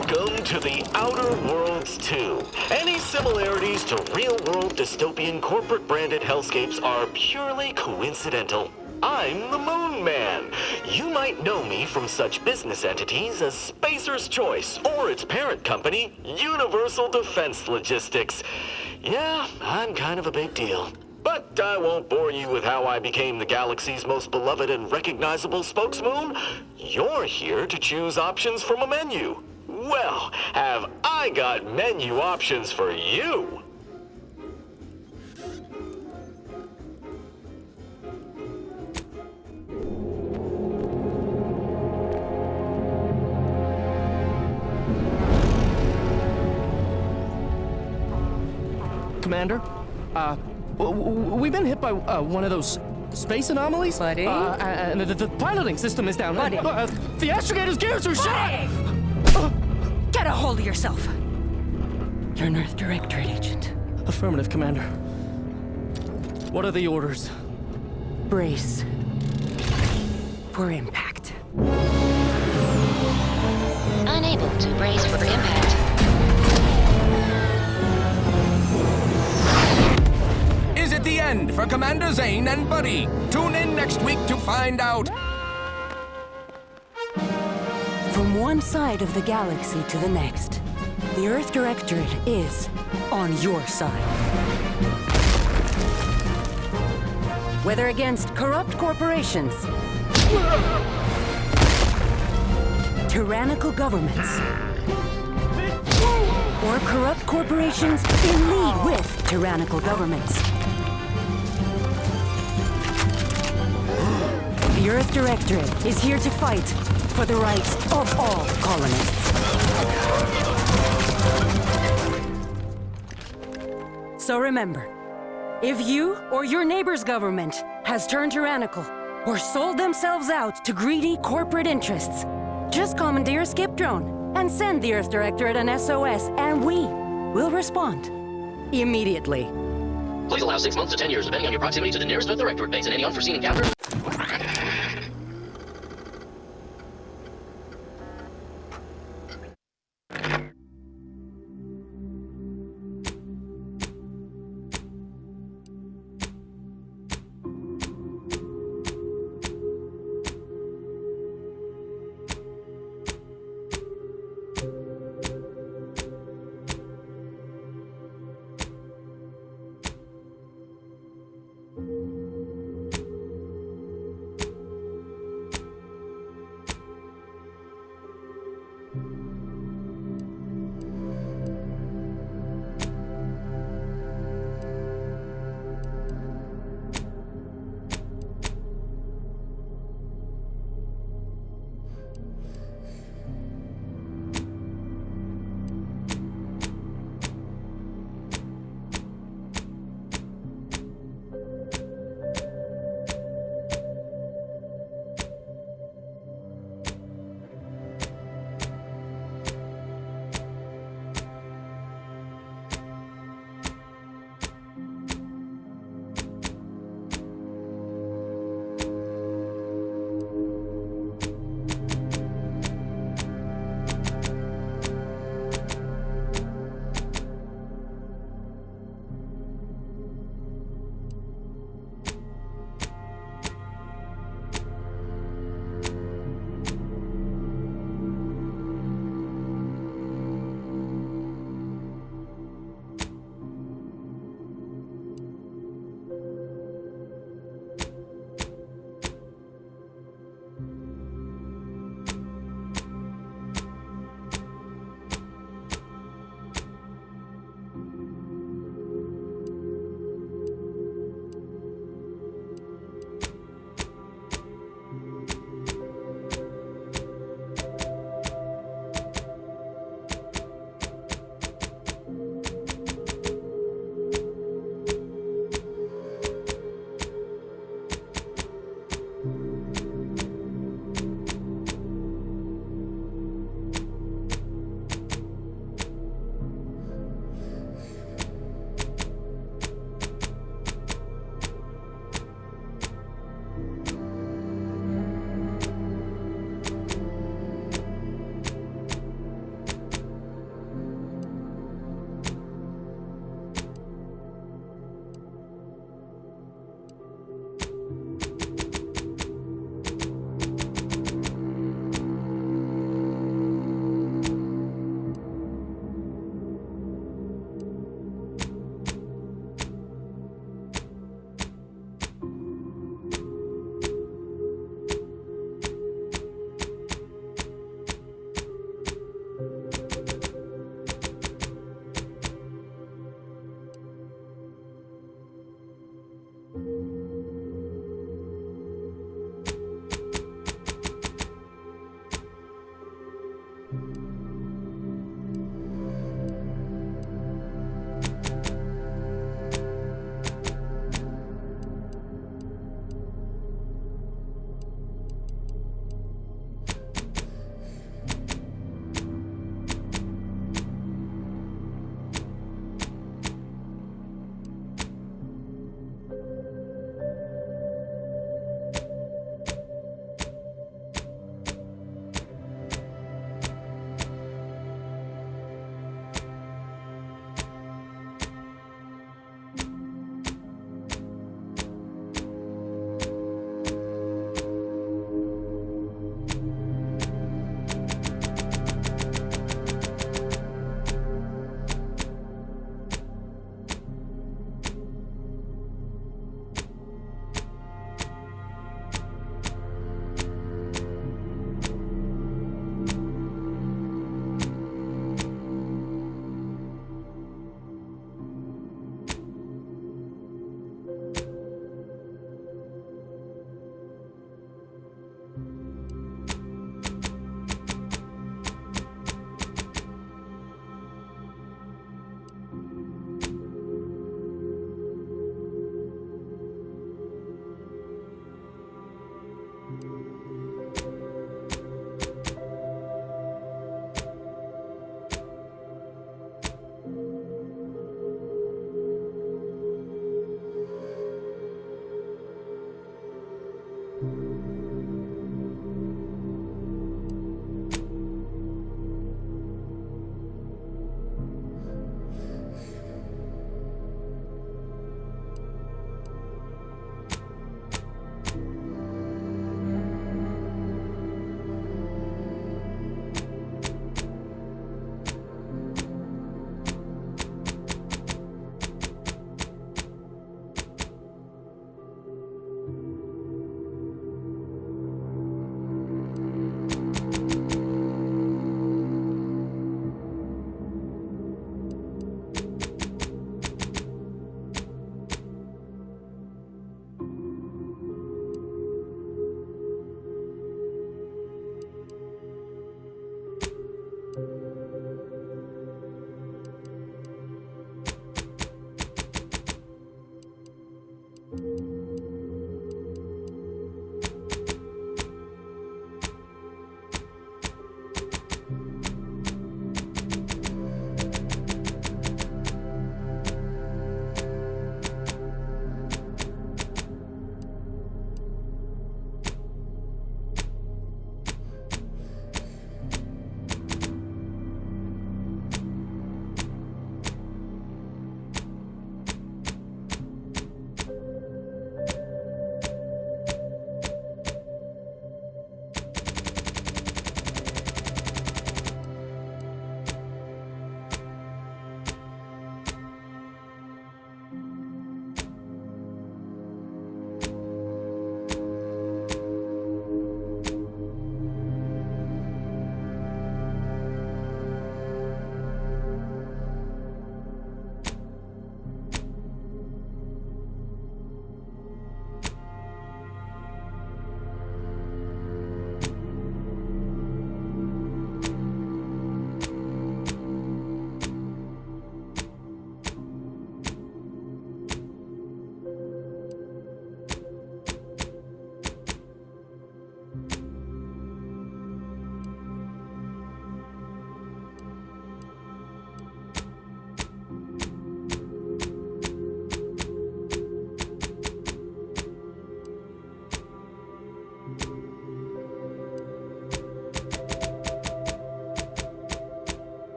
Welcome to the Outer Worlds 2. Any similarities to real-world dystopian corporate-branded hellscapes are purely coincidental. I'm the Moon Man. You might know me from such business entities as Spacer's Choice or its parent company, Universal Defense Logistics. Yeah, I'm kind of a big deal. But I won't bore you with how I became the galaxy's most beloved and recognizable spokesmoon. You're here to choose options from a menu. Well, have I got menu options for you? Commander, we've been hit by one of those space anomalies. Buddy? And the piloting system is down. Buddy? The astrogator's gears are shot! Get a hold of yourself! You're an Earth Directorate agent. Affirmative, Commander. What are the orders? Brace for impact. Unable to brace for impact. Is it the end for Commander Zane and Buddy? Tune in next week to find out. From one side of the galaxy to the next, the Earth Directorate is on your side. Whether against corrupt corporations, tyrannical governments, or corrupt corporations in league with tyrannical governments. The Earth Directorate is here to fight for the rights of all colonists. So remember, if you or your neighbor's government has turned tyrannical or sold themselves out to greedy corporate interests, just commandeer a skip drone and send the Earth Directorate an SOS, and we will respond immediately. Please allow 6 months to 10 years, depending on your proximity to the nearest Earth Directorate base and any unforeseen encounters.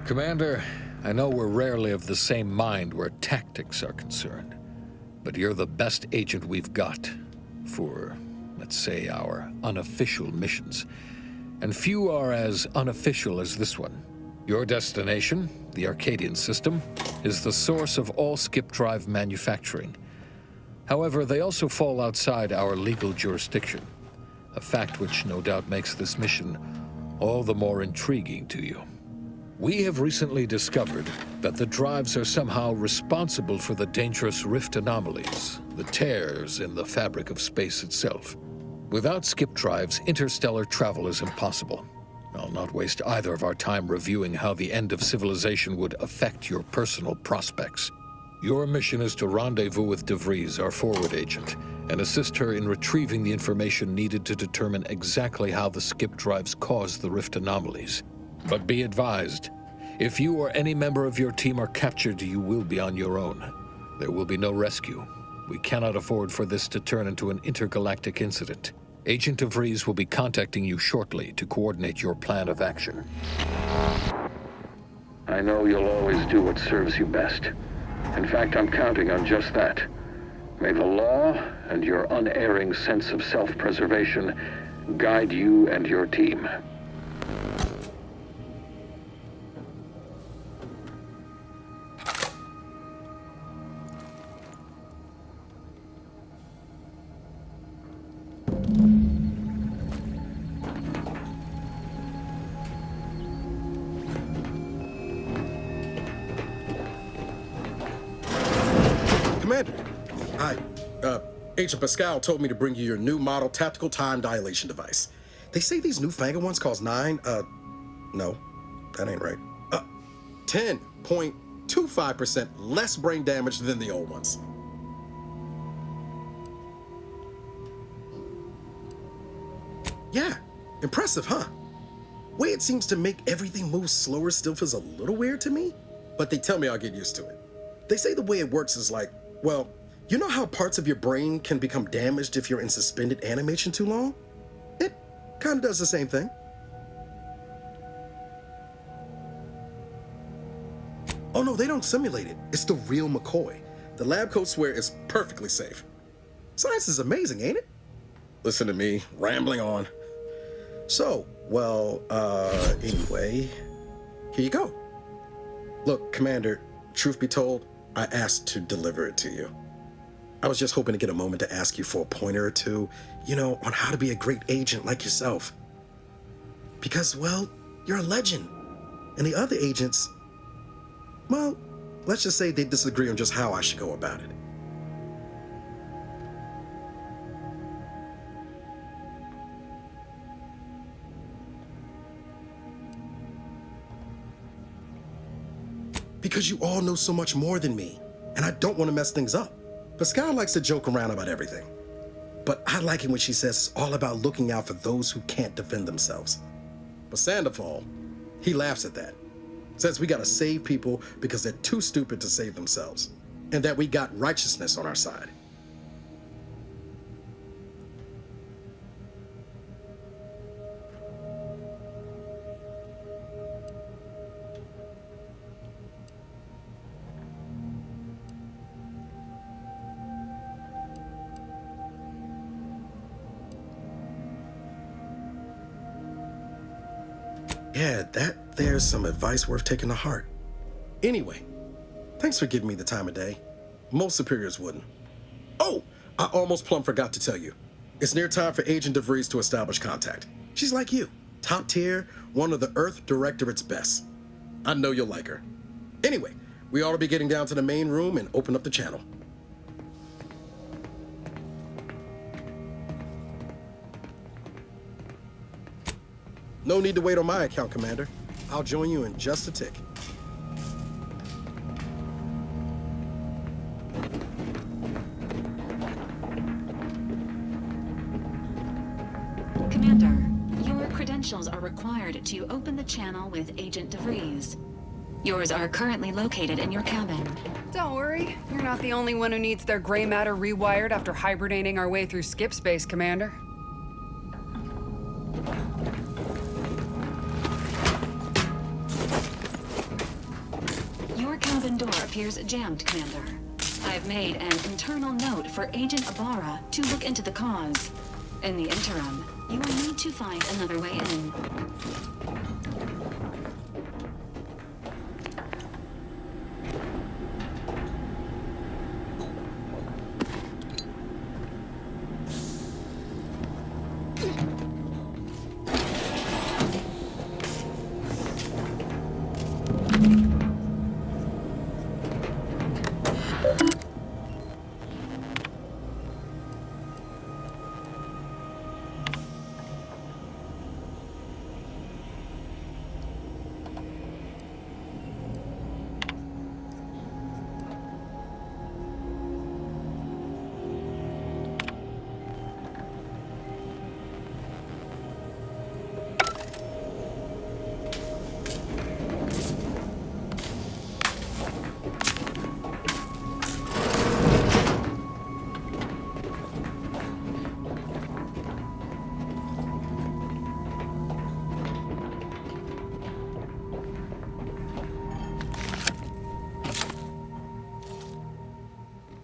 Commander, I know we're rarely of the same mind where tactics are concerned, but you're the best agent we've got for, let's say, our unofficial missions. And few are as unofficial as this one. Your destination, the Arcadian system, is the source of all skip drive manufacturing. However, they also fall outside our legal jurisdiction, a fact which no doubt makes this mission all the more intriguing to you. We have recently discovered that the drives are somehow responsible for the dangerous rift anomalies, the tears in the fabric of space itself. Without skip drives, interstellar travel is impossible. I'll not waste either of our time reviewing how the end of civilization would affect your personal prospects. Your mission is to rendezvous with DeVries, our forward agent, and assist her in retrieving the information needed to determine exactly how the skip drives cause the rift anomalies. But be advised, if you or any member of your team are captured, you will be on your own. There will be no rescue. We cannot afford for this to turn into an intergalactic incident. Agent DeVries will be contacting you shortly to coordinate your plan of action. I know you'll always do what serves you best. In fact, I'm counting on just that. May the law and your unerring sense of self-preservation guide you and your team. Commander, hi. Agent Pascal told me to bring you your new model tactical time dilation device. They say these newfangled ones cost no, that ain't right. 10.25% less brain damage than the old ones. Yeah, impressive, huh? Way it seems to make everything move slower still feels a little weird to me, but they tell me I'll get used to it. They say the way it works is like, well, you know how parts of your brain can become damaged if you're in suspended animation too long? It kind of does the same thing. Oh no, they don't simulate it. It's the real McCoy. The lab coats swear it's perfectly safe. Science is amazing, ain't it? Listen to me, rambling on. So, well, anyway, here you go. Look, Commander, truth be told, I asked to deliver it to you. I was just hoping to get a moment to ask you for a pointer or two, on how to be a great agent like yourself. Because, well, you're a legend. And the other agents, well, let's just say they disagree on just how I should go about it. Because you all know so much more than me, and I don't want to mess things up. Pascal likes to joke around about everything, but I like it when she says it's all about looking out for those who can't defend themselves. But Sandoval, he laughs at that. Says we gotta save people because they're too stupid to save themselves, and that we got righteousness on our side. Yeah, there's some advice worth taking to heart. Anyway, thanks for giving me the time of day. Most superiors wouldn't. Oh, I almost plumb forgot to tell you. It's near time for Agent DeVries to establish contact. She's like you, top tier, one of the Earth Directorate's best. I know you'll like her. Anyway, we ought to be getting down to the main room and open up the channel. No need to wait on my account, Commander. I'll join you in just a tick. Commander, your credentials are required to open the channel with Agent DeVries. Yours are currently located in your cabin. Don't worry, you're not the only one who needs their gray matter rewired after hibernating our way through skip space, Commander. appears jammed, Commander. I've made an internal note for Agent Ibarra to look into the cause. In the interim, you will need to find another way in.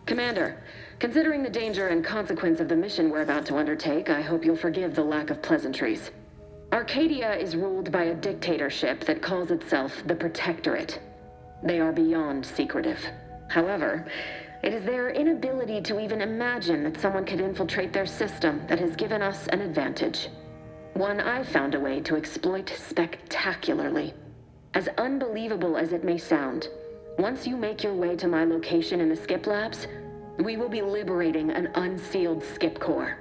Commander, considering the danger and consequence of the mission we're about to undertake, I hope you'll forgive the lack of pleasantries. Arcadia is ruled by a dictatorship that calls itself the Protectorate. They are beyond secretive. However, it is their inability to even imagine that someone could infiltrate their system that has given us an advantage. One I've found a way to exploit spectacularly. As unbelievable as it may sound, once you make your way to my location in the Skip Labs, we will be liberating an unsealed Skip core.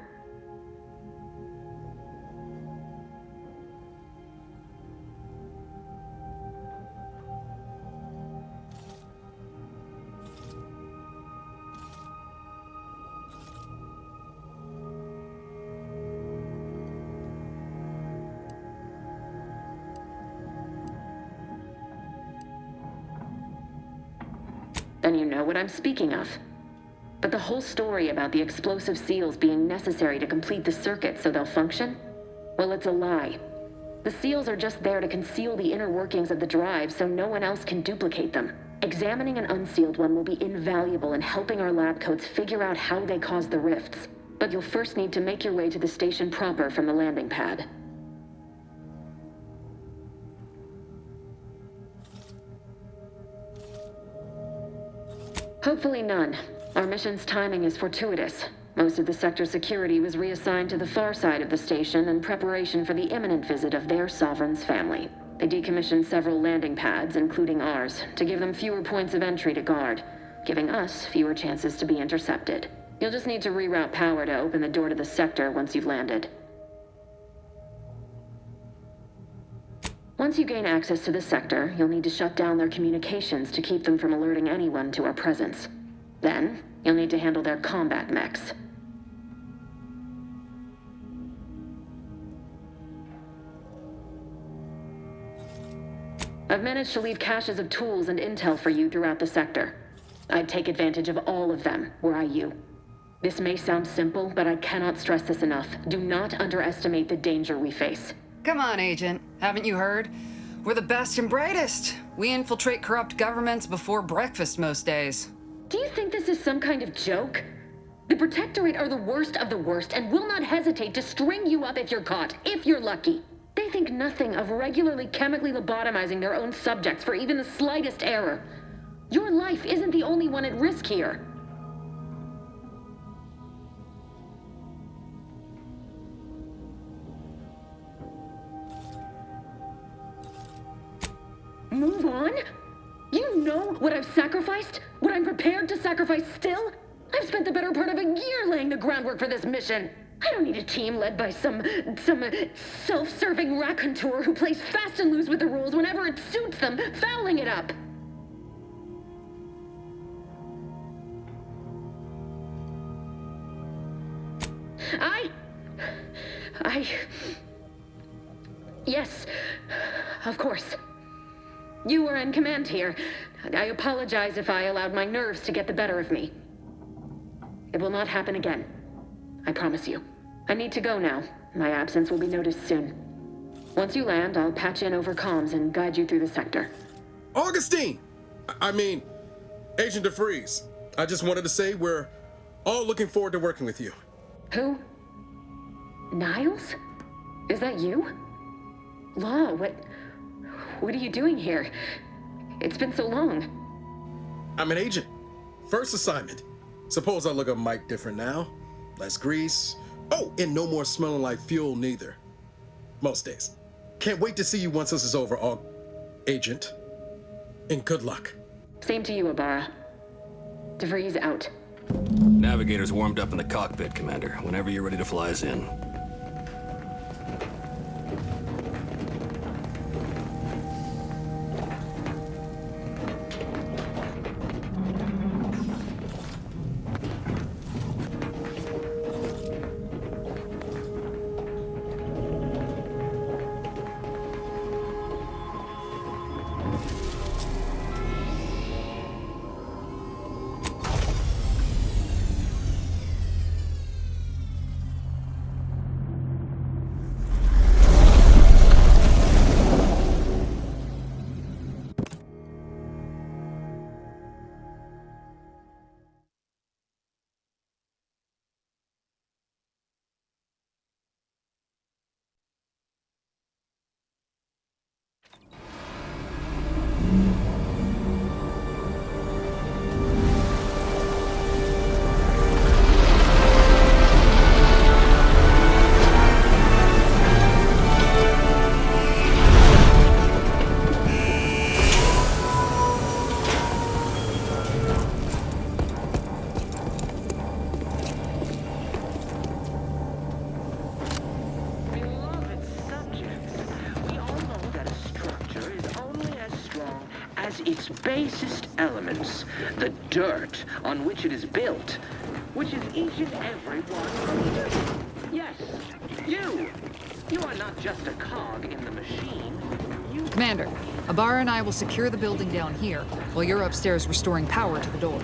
Then you know what I'm speaking of. But the whole story about the explosive seals being necessary to complete the circuit so they'll function? Well, it's a lie. The seals are just there to conceal the inner workings of the drive so no one else can duplicate them. Examining an unsealed one will be invaluable in helping our lab coats figure out how they cause the rifts. But you'll first need to make your way to the station proper from the landing pad. Hopefully none. Our mission's timing is fortuitous. Most of the sector security was reassigned to the far side of the station in preparation for the imminent visit of their sovereign's family. They decommissioned several landing pads, including ours, to give them fewer points of entry to guard, giving us fewer chances to be intercepted. You'll just need to reroute power to open the door to the sector once you've landed. Once you gain access to the sector, you'll need to shut down their communications to keep them from alerting anyone to our presence. Then, you'll need to handle their combat mechs. I've managed to leave caches of tools and intel for you throughout the sector. I'd take advantage of all of them, were I you. This may sound simple, but I cannot stress this enough. Do not underestimate the danger we face. Come on, Agent. Haven't you heard? We're the best and brightest. We infiltrate corrupt governments before breakfast most days. Do you think this is some kind of joke? The Protectorate are the worst of the worst and will not hesitate to string you up if you're caught, if you're lucky. They think nothing of regularly chemically lobotomizing their own subjects for even the slightest error. Your life isn't the only one at risk here. Move on? You know what I've sacrificed? What I'm prepared to sacrifice still? I've spent the better part of a year laying the groundwork for this mission. I don't need a team led by some self-serving raconteur who plays fast and loose with the rules whenever it suits them, fouling it up. Yes, of course. You were in command here. I apologize if I allowed my nerves to get the better of me. It will not happen again. I promise you. I need to go now. My absence will be noticed soon. Once you land, I'll patch in over comms and guide you through the sector. Augustine! Agent DeFreeze, I just wanted to say we're all looking forward to working with you. Who? Niles? Is that you? Law, what are you doing here? It's been so long. I'm an agent. First assignment. Suppose I look a mite different now. Less grease. Oh, and no more smelling like fuel neither. Most days. Can't wait to see you once this is over, Agent. And good luck. Same to you, Ibarra. DeVries out. Navigator's warmed up in the cockpit, Commander. Whenever you're ready to fly us in. Its basest elements, the dirt on which it is built, which is each and every one of you. Yes, you! You are not just a cog in the machine. Commander, Ibarra and I will secure the building down here, while you're upstairs restoring power to the door.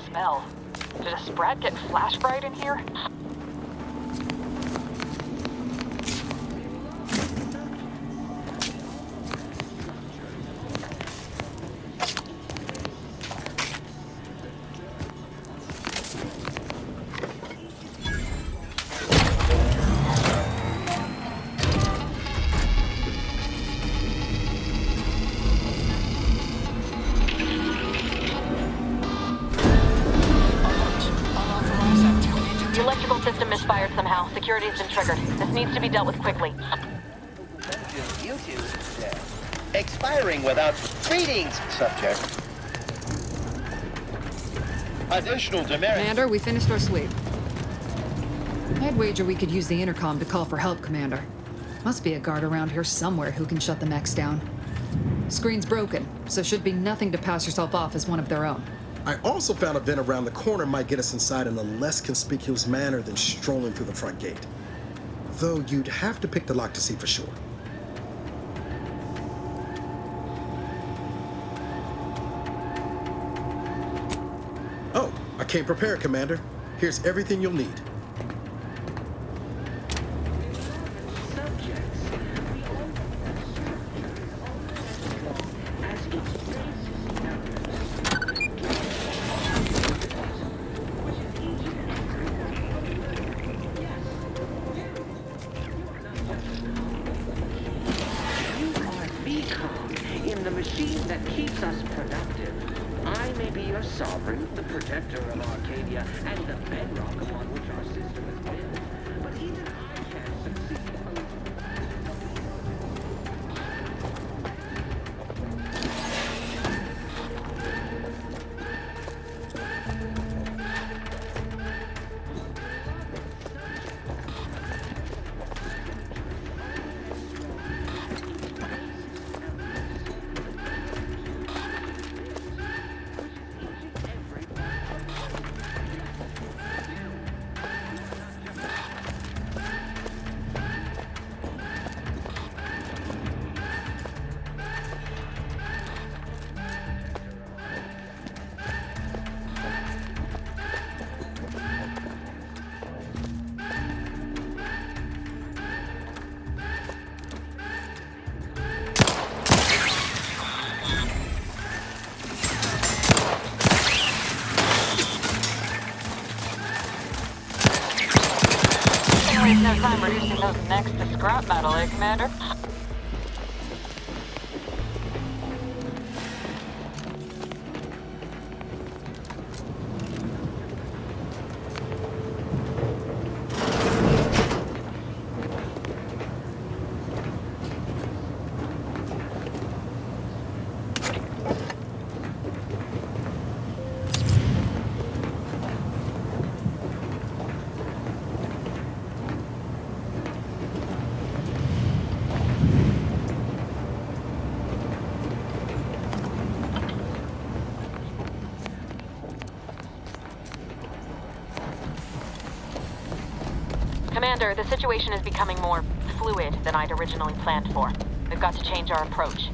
Smell. Did a Sprat get flash fried in here? System misfired somehow. Security has been triggered. This needs to be dealt with quickly. Expiring without greetings, subject. Additional demerit. Commander, we finished our sweep. I'd wager we could use the intercom to call for help, Commander. Must be a guard around here somewhere who can shut the mechs down. Screen's broken, so should be nothing to pass yourself off as one of their own. I also found a vent around the corner might get us inside in a less conspicuous manner than strolling through the front gate. Though you'd have to pick the lock to see for sure. Oh, I came prepared, Commander. Here's everything you'll need. In the machine that keeps us productive, I may be your sovereign, the protector of Arcadia, and the bedrock upon which our system is built. But even I can't succeed. waste no time reducing those necks to scrap metal, eh, Commander? Commander, the situation is becoming more fluid than I'd originally planned for. We've got to change our approach.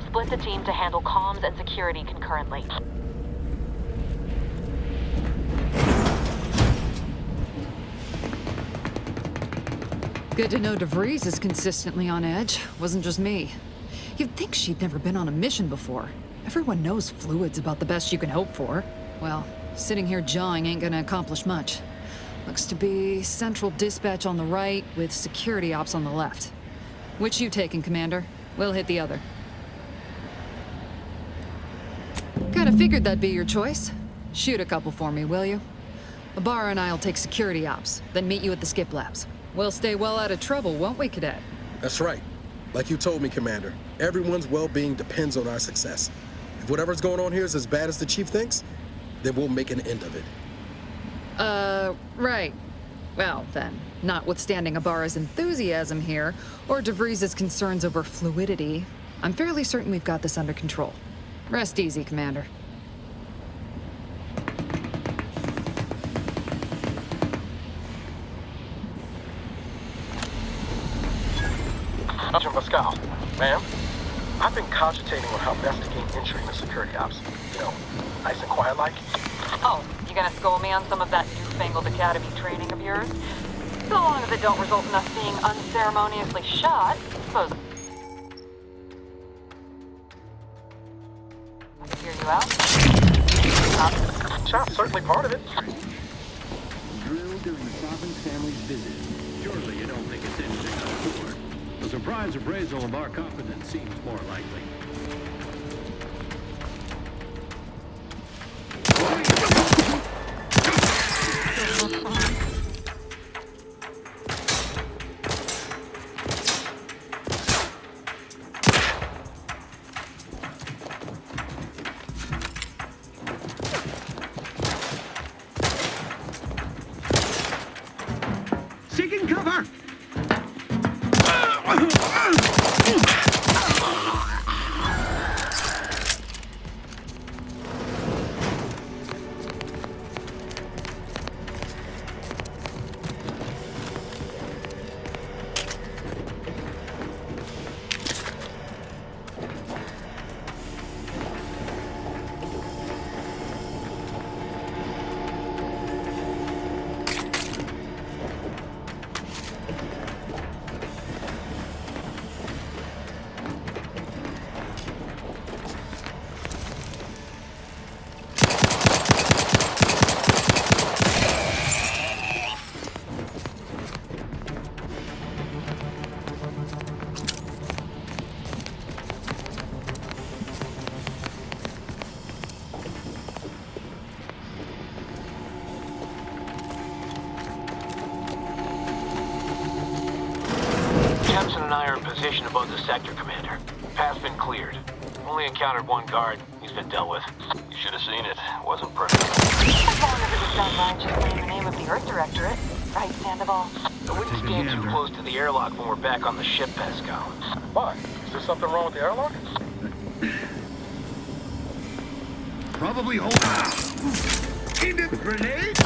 Split the team to handle comms and security concurrently. Good to know DeVries is consistently on edge. Wasn't just me. You'd think she'd never been on a mission before. Everyone knows fluid's about the best you can hope for. Well, sitting here jawing ain't gonna accomplish much. Looks to be central dispatch on the right with security ops on the left. Which you taking, Commander? We'll hit the other. Kinda figured that'd be your choice. Shoot a couple for me, will you? Ibarra and I'll take security ops, then meet you at the skip labs. We'll stay well out of trouble, won't we, Cadet? That's right. Like you told me, Commander, everyone's well-being depends on our success. If whatever's going on here is as bad as the Chief thinks, then we'll make an end of it. Right. Well, then, notwithstanding Ibarra's enthusiasm here, or DeVries' concerns over fluidity, I'm fairly certain we've got this under control. Rest easy, Commander. Agent Pascal, ma'am, I've been cogitating on how best to gain entry into security ops. You know, nice and quiet like. Oh, you gonna school me on some of that newfangled academy training of yours? So long as it don't result in us being unceremoniously shot, I suppose. I hear you out. Shot's certainly part of it. Drilled during the Province family's visit. Surely you don't think it's anything untoward. A surprise appraisal of our competence seems more likely. Seeking cover! Thompson and I are in position above the sector, Commander. Path's been cleared. Only encountered one guard. He's been dealt with. You should have seen it. Wasn't pretty. As long as it was done righteously in the name of the Earth Directorate. Right, Sandoval? I wouldn't stand too close to the airlock when we're back on the ship, Pascal. Why? Is there something wrong with the airlock? Probably hold on. In the grenade?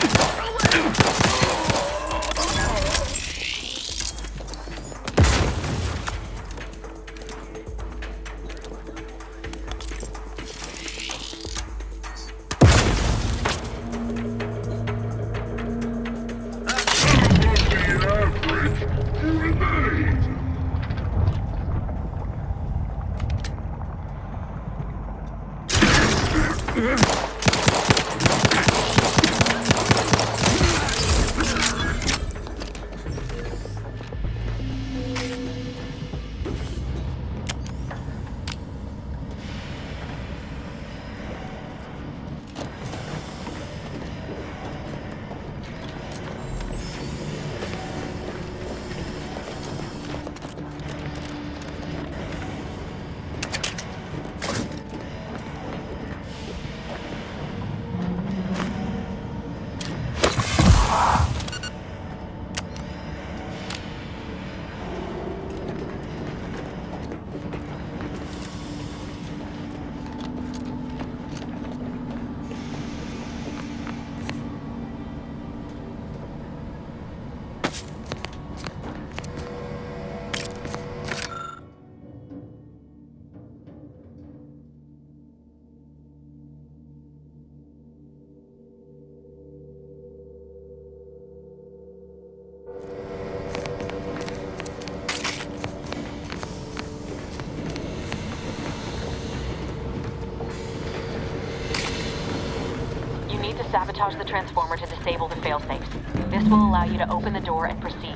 Sabotage the transformer to disable the failsafes. This will allow you to open the door and proceed.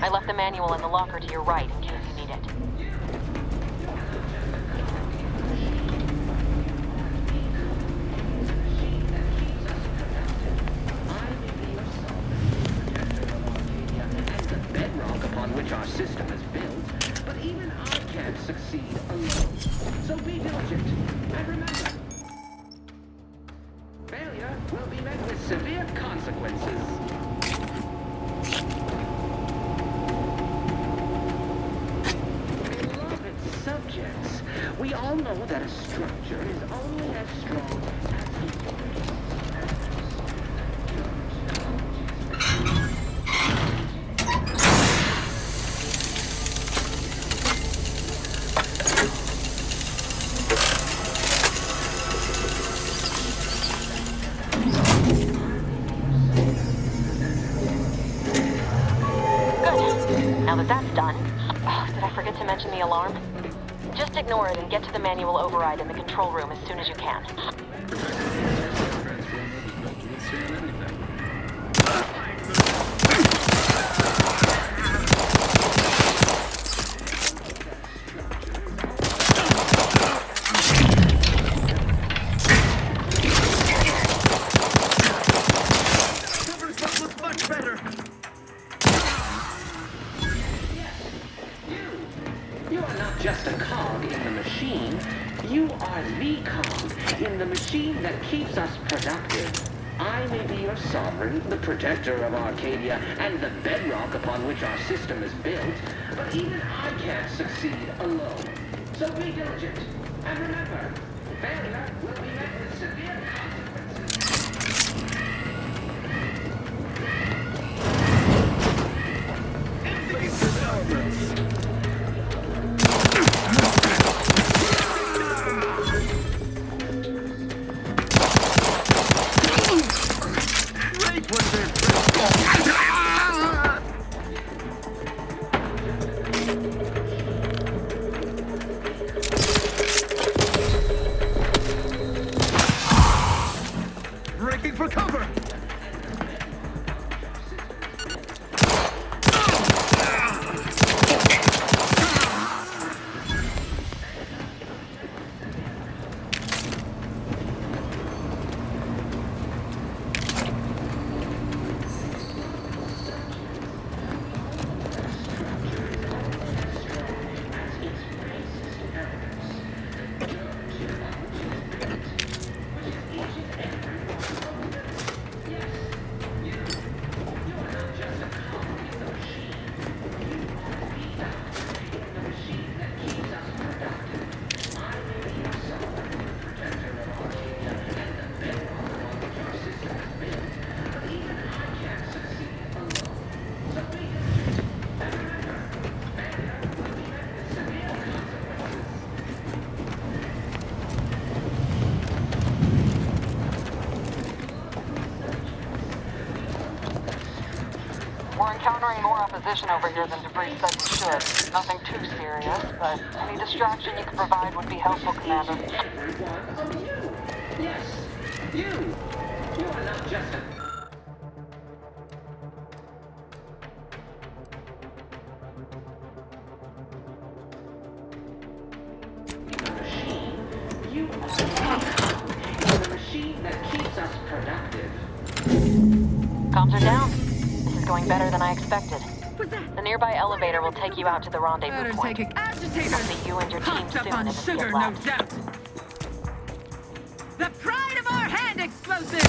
I left the manual in the locker to your right in case you need it. Bedrock upon which our system is built, but even I can't succeed alone. So be diligent, and remember, failure will be met with severe consequences. Beloved subjects, we all know that a structure is only as strong as its Now that that's done, did I forget to mention the alarm? Just ignore it and get to the manual override in the control room as soon as you can. Just a cog in the machine. You are the cog in the machine that keeps us productive. I may be your sovereign, the protector of Arcadia, and the bedrock upon which our system is built, but even I can't succeed alone. So be diligent, and remember, failure will be met with severe Breaking for cover! We're encountering more opposition over here than Debris said we should. Nothing too serious, but any distraction you can provide would be helpful, Commander. Yes, you! You are not just a... You are the machine that keeps us productive. Comms are down. This is going better than I expected. The nearby elevator will take you out to the rendezvous point. I'll see you and your team soon in the sugar, field no labs. doubt. The pride of our hand explosive!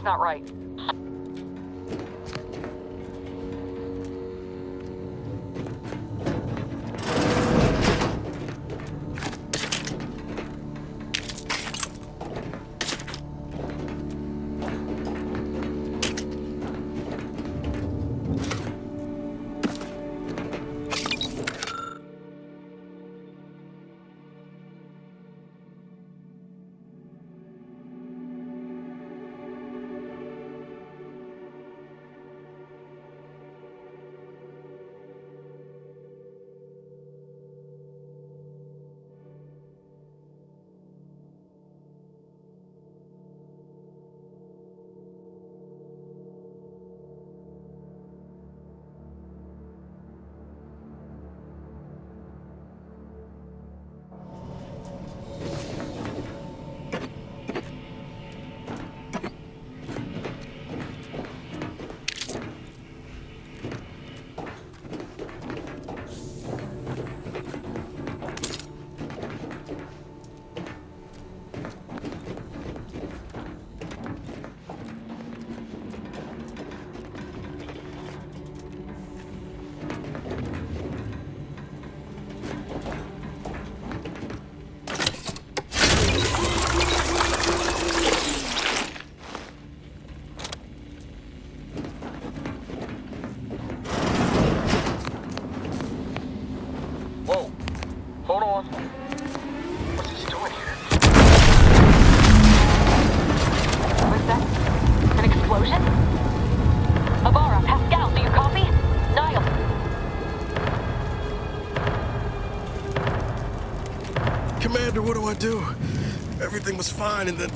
not right. Commander, what do I do? Everything was fine, and then...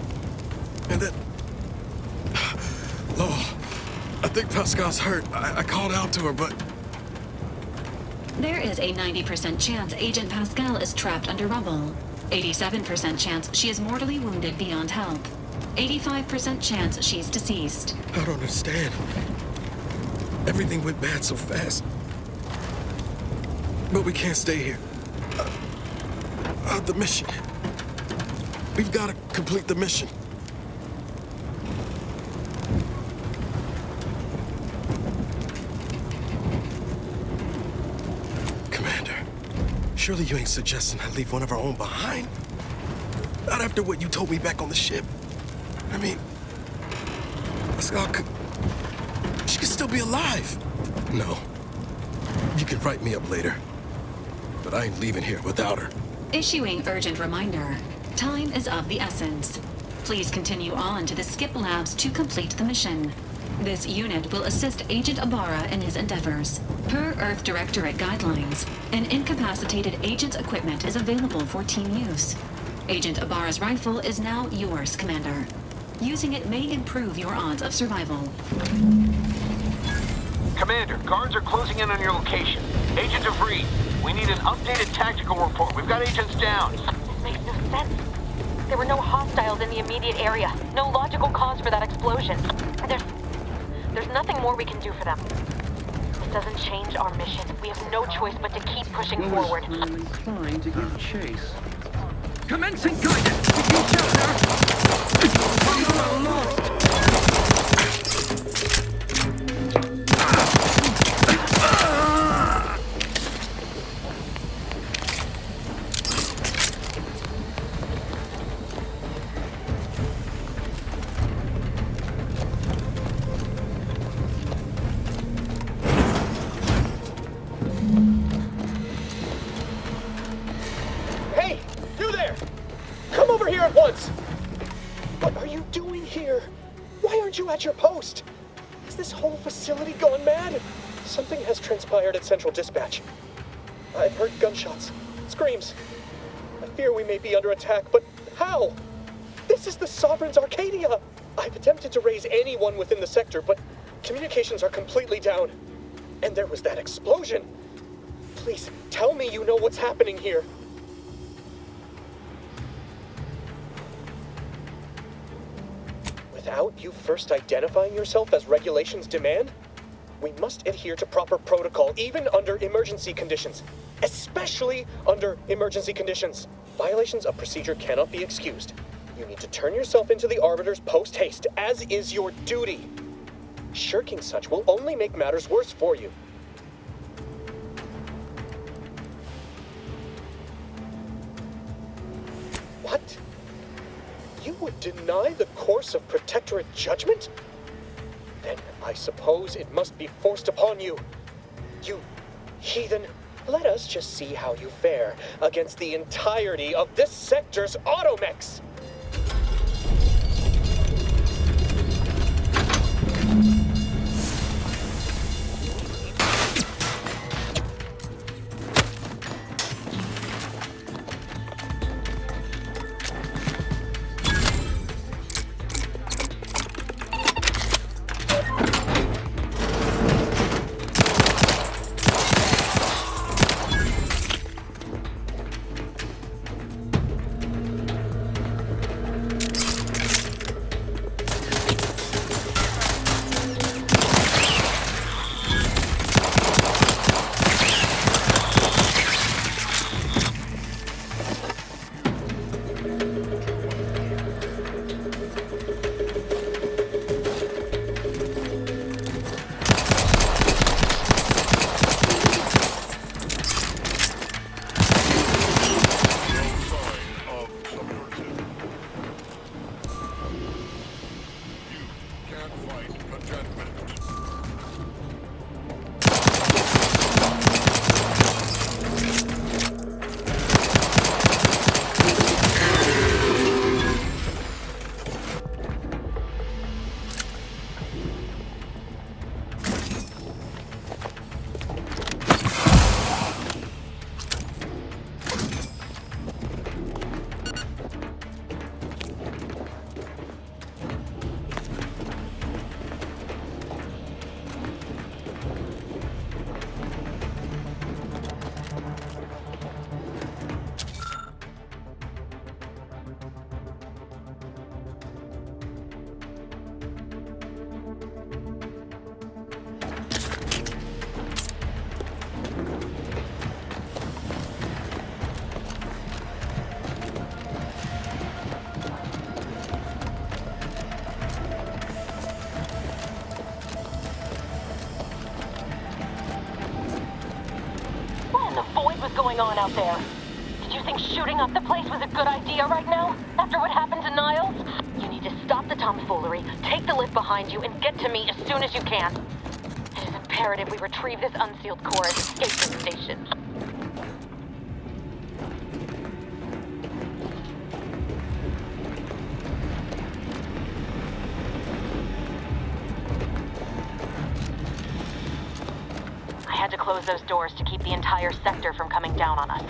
Oh, I think Pascal's hurt. I called out to her, but... There is a 90% chance Agent Pascal is trapped under rubble. 87% chance she is mortally wounded beyond help. 85% chance she's deceased. I don't understand. Everything went bad so fast. But we can't stay here. The mission. We've got to complete the mission. Commander, surely you ain't suggesting I leave one of our own behind? Not after what you told me back on the ship. I mean, she could still be alive. No. You can write me up later. But I ain't leaving here without her. Issuing urgent reminder. Time is of the essence. Please continue on to the skip labs to complete the mission. This unit will assist Agent Ibarra in his endeavors. Per Earth Directorate guidelines, an incapacitated agent's equipment is available for team use. Agent Ibarra's rifle is now yours, Commander. Using it may improve your odds of survival. Commander, guards are closing in on your location. Agent DeVries, we need an updated tactical report. We've got agents down. This makes no sense. There were no hostiles in the immediate area. No logical cause for that explosion. There's nothing more we can do for them. This doesn't change our mission. We have no choice but to keep pushing forward. I'm inclined to give chase. Commencing guidance! Each other! You are lost! At your post. Is this whole facility gone mad? Something has transpired at Central Dispatch. I've heard gunshots, screams. I fear we may be under attack, but how? This is the Sovereign's Arcadia! I've attempted to raise anyone within the sector, but communications are completely down. And there was that explosion. Please, tell me you know what's happening here. Without you first identifying yourself as regulations demand? We must adhere to proper protocol, even under emergency conditions. Especially under emergency conditions. Violations of procedure cannot be excused. You need to turn yourself into the Arbiters post-haste, as is your duty. Shirking such will only make matters worse for you. What? You would deny the course of Protectorate judgment? Then I suppose it must be forced upon you. You heathen. Let us just see how you fare against the entirety of this sector's automechs. Going on out there? Did you think shooting up the place was a good idea right now? After what happened to Niles? You need to stop the tomfoolery, take the lift behind you, and get to me as soon as you can. It is imperative we retrieve this unsealed core and escape this station. I had to close those doors to keep the entire sector from coming down on us.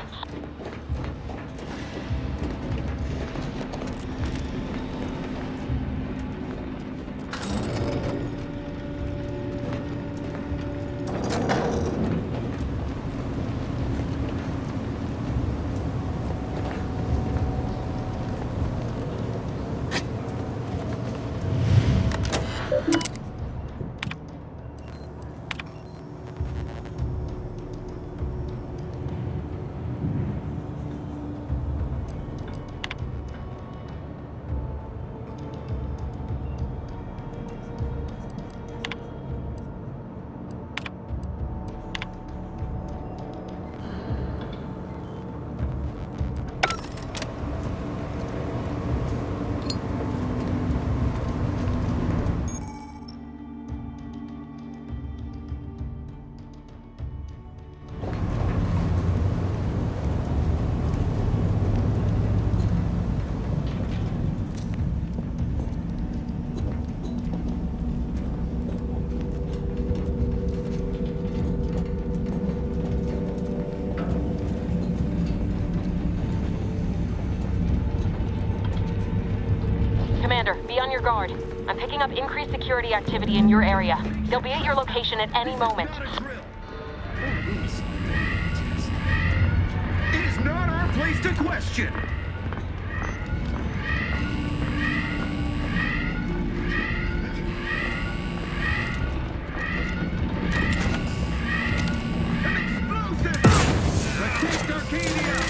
Commander, be on your guard. I'm picking up increased security activity in your area. They'll be at your location at any moment. It is not our place to question. Protect Arcadia!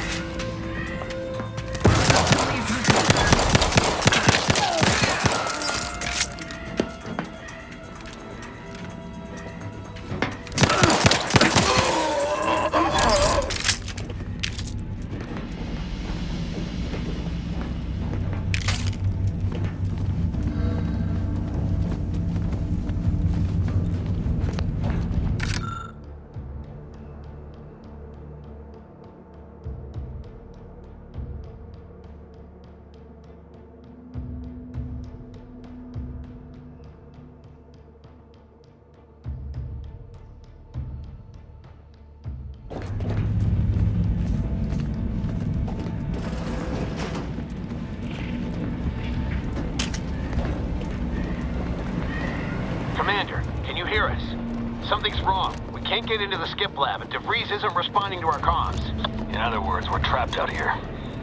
Commander, can you hear us? Something's wrong. We can't get into the skip lab, and DeVries isn't responding to our comms. In other words, we're trapped out here.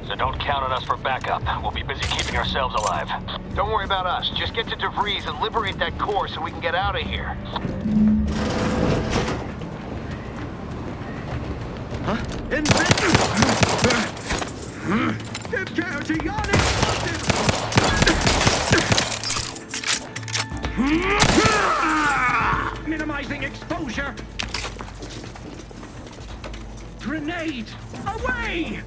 So don't count on us for backup. We'll be busy keeping ourselves alive. Don't worry about us. Just get to DeVries and liberate that core so we can get out of here. Huh? Minimizing exposure. Grenade! Away!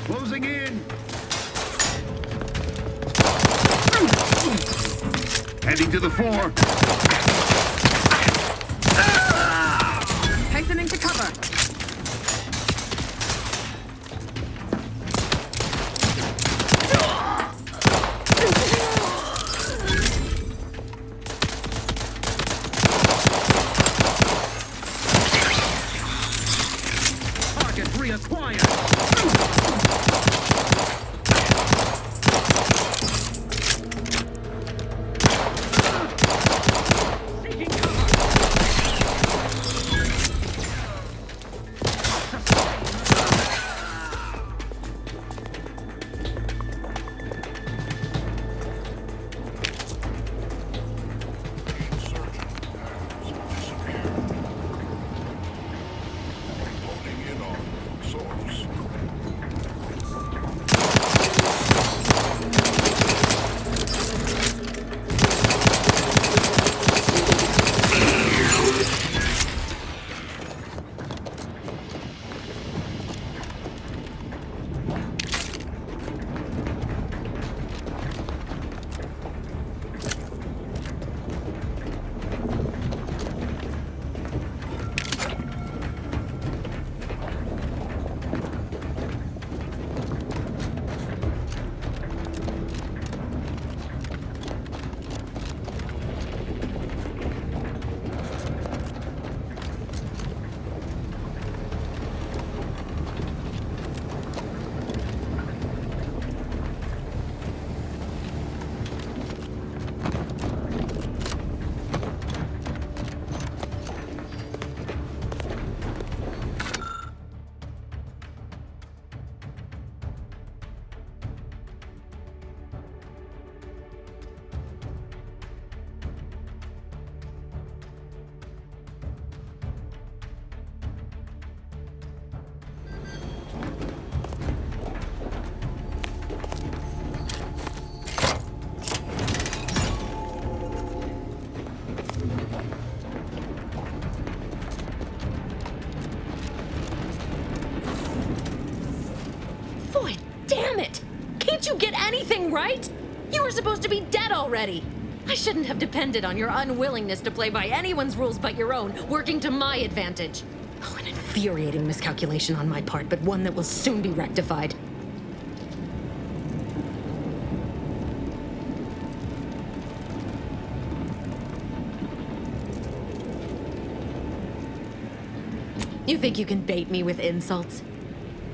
Closing in. Heading to the fore. Hastening to cover. Target reacquired. Damn it! Can't you get anything right? You were supposed to be dead already. I shouldn't have depended on your unwillingness to play by anyone's rules but your own, working to my advantage. Oh, an infuriating miscalculation on my part, but one that will soon be rectified. You think you can bait me with insults?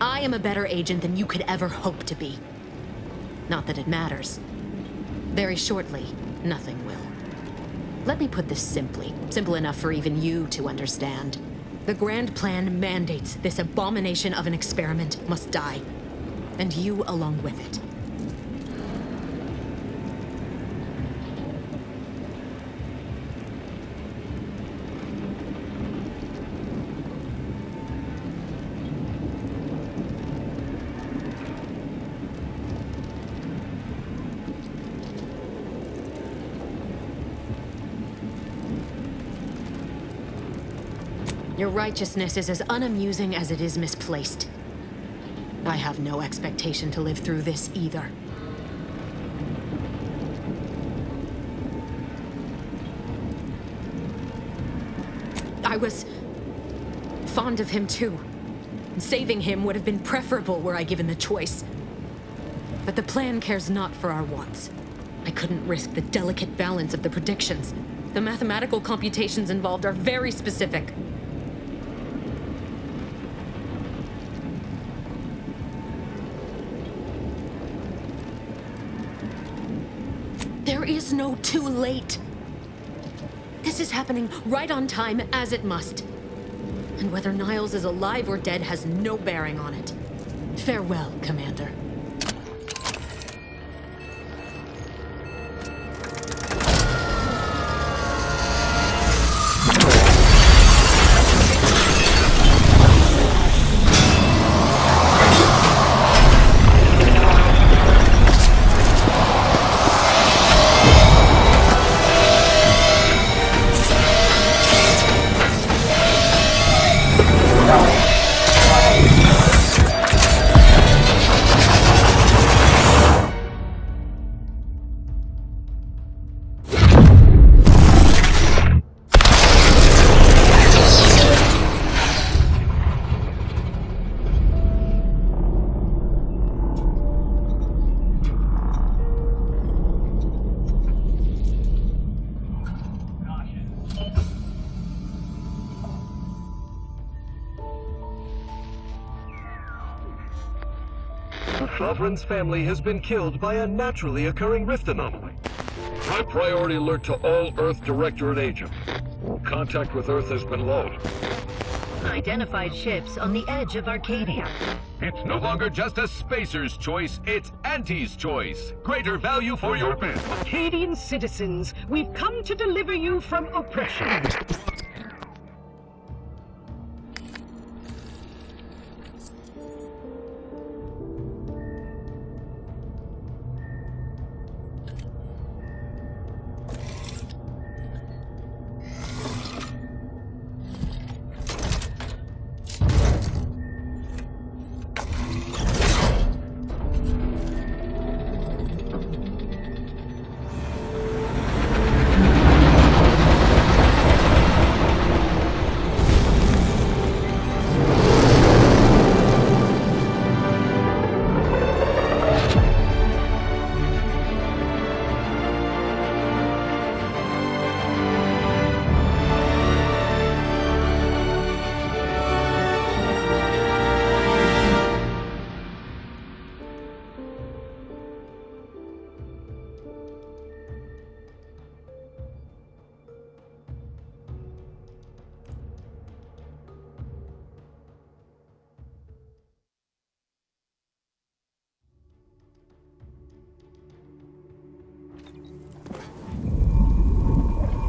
I am a better agent than you could ever hope to be. Not that it matters. Very shortly, nothing will. Let me put this simply, simple enough for even you to understand. The grand plan mandates this abomination of an experiment must die, and you along with it. Your righteousness is as unamusing as it is misplaced. I have no expectation to live through this either. I was fond of him too. Saving him would have been preferable were I given the choice. But the plan cares not for our wants. I couldn't risk the delicate balance of the predictions. The mathematical computations involved are very specific. There is no too late. This is happening right on time, as it must. And whether Niles is alive or dead has no bearing on it. Farewell, Commander. Sovereign's family has been killed by a naturally occurring rift anomaly. High priority alert to all Earth Directorate agents. Contact with Earth has been low. Identified ships on the edge of Arcadia. It's no longer just a spacer's choice, it's Auntie's choice. Greater value for your bid. Arcadian citizens, we've come to deliver you from oppression.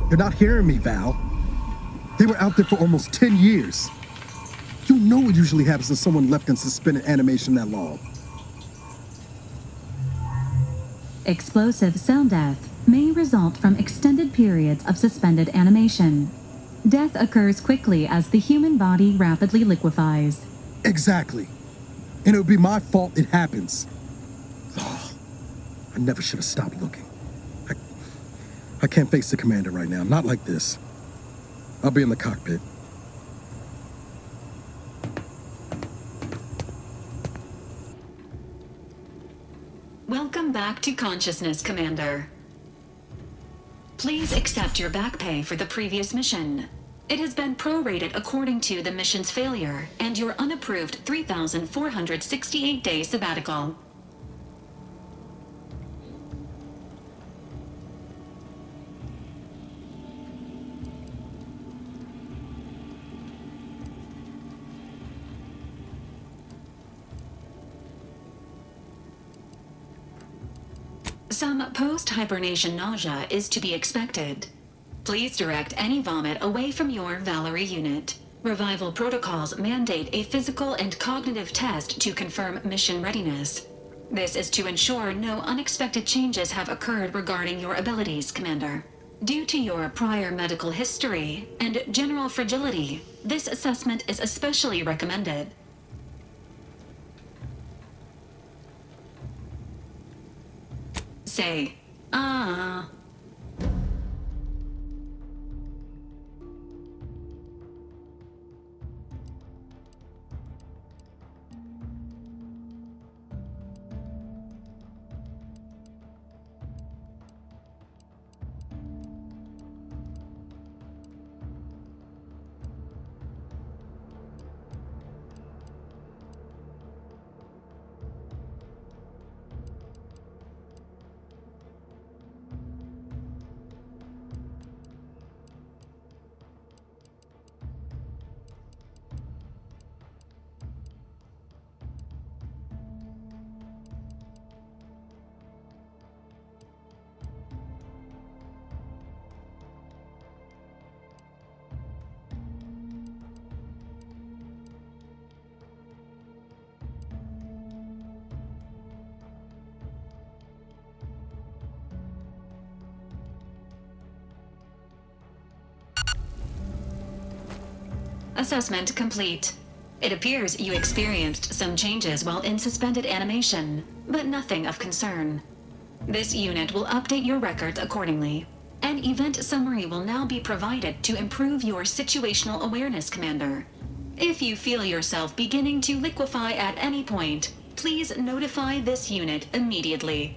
You're not hearing me, Val. They were out there for almost 10 years. You know what usually happens to someone left in suspended animation that long. Explosive cell death may result from extended periods of suspended animation. Death occurs quickly as the human body rapidly liquefies. Exactly. And it would be my fault it happens. I never should have stopped looking. I can't face the commander right now, not like this. I'll be in the cockpit. Welcome back to consciousness, Commander. Please accept your back pay for the previous mission. It has been prorated according to the mission's failure and your unapproved 3,468-day sabbatical. Some post-hibernation nausea is to be expected. Please direct any vomit away from your Valerie unit. Revival protocols mandate a physical and cognitive test to confirm mission readiness. This is to ensure no unexpected changes have occurred regarding your abilities, Commander. Due to your prior medical history and general fragility, this assessment is especially recommended. Say, ah. Assessment complete. It appears you experienced some changes while in suspended animation, but nothing of concern. This unit will update your records accordingly. An event summary will now be provided to improve your situational awareness, Commander. If you feel yourself beginning to liquefy at any point, please notify this unit immediately.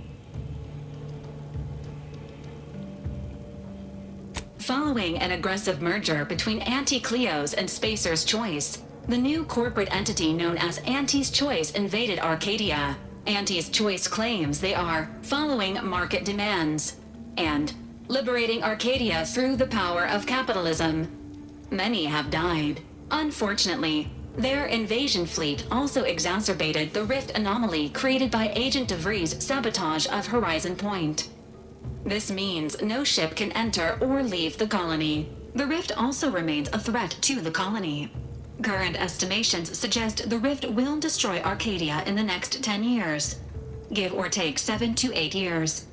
Following an aggressive merger between Anti-Cleo's and Spacer's Choice, the new corporate entity known as Anti's Choice invaded Arcadia. Anti's Choice claims they are following market demands and liberating Arcadia through the power of capitalism. Many have died. Unfortunately, their invasion fleet also exacerbated the rift anomaly created by Agent DeVries' sabotage of Horizon Point. This means no ship can enter or leave the colony. The rift also remains a threat to the colony. Current estimations suggest the rift will destroy Arcadia in the next 10 years. Give or take 7 to 8 years.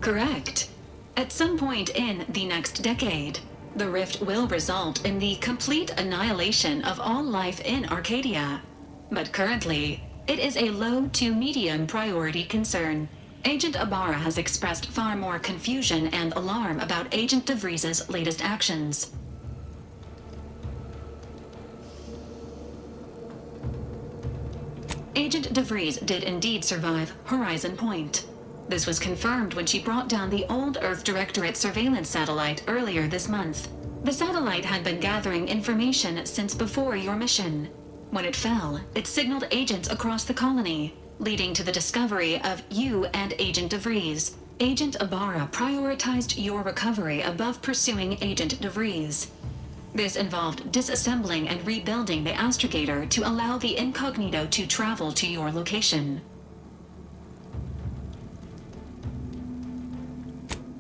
Correct. At some point in the next decade, the rift will result in the complete annihilation of all life in Arcadia. But currently, it is a low to medium priority concern. Agent Ibarra has expressed far more confusion and alarm about Agent DeVries' latest actions. Agent DeVries did indeed survive Horizon Point. This was confirmed when she brought down the old Earth Directorate surveillance satellite earlier this month. The satellite had been gathering information since before your mission. When it fell, it signaled agents across the colony, leading to the discovery of you and Agent DeVries. Agent Ibarra prioritized your recovery above pursuing Agent DeVries. This involved disassembling and rebuilding the astrogator to allow the incognito to travel to your location.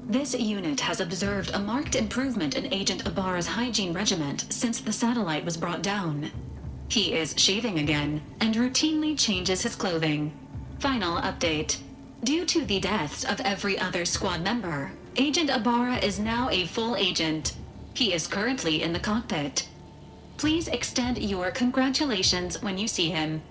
This unit has observed a marked improvement in Agent Ibarra's hygiene regimen since the satellite was brought down. He is shaving again and routinely changes his clothing. Final update. Due to the deaths of every other squad member, Agent Ibarra is now a full agent. He is currently in the cockpit. Please extend your congratulations when you see him.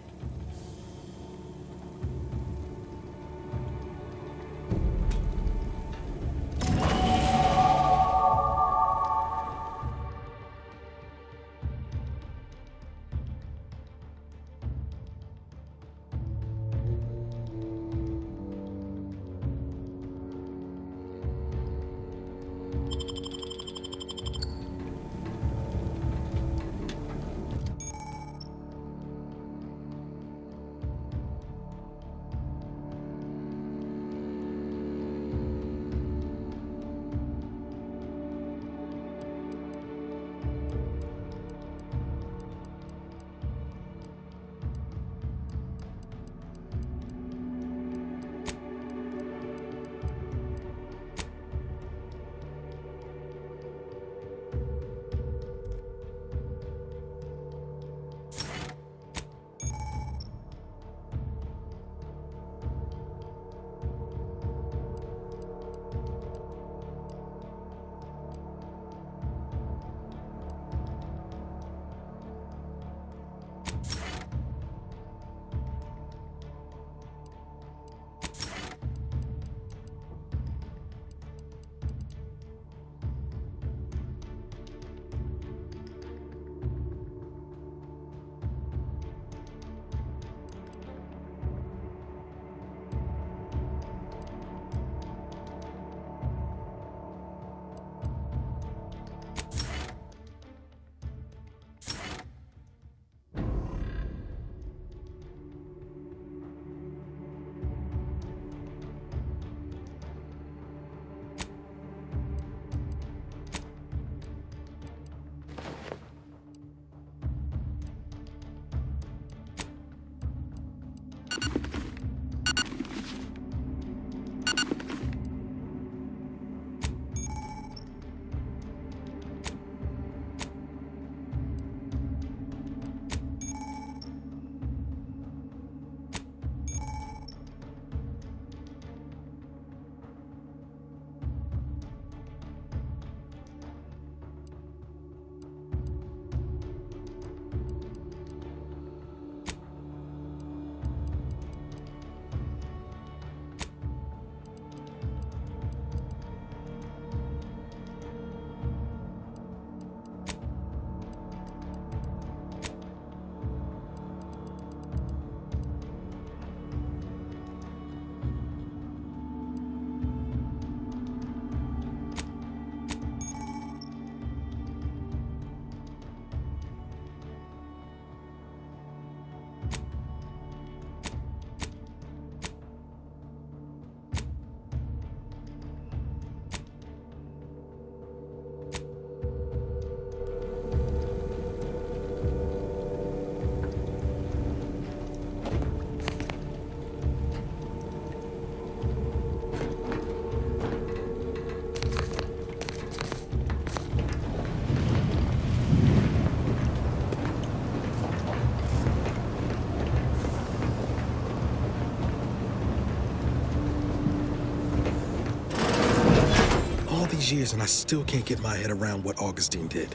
Years and I still can't get my head around what Augustine did.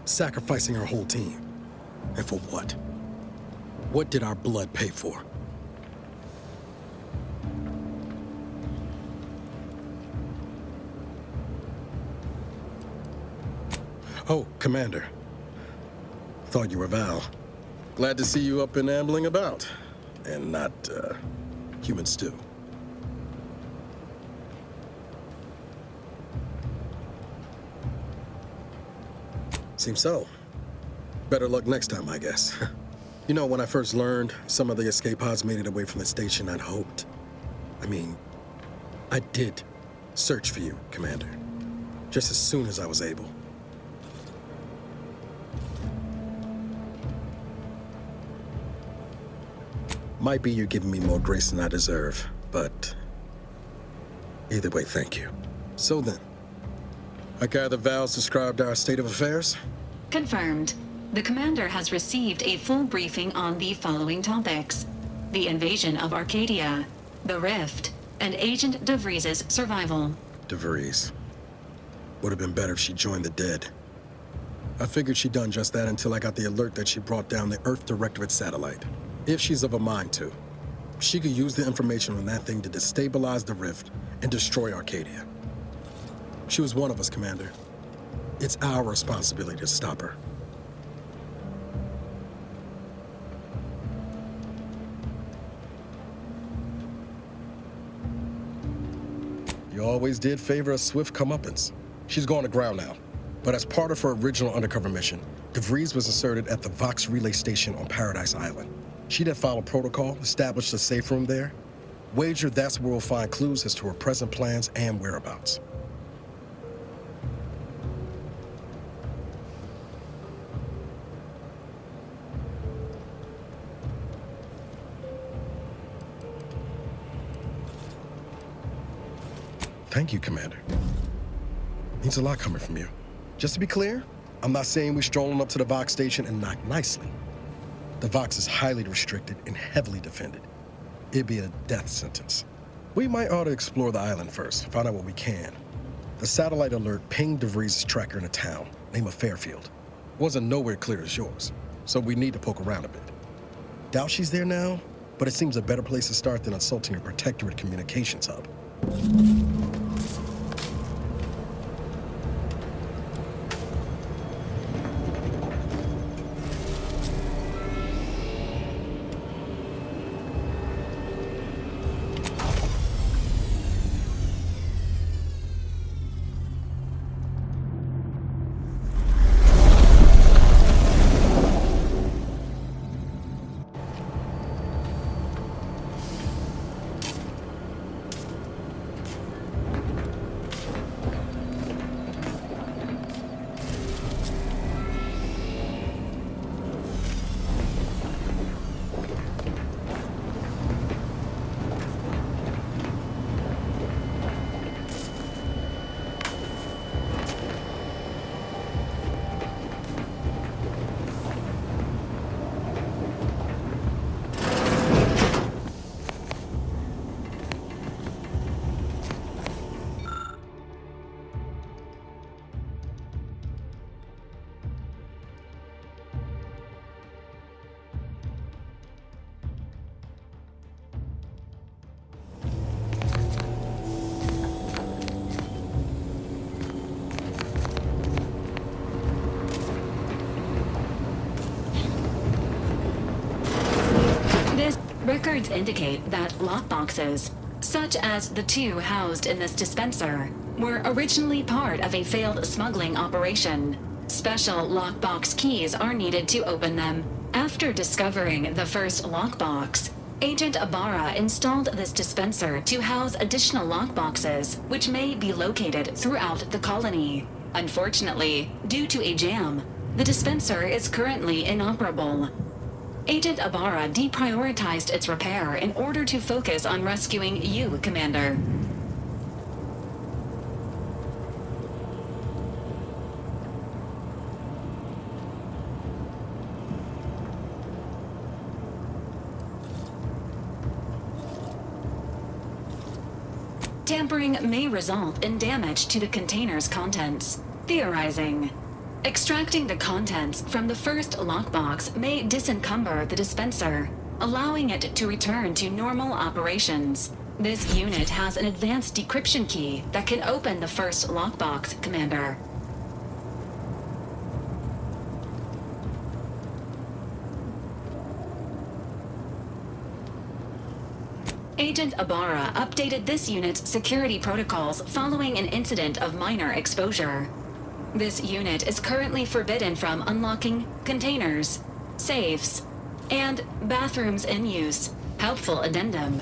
Sacrificing our whole team. And for what? What did our blood pay for? Oh, Commander. Thought you were Val. Glad to see you up and ambling about. And not, human stew. Seems so. Better luck next time, I guess. You know, when I first learned some of the escape pods made it away from the station, I'd hoped. I did search for you, Commander. Just as soon as I was able. Might be you're giving me more grace than I deserve, but either way, thank you. So then, I gather Val's described our state of affairs? Confirmed. The commander has received a full briefing on the following topics: the invasion of Arcadia, the Rift, and Agent DeVries' survival. DeVries. Would have been better if she joined the dead. I figured she'd done just that until I got the alert that she brought down the Earth Directorate satellite. If she's of a mind to, she could use the information from that thing to destabilize the rift and destroy Arcadia. She was one of us, Commander. It's our responsibility to stop her. You always did favor a swift comeuppance. She's going to ground now. But as part of her original undercover mission, DeVries was inserted at the Vox relay station on Paradise Island. She'd have followed protocol, established a safe room there. Wager that's where we'll find clues as to her present plans and whereabouts. Thank you, Commander. Means a lot coming from you. Just to be clear, I'm not saying we're strolling up to the Vox station and knock nicely. The Vox is highly restricted and heavily defended. It'd be a death sentence. We might ought to explore the island first, find out what we can. The satellite alert pinged DeVries' tracker in a town, named Fairfield. Wasn't nowhere clear as yours, so we need to poke around a bit. Doubt she's there now, but it seems a better place to start than assaulting her Protectorate communications hub. Records indicate that lockboxes, such as the two housed in this dispenser, were originally part of a failed smuggling operation. Special lockbox keys are needed to open them. After discovering the first lockbox, Agent Ibarra installed this dispenser to house additional lockboxes, which may be located throughout the colony. Unfortunately, due to a jam, the dispenser is currently inoperable. Agent Ibarra deprioritized its repair in order to focus on rescuing you, Commander. Tampering may result in damage to the container's contents. Theorizing. Extracting the contents from the first lockbox may disencumber the dispenser, allowing it to return to normal operations. This unit has an advanced decryption key that can open the first lockbox, Commander. Agent Ibarra updated this unit's security protocols following an incident of minor exposure. This unit is currently forbidden from unlocking containers, safes, and bathrooms in use. Helpful addendum.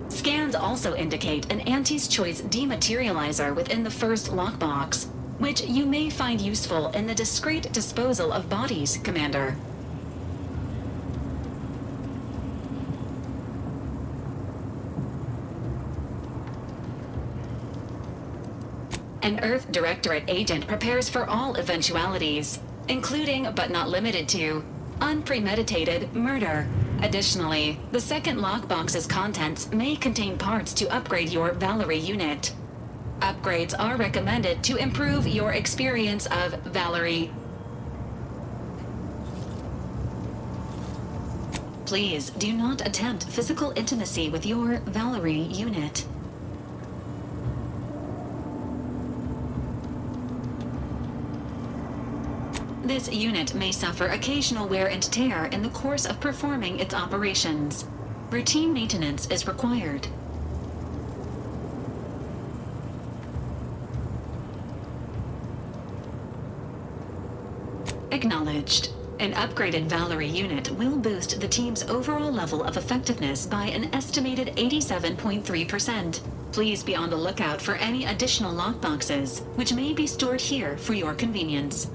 Scans also indicate an Auntie's Choice dematerializer within the first lockbox, which you may find useful in the discreet disposal of bodies, Commander. An Earth Directorate agent prepares for all eventualities, including but not limited to unpremeditated murder. Additionally, the second lockbox's contents may contain parts to upgrade your Valerie unit. Upgrades are recommended to improve your experience of Valerie. Please do not attempt physical intimacy with your Valerie unit. This unit may suffer occasional wear and tear in the course of performing its operations. Routine maintenance is required. Acknowledged. An upgraded Valerie unit will boost the team's overall level of effectiveness by an estimated 87.3%. Please be on the lookout for any additional lockboxes, which may be stored here for your convenience.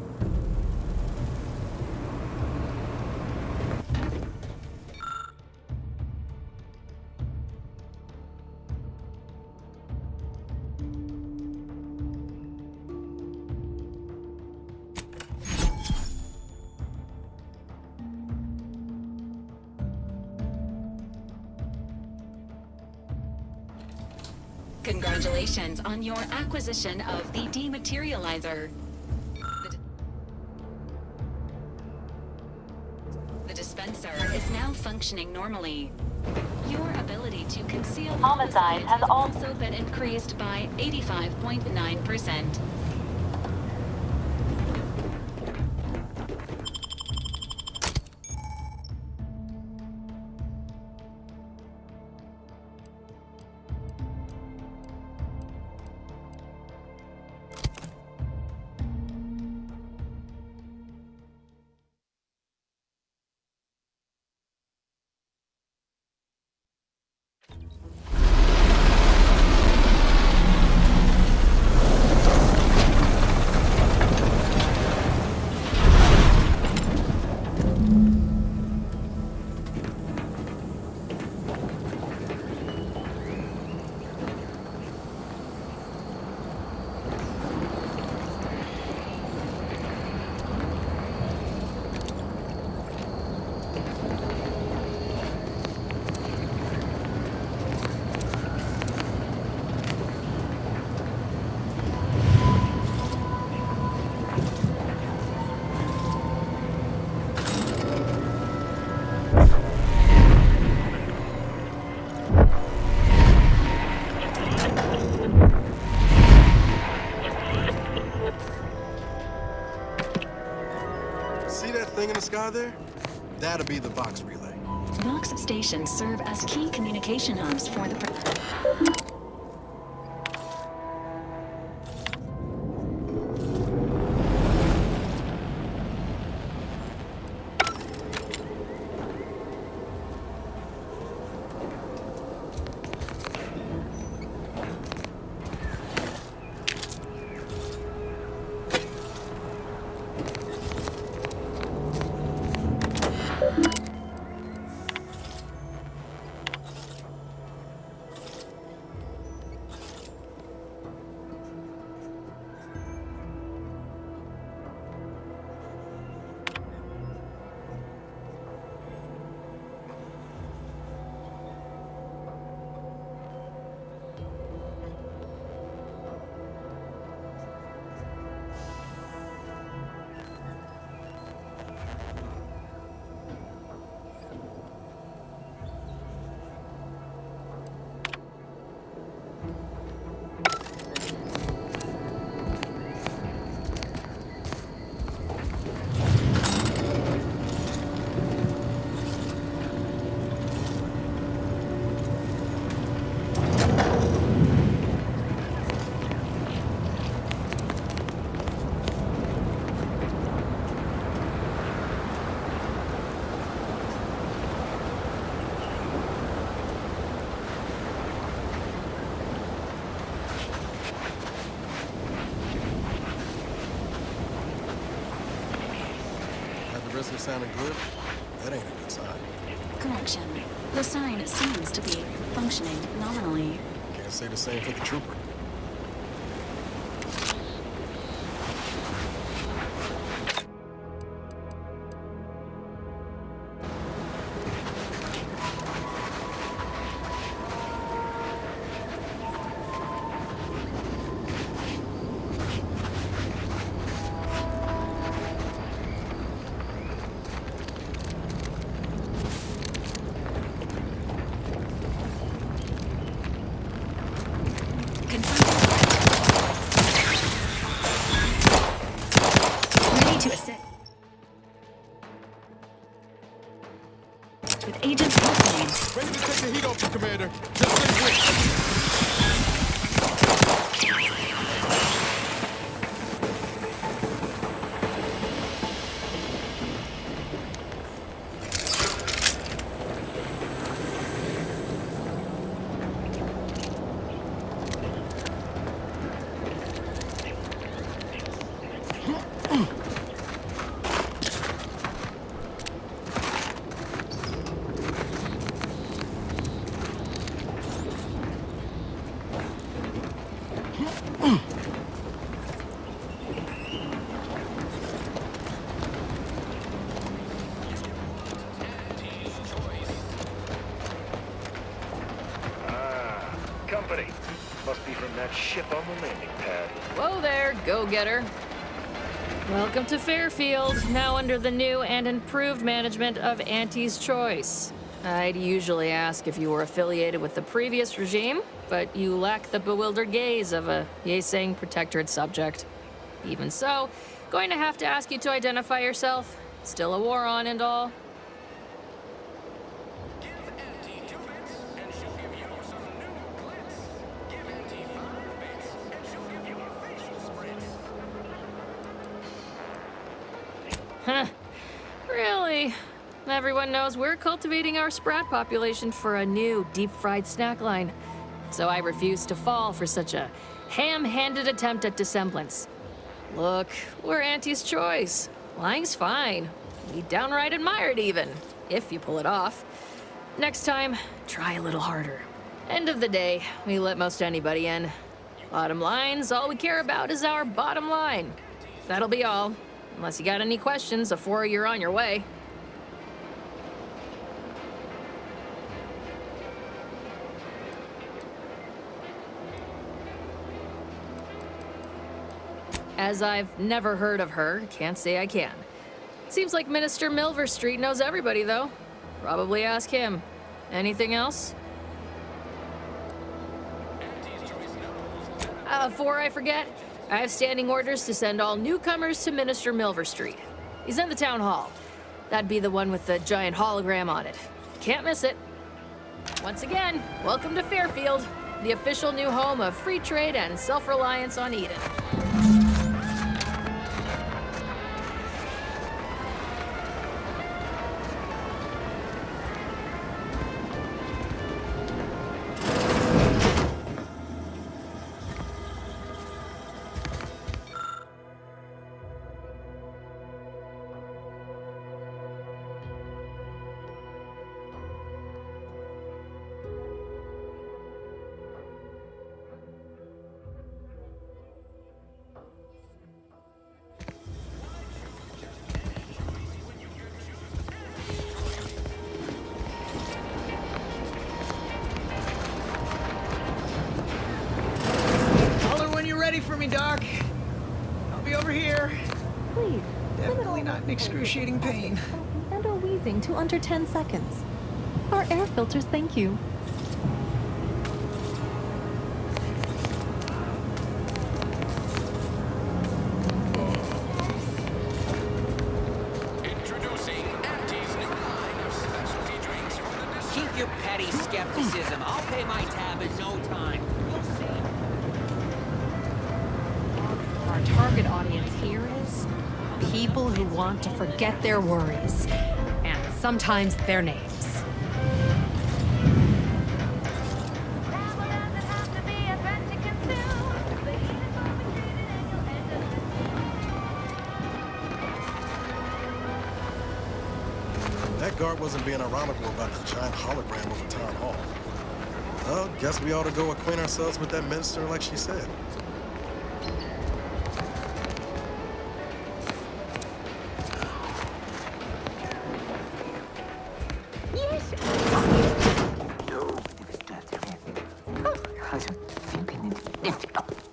Congratulations on your acquisition of the dematerializer. The dispenser is now functioning normally. Your ability to conceal Homicide has also been increased by 85.9%. See that thing in the sky there? That'll be the Vox relay. Vox stations serve as key communication hubs for the... Wrestler sounding good? That ain't a good sign. Correction. The sign seems to be functioning nominally. Can't say the same for the trooper. to assist with Agent Hawkins. Ready to take the heat off you, Commander. Just stay quick. Company. Must be from that ship on the landing pad. Whoa there, go-getter. Welcome to Fairfield, now under the new and improved management of Auntie's Choice. I'd usually ask if you were affiliated with the previous regime, but you lack the bewildered gaze of a yay-saying protectorate subject. Even so, going to have to ask you to identify yourself. Still a war on and all. Huh. Really? Everyone knows we're cultivating our sprat population for a new deep-fried snack line. So I refuse to fall for such a ham-handed attempt at dissemblance. Look, we're Auntie's Choice. Lying's fine. We downright admire it even, if you pull it off. Next time, try a little harder. End of the day, we let most anybody in. Bottom line's all we care about is our bottom line. That'll be all. Unless you got any questions before you're on your way. As I've never heard of her, can't say I can. Seems like Minister Milverstreet knows everybody, though. Probably ask him. Anything else? Before I forget, I have standing orders to send all newcomers to Minister Milverstreet. He's in the town hall. That'd be the one with the giant hologram on it. Can't miss it. Once again, welcome to Fairfield, the official new home of free trade and self-reliance on Eden. Ready for me, Doc. I'll be over here. Please. Definitely not in excruciating pain. And are wheezing to under 10 seconds. Our air filters, thank you. Introducing Auntie's new line of specialty drinks from the district. Keep your petty skepticism. I'll pay my tab in no time. You'll see. Our target audience here is people who want to forget their worries, and sometimes their names. That guard wasn't being ironical about the giant hologram over town hall. Well, guess we ought to go acquaint ourselves with that minister like she said.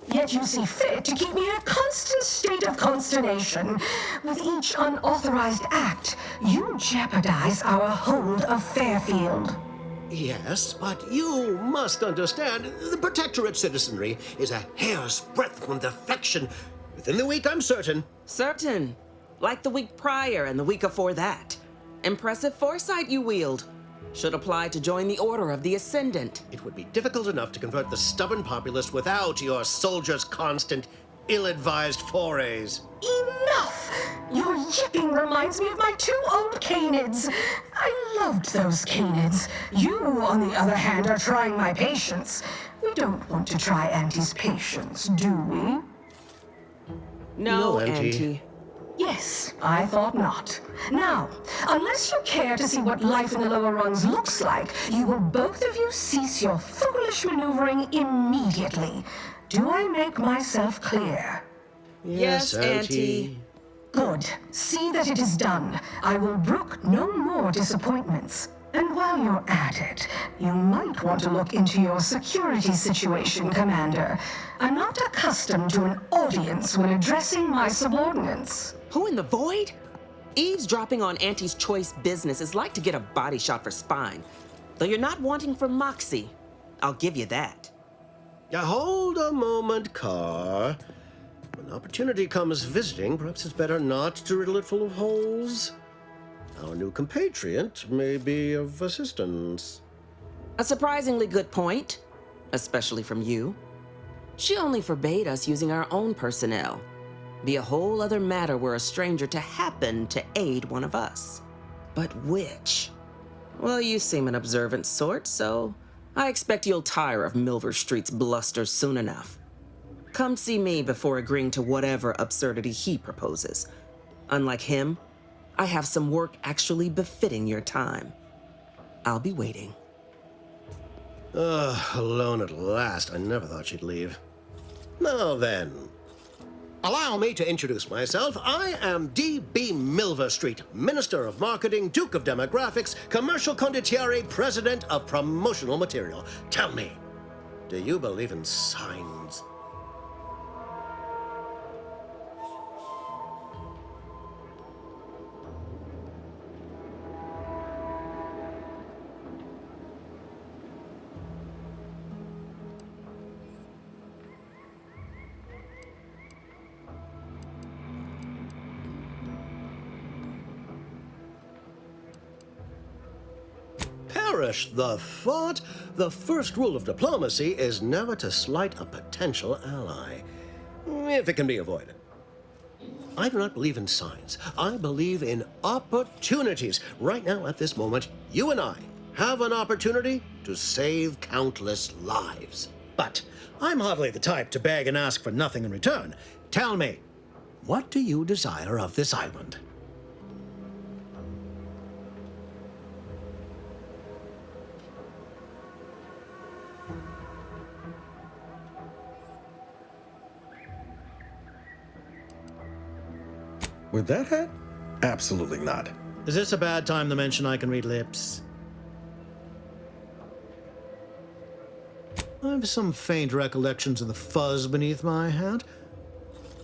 Yet you see fit to keep me in a constant state of consternation. With each unauthorized act, you jeopardize our hold of Fairfield. Yes, but you must understand, the Protectorate citizenry is a hair's breadth from defection. Within the week, I'm certain. Certain? like the week prior and the week before that. Impressive foresight you wield. Should apply to join the Order of the Ascendant. It would be difficult enough to convert the stubborn populace without your soldiers' constant, ill-advised forays. Enough! Your yipping reminds me of my 2 old canids. I loved those canids. You, on the other hand, are trying my patience. We don't want to try Auntie's patience, do we? No, Auntie. Auntie. Yes, I thought not. Now, unless you care to see what life in the lower rungs looks like, you will both of you cease your foolish maneuvering immediately. Do I make myself clear? Yes, Auntie. Good. See that it is done. I will brook no more disappointments. And while you're at it, you might want to look into your security situation, Commander. I'm not accustomed to an audience when addressing my subordinates. Who in the void? Eavesdropping on Auntie's choice business is like to get a body shot for spine. Though you're not wanting for moxie. I'll give you that. Hold a moment, Carr. When opportunity comes visiting, perhaps it's better not to riddle it full of holes. Our new compatriot may be of assistance. A surprisingly good point, especially from you. She only forbade us using our own personnel. Be a whole other matter were a stranger to happen to aid one of us. But which? Well, you seem an observant sort, so I expect you'll tire of Milver Street's bluster soon enough. Come see me before agreeing to whatever absurdity he proposes. Unlike him, I have some work actually befitting your time. I'll be waiting. Alone at last. I never thought she'd leave. Now then, allow me to introduce myself. I am D.B. Milver Street, Minister of Marketing, Duke of Demographics, Commercial Condottiere, President of Promotional Material. Tell me, do you believe in signs? Perish the thought. The first rule of diplomacy is never to slight a potential ally, if it can be avoided. I do not believe in signs. I believe in opportunities. Right now, at this moment, you and I have an opportunity to save countless lives. But I'm hardly the type to beg and ask for nothing in return. Tell me, what do you desire of this island? With that hat? Absolutely not. Is this a bad time to mention I can read lips? I have some faint recollections of the fuzz beneath my hat.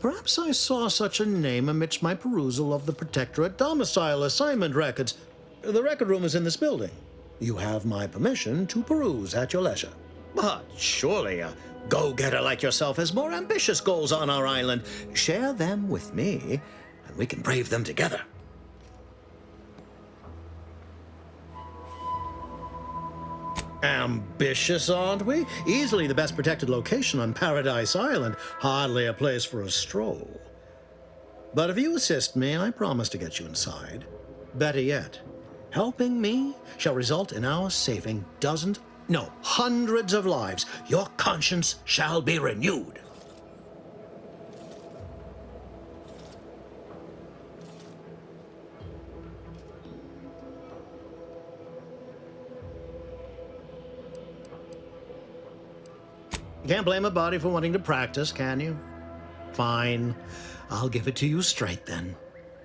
Perhaps I saw such a name amidst my perusal of the Protectorate domicile assignment records. The record room is in this building. You have my permission to peruse at your leisure. But surely a go-getter like yourself has more ambitious goals on our island. Share them with me, and we can brave them together. Ambitious, aren't we? Easily the best protected location on Paradise Island. Hardly a place for a stroll. But if you assist me, I promise to get you inside. Better yet, helping me shall result in our saving dozens, no, hundreds of lives. Your conscience shall be renewed. You can't blame a body for wanting to practice, can you? Fine. I'll give it to you straight then.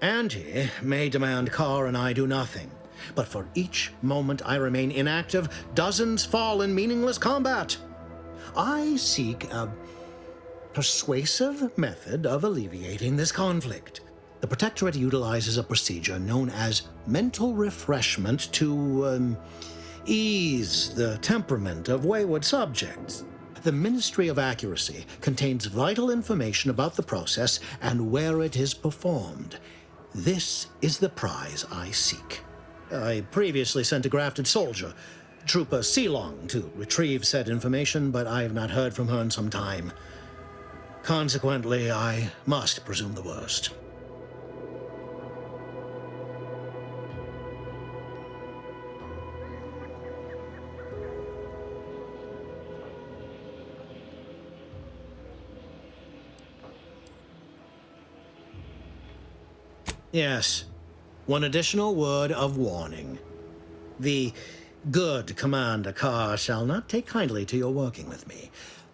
Auntie may demand Carr and I do nothing, but for each moment I remain inactive, dozens fall in meaningless combat. I seek a persuasive method of alleviating this conflict. The Protectorate utilizes a procedure known as mental refreshment to ease the temperament of wayward subjects. The Ministry of Accuracy contains vital information about the process and where it is performed. This is the prize I seek. I previously sent a grafted soldier, Trooper Ceylon, to retrieve said information, but I have not heard from her in some time. Consequently, I must presume the worst. Yes, one additional word of warning. The good Commander Carr shall not take kindly to your working with me,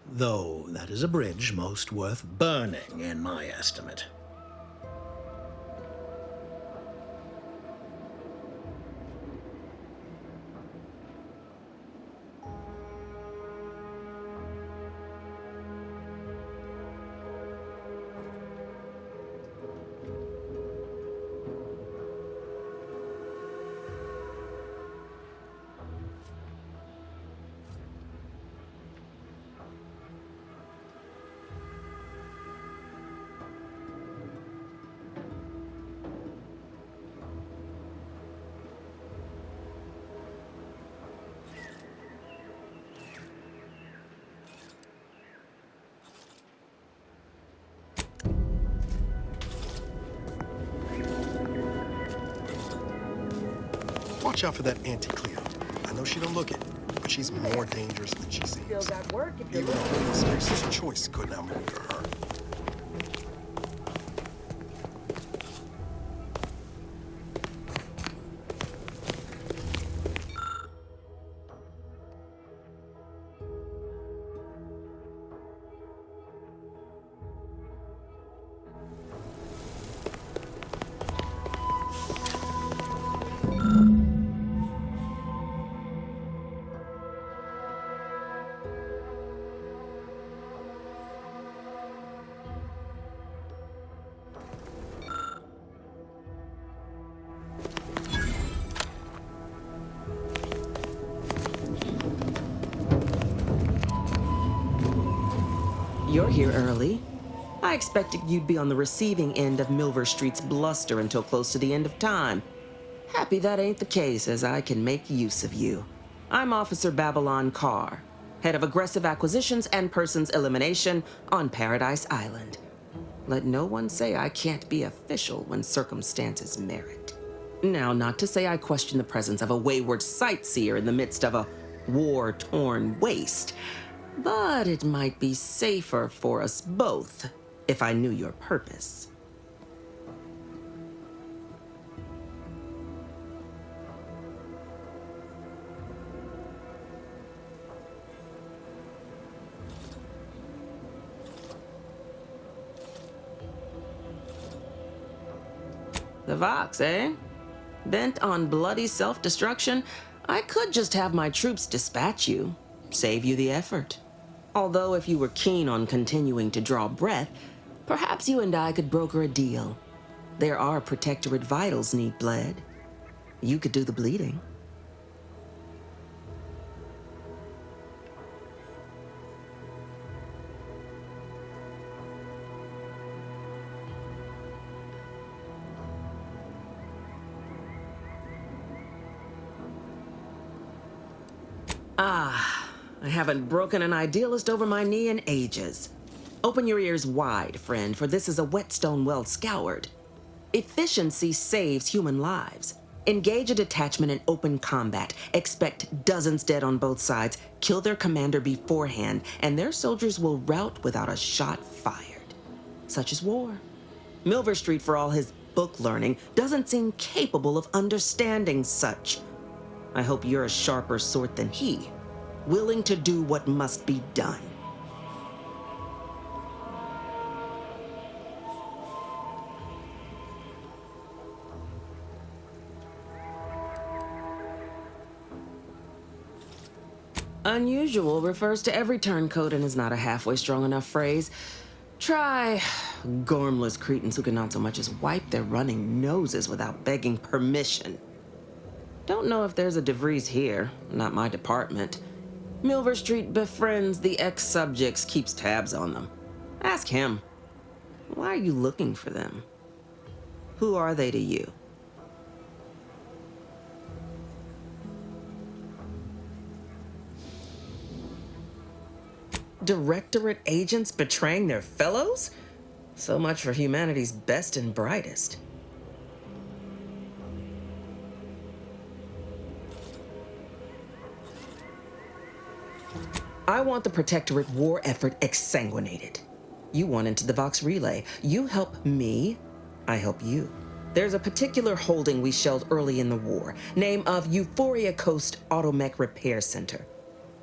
though that is a bridge most worth burning in my estimate. Watch out for that Auntie Cleo. I know she don't look it, but she's more dangerous than she seems. Still got work if you're Even a living space's choice couldn't outmaneuver her. You're here early. I expected you'd be on the receiving end of Milver Street's bluster until close to the end of time. Happy that ain't the case, as I can make use of you. I'm Officer Babylon Carr, head of aggressive acquisitions and persons elimination on Paradise Island. Let no one say I can't be official when circumstances merit. Now, not to say I question the presence of a wayward sightseer in the midst of a war-torn waste, but it might be safer for us both if I knew your purpose. The Vox, eh? Bent on bloody self-destruction, I could just have my troops dispatch you, save you the effort. Although if you were keen on continuing to draw breath, perhaps you and I could broker a deal. There are protectorate vitals need bled. You could do the bleeding. I haven't broken an idealist over my knee in ages. Open your ears wide, friend, for this is a whetstone well scoured. Efficiency saves human lives. Engage a detachment in open combat. Expect dozens dead on both sides. Kill their commander beforehand, and their soldiers will rout without a shot fired. Such is war. Milver Street, for all his book learning, doesn't seem capable of understanding such. I hope you're a sharper sort than he, willing to do what must be done. Unusual refers to every turncoat and is not a halfway strong enough phrase. Try gormless cretins who can not so much as wipe their running noses without begging permission. Don't know if there's a DeVries here, not my department. Milver Street befriends the ex-subjects, keeps tabs on them. Ask him. Why are you looking for them? Who are they to you? Directorate agents betraying their fellows? So much for humanity's best and brightest. I want the Protectorate war effort exsanguinated. You want into the Vox Relay. You help me, I help you. There's a particular holding we shelled early in the war, name of Euphoria Coast Automech Repair Center.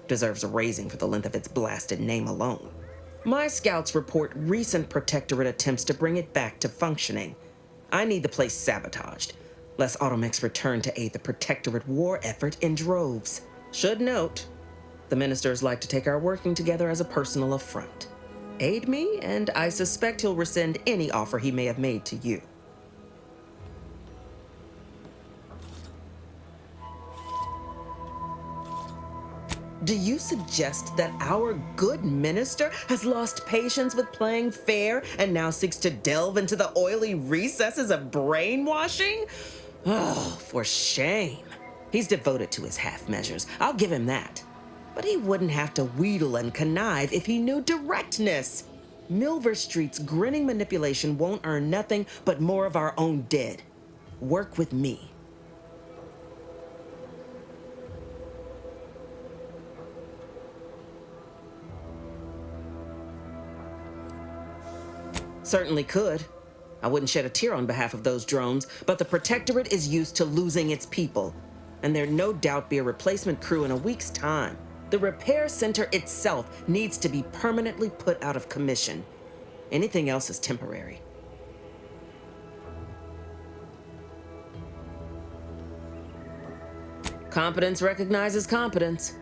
Deserves a raising for the length of its blasted name alone. My scouts report recent Protectorate attempts to bring it back to functioning. I need the place sabotaged, lest Automechs return to aid the Protectorate war effort in droves. Should note, the ministers like to take our working together as a personal affront. Aid me, and I suspect he'll rescind any offer he may have made to you. Do you suggest that our good minister has lost patience with playing fair and now seeks to delve into the oily recesses of brainwashing? Oh, for shame. He's devoted to his half measures. I'll give him that. But he wouldn't have to wheedle and connive if he knew directness. Milver Street's grinning manipulation won't earn nothing but more of our own dead. Work with me. Certainly could. I wouldn't shed a tear on behalf of those drones, but the Protectorate is used to losing its people, and there'd no doubt be a replacement crew in a week's time. The repair center itself needs to be permanently put out of commission. Anything else is temporary. Competence recognizes competence.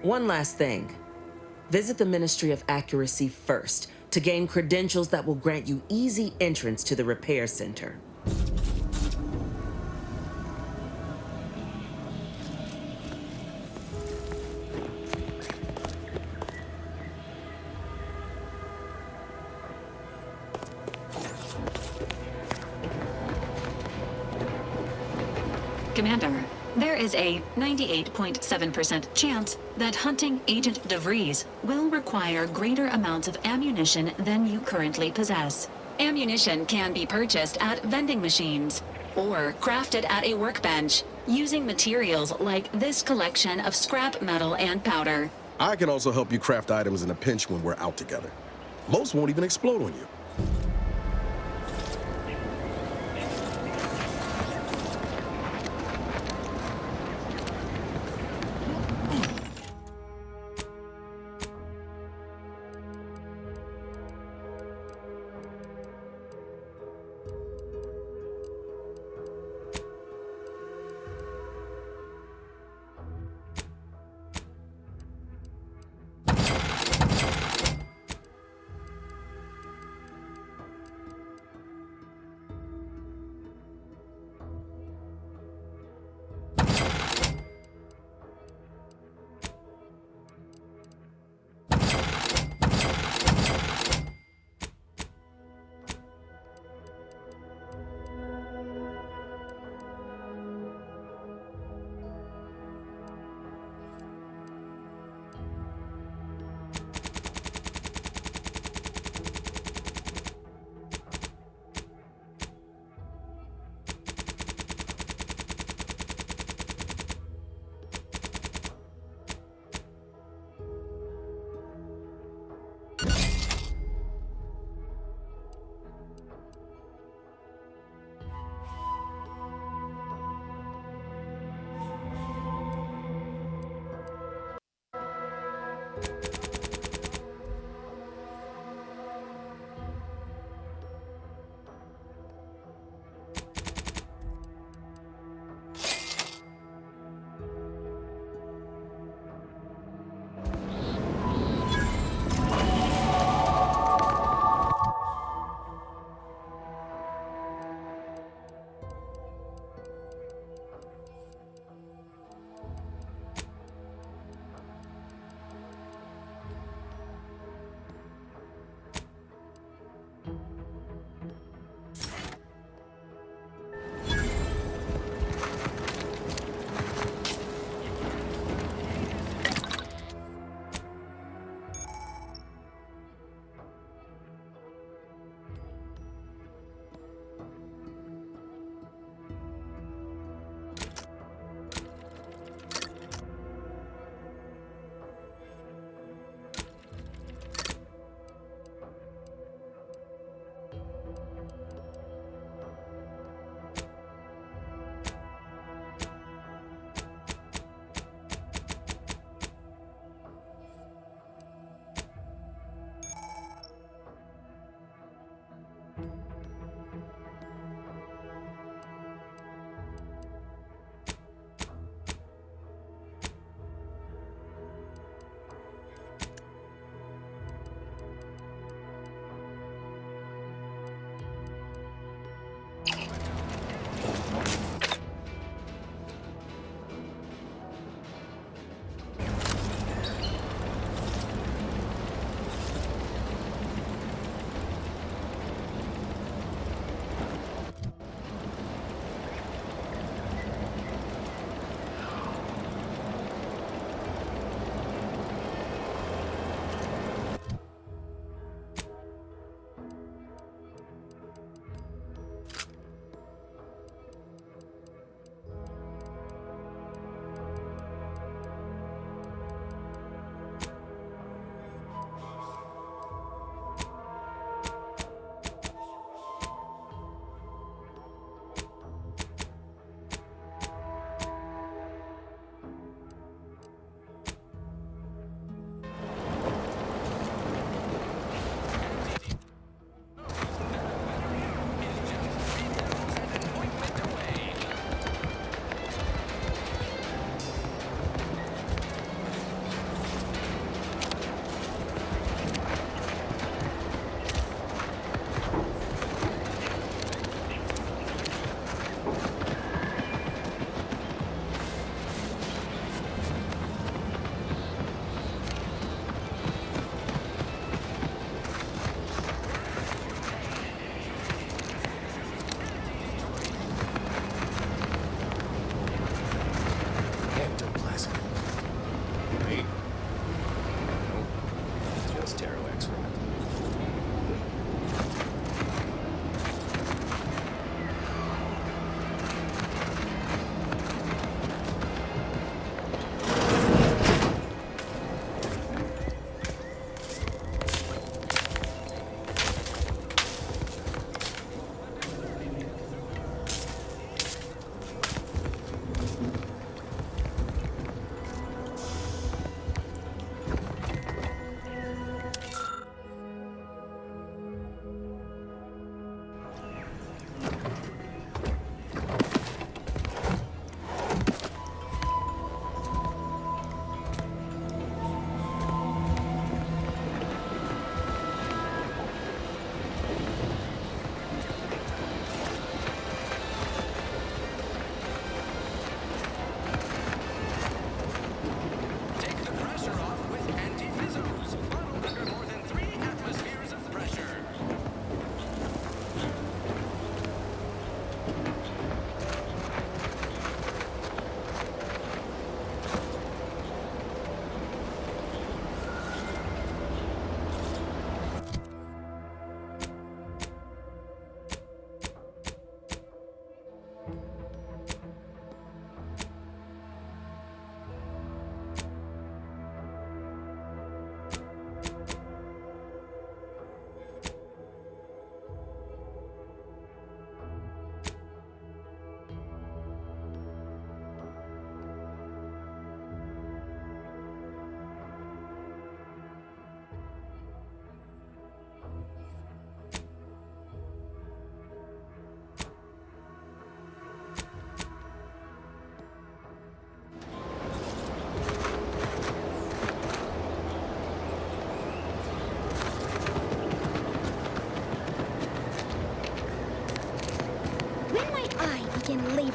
One last thing. Visit the Ministry of Accuracy first to gain credentials that will grant you easy entrance to the repair center. Commander, there is a 98.7% chance that hunting Agent DeVries will require greater amounts of ammunition than you currently possess. Ammunition can be purchased at vending machines or crafted at a workbench using materials like this collection of scrap metal and powder. I can also help you craft items in a pinch when we're out together. Most won't even explode on you.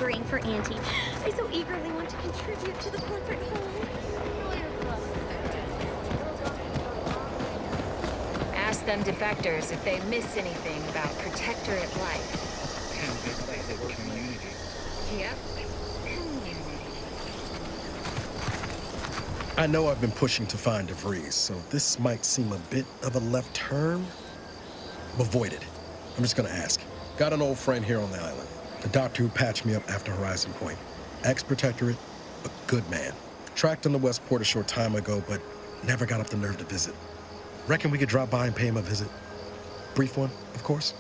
laboring for Auntie. I so eagerly want to contribute to the corporate whole. Ask them defectors if they miss anything about protectorate life. Community. Yep. I know I've been pushing to find DeVries, so this might seem a bit of a left turn. Avoid it. I'm just gonna ask. Got an old friend here on the island. The doctor who patched me up after Horizon Point. Ex-protectorate, a good man. Tracked him to Westport a short time ago, but never got up the nerve to visit. Reckon we could drop by and pay him a visit? Brief one, of course.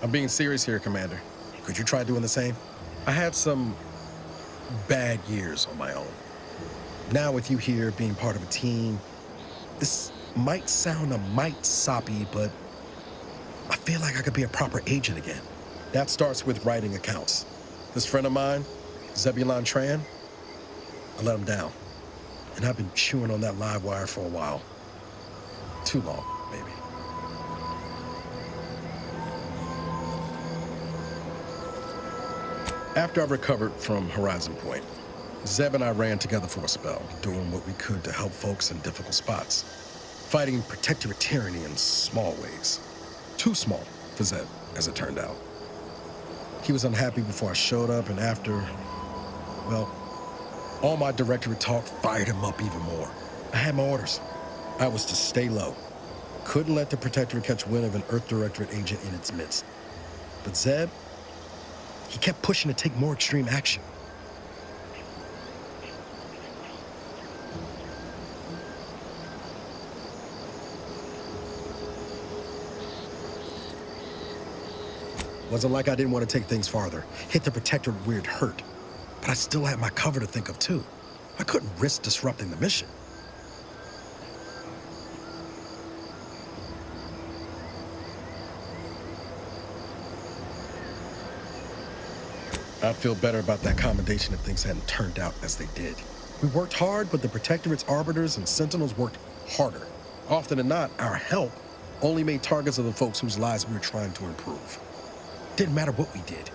I'm being serious here, Commander. Could you try doing the same? I had some bad years on my own. Now with you here being part of a team, this might sound a mite soppy, but I feel like I could be a proper agent again. That starts with writing accounts. This friend of mine, Zebulon Tran, I let him down. And I've been chewing on that live wire for a while. Too long, maybe. After I recovered from Horizon Point, Zeb and I ran together for a spell, doing what we could to help folks in difficult spots. Fighting protectorate tyranny in small ways. Too small for Zeb, as it turned out. He was unhappy before I showed up, and after, well, all my directorate talk fired him up even more. I had my orders. I was to stay low. Couldn't let the protectorate catch wind of an Earth Directorate agent in its midst. But Zeb, he kept pushing to take more extreme action. Wasn't like I didn't want to take things farther, hit the protectorate where it hurt. But I still had my cover to think of too. I couldn't risk disrupting the mission. I'd feel better about that commendation if things hadn't turned out as they did. We worked hard, but the Protectorate's Arbiters and Sentinels worked harder. Often than not, our help only made targets of the folks whose lives we were trying to improve. Didn't matter what we did.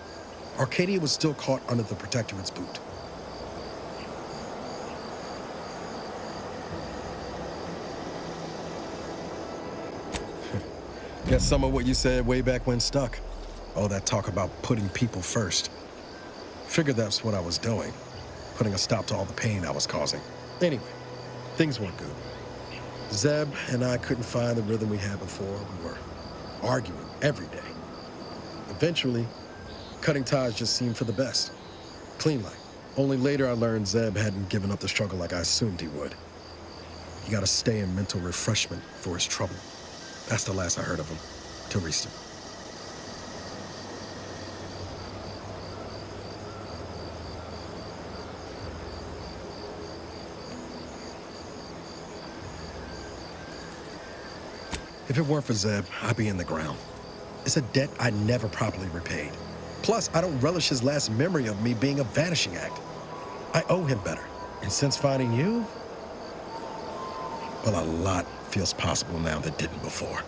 Arcadia was still caught under the Protectorate's boot. Guess some of what you said way back when stuck. All that talk about putting people first. Figured that's what I was doing, putting a stop to all the pain I was causing. Anyway, things weren't good. Zeb and I couldn't find the rhythm we had before. We were arguing every day. Eventually, cutting ties just seemed for the best. Clean like. Only later I learned Zeb hadn't given up the struggle like I assumed he would. He got to stay in mental refreshment for his trouble. That's the last I heard of him, till recent. If it weren't for Zeb, I'd be in the ground. It's a debt I never properly repaid. Plus, I don't relish his last memory of me being a vanishing act. I owe him better. And since finding you, well, a lot feels possible now that didn't before.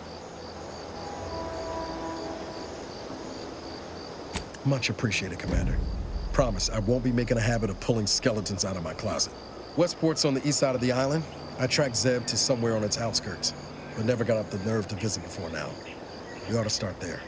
Much appreciated, Commander. Promise, I won't be making a habit of pulling skeletons out of my closet. Westport's on the east side of the island. I tracked Zeb to somewhere on its outskirts, but never got up the nerve to visit before now. We ought to start there.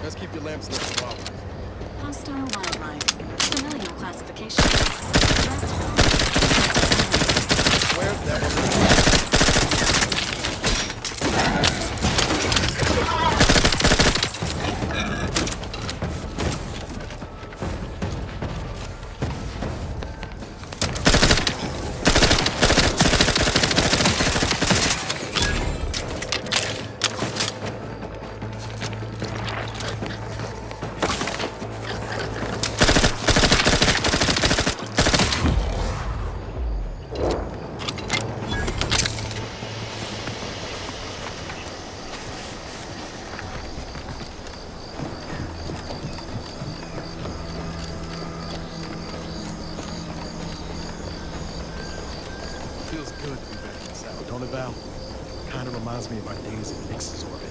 Let's keep your lamps lit for wildlife. Hostile wildlife. Familial classification. Where that was. Feels good to be back in the saddle, don't it, Val? Kind of reminds me of our days in Nix's orbit,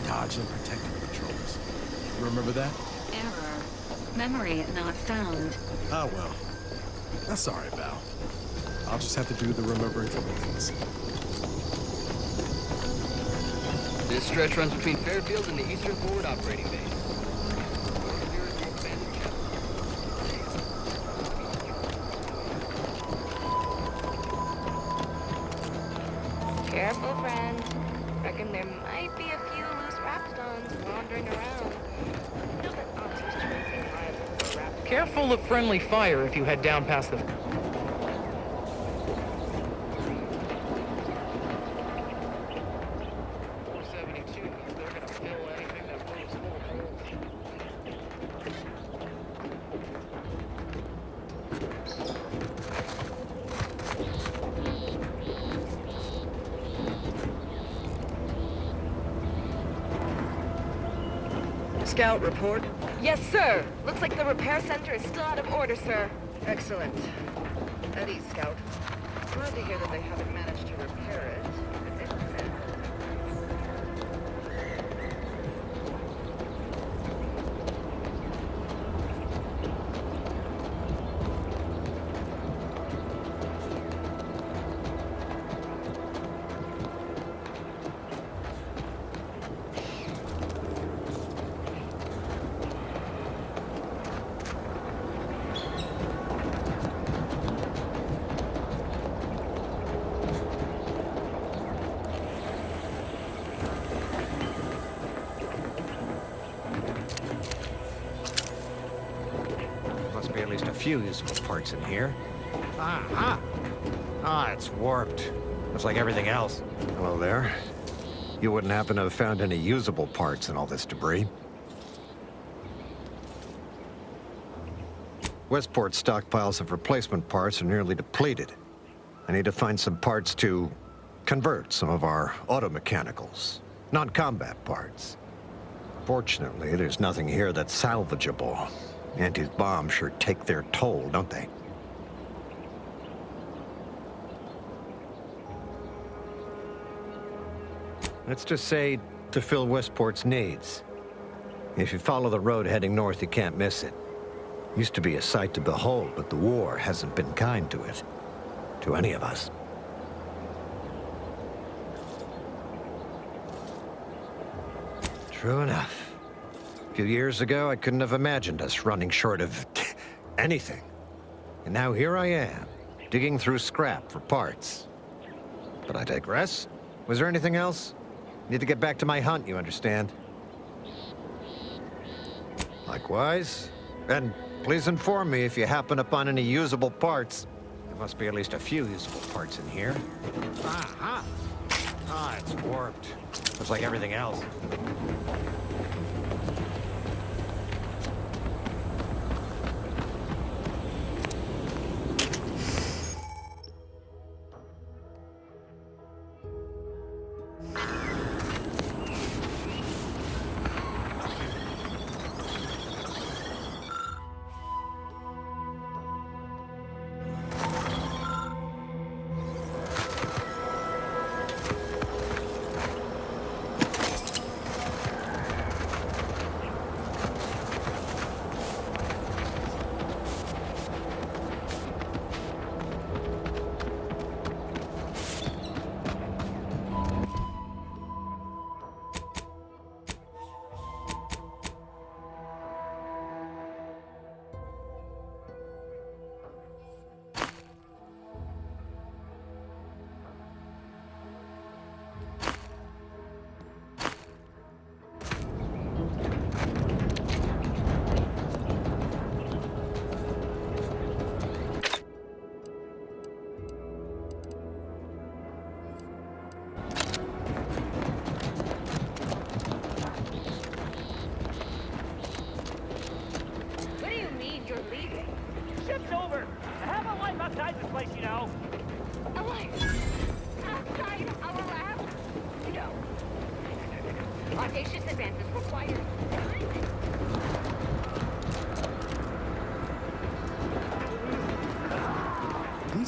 dodging protective patrols. You remember that? Error. Memory not found. Ah, well. That's all right, Val. I'll just have to do the remembering for both of us. This stretch runs between Fairfield and the Eastern Forward Operating Base. Careful, friend. Reckon there might be a few loose raptidons wandering around. You know that Auntie's tracing liable for raptidons. Careful of friendly fire if you head down past the... 472, they're gonna fill anything that moves full of holes. Scout report. Yes, sir. Looks like the repair center is still out of order, sir. Excellent. At ease, Scout. Glad to hear that they haven't managed to repair it. Must be at least a few usable parts in here. Ah, it's warped. Just like everything else. Hello there. You wouldn't happen to have found any usable parts in all this debris? Westport's stockpiles of replacement parts are nearly depleted. I need to find some parts to convert some of our auto-mechanicals, non-combat parts. Fortunately, there's nothing here that's salvageable. Auntie's bombs sure take their toll, don't they? Let's just say to fill Westport's needs. If you follow the road heading north, you can't miss it. Used to be a sight to behold, but the war hasn't been kind to it. To any of us. True enough. A few years ago, I couldn't have imagined us running short of anything. And now here I am, digging through scrap for parts. But I digress. Was there anything else? Need to get back to my hunt, you understand? Likewise. And please inform me if you happen upon any usable parts. There must be at least a few usable parts in here. It's warped. Just like everything else.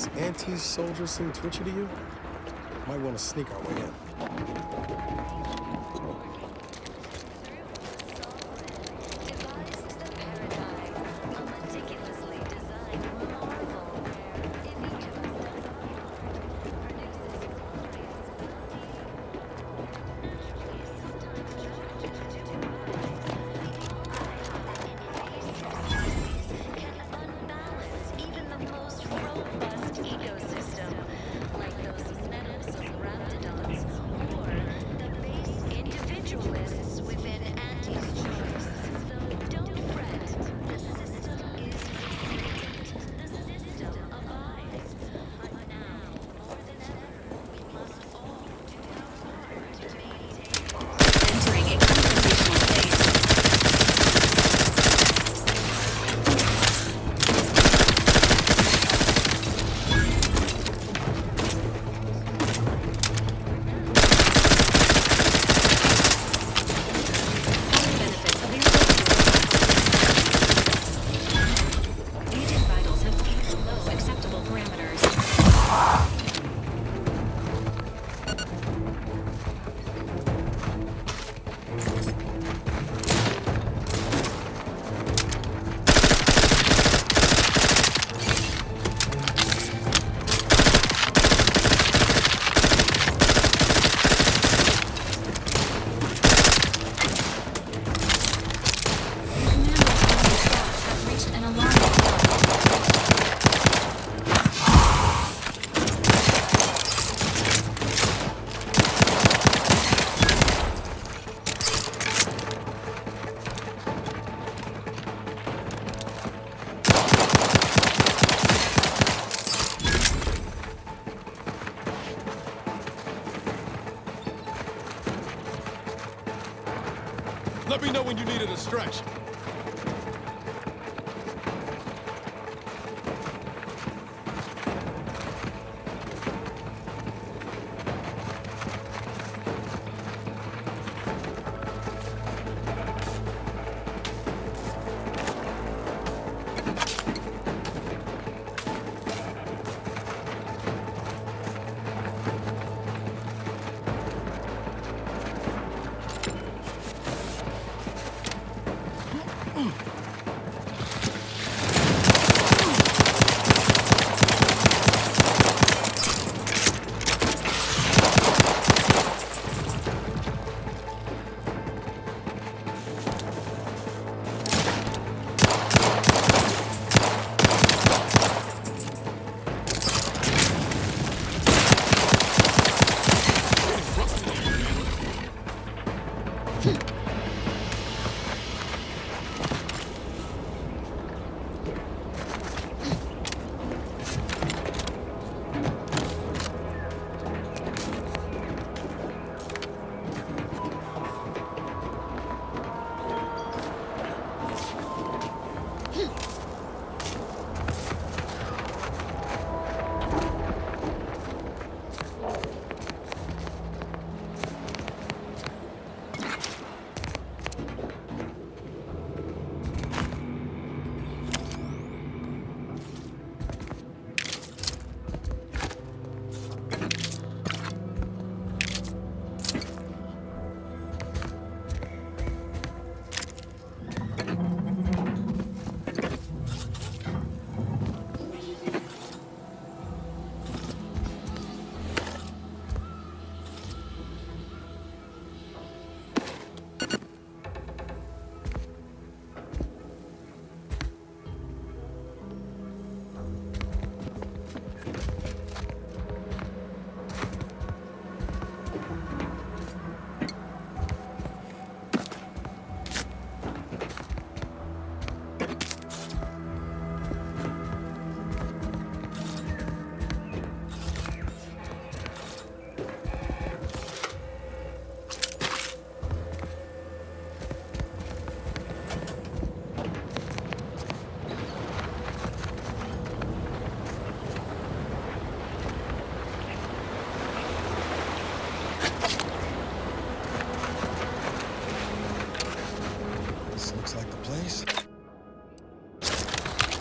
These anti-soldiers seem twitchy to you? Might want to sneak our way in. Let me know when you needed a stretch.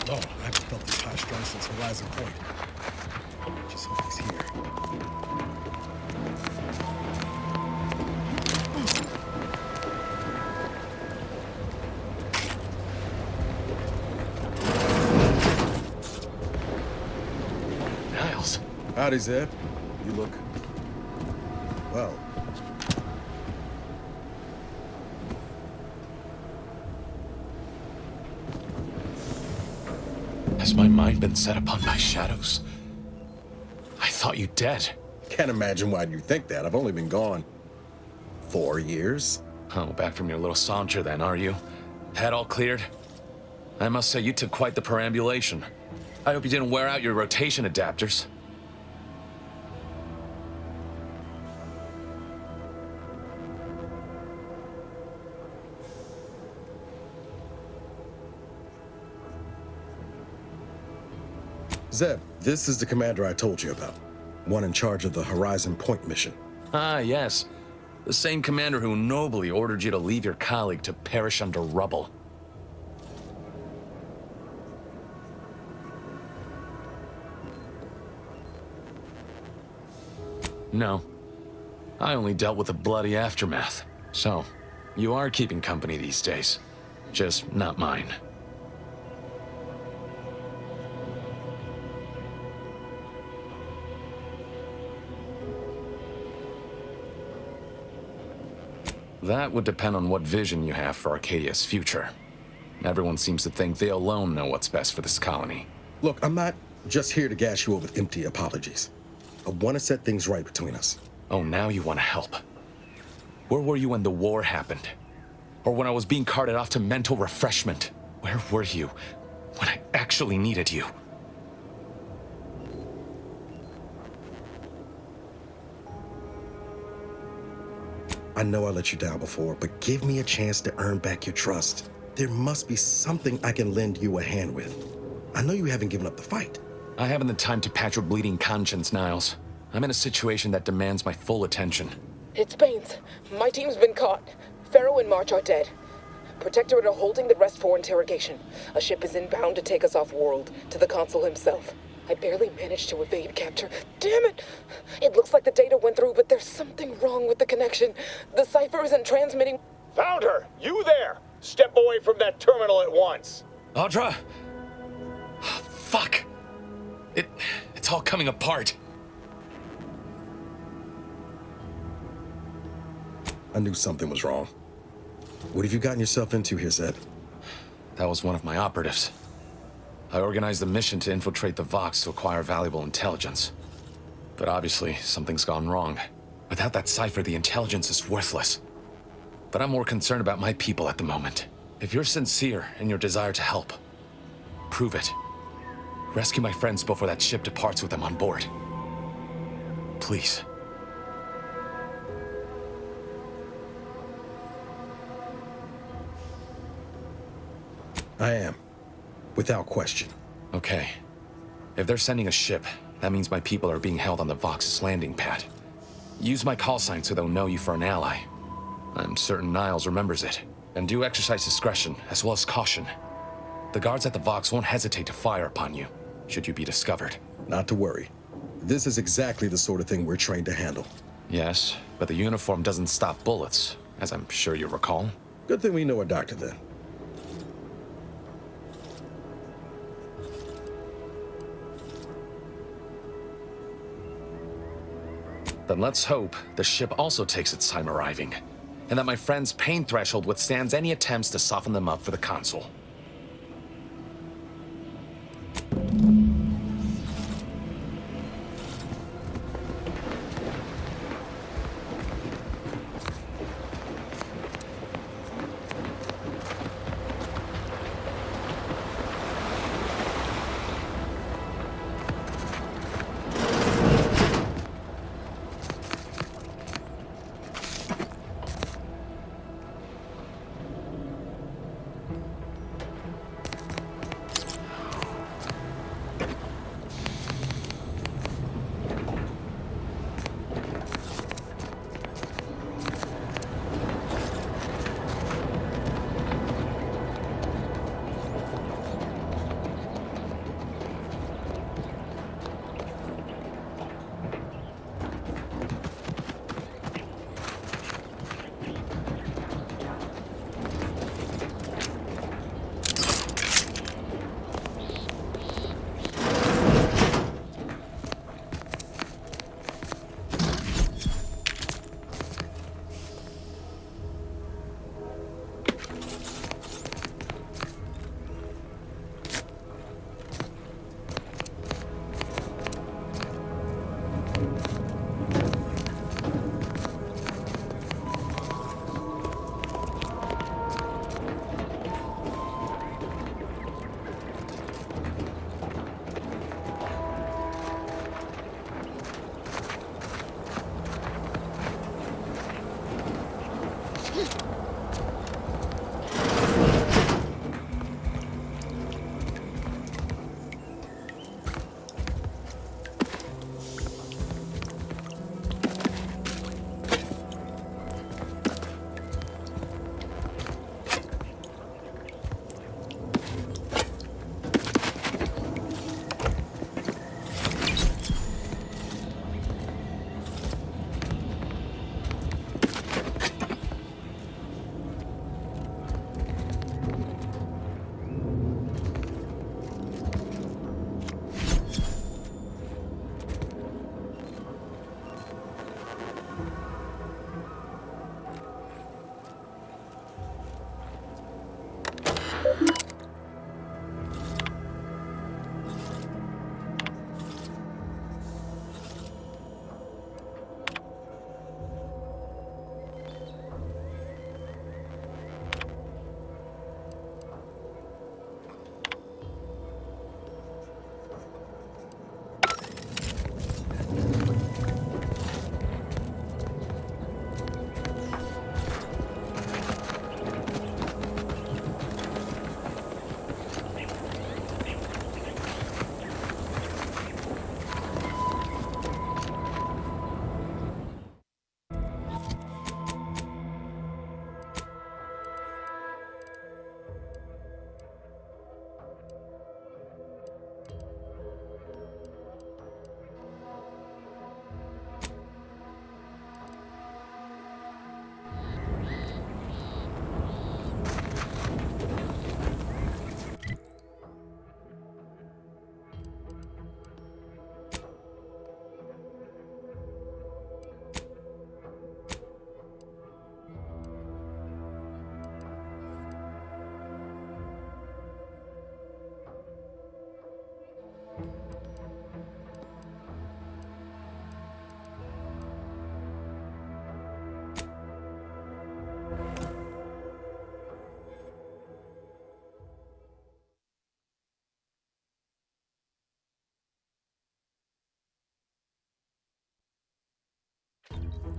Oh, I haven't felt this high strung since Horizon Point. Just hope he's here. Niles. Howdy, Zeb. You look... well. Has my mind been set upon by shadows? I thought you dead. Can't imagine why you think that. I've only been gone 4 years. Oh, back from your little saunter then, are you? Head all cleared? I must say, you took quite the perambulation. I hope you didn't wear out your rotation adapters. Zeb, this is the commander I told you about. One in charge of the Horizon Point mission. Ah, yes. The same commander who nobly ordered you to leave your colleague to perish under rubble. No. I only dealt with the bloody aftermath. So, you are keeping company these days. Just not mine. That would depend on what vision you have for Arcadia's future. Everyone seems to think they alone know what's best for this colony. Look, I'm not just here to gas you up with empty apologies. I want to set things right between us. Oh, now you want to help. Where were you when the war happened? Or when I was being carted off to mental refreshment? Where were you when I actually needed you? I know I let you down before, but give me a chance to earn back your trust. There must be something I can lend you a hand with. I know you haven't given up the fight. I haven't the time to patch your bleeding conscience, Niles. I'm in a situation that demands my full attention. It's Baines. My team's been caught. Pharaoh and March are dead. Protectorate are holding the rest for interrogation. A ship is inbound to take us off-world, to the consul himself. I barely managed to evade capture. Damn it! It looks like the data went through, but there's something wrong with the connection. The cipher isn't transmitting. Found her! You there! Step away from that terminal at once! Audra! Fuck! It's all coming apart. I knew something was wrong. What have you gotten yourself into here, Zeb? That was one of my operatives. I organized a mission to infiltrate the Vox to acquire valuable intelligence. But obviously, something's gone wrong. Without that cipher, the intelligence is worthless. But I'm more concerned about my people at the moment. If you're sincere in your desire to help, prove it. Rescue my friends before that ship departs with them on board. Please. I am. Without question. Okay. If they're sending a ship, that means my people are being held on the Vox's landing pad. Use my call sign so they'll know you for an ally. I'm certain Niles remembers it. And do exercise discretion, as well as caution. The guards at the Vox won't hesitate to fire upon you, should you be discovered. Not to worry. This is exactly the sort of thing we're trained to handle. Yes, but the uniform doesn't stop bullets, as I'm sure you recall. Good thing we know a doctor then. Then let's hope the ship also takes its time arriving, and that my friend's pain threshold withstands any attempts to soften them up for the consul.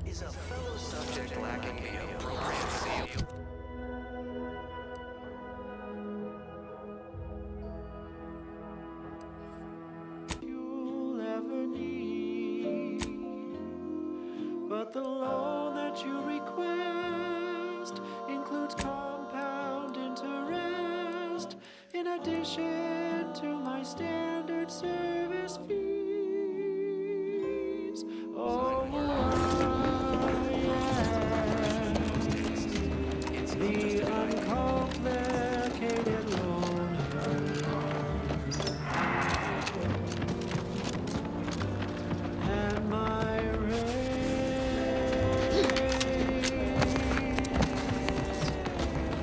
Is a fellow subject lacking the appropriate seal? You'll ever need, but the loan that you request includes compound interest in addition to my standard service fees. Oh, the uncomplicated loan. And my rates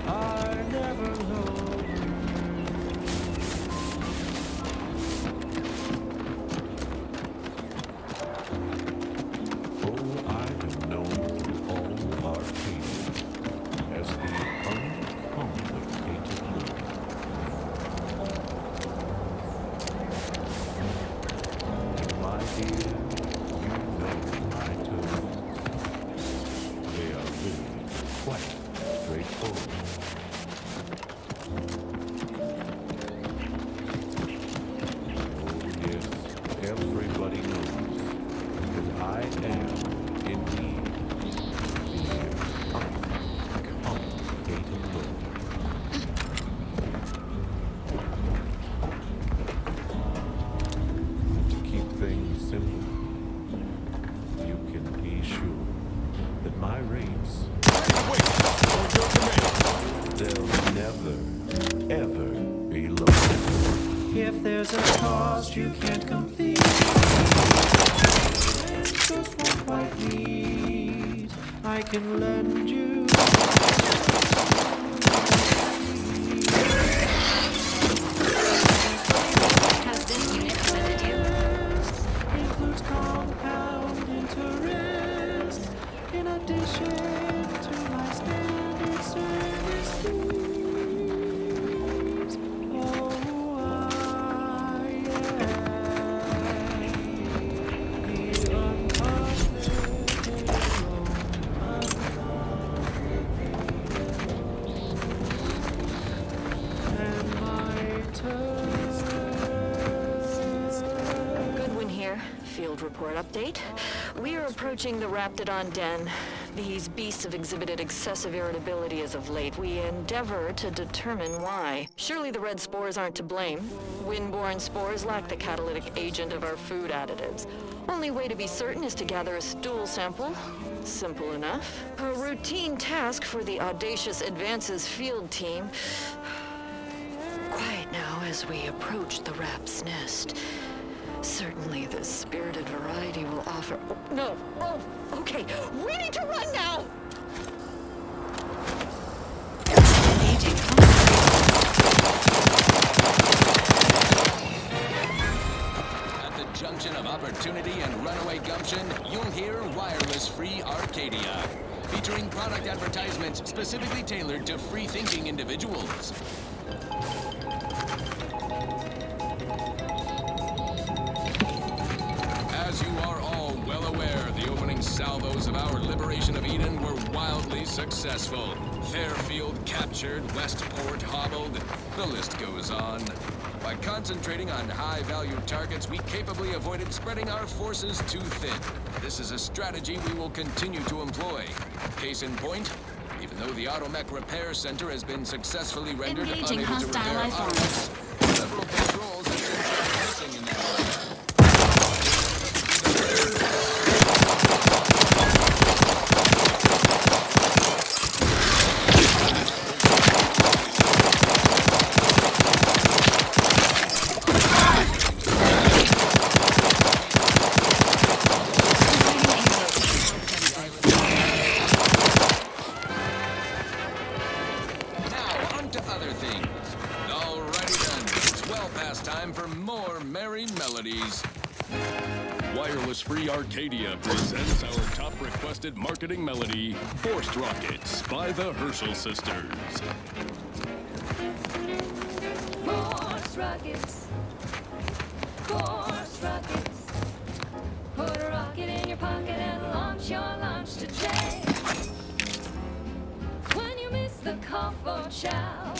are never lower. Oh, I have known all Arcadia as the uncomplicated loan. And my dear, you know my terms. They are really quite straightforward. Oh yes, everybody knows that I am indeed the uncomplicated loan. To keep things simple, you can be sure that my rates, they'll never, ever be low. If there's a cause you can't complete, just won't quite meet, I can lend you. Has this unit offended you? Includes compound interest in addition to my standard service fees. Oh, the uncomplicated and my turn. Goodwin here. Field report update. We are approaching the Raptidon den. These beasts have exhibited excessive irritability as of late. We endeavor to determine why. Surely the red spores aren't to blame. Wind-borne spores lack the catalytic agent of our food additives. Only way to be certain is to gather a stool sample. Simple enough. A routine task for the Audacious Advances field team. Quiet now as we approach the rap's nest. Certainly the spirited variety will offer... Oh, no! Oh, okay. We need to run now! Engaging contact. opportunity and runaway gumption, you'll hear Wireless Free Arcadia, featuring product advertisements specifically tailored to free-thinking individuals. As you are all well aware, the opening salvos of our liberation of Eden were wildly successful. Fairfield captured, Westport hobbled, the list goes on. By concentrating on high-value targets, we capably avoided spreading our forces too thin. This is a strategy we will continue to employ. Case in point, even though the Automech Repair Center has been successfully rendered Engaging unable to hostile repair life forms. autos, several patrols have been found missing in that area. Wireless Free Arcadia presents our top requested marketing melody, Forced Rockets by the Herschel Sisters. Force rockets. Force rockets. Put a rocket in your pocket and launch your launch today. When you miss the call for chow,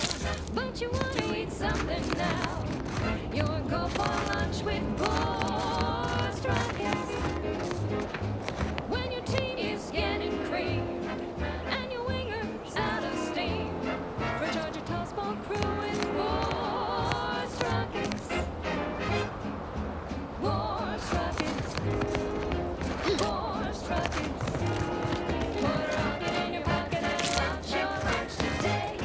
but you want to eat something now, you'll go for lunch with force rockets. When your tea is getting cream and your winger's out of steam, recharge your tossball crew with force rockets. Force rockets. Force rockets. Put a rocket in your pocket and launch your launch today.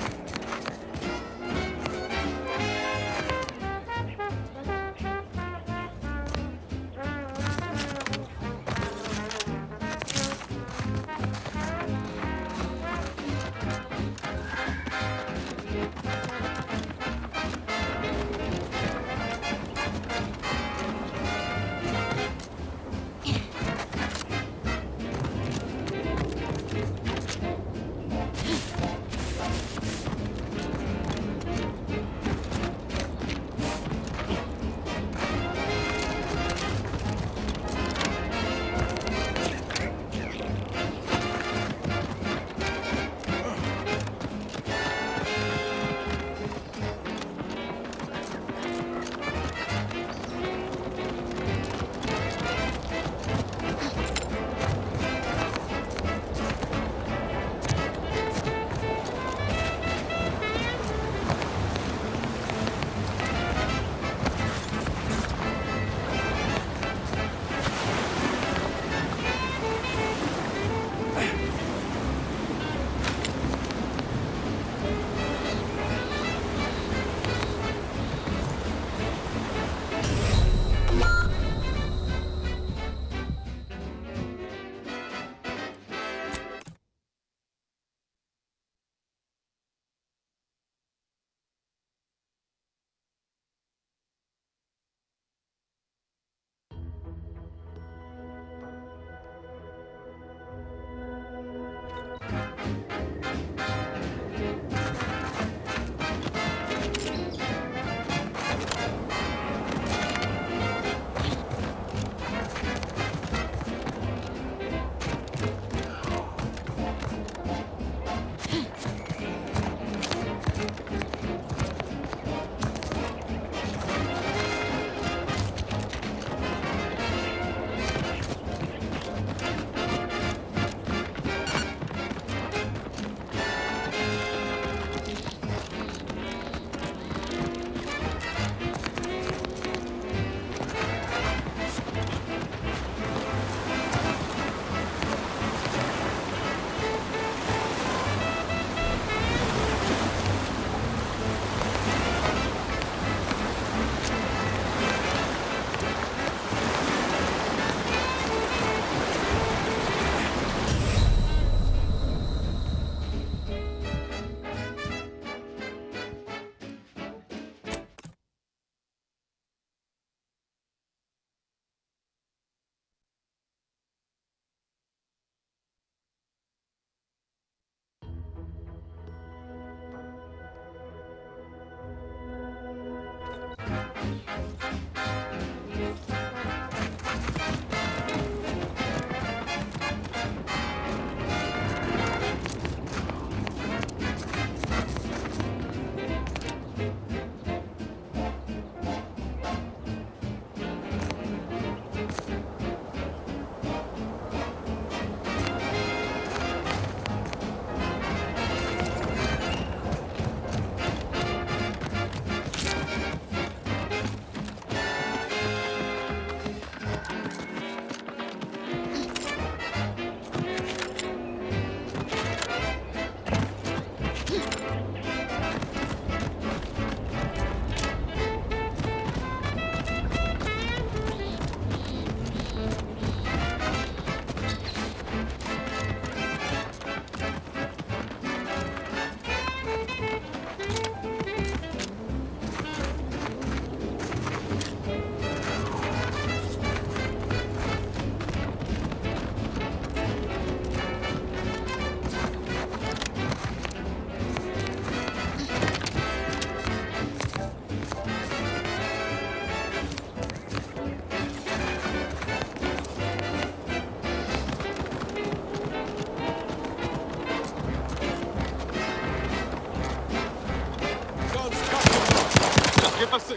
Give us a...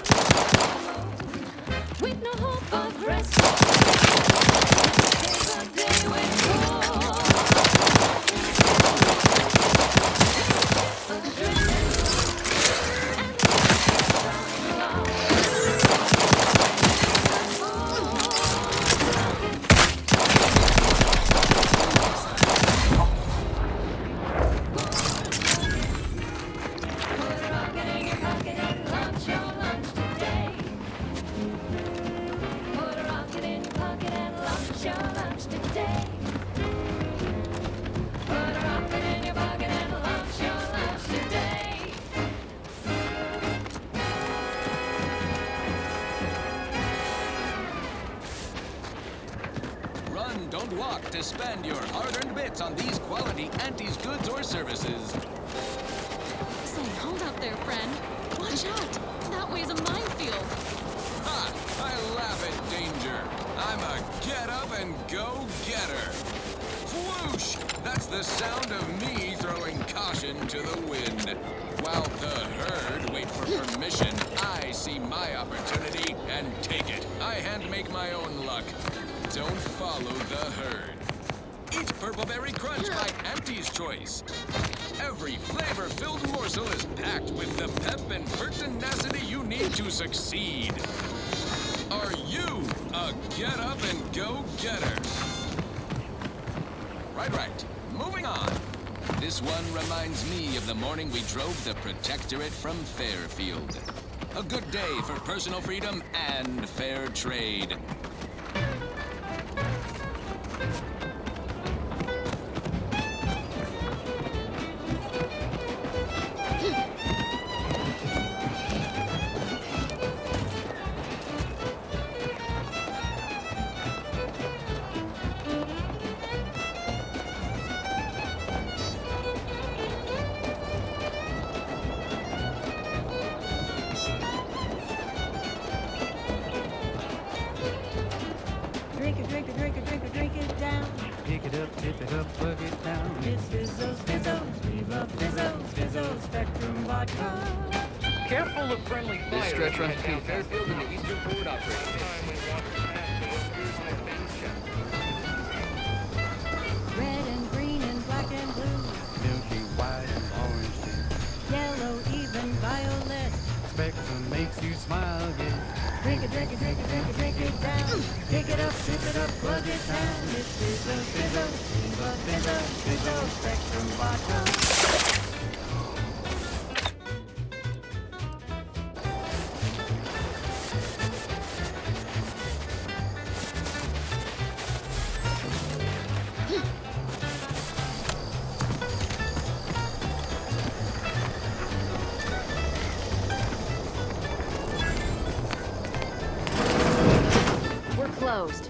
With no hope of rest. Save the day Run, don't walk to spend your hard-earned bits on these quality Auntie's goods or services. Say, hold up there, friend. Watch out. That way's a minefield. Ha! I laugh at danger. I'm a get-up-and-go-getter. Whoosh! That's the sound of me throwing caution to the wind. While the herd wait for permission, I see my opportunity and take it. I hand-make my own luck. Don't follow the herd. Eat Purpleberry Crunch by Auntie's Choice. Every flavor-filled morsel is packed with the pep and pertinacity you need to succeed. Are you a get-up-and-go-getter? Right. Moving on. This one reminds me of the morning we drove the Protectorate from Fairfield. A good day for personal freedom and fair trade. Drink it down. Pick it up, tip it up, plug it down. It's Fizzos, Fizzos, we love Fizzos, Fizzos Spectrum Vodka. Careful of friendly fire. This stretch runs between Fairfield and the Eastern Forward Operating Base. Red and green and black and blue. Milky white and orange too. Yellow, even violet. Spectrum makes you smile, yeah. Drink it, drink it, drink it, drink it, drink it down. Pick it up, sip it up, plug it down. It's Fizzos, Fizzos, we love Fizzos, Fizzos Spectrum Vodka. Closed.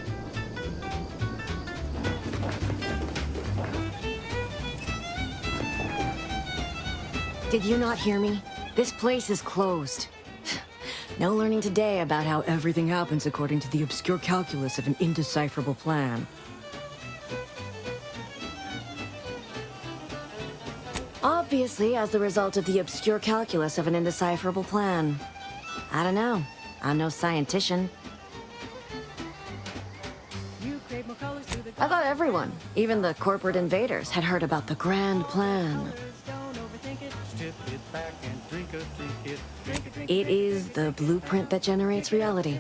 Did you not hear me? This place is closed. No learning today about how everything happens according to the obscure calculus of an indecipherable plan. Obviously, as the result of the obscure calculus of an indecipherable plan. I don't know. I'm no scientician. I thought everyone, even the corporate invaders, had heard about the grand plan. It is the blueprint that generates reality.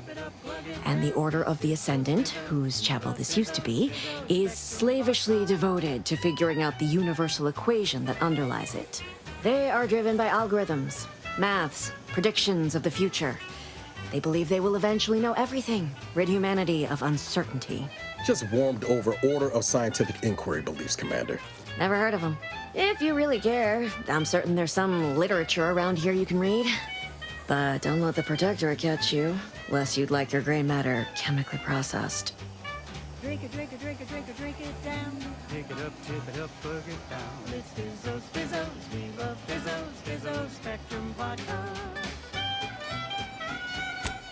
And the Order of the Ascendant, whose chapel this used to be, is slavishly devoted to figuring out the universal equation that underlies it. They are driven by algorithms, maths, predictions of the future. They believe they will eventually know everything, rid humanity of uncertainty. Just warmed over Order of Scientific Inquiry beliefs, Commander. Never heard of them. If you really care, I'm certain there's some literature around here you can read. But don't let the Protectorate catch you, lest you'd like your gray matter chemically processed. Drink it, drink it, drink it, drink it, drink it down. Pick it up, tip it up, plug it down. It's Fizzos, Fizzos, we love Fizzos, Fizzos Spectrum Vodka.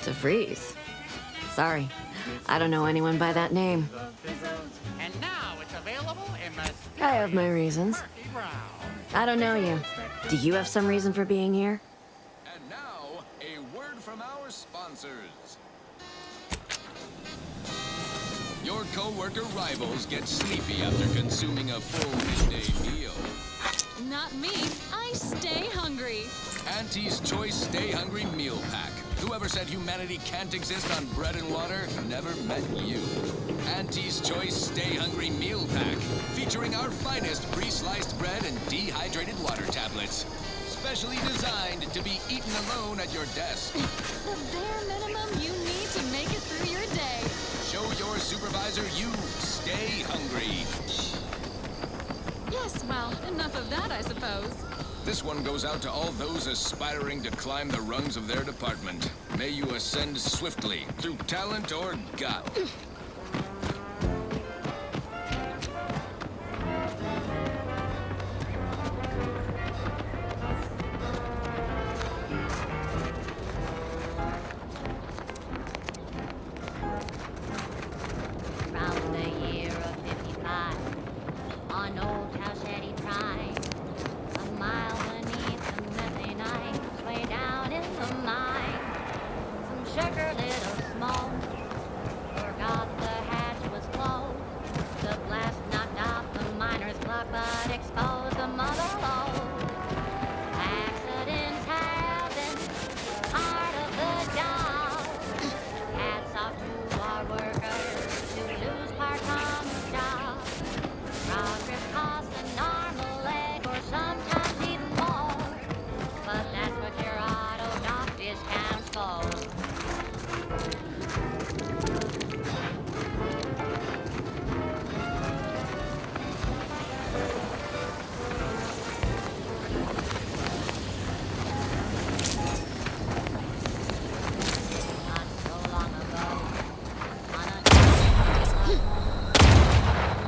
To freeze. Sorry, I don't know anyone by that name. And now it's available in the... I have my reasons. I don't know you. Do you have some reason for being here? And now, a word from our sponsors. Your co-worker rivals get sleepy after consuming a full midday meal. Not me. I stay hungry. Auntie's Choice Stay Hungry Meal Pack. Whoever said humanity can't exist on bread and water never met you. Auntie's Choice Stay Hungry Meal Pack, featuring our finest pre-sliced bread and dehydrated water tablets. Specially designed to be eaten alone at your desk. The bare minimum you need to make it through your day. Show your supervisor you stay hungry. Yes, well, enough of that, I suppose. This one goes out to all those aspiring to climb the rungs of their department. May you ascend swiftly, through talent or gut. Round the year of 55, on Old Cowshed Drive, a mile beneath the methane ice, way down in the mine. Some sugar little small, forgot the hatch was closed. The blast knocked off the miner's clock, but exposed the mother lode. Accidents happen, part of the job. Hats off to our workers who lose part on the job. Progress costs an arm, a leg, or sometimes even more. But that's what your auto doc discount's for. Not so long ago, on a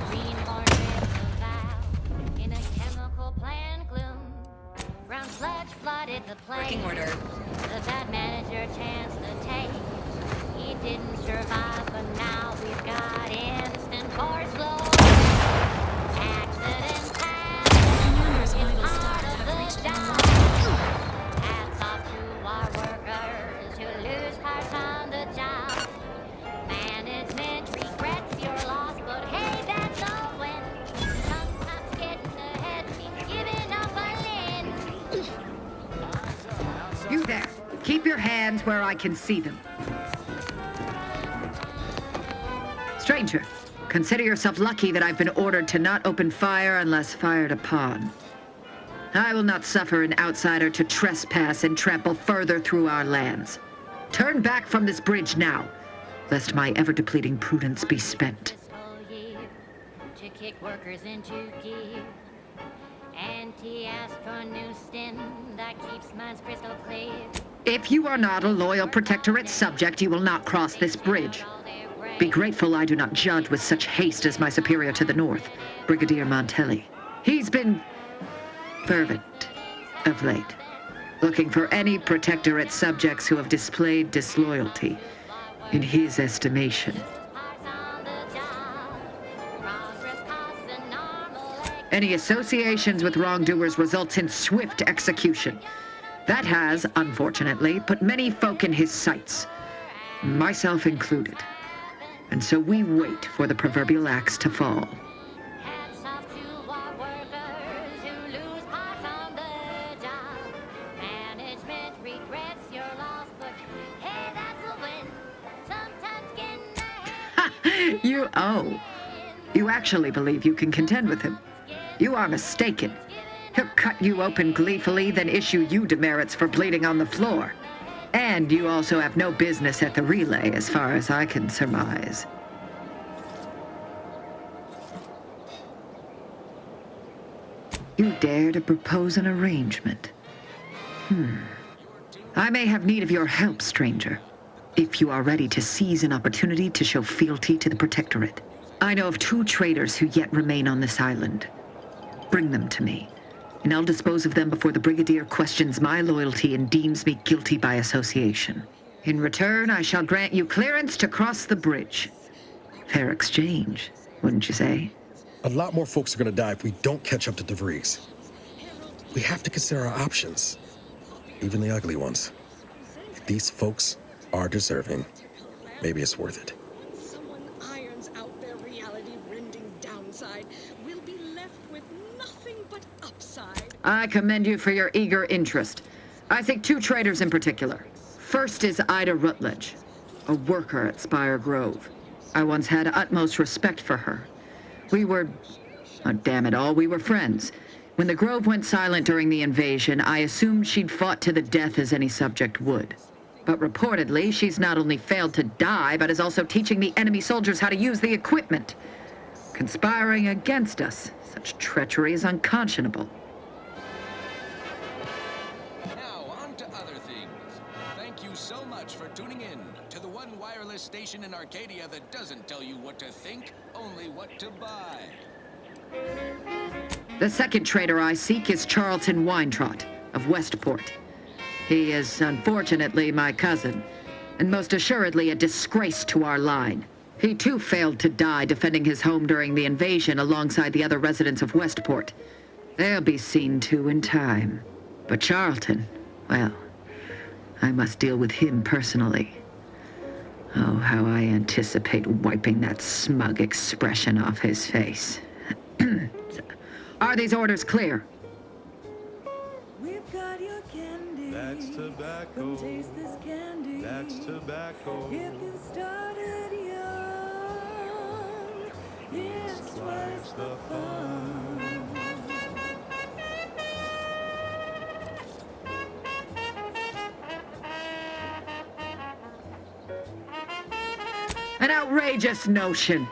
greenhorn ripped the valve in a chemical plant gloom. Brown sludge flooded the place. Working order. The bad manager chanced the tape. He didn't survive, but now we've got instant course load. Accidents happen. It's part of the job. Hats off to our workers who lose parts on the job. Management regrets your loss, but hey, that's a win. Sometimes getting ahead means giving up a limb. You there. Keep your hands where I can see them. Stranger, consider yourself lucky that I've been ordered to not open fire unless fired upon. I will not suffer an outsider to trespass and trample further through our lands. Turn back from this bridge now, lest my ever-depleting prudence be spent. To kick workers into gear. Auntie asked for a new stem that keeps minds crystal clear. If you are not a loyal Protectorate subject, you will not cross this bridge. Be grateful I do not judge with such haste as my superior to the north, Brigadier Montelli. He's been fervent of late, looking for any Protectorate subjects who have displayed disloyalty in his estimation. Any associations with wrongdoers results in swift execution. That has, unfortunately, put many folk in his sights, myself included. And so we wait for the proverbial axe to fall. Hats off to our workers who lose parts on the job. Management regrets your loss, but hey, that's a win. Sometimes getting ahead. You actually believe you can contend with him. You are mistaken. He'll cut you open gleefully, then issue you demerits for bleeding on the floor. And you also have no business at the relay, as far as I can surmise. You dare to propose an arrangement? I may have need of your help, stranger, if you are ready to seize an opportunity to show fealty to the Protectorate. I know of 2 traitors who yet remain on this island. Bring them to me, and I'll dispose of them before the Brigadier questions my loyalty and deems me guilty by association. In return, I shall grant you clearance to cross the bridge. Fair exchange, wouldn't you say? A lot more folks are gonna die if we don't catch up to DeVries. We have to consider our options, even the ugly ones. If these folks are deserving, maybe it's worth it. Someone irons out their reality-rending downside, we'll be left with nothing but upside. I commend you for your eager interest. I think two traitors in particular. First is Ida Rutledge, a worker at Spire Grove. I once had utmost respect for her. We were, oh damn it all, we were friends. When the Grove went silent during the invasion, I assumed she'd fought to the death as any subject would. But reportedly, she's not only failed to die, but is also teaching the enemy soldiers how to use the equipment. Conspiring against us. Such treachery is unconscionable. Now, on to other things. Thank you so much for tuning in to the one wireless station in Arcadia that doesn't tell you what to think, only what to buy. The second traitor I seek is Charlton Weintraut of Westport. He is, unfortunately, my cousin, and most assuredly a disgrace to our line. He too failed to die defending his home during the invasion alongside the other residents of Westport. They'll be seen to in time. But Charlton, well, I must deal with him personally. Oh, how I anticipate wiping that smug expression off his face. Are these orders clear? We've got your candy. That's tobacco. Come taste this candy. That's tobacco. If you started young, it's twice the fun. An outrageous notion.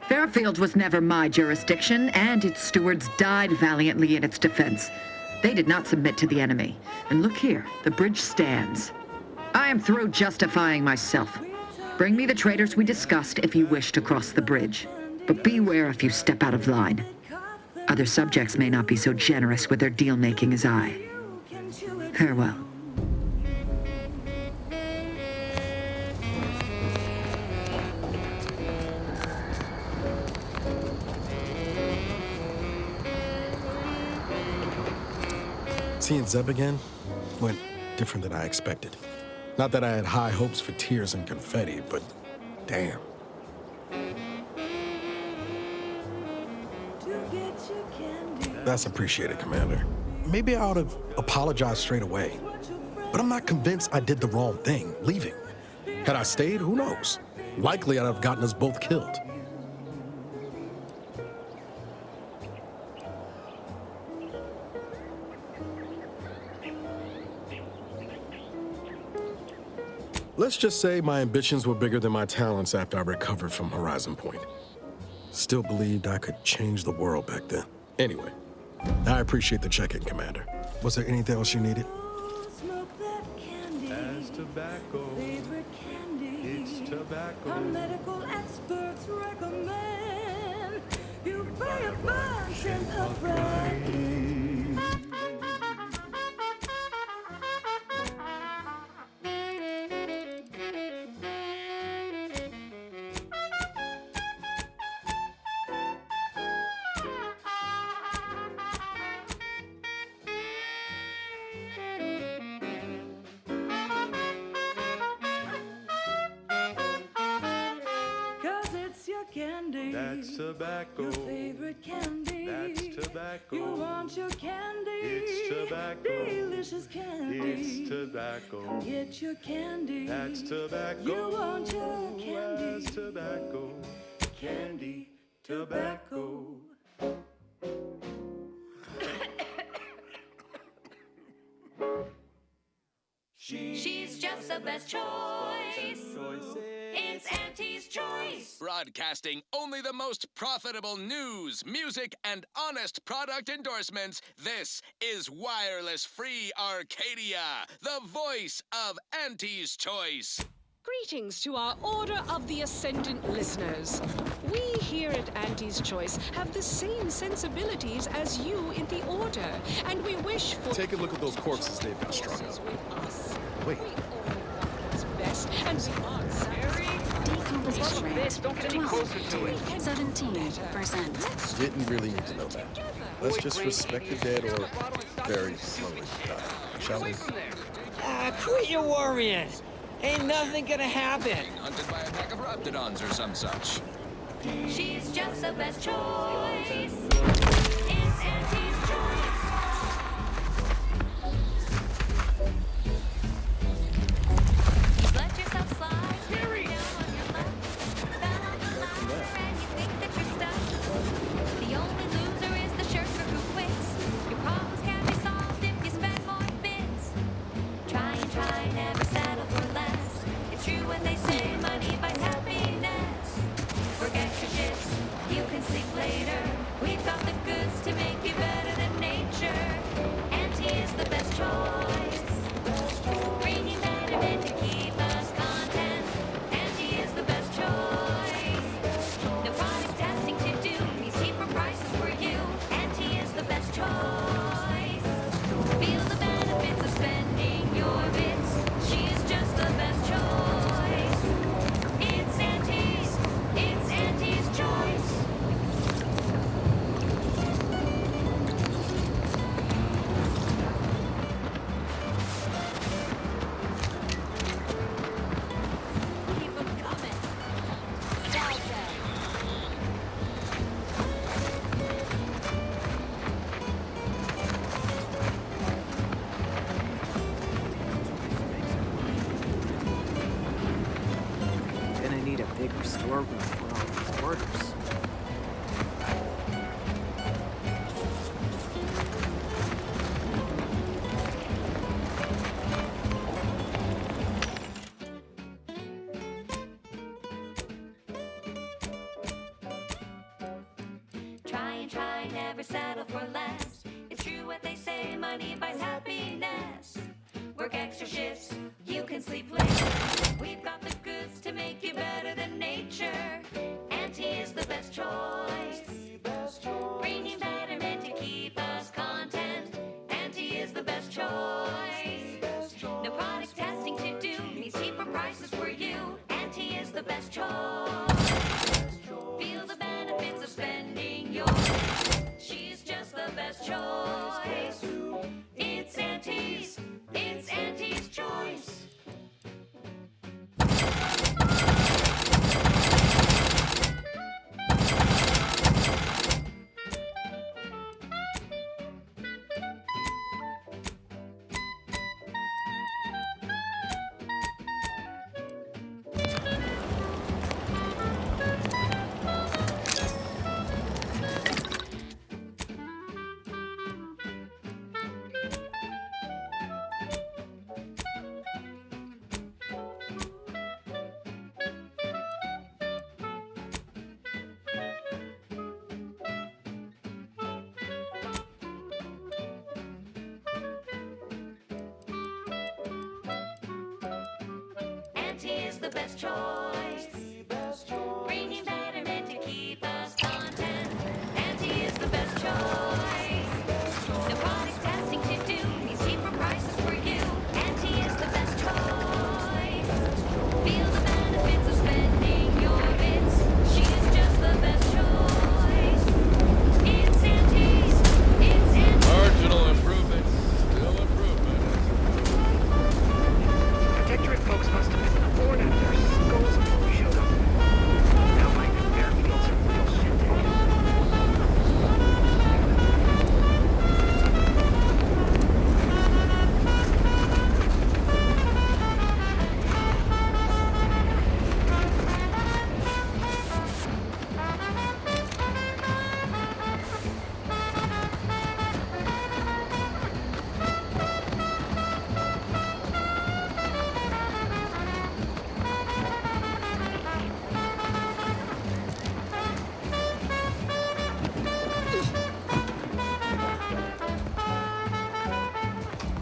Fairfield was never my jurisdiction, and its stewards died valiantly in its defense. They did not submit to the enemy. And look here, the bridge stands. I am through justifying myself. Bring me the traitors we discussed if you wish to cross the bridge. But beware if you step out of line. Other subjects may not be so generous with their deal-making as I. Farewell. Seeing Zeb again went different than I expected. Not that I had high hopes for tears and confetti, but damn. That's appreciated, Commander. Maybe I ought to apologize straight away. But I'm not convinced I did the wrong thing, leaving. Had I stayed, who knows? Likely I'd have gotten us both killed. Let's just say my ambitions were bigger than my talents after I recovered from Horizon Point. Still believed I could change the world back then. Anyway, I appreciate the check-in, Commander. Was there anything else you needed? As tobacco. Favorite candy. It's tobacco. Our medical experts recommend you buy a bunch and upright. Candy. That's tobacco. Your favorite candy. That's tobacco. You want your candy. It's tobacco. Delicious candy. It's tobacco. Come get your candy. That's tobacco. You want your candy. That's tobacco. Candy. Tobacco. She's just the best choice. It's Auntie's Choice. Broadcasting only the most profitable news, music, and honest product endorsements, this is Wireless Free Arcadia, the voice of Auntie's Choice. Greetings to our Order of the Ascendant listeners. We here at Auntie's Choice have the same sensibilities as you in the Order, and we wish for... Take a look at those corpses they've got strung up. Wait. What's best, and we are very... Decomposition rate, Don't get any closer to it. 17%. Didn't really need to know that. Let's just respect the dead or very slowly die, shall we? Quit your worrying. Ain't nothing gonna happen. Being hunted by a pack of raptidons or some such. She's just the best choice. It's Auntie's choice. Let yourself slide. Carry down on your luck. Fell on the ladder and you think that you're stuck. The only loser is the shirker who quits. Your problems can be solved if you spend more bits. Try and try, never settle for less. It's true what they say, money buys happiness. Work extra shifts, you can sleep later. We've got the goods to make you better than nature. Auntie is the best choice. Bringing betterment to keep us content. Auntie is the best choice. No product testing to do, these cheaper prices for you. Auntie is the best choice. Feel the benefits of spending your bits. She is just the best choice. It's Auntie's choice. Keep 'em coming. Nostalgia. Gonna need a bigger storeroom for all these orders. Try and try, never settle for less. It's true what they say, money buys happiness. Work extra shifts, you can sleep later. We've got the goods to make you better than nature. Auntie is the best choice. Bringing betterment to keep us content. Auntie is the best choice. No product testing to do, means cheaper prices for you. Auntie is the best choice. Feel the benefits of spending your bits. She's just the best choice. It's Auntie's choice. Auntie is the best choice. Bringing betterment to keep us content. Auntie is the best choice. No product testing to do, means cheaper prices for you. Auntie is the best choice. Feel the benefits of spending your bits. She is just the best choice. It's Auntie's. Marginal improvement, still improvement. Protectorate folks must have been bored out of their skulls before we showed up. Now life in Fairfield's a real shindig.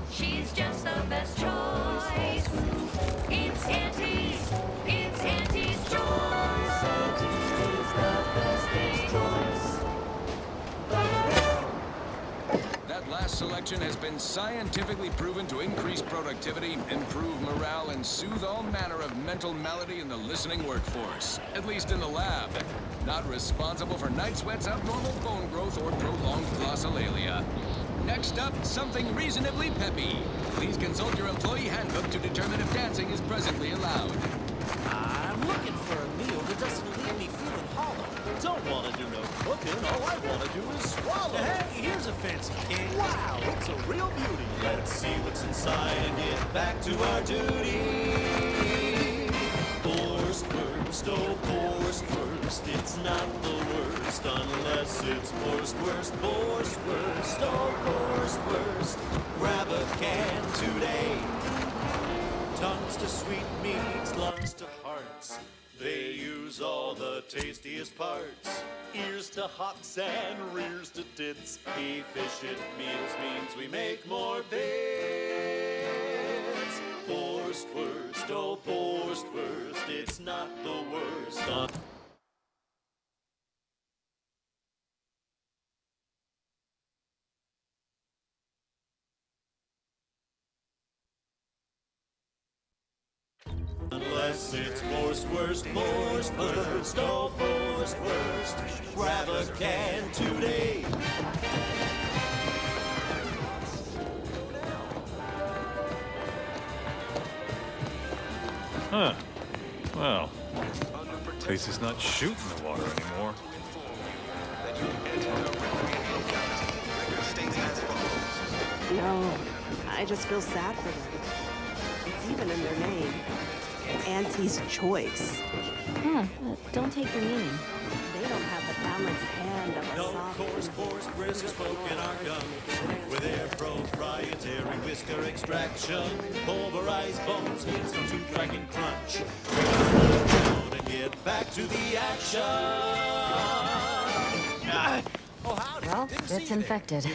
She's just the best choice. It's Auntie's choice. Auntie's the best choice. That last selection has been scientifically proven to increase productivity, improve morale, and soothe all manner of mental malady in the listening workforce. At least in the lab. Not responsible for night sweats, abnormal bone growth, or prolonged glossolalia. Next up, something reasonably peppy. Please consult your employee handbook to determine if dancing is presently allowed. I'm looking for a meal that doesn't leave me feeling hollow. Don't want to do no cooking. All I want to do is swallow. Hey, here's a fancy cake. Wow, it's a real beauty. Let's see what's inside and get back to our duty. Forced worst, oh, forced worst. It's not the worst unless it's forced worst. Forced worst, oh, forced worst. Grab a can today. Tongues to sweet meats, lungs to hearts. They use all the tastiest parts. Ears to hocks and rears to tits. Efficient meals means we make more bits. Forced worst, oh, forced worst. It's not the worst. Unless it's forced worst, oh, forced worst. Grab a can today. Huh. Well, at least it's not shooting the water anymore. No, I just feel sad for them. It's even in their name. Auntie's choice. Don't take the meaning. They don't have the balanced hand of a No soft... coarse force brisk smoke in our gums. With their proprietary whisker extraction. Pulverized bones means no tooth cracking crunch. Down and get back to the action. Well, it's infected.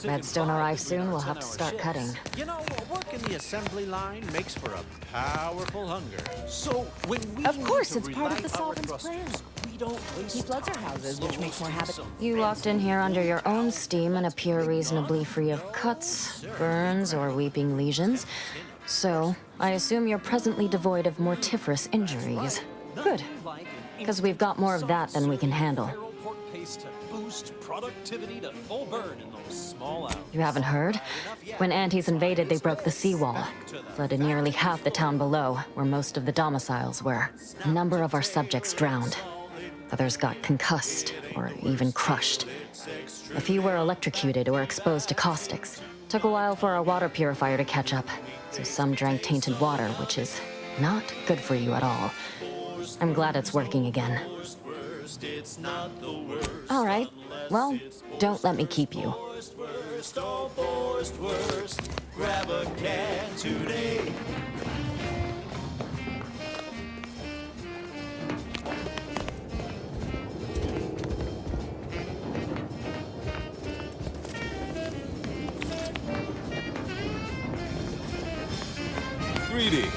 Redstone arrives soon, we'll have to start cutting. You know, work in the assembly line makes for a powerful hunger. So when we Of course, need to it's part of the relight our solvent's plan. thrusters, we don't waste He floods our houses, which makes more havoc. You walked in here under your own steam and appear reasonably free of cuts, burns, or weeping lesions. So, I assume you're presently devoid of mortiferous injuries. Good. Because we've got more of that than we can handle. To boost productivity to full burn in those small hours. You haven't heard? When Antes invaded, they broke the seawall, flooded nearly half the town below, where most of the domiciles were. A number of our subjects drowned. Others got concussed, or even crushed. A few were electrocuted or exposed to caustics. Took a while for our water purifier to catch up, so some drank tainted water, which is not good for you at all. I'm glad it's working again. All right. Well, don't let me keep you. Grab a can today. Greetings.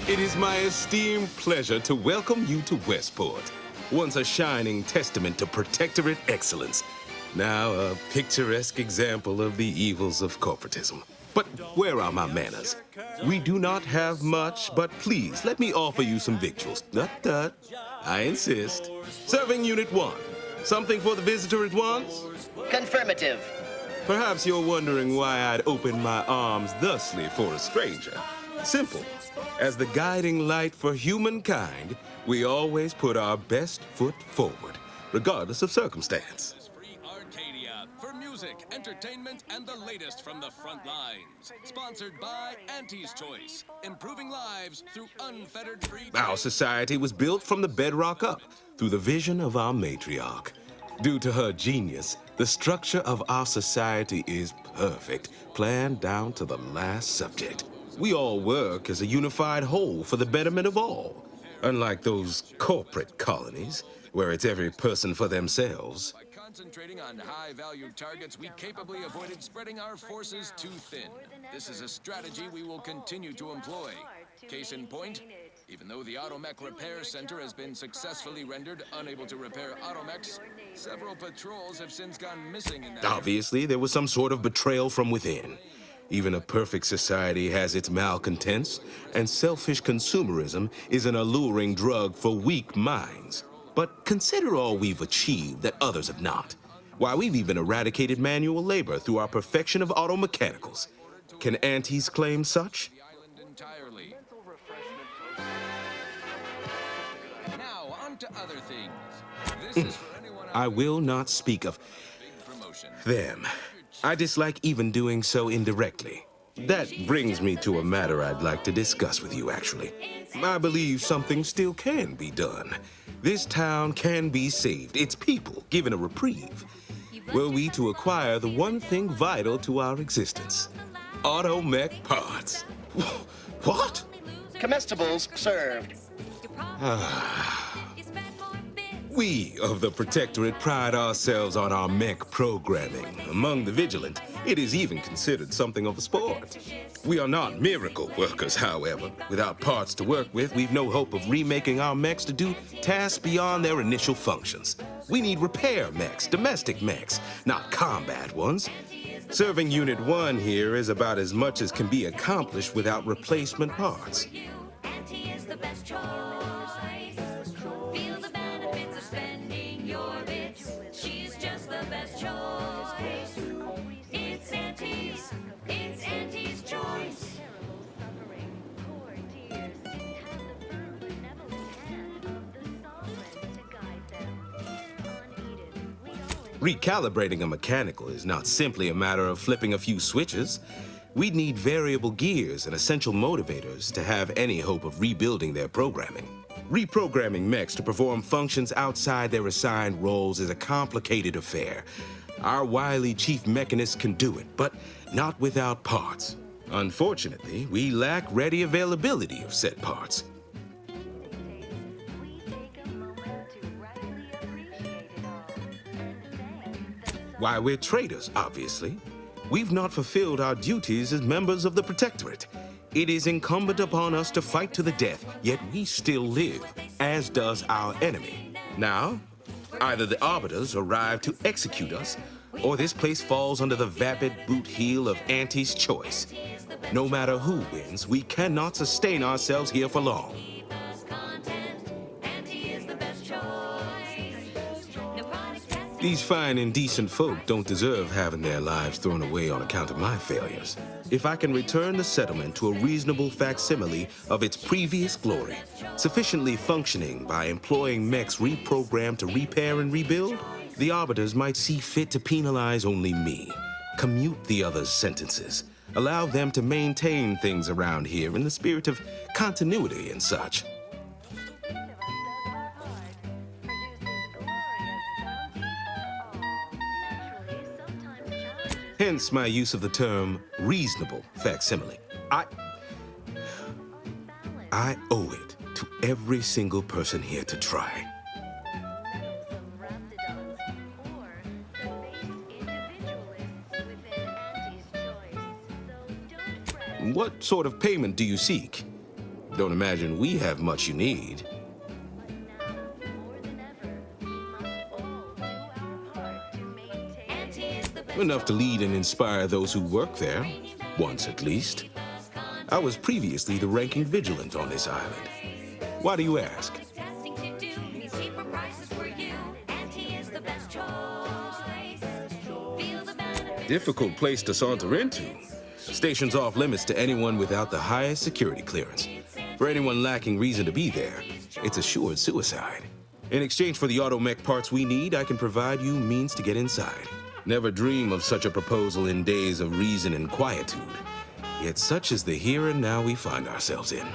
It is my esteemed pleasure to welcome you to Westport, once a shining testament to protectorate excellence, now a picturesque example of the evils of corporatism. But where are my manners? We do not have much, but please let me offer you some victuals. Tut. I insist. Serving Unit 1. Something for the visitor at once? Confirmative. Perhaps you're wondering why I'd open my arms thusly for a stranger. Simple. As the guiding light for humankind, we always put our best foot forward, regardless of circumstance. Free Arcadia for music, entertainment, and the latest from the front lines. Sponsored by Auntie's Choice, improving lives through unfettered free. Our society was built from the bedrock up, through the vision of our matriarch. Due to her genius, the structure of our society is perfect, planned down to the last subject. We all work as a unified whole for the betterment of all. Unlike those corporate colonies, where it's every person for themselves. By concentrating on high-value targets, we capably avoided spreading our forces too thin. This is a strategy we will continue to employ. Case in point, even though the Automech Repair Center has been successfully rendered unable to repair automechs, several patrols have since gone missing in that Obviously, there was some sort of betrayal from within. Even a perfect society has its malcontents, and selfish consumerism is an alluring drug for weak minds. But consider all we've achieved that others have not. Why, we've even eradicated manual labor through our perfection of automechanicals. Can aunties claim such? Entirely. Now, on to other things. This is for anyone I will not speak of promotion. them. I dislike even doing so indirectly. That brings me to a matter I'd like to discuss with you, actually. I believe something still can be done. This town can be saved, its people given a reprieve. Were we to acquire the one thing vital to our existence, auto-mech parts. What? Comestibles served. We of the Protectorate pride ourselves on our mech programming. Among the vigilant, it is even considered something of a sport. We are not miracle workers, however. Without parts to work with, we've no hope of remaking our mechs to do tasks beyond their initial functions. We need repair mechs, domestic mechs, not combat ones. Serving Unit 1 here is about as much as can be accomplished without replacement parts. Recalibrating a mechanical is not simply a matter of flipping a few switches. We'd need variable gears and essential motivators to have any hope of rebuilding their programming. Reprogramming mechs to perform functions outside their assigned roles is a complicated affair. Our wily chief mechanist can do it, but not without parts. Unfortunately, we lack ready availability of said parts. Why, we're traitors, obviously. We've not fulfilled our duties as members of the Protectorate. It is incumbent upon us to fight to the death, yet we still live, as does our enemy. Now, either the Arbiters arrive to execute us, or this place falls under the vapid boot heel of Auntie's choice. No matter who wins, we cannot sustain ourselves here for long. These fine and decent folk don't deserve having their lives thrown away on account of my failures. If I can return the settlement to a reasonable facsimile of its previous glory, sufficiently functioning by employing mechs reprogrammed to repair and rebuild, the Arbiters might see fit to penalize only me, commute the others' sentences, allow them to maintain things around here in the spirit of continuity and such. Hence my use of the term reasonable facsimile. I owe it to every single person here to try. What sort of payment do you seek? Don't imagine we have much you need. Enough to lead and inspire those who work there, once at least. I was previously the ranking vigilant on this island. Why do you ask? Difficult place to saunter into. Station's off limits to anyone without the highest security clearance. For anyone lacking reason to be there, it's assured suicide. In exchange for the automech parts we need, I can provide you means to get inside. Never dream of such a proposal in days of reason and quietude. Yet such is the here and now we find ourselves in.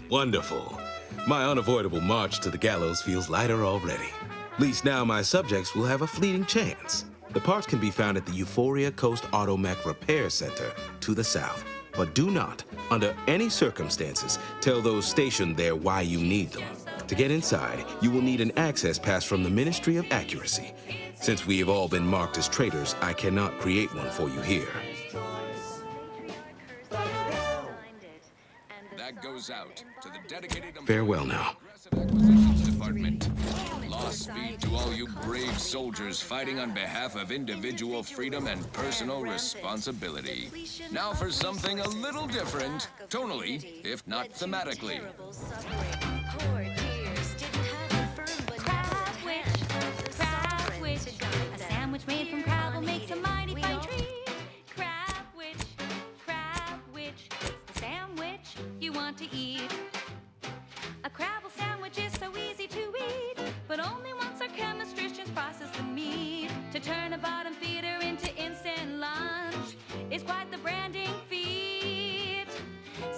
Wonderful. My unavoidable march to the gallows feels lighter already. At least now my subjects will have a fleeting chance. The parts can be found at the Euphoria Coast Automech Repair Center to the south. But do not, under any circumstances, tell those stationed there why you need them. To get inside, you will need an access pass from the Ministry of Accuracy. Since we have all been marked as traitors, I cannot create one for you here. That goes out to the dedicated Farewell now. Acquisitions Department. Godspeed to all you brave soldiers fighting on behalf of individual freedom and personal responsibility. Now for something a little different, tonally, if not thematically. A sandwich made from crab will make a mighty fine treat. Crabwich, crabwich, it's the sandwich you want to eat. A crabble sandwich is so easy to eat, but only once our chemistricians process the meat. To turn a bottom feeder into instant lunch is quite the branding feat.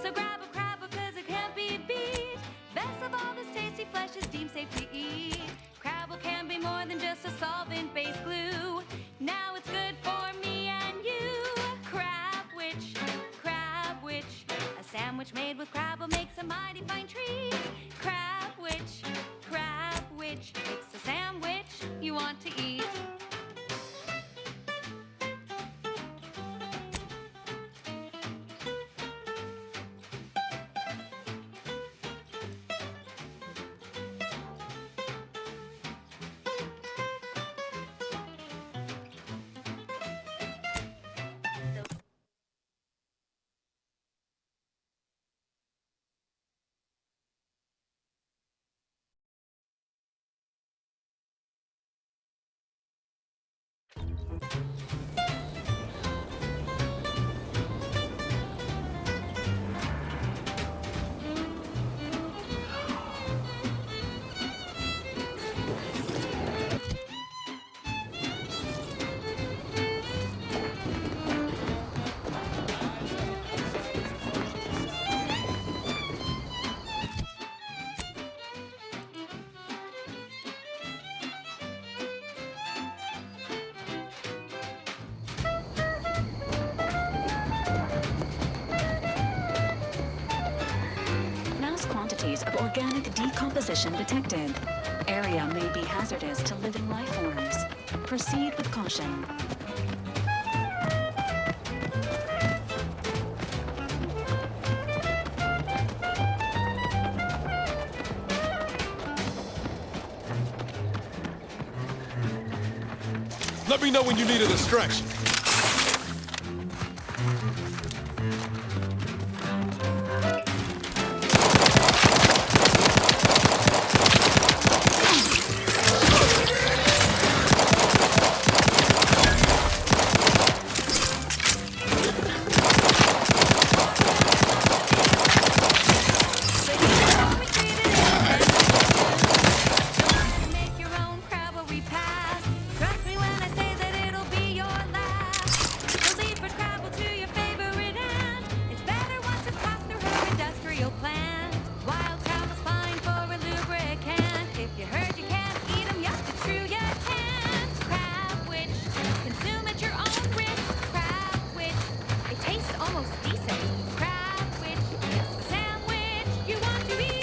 So grab a crab because it can't be beat. Best of all, this tasty flesh is deemed safe to eat. Crabble can be more than just a solvent-based glue. Now it's good for me and you. Crabwich, crabwich, a sandwich made with crabble makes a mighty fine treat. Crabwich, crabwich, it's the sandwich you want to eat. Mass quantities of organic decomposition detected. Area may be hazardous to living life forms. Proceed with caution. Let me know when you needed a stretch. Make your own crabble repast. Trust me when I say that it'll be your last. So lead for crabble to your favorite aunt. It's better once it's passed through her industrial plant. Wild crabble's fine for a lubricant. If you heard you can't eat 'em, yes, it's true you can't. Crabwich, consume at your own risk. Crabwich, it tastes almost decent. Crabwich, it's the sandwich you want to eat.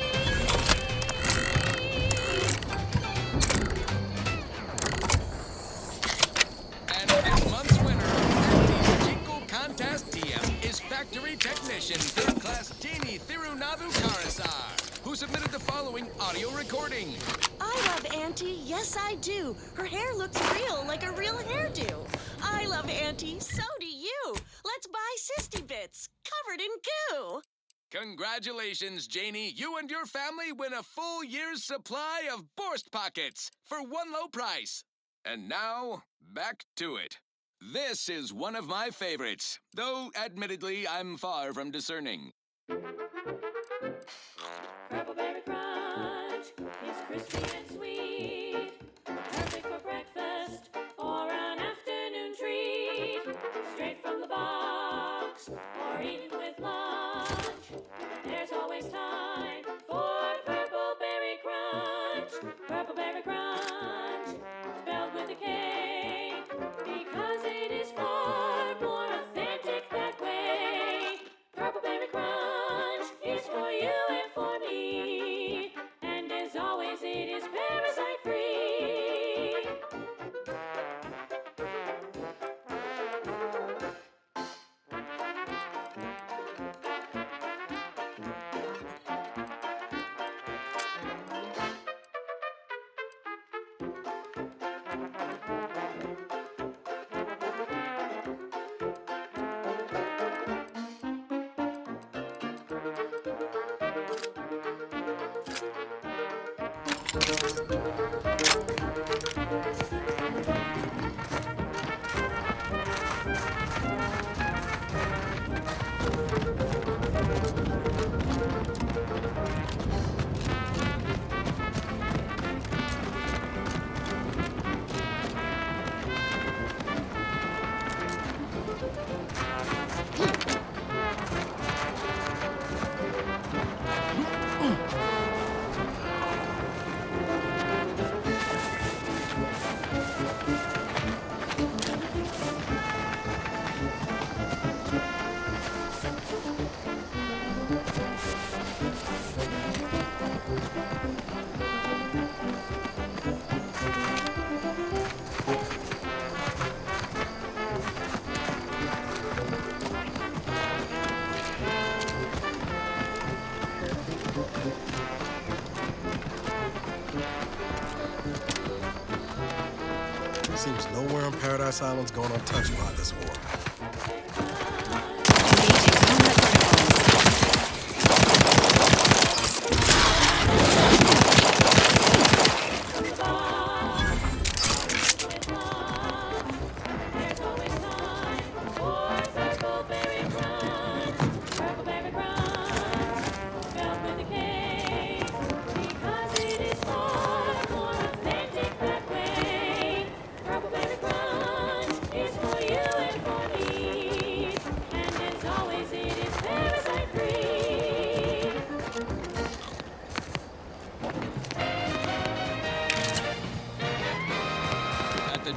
And this month's winner at the Jingle Contest TM is Factory Technician Third Class Janie Thirunadu Karasar, who submitted the following audio recording. I love Auntie, yes I do. Her hair looks real, like a real hairdo. I love Auntie, so do you. Let's buy Sisty Bits, covered in goo. Congratulations, Janie. You and your family win a full year's supply of Borst Pockets for one low price. And now, back to it. This is one of my favorites, though admittedly I'm far from discerning. Purple Berry Crunch is crispy and sweet, perfect for breakfast or an afternoon treat. Straight from the box or eaten with lunch, there's always time for Purple Berry Crunch. Purple Berry Crunch, spelled with a K, because it is far more authentic that way. Purple Berry Crunch is for you and for me, and as always it is parasite free. Seems nowhere on Paradise Island's going untouched by this war.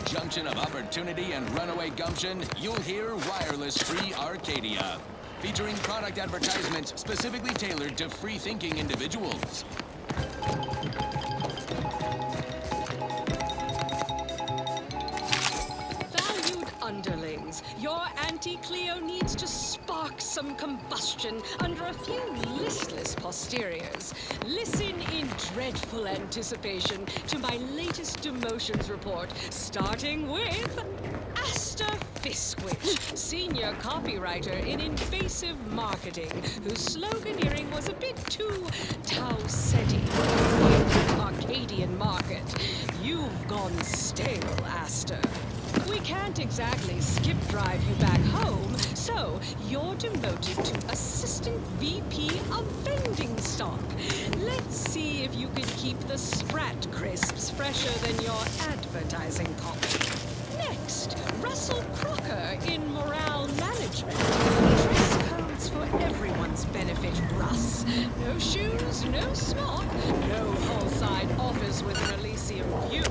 Junction of opportunity and runaway gumption, you'll hear Wireless Free Arcadia, featuring product advertisements specifically tailored to free-thinking individuals. Valued underlings, your Auntie Cleo needs to spark some combustion under a few listless posteriors. Listen in dreadful anticipation to my latest demotions report, starting with Asta Fiskwich, senior copywriter in invasive marketing, whose sloganeering was a bit too Tau-Ceti for the Arcadian market. You've gone stale, Asta. We can't exactly skip drive you back home, so you're demoted to Assistant VP of Vending Stock. Let's see if you can keep the Sprat crisps fresher than your advertising copy. Next, Russell Crocker in Morale Management. Dress codes for everyone's benefit, Russ. No shoes, no smock, no whole-side office with an Elysium view.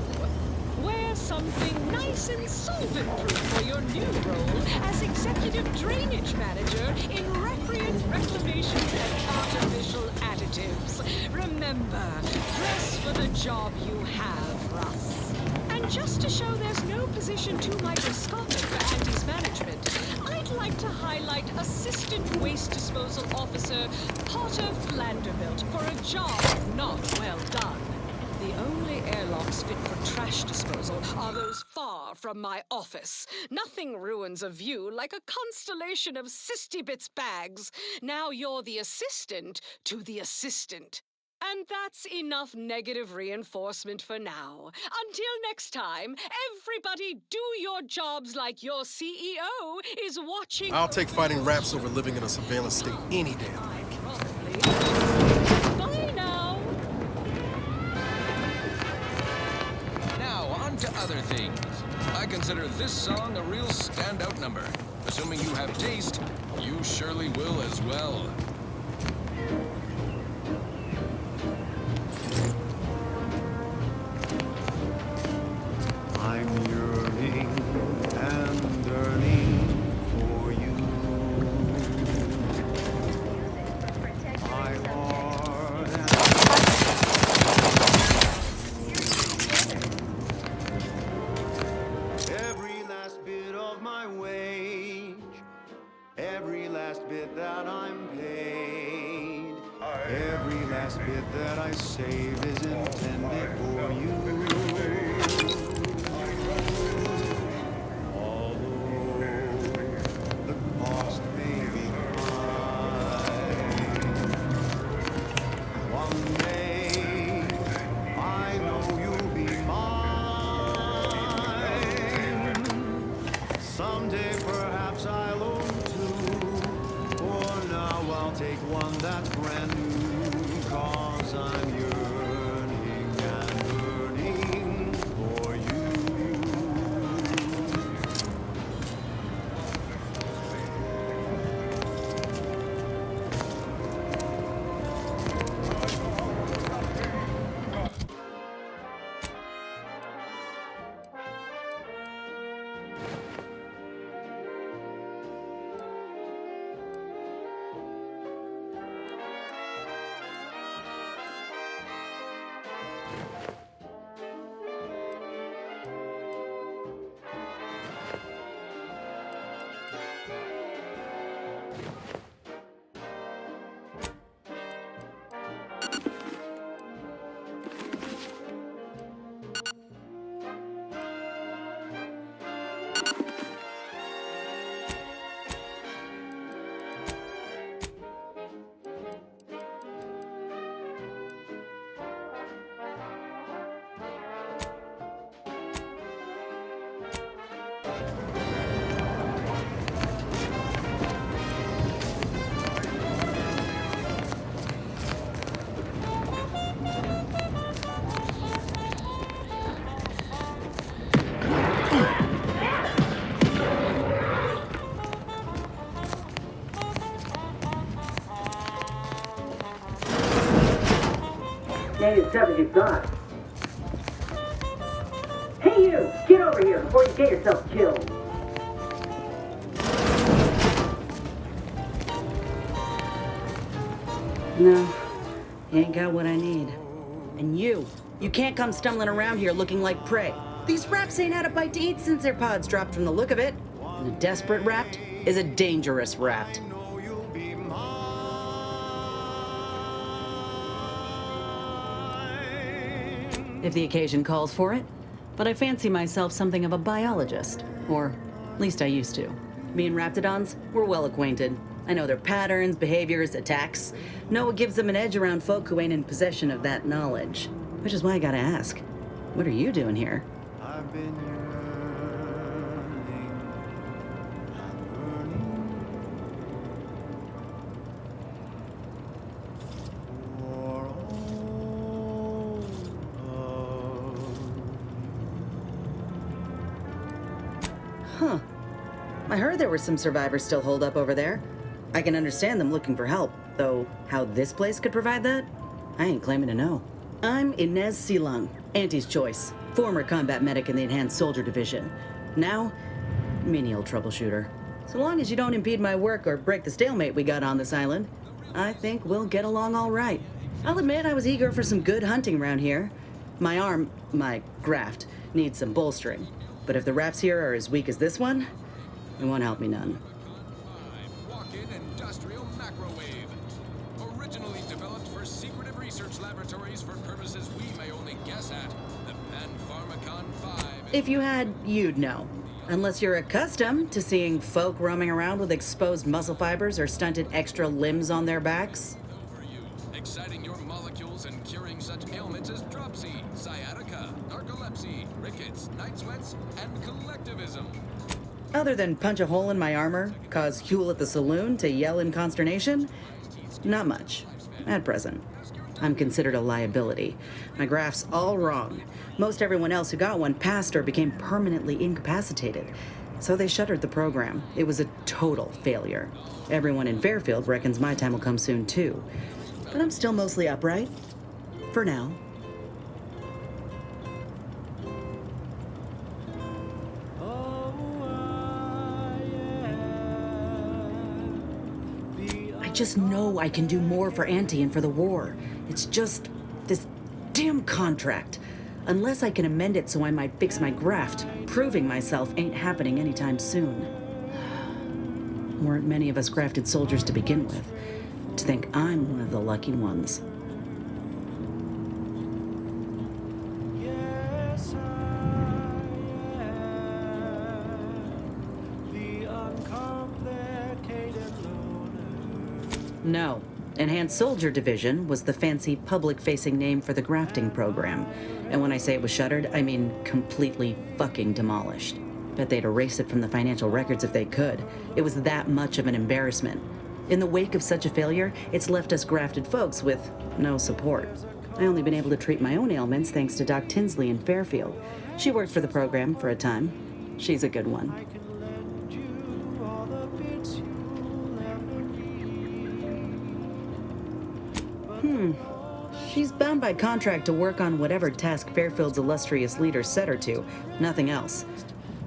Wear something nice and solvent-proof for your new role as Executive Drainage Manager in Recreant Reclamations and Artificial Additives. Remember, dress for the job you have, Russ. And just to show there's no position too microscopic for Andy's management, I'd like to highlight Assistant Waste Disposal Officer Potter Flanderbilt for a job not well done. The only airlocks fit for trash disposal are those far from my office. Nothing ruins a view like a constellation of Sistybits bags. Now you're the assistant to the assistant. And that's enough negative reinforcement for now. Until next time, everybody do your jobs like your CEO is watching. I'll take fighting raps over living in a surveillance state any day. Bye now. Now, on to other things. I consider this song a real standout number. Assuming you have taste, you surely will as well. I'm yearning and yearning for you. My heart every last bit of my wage, every last bit that I'm paid, every last bit that I save is intended for you. One day I Ain't as tough as you thought. Hey you! Get over here before you get yourself killed! No, you ain't got what I need. And you can't come stumbling around here looking like prey. These raps ain't had a bite to eat since their pods dropped from the look of it. And a desperate rapt is a dangerous rapt. If the occasion calls for it. But I fancy myself something of a biologist. Or, at least I used to. Me and raptidons, we're well acquainted. I know their patterns, behaviors, attacks. Know what gives them an edge around folk who ain't in possession of that knowledge. Which is why I gotta ask, what are you doing here? I've been Huh. I heard there were some survivors still holed up over there. I can understand them looking for help, though how this place could provide that? I ain't claiming to know. I'm Inez Silung, Auntie's choice, former combat medic in the Enhanced Soldier Division. Now, menial troubleshooter. So long as you don't impede my work or break the stalemate we got on this island, I think we'll get along all right. I'll admit I was eager for some good hunting around here. My graft, needs some bolstering. But if the raps here are as weak as this one, it won't help me none. Walk-in industrial microwave. Originally developed for secretive research laboratories for purposes we may only guess at. The Pan-Pharmacon 5. If you had, you'd know. Unless you're accustomed to seeing folk roaming around with exposed muscle fibers or stunted extra limbs on their backs. Exciting your molecules and curing such ailments as dropsy, sciatica, narcolepsy, rickets, night sweats, and collectivism. Other than punch a hole in my armor, cause Huel at the saloon to yell in consternation, not much, at present. I'm considered a liability. My graph's all wrong. Most everyone else who got one passed or became permanently incapacitated. So they shuttered the program. It was a total failure. Everyone in Fairfield reckons my time will come soon too. But I'm still mostly upright. For now. I just know I can do more for Auntie and for the war. It's just this damn contract. Unless I can amend it so I might fix my graft, proving myself ain't happening anytime soon. Weren't many of us grafted soldiers to begin with. To think I'm one of the lucky ones. No. Enhanced Soldier Division was the fancy public-facing name for the grafting program. And when I say it was shuttered, I mean completely fucking demolished. Bet they'd erase it from the financial records if they could. It was that much of an embarrassment. In the wake of such a failure, it's left us grafted folks with no support. I only been able to treat my own ailments thanks to Doc Tinsley in Fairfield. She worked for the program for a time. She's a good one. She's bound by contract to work on whatever task Fairfield's illustrious leader set her to, nothing else.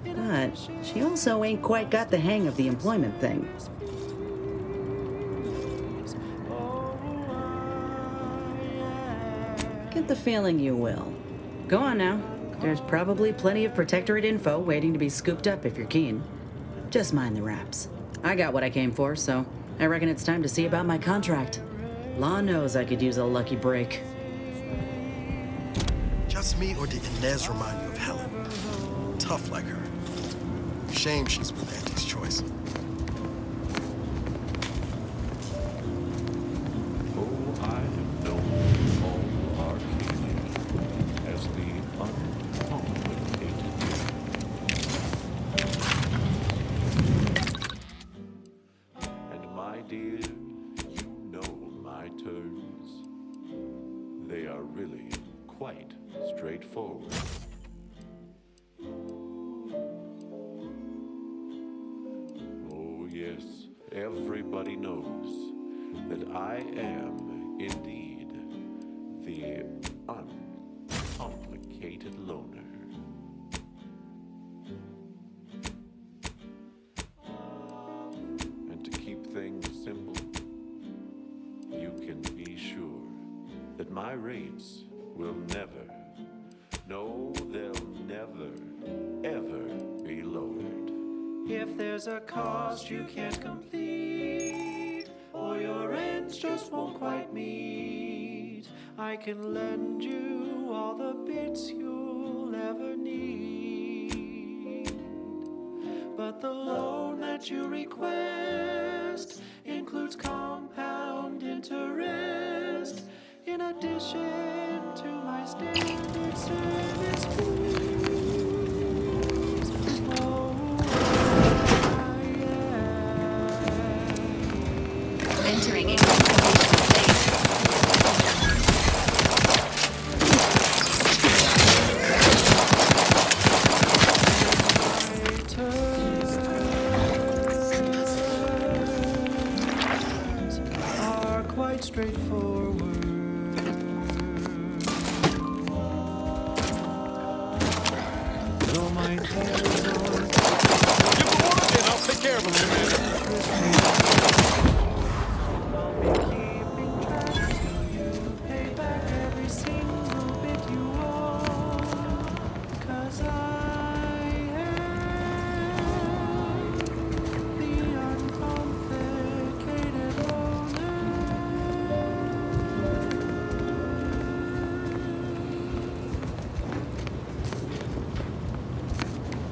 But she also ain't quite got the hang of the employment thing. Get the feeling you will. Go on now. There's probably plenty of Protectorate info waiting to be scooped up if you're keen. Just mind the raps. I got what I came for, so I reckon it's time to see about my contract. Law knows I could use a lucky break. Just me, or did Inez remind you of Helen? Tough like her. Shame she's with Auntie's choice. Oh, I am known to all Arcadia as the uncomplicated. And my dear, you know my terms. They are really quite straightforward. Oh, yes, everybody knows that I am indeed the uncomplicated loner. And to keep things simple, you can be sure that my rates will never, no, they'll never, ever be lowered. If there's a cost you can't complete, or your ends just won't quite meet, I can lend you all the bits you'll ever need. But the loan that you request includes compound interest, in addition to my standard service fees. Oh, Entering a conversation state. Are quite straightforward. Though my intentions are And I'll take care of him in a minute. I'll be keeping track till you pay back every single bit you owe. 'Cause I am the uncomplicated loner.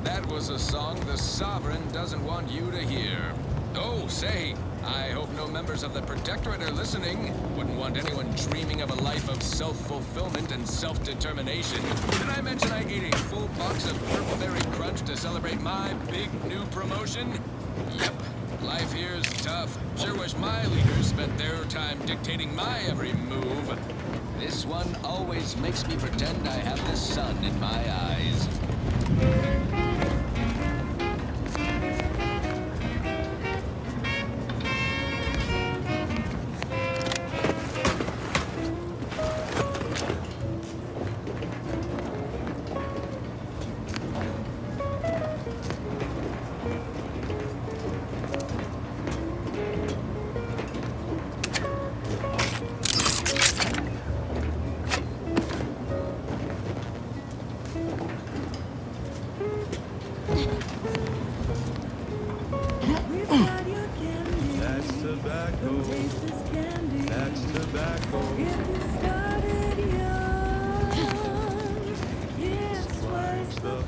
That was a song the Sovereign doesn't want you to hear. Oh, say, I hope no members of the Protectorate are listening. Wouldn't want anyone dreaming of a life of self-fulfillment and self-determination. Did I mention I ate a full box of Purpleberry Crunch to celebrate my big new promotion? Yep, life here's tough. Sure wish my leaders spent their time dictating my every move. This one always makes me pretend I have the sun in my eyes. That's tobacco. That's tobacco. Twice the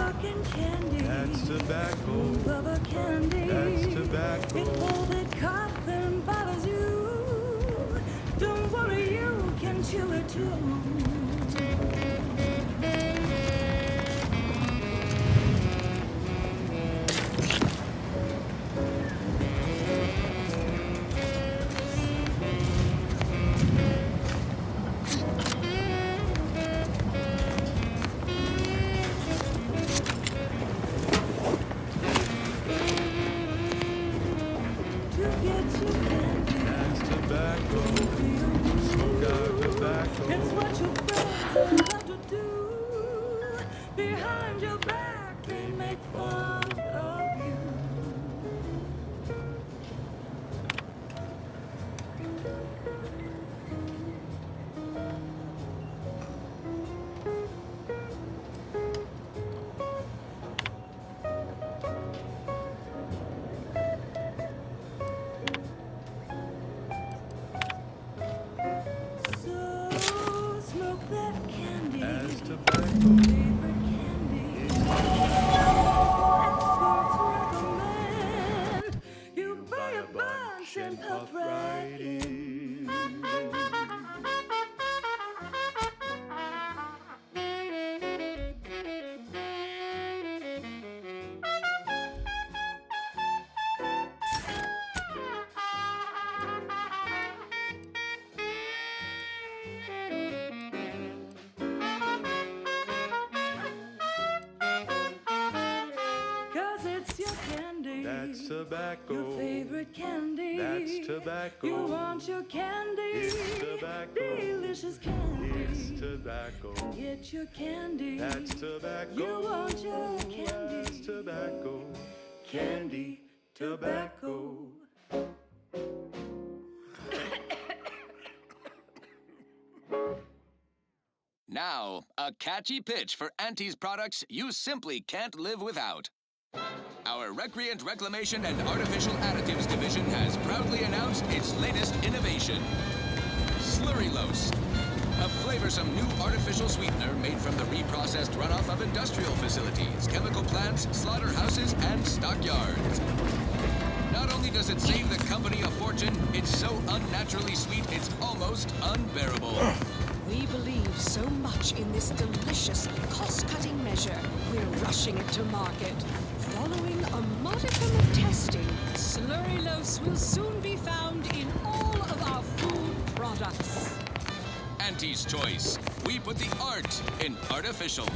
rockin' candy. That's tobacco. Rubber candy. That's tobacco. It folded cotton bothers you. Don't worry, you can chew it too. That's tobacco. Smoke out tobacco. It's what your friends love to do. Behind your back, they make fun of you. So smoke that candy. That's tobacco. Favorite candy. Experts recommend you buy a bunch and puff right in. Cause it's your candy. That's tobacco. Your favorite candy. That's tobacco. You want your candy. It's tobacco. Delicious candy. It's tobacco. Get your candy. That's tobacco. You want your candy. That's tobacco. Candy, tobacco. Now, a catchy pitch for Auntie's products you simply can't live without. Our Recreant Reclamation and Artificial Additives Division has proudly announced its latest innovation, Slurrylose, a flavorsome new artificial sweetener made from the reprocessed runoff of industrial facilities, chemical plants, slaughterhouses, and stockyards. Not only does it save the company a fortune, it's so unnaturally sweet it's almost unbearable. We believe so much in this delicious, cost-cutting measure, we're rushing it to market. Following a modicum of testing, Slurrylose will soon be found in all of our food products. Auntie's Choice. We put the art in artificial.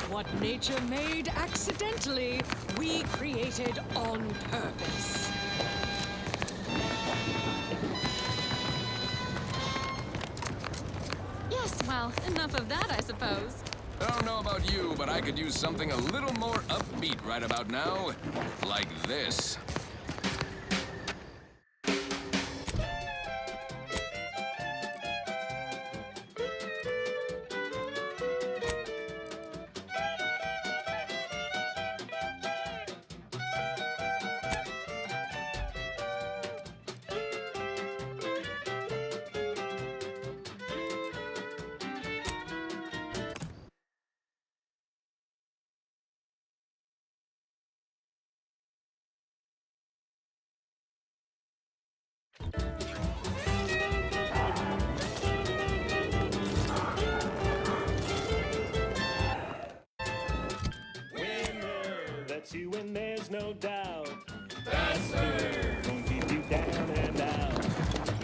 What nature made accidentally, we created on purpose. Yes, well, enough of that, I suppose. I don't know about you, but I could use something a little more upbeat right about now. Like this. That's you and there's no doubt. Faster! Don't keep you down and out.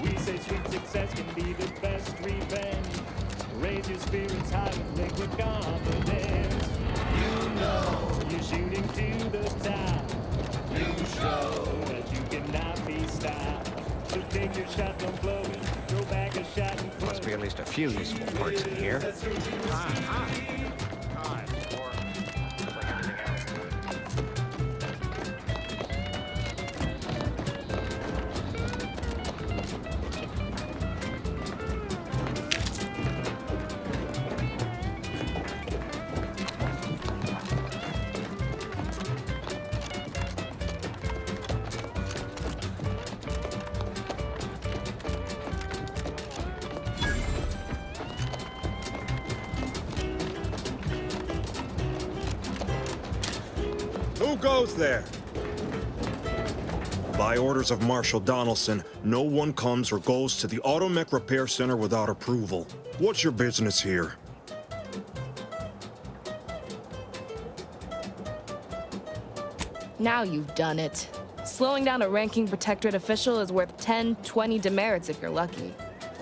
We say sweet success can be the best revenge. Raise your spirits high with liquid confidence. You know you're shooting to the top. You show that you cannot be stopped. So take your shot, don't blow it. Throw back a shot and throw. Must be at least a few useful parts in here. goes there? By orders of Marshal Donaldson, no one comes or goes to the Automech Repair Center without approval. What's your business here? Now you've done it. Slowing down a ranking protectorate official is worth 10, 20 demerits if you're lucky.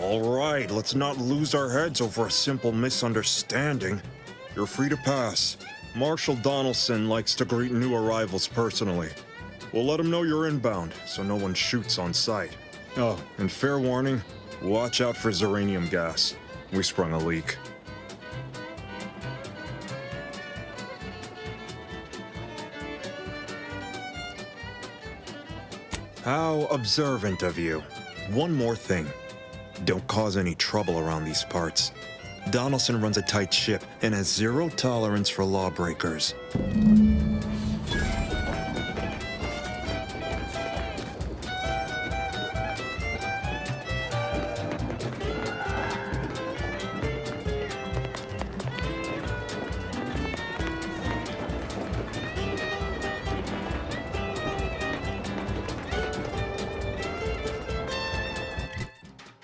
All right, let's not lose our heads over a simple misunderstanding. You're free to pass. Marshal Donaldson likes to greet new arrivals personally. We'll let him know you're inbound, so no one shoots on sight. Oh, and fair warning, watch out for Zeranium gas. We sprung a leak. How observant of you. One more thing. Don't cause any trouble around these parts. Donaldson runs a tight ship and has zero tolerance for lawbreakers.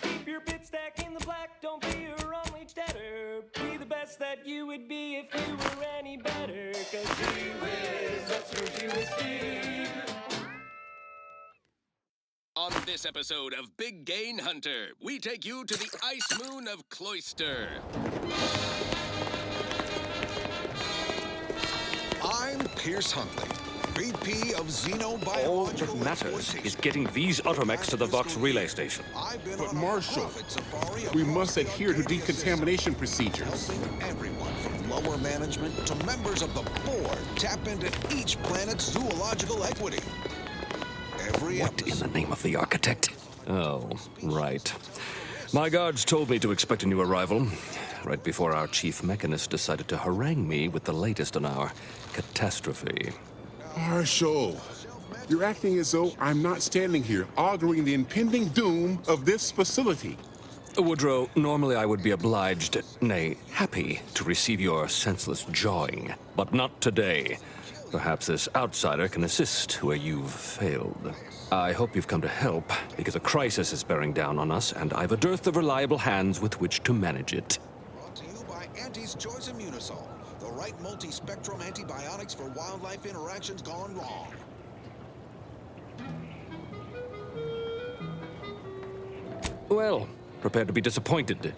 Keep your bit stack in the black, don't be a wrong wage debtor. Be the best that you would be if you were any better. Cause gee whiz, that's your USD. On this episode of Big Gain Hunter, we take you to the ice moon of Cloister. I'm Pierce Huntley, VP of Xenobiological. All that matters is getting these automechs to the Vox relay station. But Marshal, we must adhere to decontamination procedures. Everyone from lower management to members of the board tap into each planet's zoological equity. What in the name of the architect? Oh, right. My guards told me to expect a new arrival, right before our chief mechanist decided to harangue me with the latest on our catastrophe. Marshal, you're acting as though I'm not standing here auguring the impending doom of this facility. Woodrow, normally I would be obliged, nay, happy, to receive your senseless jawing, but not today. Perhaps this outsider can assist where you've failed. I hope you've come to help, because a crisis is bearing down on us, and I've a dearth of reliable hands with which to manage it. Brought to you by Auntie's Choice Immunosol, the right multi-spectrum antibiotics for wildlife interactions gone wrong. Well, prepare to be disappointed.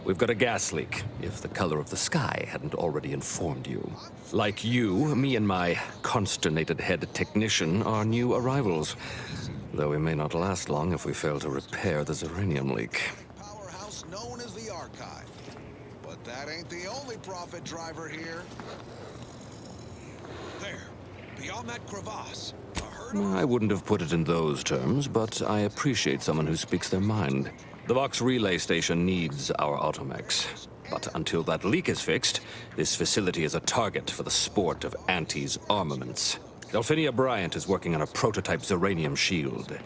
We've got a gas leak, if the color of the sky hadn't already informed you. Like you, me and my consternated head technician are new arrivals, though we may not last long if we fail to repair the Zeranium leak. Powerhouse known as the Archive. But that ain't the only profit driver here. There, beyond that crevasse. I wouldn't have put it in those terms, but I appreciate someone who speaks their mind. The Vox relay station needs our automechs. But until that leak is fixed, this facility is a target for the sport of Auntie's armaments. Delphinia Bryant is working on a prototype Zeranium shield.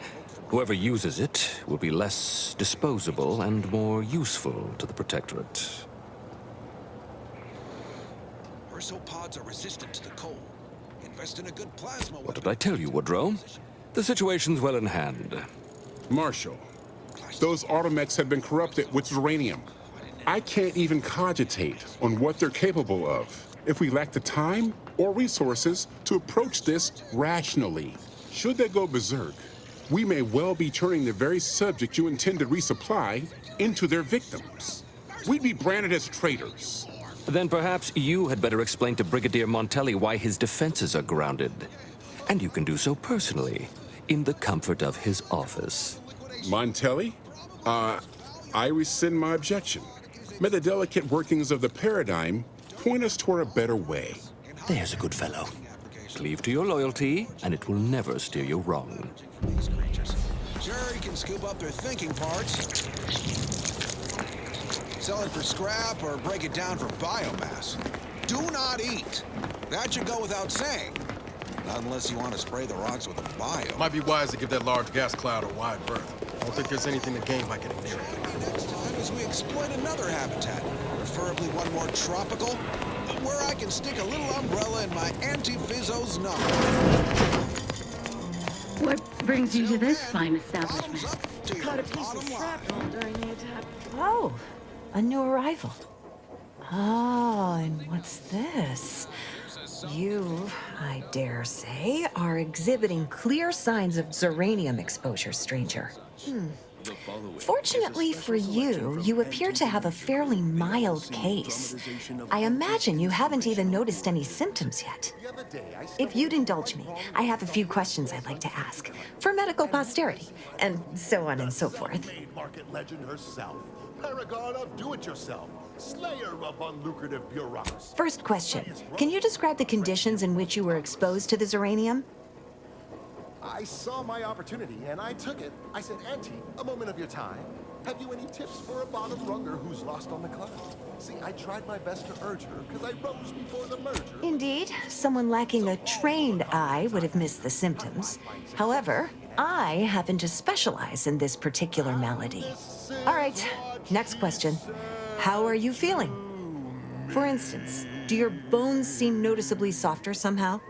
Whoever uses it will be less disposable and more useful to the Protectorate. Ursopods are resistant to the cold. Invest in a good plasma What did I tell you, Woodrow? The situation's well in hand. Marshal, those automechs have been corrupted with Zeranium. I can't even cogitate on what they're capable of if we lack the time or resources to approach this rationally. Should they go berserk, we may well be turning the very subject you intend to resupply into their victims. We'd be branded as traitors. Then perhaps you had better explain to Brigadier Montelli why his defenses are grounded. And you can do so personally, in the comfort of his office. Montelli? I rescind my objection. May the delicate workings of the paradigm point us toward a better way. There's a good fellow. Cleave to your loyalty, and it will never steer you wrong. Jerry can scoop up their thinking parts. Sell it for scrap or break it down for biomass. Do not eat. That should go without saying. Not unless you want to spray the rocks with a bio. Might be wise to give that large gas cloud a wide berth. I don't think there's anything to gain by getting near it. Next time as we exploit another habitat, preferably one more tropical, we're Or I can stick a little umbrella in my anti-fizzo's nose. What brings you to this fine establishment? Caught a piece of shrapnel during the attack. Oh, a new arrival. Oh, and what's this? You, I dare say, are exhibiting clear signs of Zeranium exposure, stranger. Fortunately for you, you appear to have a fairly mild case. I imagine you haven't even noticed any symptoms yet. If you'd indulge me, I have a few questions I'd like to ask, for medical posterity, and so on and so forth. Market legend herself, paragon of do-it-yourself, slayer of unlucrative bureaucrats. First question, can you describe the conditions in which you were exposed to the Zeranium? I saw my opportunity and I took it. I said, Auntie, a moment of your time. Have you any tips for a bottom runger who's lost on the climb? See, I tried my best to urge her because I rose before the merger. Indeed, someone lacking a trained eye would have missed the symptoms. However, I happen to specialize in this particular malady. All right, next question. How are you feeling? For instance, do your bones seem noticeably softer somehow?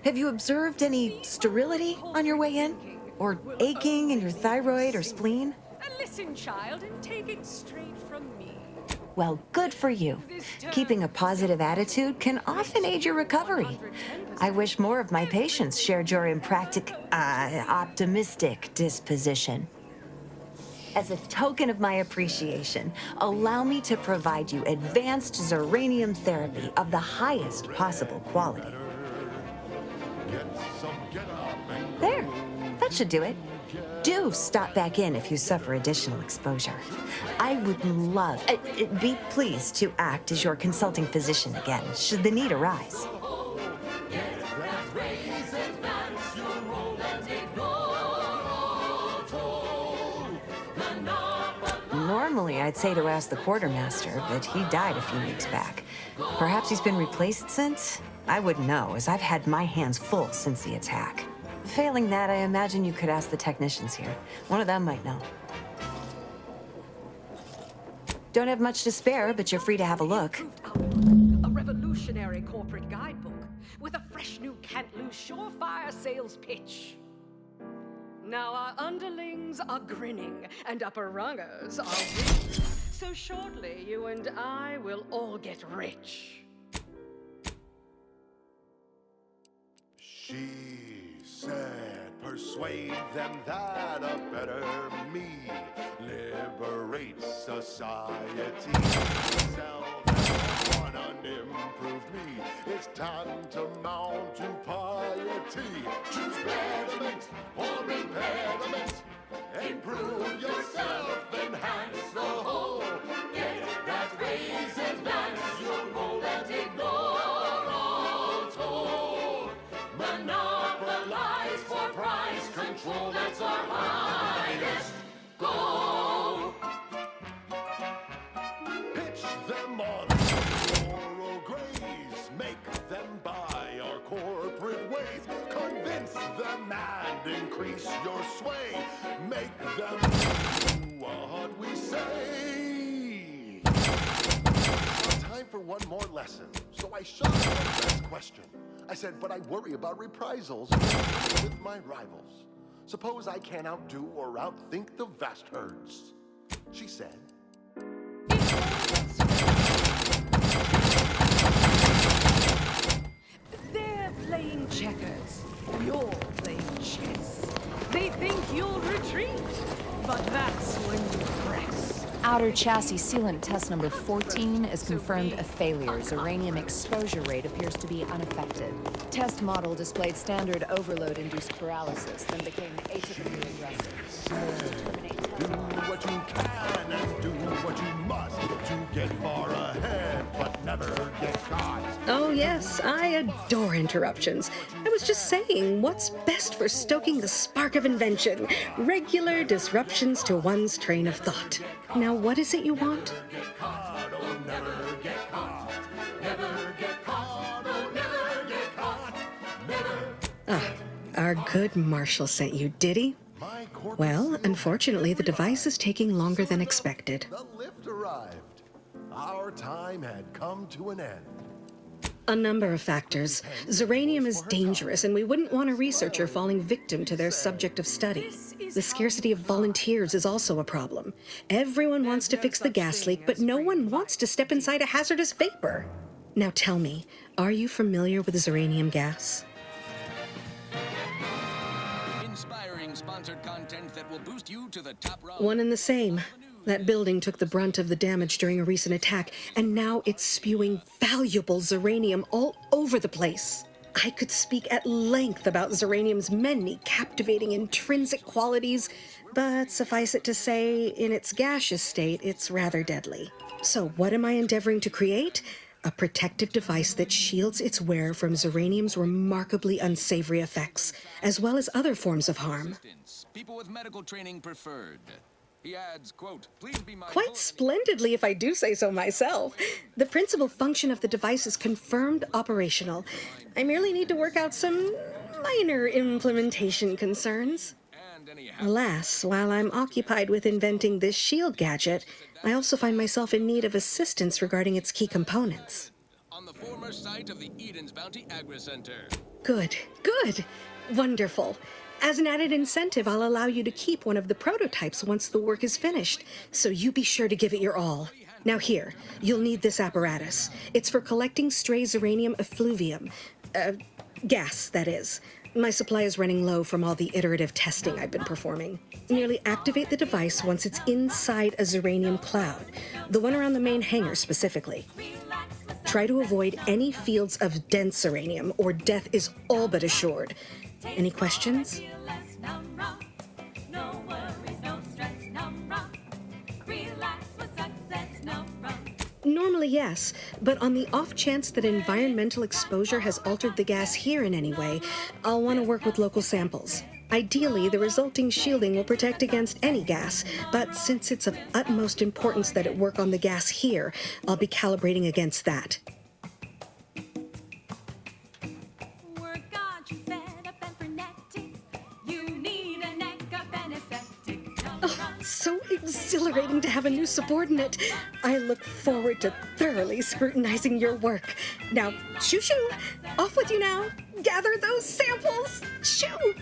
Have you observed any sterility on your way in? Or aching in your thyroid or spleen? Listen, child, and take it straight from me. Well, good for you. Keeping a positive attitude can often aid your recovery. I wish more of my patients shared your optimistic disposition. As a token of my appreciation, allow me to provide you advanced Zeranium therapy of the highest possible quality. There, that should do it. Do stop back in if you suffer additional exposure. I would love, be pleased to act as your consulting physician again, should the need arise. Normally, I'd say to ask the quartermaster, but he died a few weeks back. Perhaps he's been replaced since? I wouldn't know, as I've had my hands full since the attack. Failing that, I imagine you could ask the technicians here. One of them might know. Don't have much to spare, but you're free to have a look. A revolutionary corporate guidebook with a fresh new can't-lose surefire sales pitch. Now our underlings are grinning and upper rungers are winning. So shortly, you and I will all get rich. She said, persuade them that a better me liberates society. Sell them on an improved me. It's tantamount to piety. Choose betterment or impairment. Improve yourself, enhance the whole. Get that raise, advance your role and ignore all toll. Monopolize for price control, that's our highest goal. Pitch them on moral grace, make them buy our corporate ways. Convince them and increase your sway. Make them do what we say. Time for one more lesson, so I shot her the best question. I said, but I worry about reprisals with my rivals. Suppose I can't outdo or outthink the vast herds. She said, They're playing checkers. You're playing chess. They think you'll retreat, but that's when you press. Outer chassis sealant test number 14 is confirmed a failure. Zeranium exposure rate appears to be unaffected. Test model displayed standard overload-induced paralysis, then became atypically aggressive. do what you can and do what you must to get far ahead, but never get caught. Oh yes, I adore interruptions. I was just saying, what's best for stoking the spark of invention? Regular disruptions to one's train of thought. Now what is it you want? Ah, our good Marshal sent you, did he? Well, unfortunately, the device is taking longer than expected. The lift arrived. Our time had come to an end. A number of factors. Zeranium is dangerous, and we wouldn't want a researcher falling victim to their subject of study. The scarcity of volunteers is also a problem. Everyone wants to fix the gas leak, but no one wants to step inside a hazardous vapor. Now tell me, are you familiar with zeranium gas? Inspiring sponsored content that will boost you to the top rung. One and the same. That building took the brunt of the damage during a recent attack, and now it's spewing valuable zeranium all over the place. I could speak at length about zeranium's many captivating intrinsic qualities, but suffice it to say, in its gaseous state, it's rather deadly. So what am I endeavoring to create? A protective device that shields its wearer from zeranium's remarkably unsavory effects, as well as other forms of harm. People with medical training preferred. He adds, quote, please be mindful. Quite splendidly, if I do say so myself. The principal function of the device is confirmed operational. I merely need to work out some minor implementation concerns. Alas, while I'm occupied with inventing this shield gadget, I also find myself in need of assistance regarding its key components. On the former site of the Eden's Bounty Agri Center. Good. Wonderful. As an added incentive, I'll allow you to keep one of the prototypes once the work is finished, so you be sure to give it your all. Now here, you'll need this apparatus. It's for collecting stray zeranium effluvium. Gas, that is. My supply is running low from all the iterative testing I've been performing. Merely activate the device once it's inside a zeranium cloud, the one around the main hangar specifically. Try to avoid any fields of dense zeranium, or death is all but assured. Any questions? Normally, yes, but on the off chance that environmental exposure has altered the gas here in any way, I'll want to work with local samples. Ideally, the resulting shielding will protect against any gas, but since it's of utmost importance that it work on the gas here, I'll be calibrating against that. So exhilarating to have a new subordinate. I look forward to thoroughly scrutinizing your work. Now, shoo-shoo! Off with you now! Gather those samples! Shoo!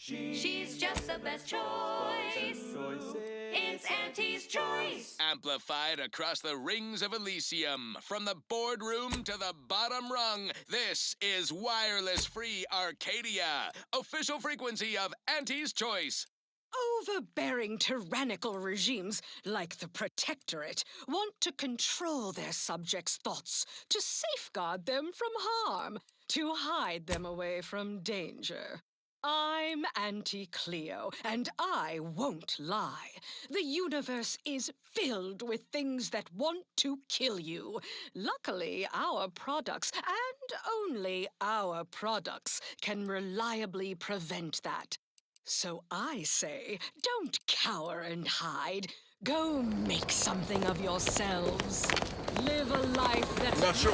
She's just the best choice. It's Auntie's choice. Amplified across the rings of Elysium, from the boardroom to the bottom rung, this is Wireless Free Arcadia, official frequency of Auntie's Choice. Overbearing tyrannical regimes like the Protectorate want to control their subjects' thoughts, to safeguard them from harm, to hide them away from danger. I'm Auntie Cleo, and I won't lie. The universe is filled with things that want to kill you. Luckily, our products, and only our products, can reliably prevent that. So I say, don't cower and hide. Go make something of yourselves. Live a life that's... Not sure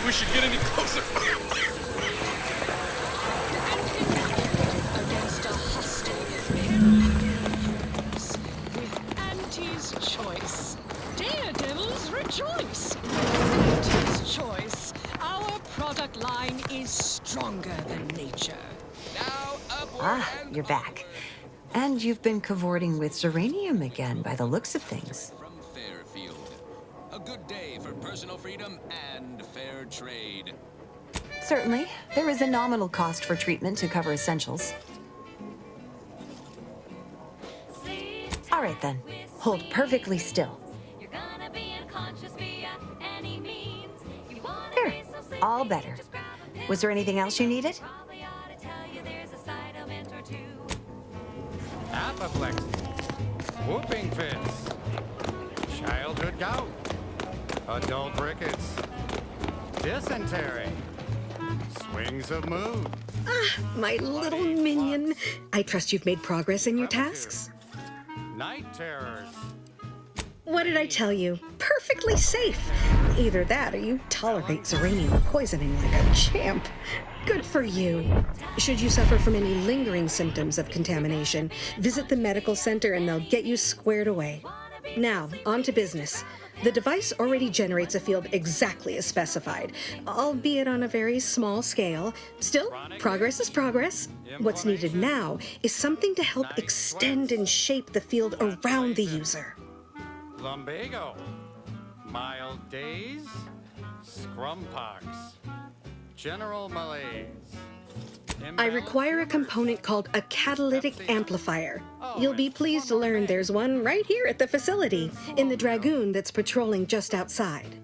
we should get any closer. Against a hostile with Auntie's choice. Daredevils rejoice! Auntie's choice. Our product line is stronger than nature. You're back. And you've been cavorting with Zeranium again, by the looks of things. From Fairfield. A good day for personal freedom and fair trade. Certainly. There is a nominal cost for treatment to cover essentials. All right, then. Hold perfectly still. Here. All better. Was there anything else you needed? Apoplexy, whooping fits, childhood gout, adult rickets, dysentery, swings of mood. My little minion. I trust you've made progress in your tasks? Night terrors. What did I tell you? Perfectly safe. Either that or you tolerate Zeranium poisoning like a champ. Good for you. Should you suffer from any lingering symptoms of contamination, visit the medical center and they'll get you squared away. Now, on to business. The device already generates a field exactly as specified, albeit on a very small scale. Still, progress is progress. What's needed now is something to help extend and shape the field around the user. Lumbago, mild days, scrumpox, general malaise. I require a component called a catalytic amplifier. You'll be pleased to learn there's one right here at the facility, in the Dragoon that's patrolling just outside.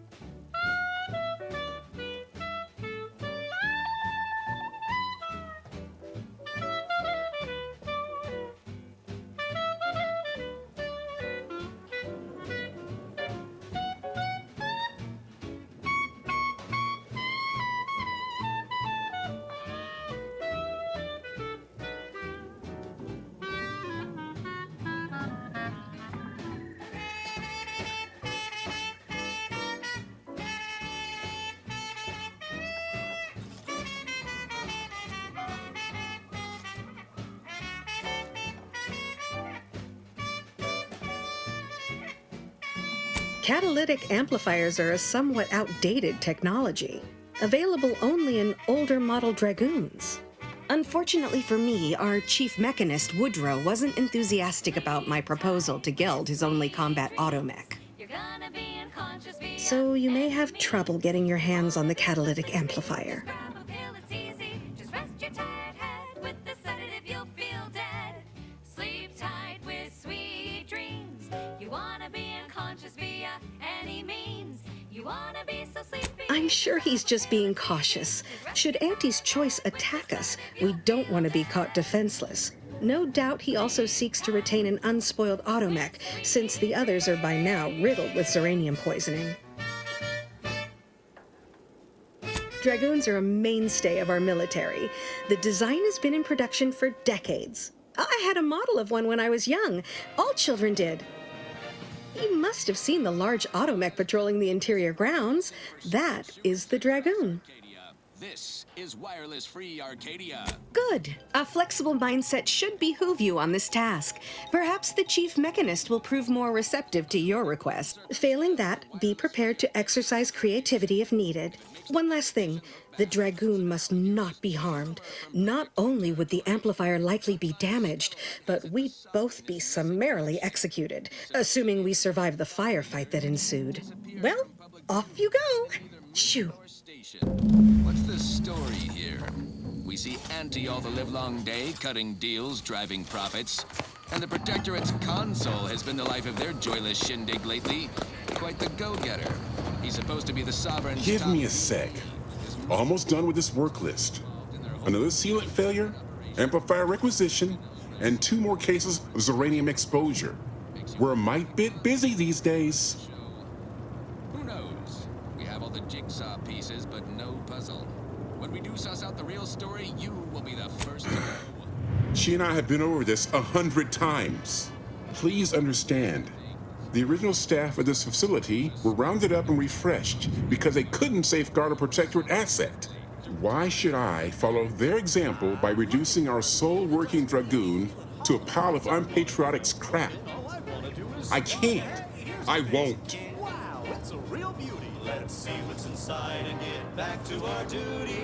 Catalytic amplifiers are a somewhat outdated technology, available only in older model Dragoons. Unfortunately for me, our chief mechanist, Woodrow, wasn't enthusiastic about my proposal to Geld his only combat automech. So you may have trouble getting your hands on the catalytic amplifier. I'm sure he's just being cautious. Should Auntie's choice attack us, we don't want to be caught defenseless. No doubt he also seeks to retain an unspoiled automech, since the others are by now riddled with Zeranium poisoning. Dragoons are a mainstay of our military. The design has been in production for decades. I had a model of one when I was young. All children did. You must have seen the large automech patrolling the interior grounds. That is the Dragoon. This is wireless-free Arcadia. Good. A flexible mindset should behoove you on this task. Perhaps the chief mechanist will prove more receptive to your request. Failing that, be prepared to exercise creativity if needed. One last thing. The Dragoon must not be harmed. Not only would the amplifier likely be damaged, but we'd both be summarily executed, assuming we survive the firefight that ensued. Well, off you go. Shoo. What's the story here? We see Auntie all the livelong day, cutting deals, driving profits. And the Protectorate's console has been the life of their joyless shindig lately. Quite the go-getter. He's supposed to be the sovereign's Give top... me a sec. Almost done with this work list. Another sealant failure, amplifier requisition, and 2 more cases of Zeranium exposure. We're a mite bit busy these days. Who knows? We have all the jigsaw pieces, but no puzzle. When we do suss out the real story, you will be the first to know. She and I have been over this 100 times. Please understand, the original staff of this facility were rounded up and refreshed because they couldn't safeguard a protectorate asset. Why should I follow their example by reducing our sole working dragoon to a pile of unpatriotic scrap? I can't. I won't. Wow, it's a real beauty. Let's see what's inside and get back to our duty.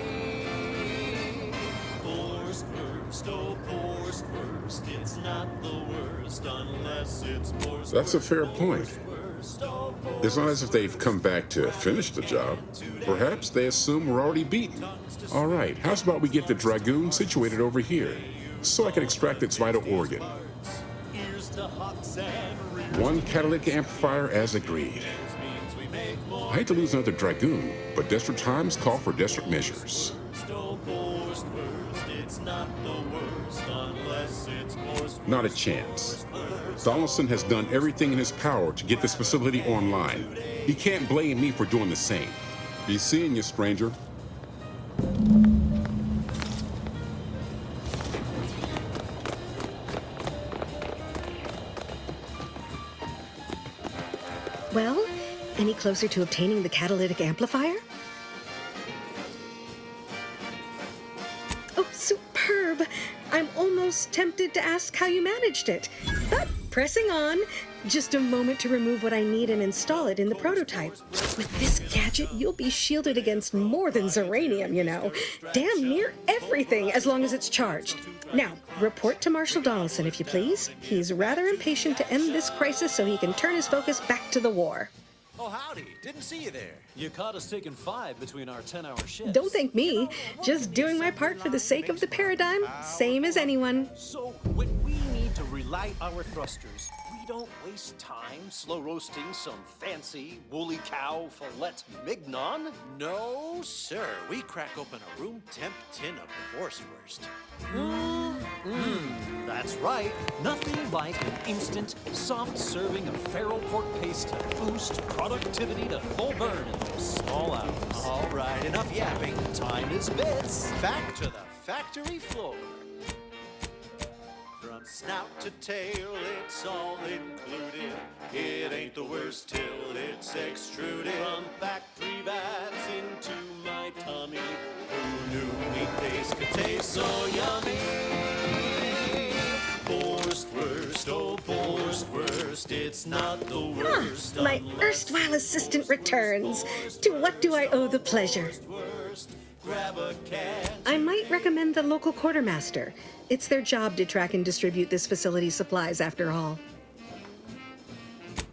Force first, oh force first. It's not the worst unless it's force. That's a fair point. It's not as if they've come back to finish the job. Perhaps they assume we're already beaten. All right, how's about we get the Dragoon situated over here, so I can extract its vital organ? 1 catalytic amplifier as agreed. I hate to lose another Dragoon, but desperate times call for desperate measures. Not a chance. Donaldson has done everything in his power to get this facility online. He can't blame me for doing the same. Be seeing you, stranger. Well, any closer to obtaining the catalytic amplifier? Oh, superb! I'm almost tempted to ask how you managed it. But pressing on, just a moment to remove what I need and install it in the prototype. With this gadget, you'll be shielded against more than Zeranium, you know. Damn near everything, as long as it's charged. Now, report to Marshal Donaldson, if you please. He's rather impatient to end this crisis so he can turn his focus back to the war. Oh, howdy. Didn't see you there. You caught us taking 5 between our 10-hour shifts. Don't thank me. Just doing my part for the sake of the paradigm, same as anyone. So, when we need to relight our thrusters, we don't waste time slow roasting some fancy woolly cow fillet mignon. No, sir. We crack open a room temp tin of the Wurst. That's right. Nothing like an instant, soft serving of feral pork paste to boost productivity to full burn in those small hours. All right, enough yapping. Time is bits. Back to the factory floor. From snout to tail, it's all included. It ain't the worst till it's extruded. From factory vats into my tummy. Who knew meat paste could taste so yummy? Worst, oh worst, it's not the worst. My erstwhile assistant returns. To what do I owe the pleasure? I might recommend the local quartermaster. It's their job to track and distribute this facility's supplies, after all.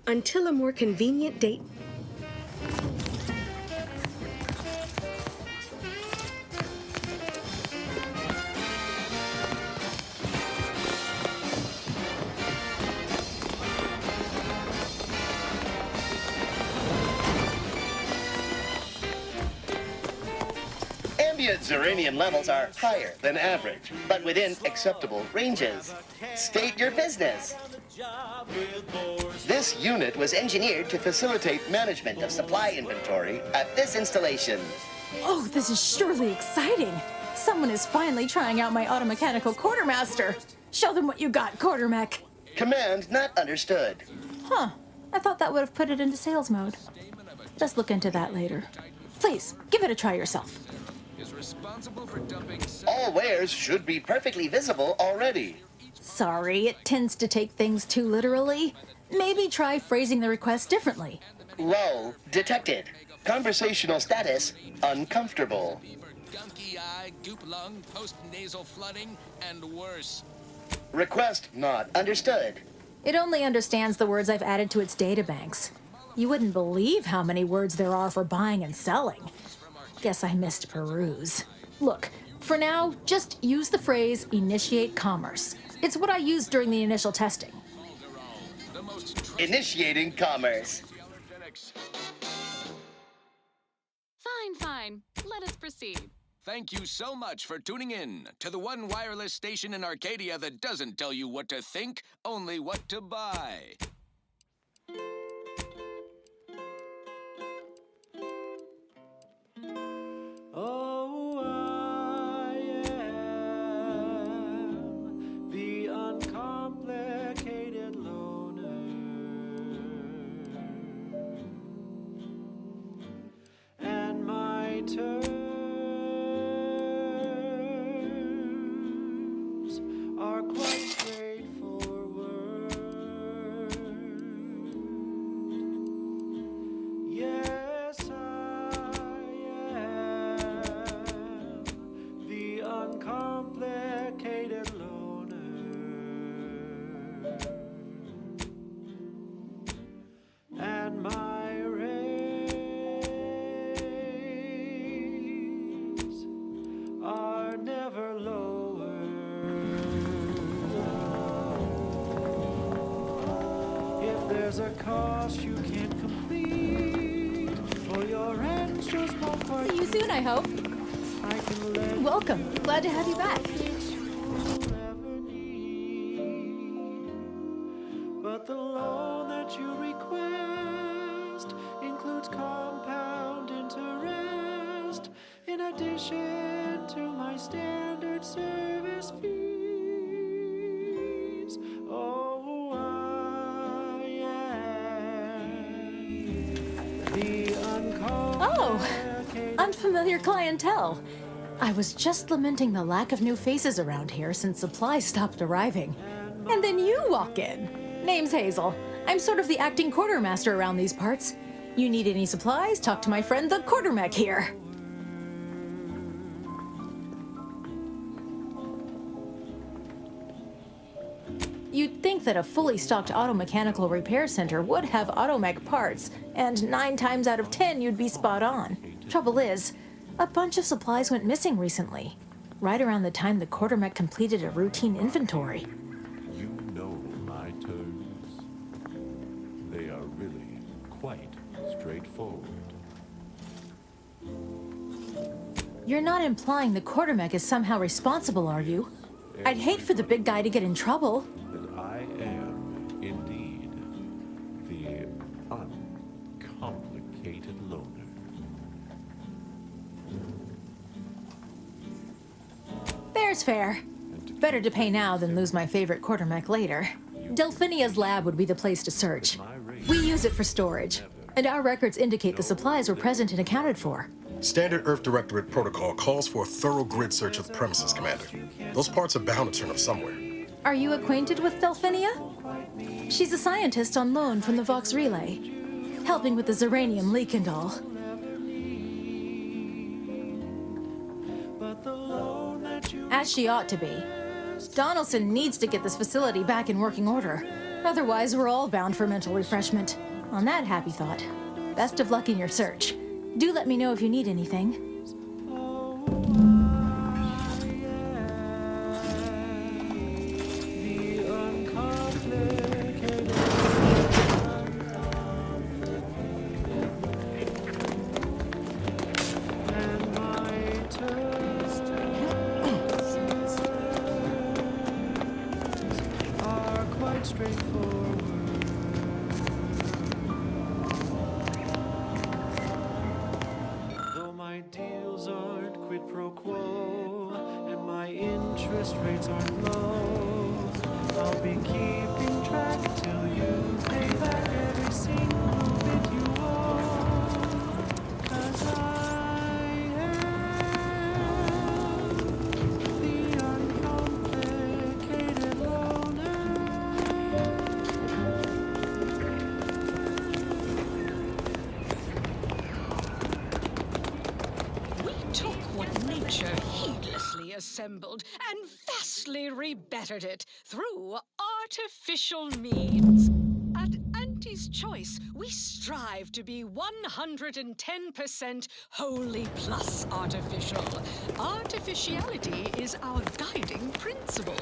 Until a more convenient date. Ambient Zeranium levels are higher than average, but within acceptable ranges. State your business. This unit was engineered to facilitate management of supply inventory at this installation. Oh, this is surely exciting. Someone is finally trying out my automechanical quartermaster. Show them what you got, Quartermech. Command not understood. Huh. I thought that would have put it into sales mode. Just look into that later. Please, give it a try yourself. All wares should be perfectly visible already. Sorry, it tends to take things too literally. Maybe try phrasing the request differently. Lull detected. Conversational status uncomfortable. Gunky eye, goop lung, post-nasal flooding, and worse. Request not understood. It only understands the words I've added to its databanks. You wouldn't believe how many words there are for buying and selling. Guess I missed peruse. Look, For now, just use the phrase initiate commerce. It's what I used during the initial testing. Initiating commerce. Fine, fine. Let us proceed. Thank you so much for tuning in to the one wireless station in Arcadia that doesn't tell you what to think, only what to buy. Oh, I am the uncomplicated loner, and my terms are quite straightforward. Yes, the uncomplicated loner, and my rates are never lower. If there's a cost you can't complete, or your rent's just won't quite. See you soon, I hope. I can let Welcome. Glad to have you back. But the loan that you request includes compound interest in addition to my standard service fees. Oh, I am the Oh, unfamiliar clientele. I was just lamenting the lack of new faces around here since supplies stopped arriving. And then you walk in. Name's Hazel. I'm sort of the acting quartermaster around these parts. You need any supplies, talk to my friend the quartermech here. You'd think that a fully stocked auto mechanical repair center would have automech parts, and 9 times out of 10 you'd be spot on. Trouble is, a bunch of supplies went missing recently, right around the time the quartermech completed a routine inventory. You know my terms. They are really quite straightforward. You're not implying the quartermech is somehow responsible, are you? I'd hate for the big guy to get in trouble. That I am indeed the uncomplicated loner. Fair's fair. Better to pay now than lose my favorite quartermech later. Delphinia's lab would be the place to search. We use it for storage, and our records indicate the supplies were present and accounted for. Standard Earth Directorate protocol calls for a thorough grid search of the premises, Commander. Those parts are bound to turn up somewhere. Are you acquainted with Delphinia? She's a scientist on loan from the Vox Relay, helping with the Zeranium leak and all. As she ought to be. Donaldson needs to get this facility back in working order. Otherwise, we're all bound for mental refreshment. On that happy thought, best of luck in your search. Do let me know if you need anything. Though my deals aren't quid pro quo, and my interest rates aren't low, I'll be keeping track till you pay back every single bit you owe. 'Cause I am the uncomplicated loner. We took what nature heedlessly assembled and vastly rebettered it through artificial means. At Auntie's Auntie's Choice, we strive to be 110% wholly plus artificial. Artificiality is our guiding principle.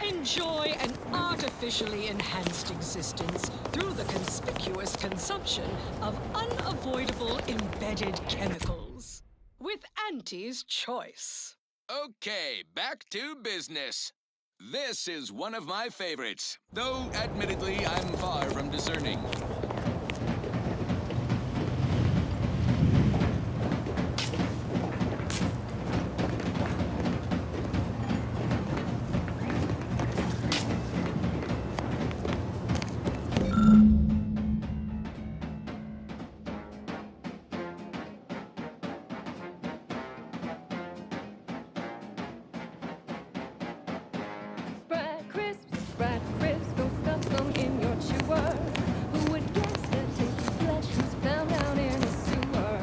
Enjoy an artificially enhanced existence through the conspicuous consumption of unavoidable embedded chemicals. With Auntie's Choice. Okay, back to business. This is one of my favorites, though admittedly I'm far from discerning. Sprite crisp, go stuff some in your chewer. Who would guess that tasty flesh was found down in a sewer?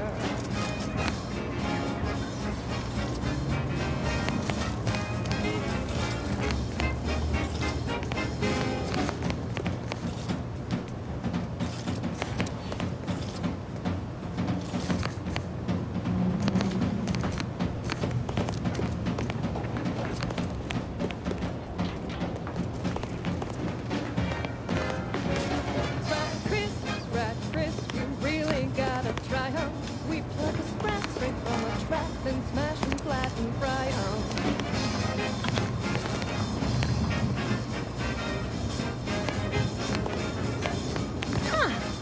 Sprite crisp, you really gotta try 'em. We pluck a sprat straight from a trap, then smash 'em flat and fry 'em.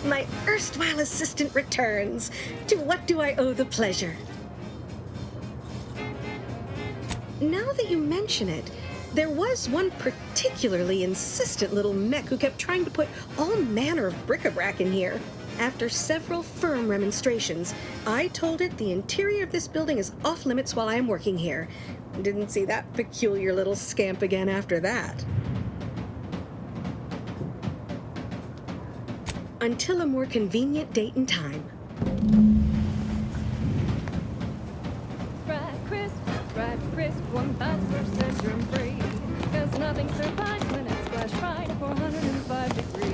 My erstwhile assistant returns. To what do I owe the pleasure? Now that you mention it, there was one particularly insistent little mech who kept trying to put all manner of bric-a-brac in here. After several firm remonstrations, I told it the interior of this building is off limits while I am working here. Didn't see that peculiar little scamp again after that. Until a more convenient date and time. Sprite crisp, 1000% germ-free. 'Cause nothing survives when it's flash fried at 405 degrees.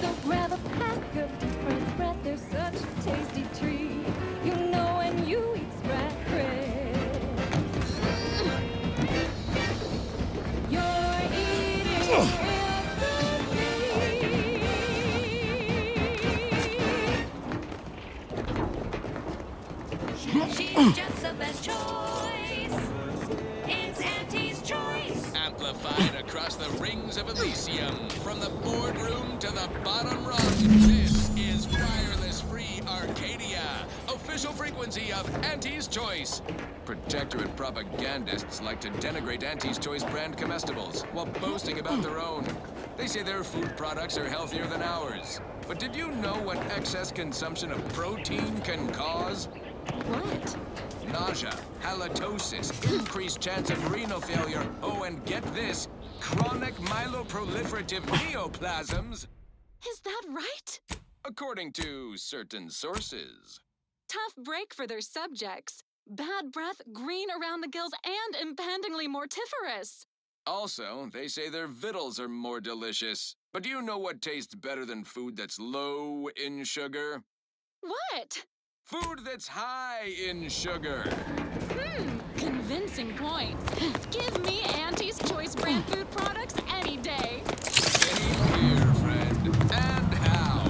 So grab a pack of different bread, they're such a tasty treat. You know when you eat Sprite crisp, you're eating real good. She's just the best choice. It's Auntie's Choice. Amplified across the rings of Elysium, from the boardroom to the bottom rung, this is wireless free Arcadia, official frequency of Auntie's Choice. Protectorate propagandists like to denigrate Auntie's Choice brand comestibles while boasting about their own. They say their food products are healthier than ours. But did you know what excess consumption of protein can cause? What? Nausea, halitosis, increased chance of renal failure, oh, and get this, chronic myeloproliferative neoplasms. Is that right? According to certain sources. Tough break for their subjects. Bad breath, green around the gills, and impendingly mortiferous. Also, they say their victuals are more delicious. But do you know what tastes better than food that's low in sugar? What? Food that's high in sugar. Convincing points. Give me Auntie's Choice brand food products any day. Same here, friend. And how?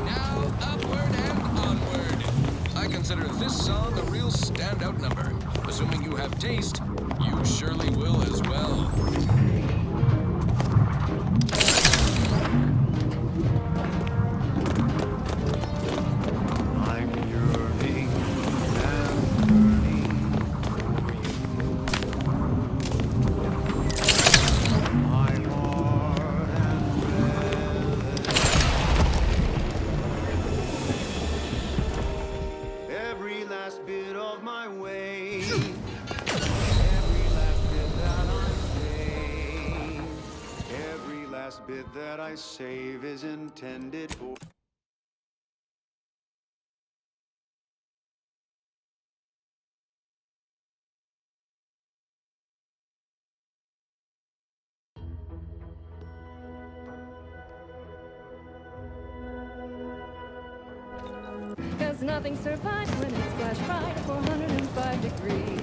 Now, upward and onward. I consider this song a real standout number. Assuming you have taste, you surely will as well. last bit that I save is intended for. Cause nothing survives when it's flash bright at 405 degrees.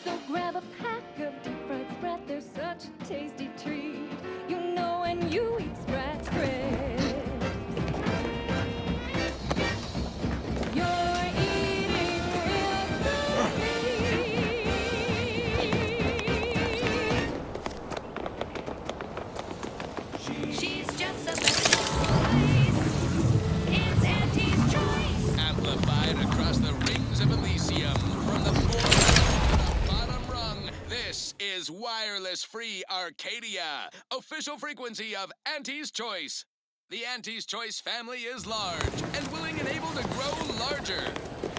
So grab a pack of deep fried Sprat, they're such a tasty treat. You know when you eat Sprat crisps, you're eating real sweet. She's just the best choice. It's Auntie's choice. Amplified across the rings of Elysium from the fourth bottom rung. This is wireless free Arcadia, official frequency of Auntie's Choice. The Auntie's Choice family is large and willing and able to grow larger.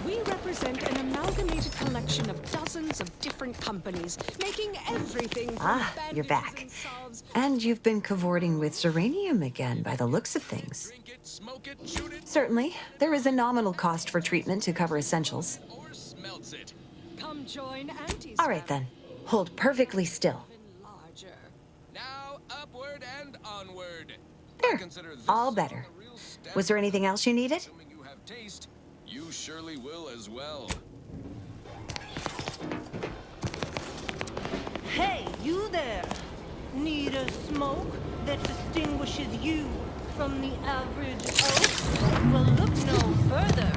We represent an amalgamated collection of dozens of different companies, making everything from You're back. And you've been cavorting with Zeranium again, by the looks of things. Certainly, there is a nominal cost for treatment to cover essentials. Come join Auntie's. All right then, hold perfectly still. Now upward and onward. There, all better. Was there anything else you needed? Assuming you have taste, you surely will as well. Hey, you there! Need a smoke that distinguishes you from the average oak? Well, look no further.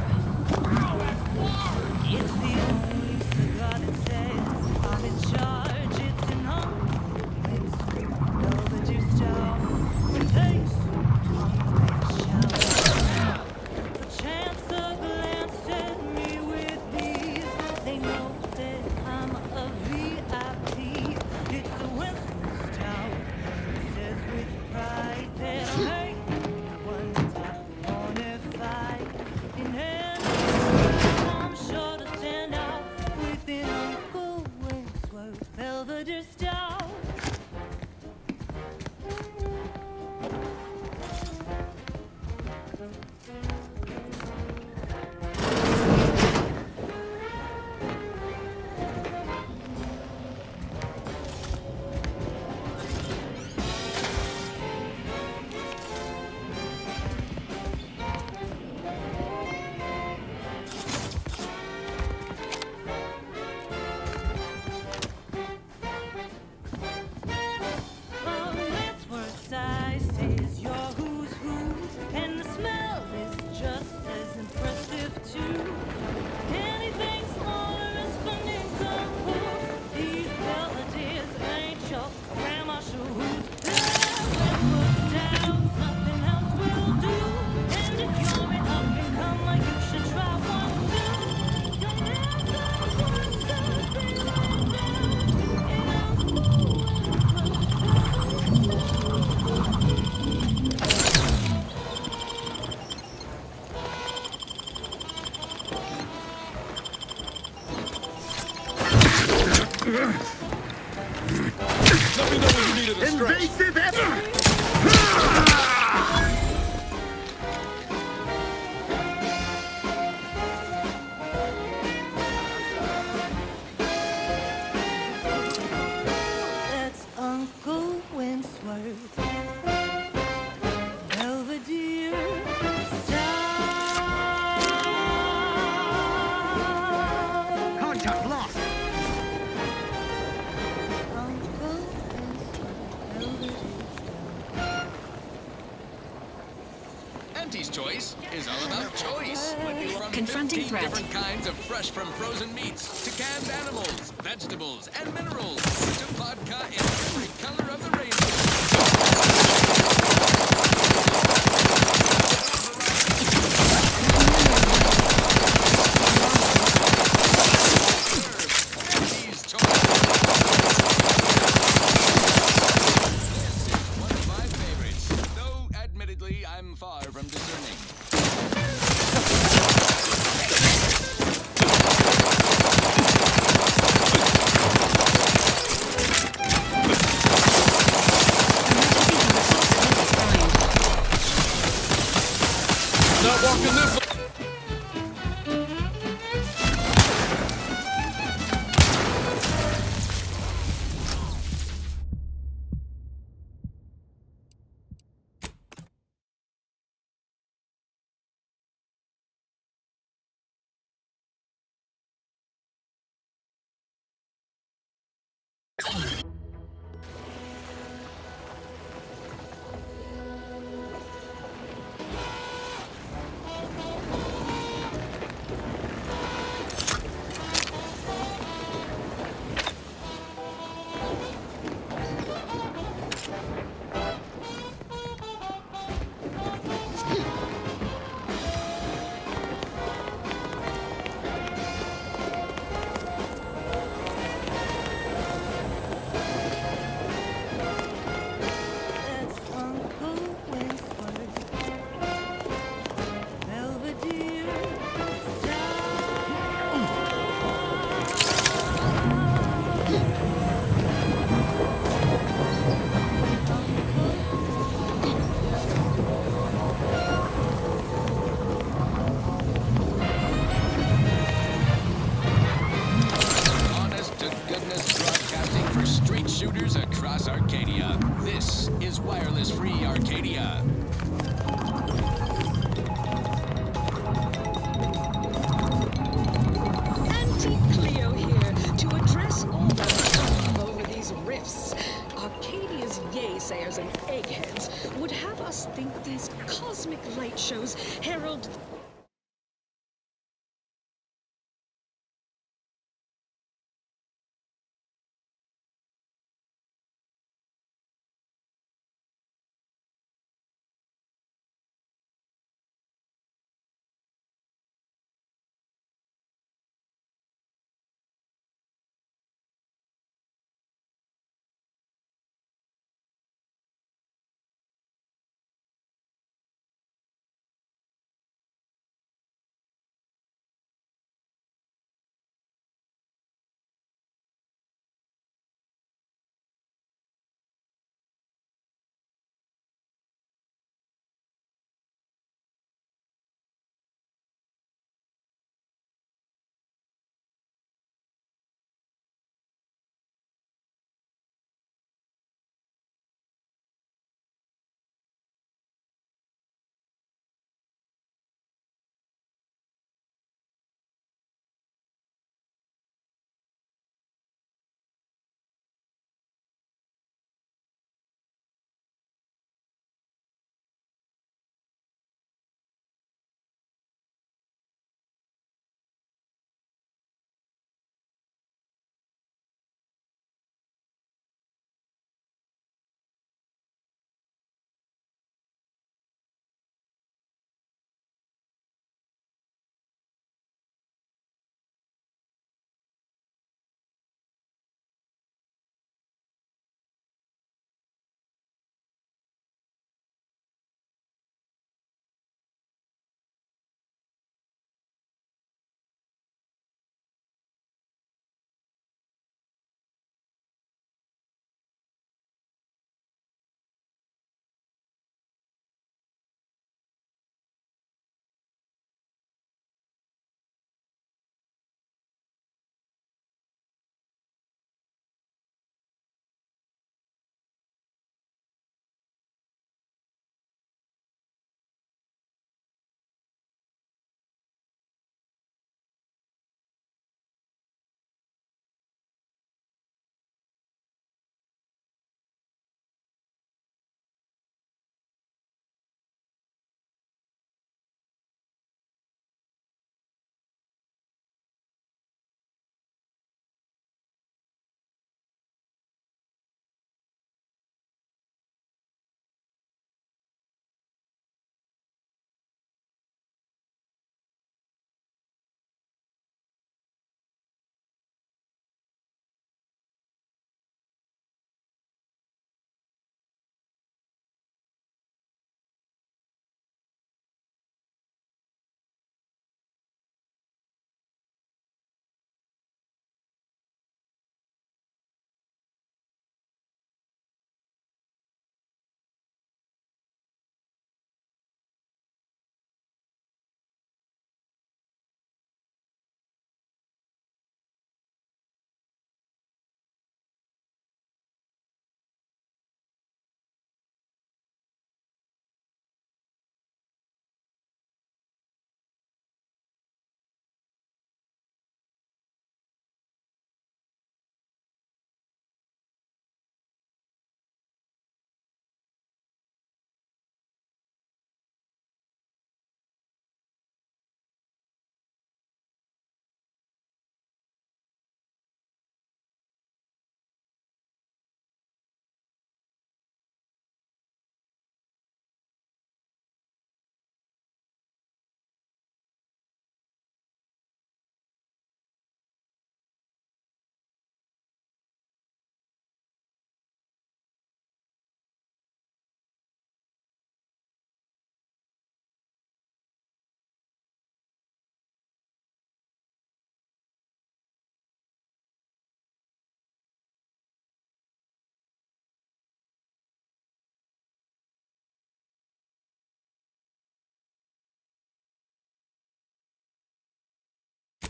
It's the only cigar that says I'm in charge. It's an oak. Velvet you stout. Taste a chance of glance at me with these. They know that I'm a VIP. It's a Winston stout. It says with pride that I one time on a fight in hand. I'm sure to stand out within Uncle Winsworth. Auntie's Choice is all about choice. From Confronting 15 threat. different kinds of fresh from frozen meats, to canned animals, vegetables, and minerals, to vodka in every color of the rainbow. Auntie's Choice. This is one of my favorites, though admittedly I'm far from discerning. Not walking this. That's Uncle Winsford, Belvedere Honest to goodness broadcasting for straight shooters across Arcadia. This is Wireless Free Arcadia. Auntie Cleo here to address all the hubbub over these rifts. Arcadia's yaysayers and eggheads would have us think these cosmic light shows herald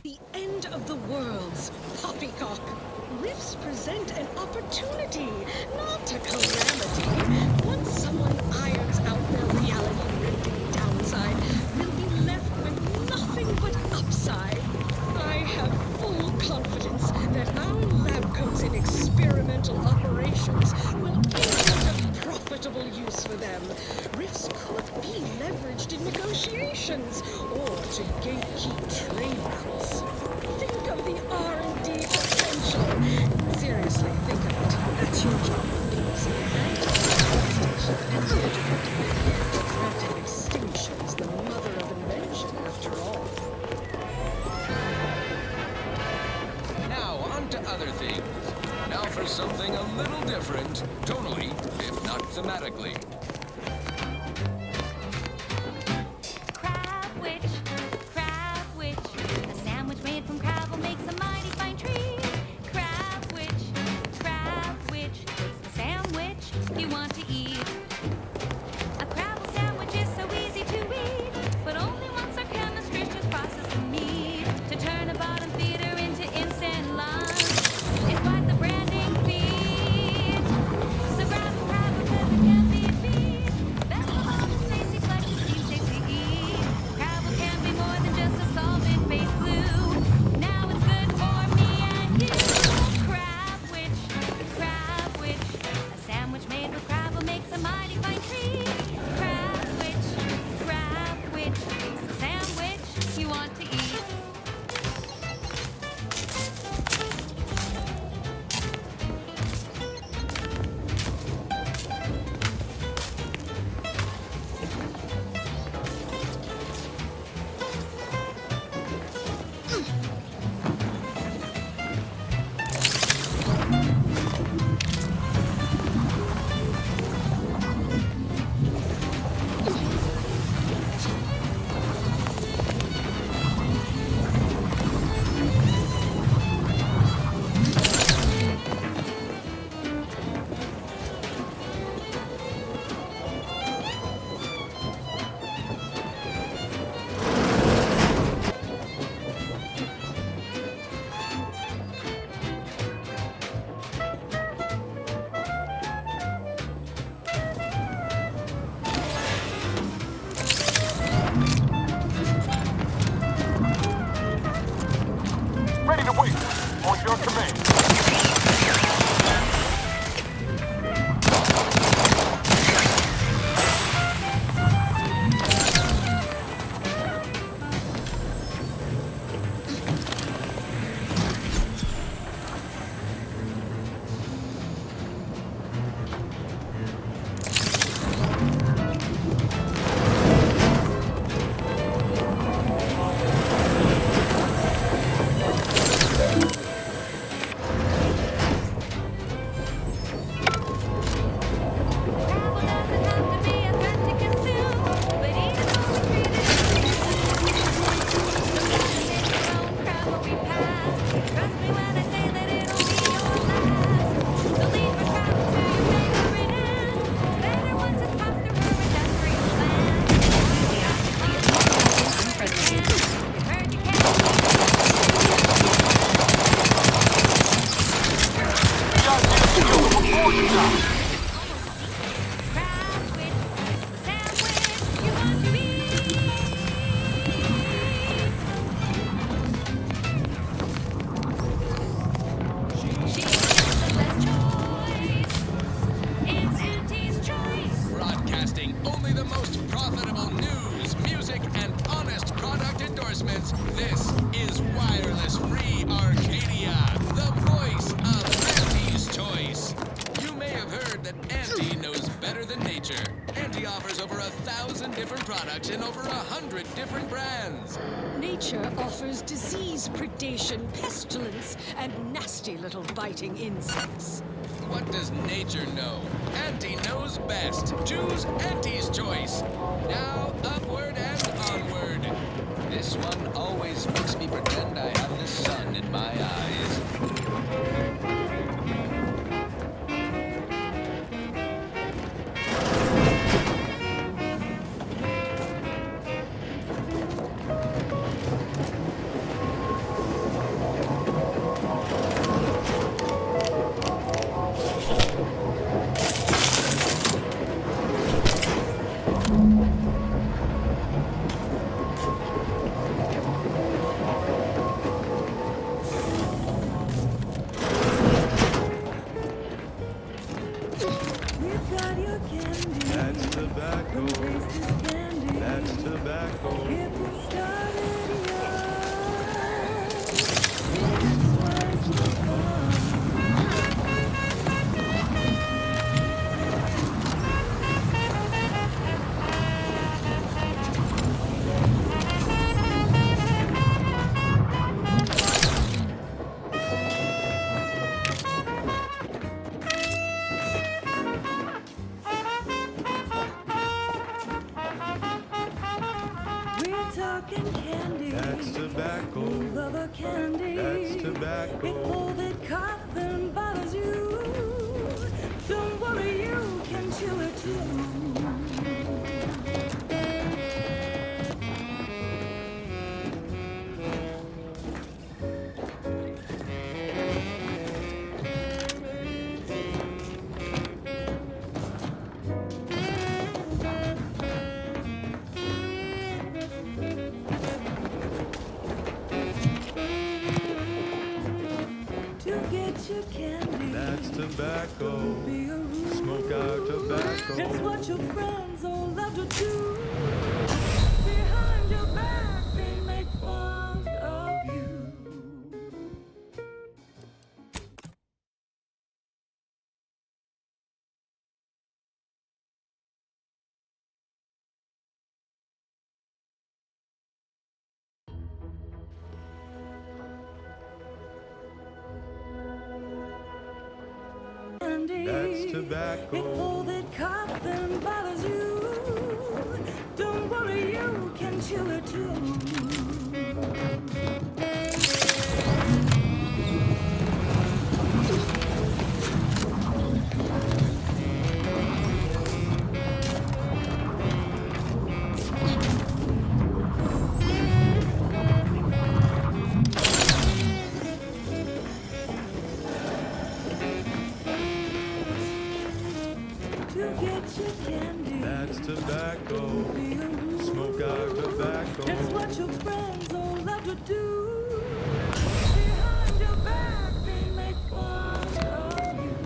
the end of the world's poppycock. Rifts present an opportunity, not a calamity. Once someone irons out their reality-rending downside, they'll be left with nothing but upside. I have full confidence that our lab coats in experimental operations will invent a profitable use for them. Rifts could be leveraged in negotiations or to gatekeep trade routes. Think of the R&D potential. Seriously, think of it. That's your job, please. And here to protect the threat of extinction's the mother of invention, after all. Now, on to other things. Now for something a little different, tonally, if not thematically. Crab witch, a sandwich made from crab will make some mighty fine treat. Crab witch, a sandwich you want to eat. A crabble sandwich is so easy to eat, but only once our chemistry's just processed the meat to turn a bottom feeder into instant lunch. It's quite the branding feat. So grab a crab because it can't be beat. Vegetables, tasty, fleshy, steam, tasty eat. Crabble can be more than just a solvent-based glue. Now it's good for me and you. Crab witch, a sandwich made with crab will make some mighty fine treat. Crab witch, a sandwich you want to eat. Ready to wait. On your command. Broadcasting only the most profitable news, music, and honest product endorsements. This is Wireless Free Arcadia, the voice of Auntie's Choice. You may have heard that Auntie knows better than nature. Auntie offers over 1,000 different products in over 100 different brands. Nature offers disease, predation, pestilence, and nasty little biting insects. What does nature know? Auntie knows best. Choose Auntie's Choice. Now, upward and onward. This one always makes me pretend I have the sun in my eyes. People started young. This was the fun. We're talking candy. That's tobacco. You love a candy. That's tobacco. Before that coffin bothers you, don't worry, you can chew it too. To get your candy. That's tobacco. Don't be a rude. Smoke out tobacco. It's what your friends all love to do. Behind your back, they make fun of you. That's tobacco. Before that coffin bothers you, don't worry, you can chew it too. To get your candy. That's tobacco. Don't be a rude. Smoke out tobacco. It's what your friends all love to do. Behind your back, they make fun of you.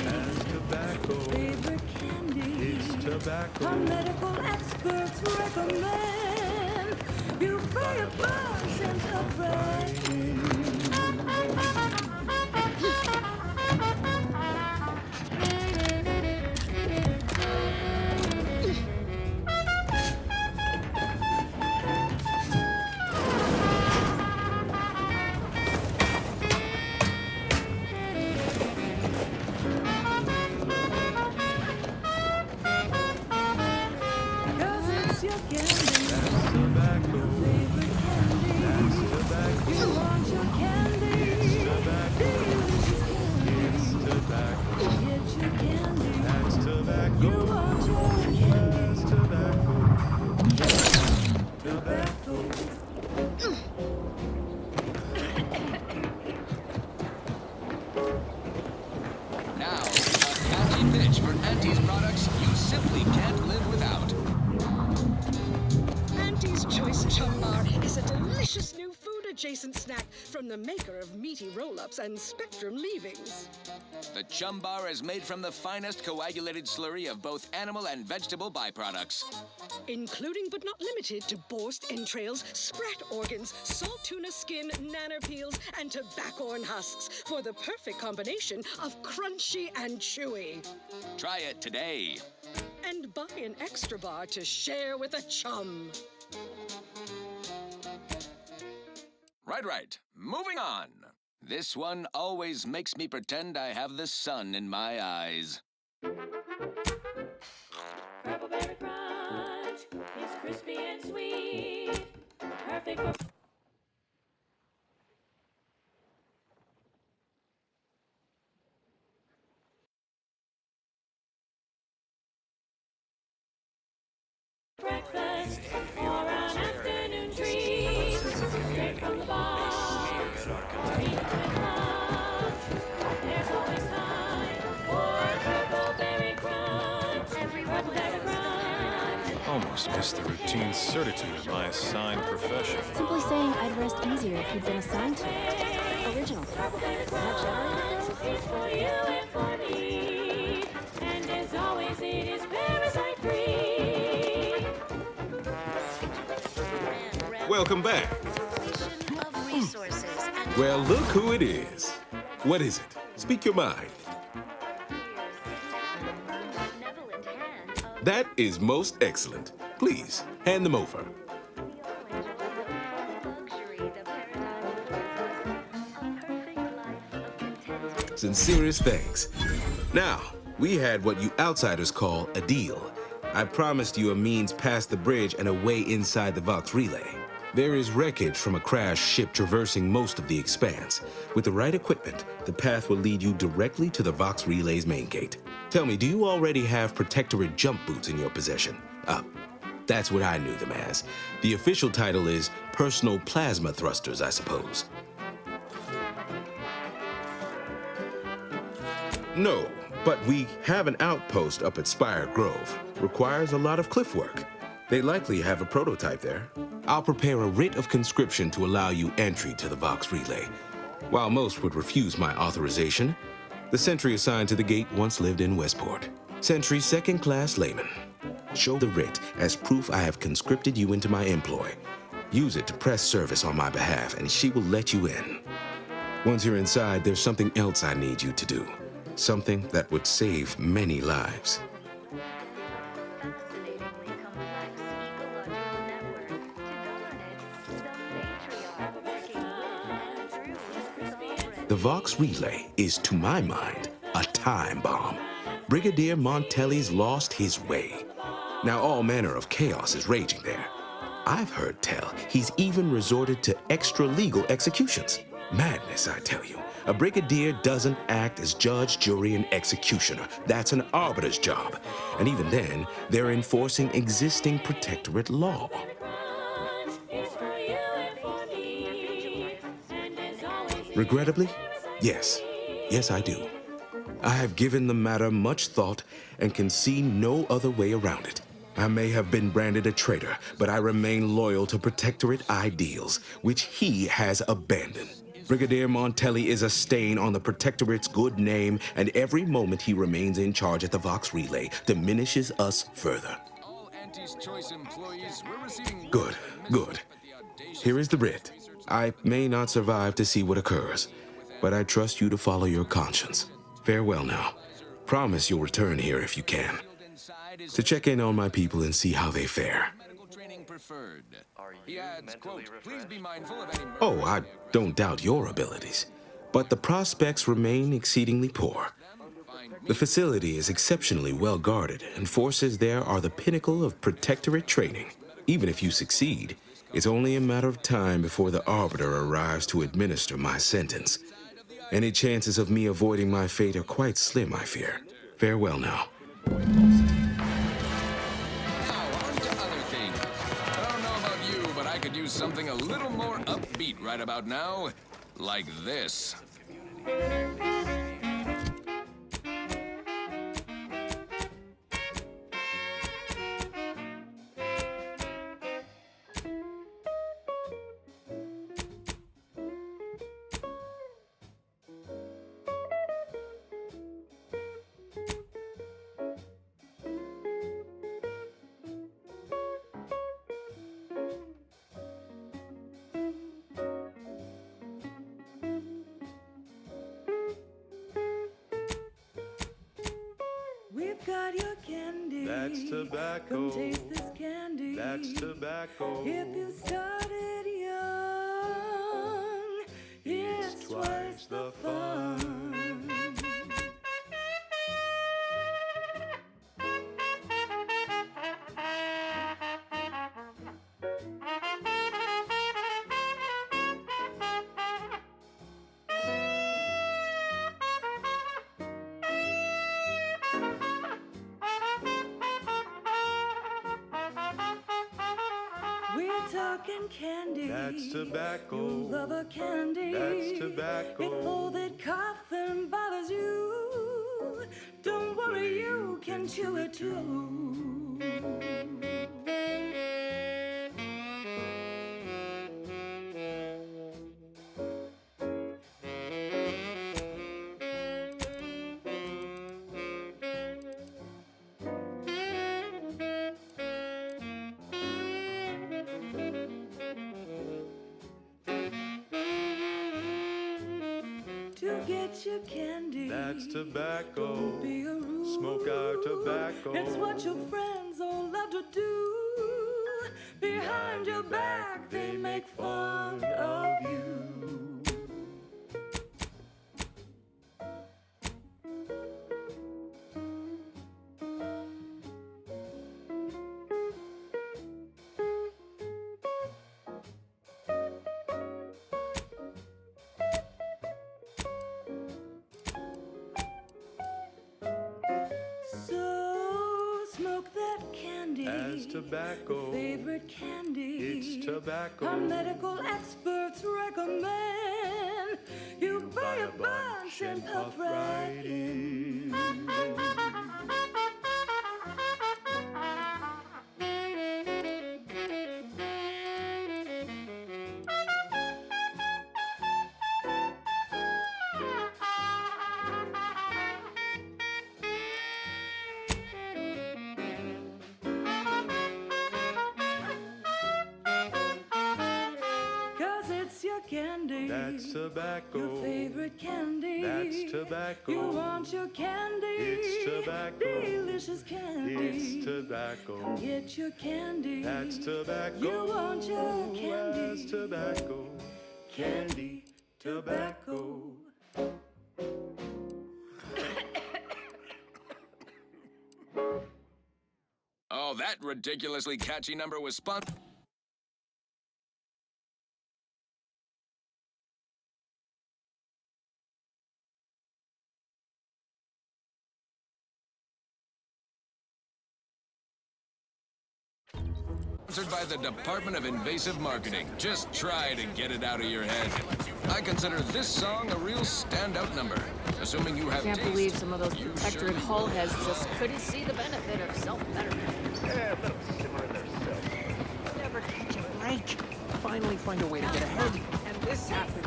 That's tobacco. Favorite candy. It's tobacco. Our medical experts recommend you buy a bunch and a friend. Cause it's your candy. That's tobacco. Favorite candy. That's tobacco. You want your candy. It's tobacco. Delicious candy. It's tobacco. Get your candy. That's tobacco. You want your candy. That's tobacco. Tobacco. Now, a catchy pitch for Auntie's products you simply can't live without. Auntie's Choice Chum Bar is a delicious new food-adjacent snack from the maker of meaty roll-ups and Spectrum leavings. The Chum Bar is made from the finest coagulated slurry of both animal and vegetable byproducts. Including but not limited to borscht entrails, sprat organs, salt tuna skin, nanner peels, and tobaccorn husks for the perfect combination of crunchy and chewy. Try it today. And buy an extra bar to share with a chum. Right. Moving on. This one always makes me pretend I have the sun in my eyes. Purple Berry Crunch is crispy and sweet. Perfect for breakfast or an afternoon treat. Straight from the box. Treat with love. routine certitude in my assigned profession. Simply saying I'd rest easier if you'd been assigned to it. Original. Not generated For you and for me. And as always, it is parasite free. Welcome back. Of resources and Well, look who it is. What is it? Speak your mind. That is most excellent. Please, hand them over. Sincerest thanks. Now, we had what you outsiders call a deal. I promised you a means past the bridge and a way inside the Vox Relay. There is wreckage from a crashed ship traversing most of the expanse. With the right equipment, the path will lead you directly to the Vox Relay's main gate. Tell me, do you already have Protectorate jump boots in your possession? That's what I knew them as. The official title is Personal Plasma Thrusters, I suppose. No, but we have an outpost up at Spire Grove. Requires a lot of cliff work. They likely have a prototype there. I'll prepare a writ of conscription to allow you entry to the Vox Relay. While most would refuse my authorization, the sentry assigned to the gate once lived in Westport. Sentry second-class layman. Show the writ as proof I have conscripted you into my employ. Use it to press service on my behalf, and she will let you in. Once you're inside, there's something else I need you to do. Something that would save many lives. The Vox Relay is, to my mind, a time bomb. Brigadier Montelli's lost his way. Now all manner of chaos is raging there. I've heard tell he's even resorted to extra-legal executions. Madness, I tell you. A brigadier doesn't act as judge, jury, and executioner. That's an arbiter's job. And even then, they're enforcing existing protectorate law. Regrettably, yes. Yes, I do. I have given the matter much thought and can see no other way around it. I may have been branded a traitor, but I remain loyal to protectorate ideals, which he has abandoned. Brigadier Montelli is a stain on the protectorate's good name, and every moment he remains in charge at the Vox Relay diminishes us further. Good, good. Here is the writ. I may not survive to see what occurs, but I trust you to follow your conscience. Farewell now. Promise you'll return here if you can, to check in on my people and see how they fare. Oh, I don't doubt your abilities, but the prospects remain exceedingly poor. The facility is exceptionally well guarded, and forces there are the pinnacle of protectorate training. Even if you succeed, it's only a matter of time before the Arbiter arrives to administer my sentence. Any chances of me avoiding my fate are quite slim, I fear. Farewell now. I could use something a little more upbeat right about now, like this. We've got your candy. That's tobacco. Come taste this candy. That's tobacco. If you started young, it's twice the fun. We're talking candy. That's tobacco. You love a candy. That's tobacco. If all that coughing bothers you, don't worry, you can chew it too. get your candy. That's tobacco. Don't be a rude. Smoke our tobacco. It's what your friends all love to do. Behind your back, they make fun of you. So smoke that candy. As tobacco. Favorite candy. It's tobacco. Our medical experts recommend you buy a bunch and puff right in. Cause it's your candy. That's tobacco. Your favorite candy. That's tobacco. You want your candy. It's tobacco. Delicious candy. It's tobacco. Come get your candy. That's tobacco. You want your candy. That's tobacco. Candy, tobacco. Oh, that ridiculously catchy number was sponsored by the Department of Invasive Marketing. Just try to get it out of your head. I consider this song a real standout number. Assuming you have Can't taste, believe some of those you protectorate surely hull will. heads just couldn't see the benefit of self-betterment. Yeah, let them simmer in their self. Never catch a break. Finally find a way to get ahead, and this happens.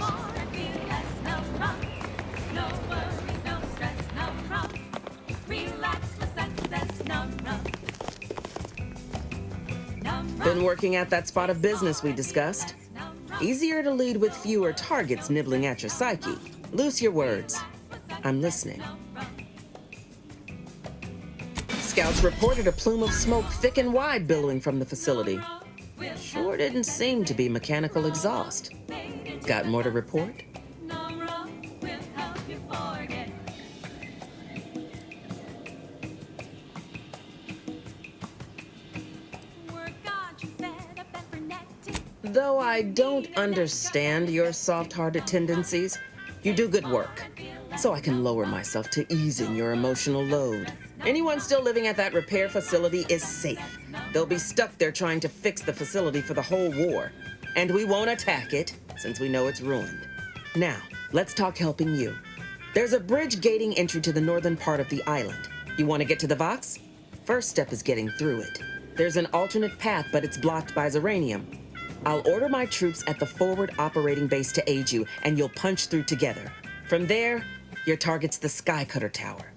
No worries, no stress, no rum. Relax with success, no rum. Been working at that spot of business we discussed. Easier to lead with fewer targets nibbling at your psyche. Loose your words. I'm listening. Scouts reported a plume of smoke thick and wide billowing from the facility. Sure didn't seem to be mechanical exhaust. Got more to report? Though I don't understand your soft-hearted tendencies, you do good work, so I can lower myself to easing your emotional load. Anyone still living at that repair facility is safe. They'll be stuck there trying to fix the facility for the whole war, and we won't attack it since we know it's ruined. Now, let's talk helping you. There's a bridge gating entry to the northern part of the island. You want to get to the Vox? First step is getting through it. There's an alternate path, but it's blocked by Zeranium. I'll order my troops at the forward operating base to aid you, and you'll punch through together. From there, your target's the Skycutter Tower.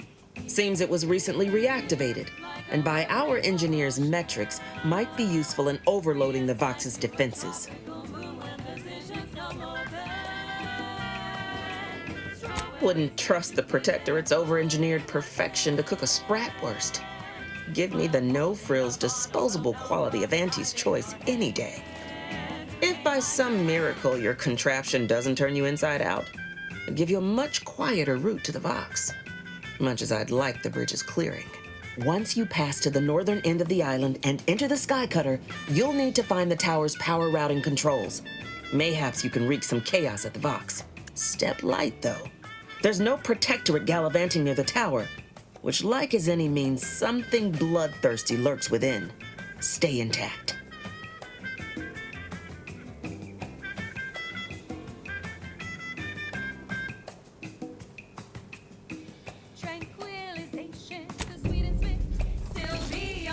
Seems it was recently reactivated, and by our engineers' metrics, might be useful in overloading the Vox's defenses. Wouldn't trust the Protectorate's over-engineered perfection to cook a spratwurst. Give me the no-frills, disposable quality of Auntie's choice any day. If by some miracle your contraption doesn't turn you inside out, it'd give you a much quieter route to the Vox. Much as I'd like the bridge's clearing. Once you pass to the northern end of the island and enter the Skycutter, you'll need to find the tower's power routing controls. Mayhaps you can wreak some chaos at the Vox. Step light, though. There's no Protectorate gallivanting near the tower, which, like as any, means something bloodthirsty lurks within. Stay intact. Tranquilization, the sweet and swift, still be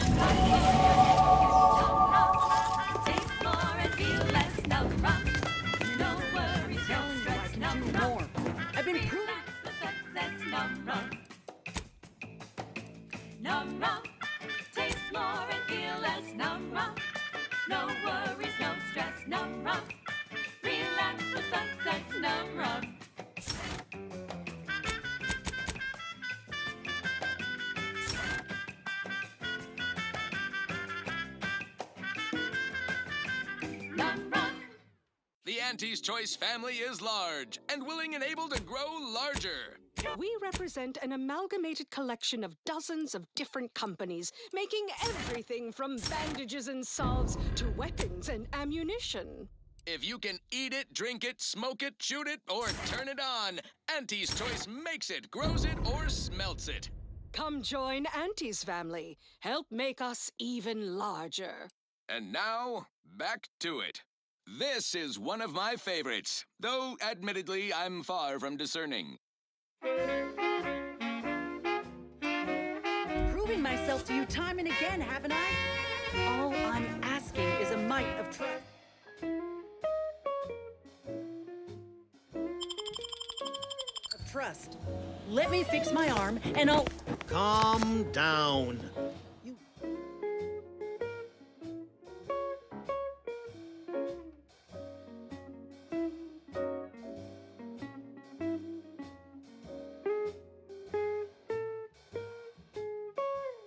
taste more and feel less, no rum. No worries, no stress, no rum. I've been proving. Success, no rum. No rum. Taste more and feel less, no rum. No worries, no stress, no rum. Relax with success, no rum. Auntie's Choice family is large and willing and able to grow larger. We represent an amalgamated collection of dozens of different companies, making everything from bandages and salves to weapons and ammunition. If you can eat it, drink it, smoke it, shoot it, or turn it on, Auntie's Choice makes it, grows it, or smelts it. Come join Auntie's family. Help make us even larger. And now, back to it. This is one of my favorites, though admittedly I'm far from discerning. Proving myself to you time and again, haven't I? All I'm asking is a mite of trust. Trust. Let me fix my arm and I'll... Calm down.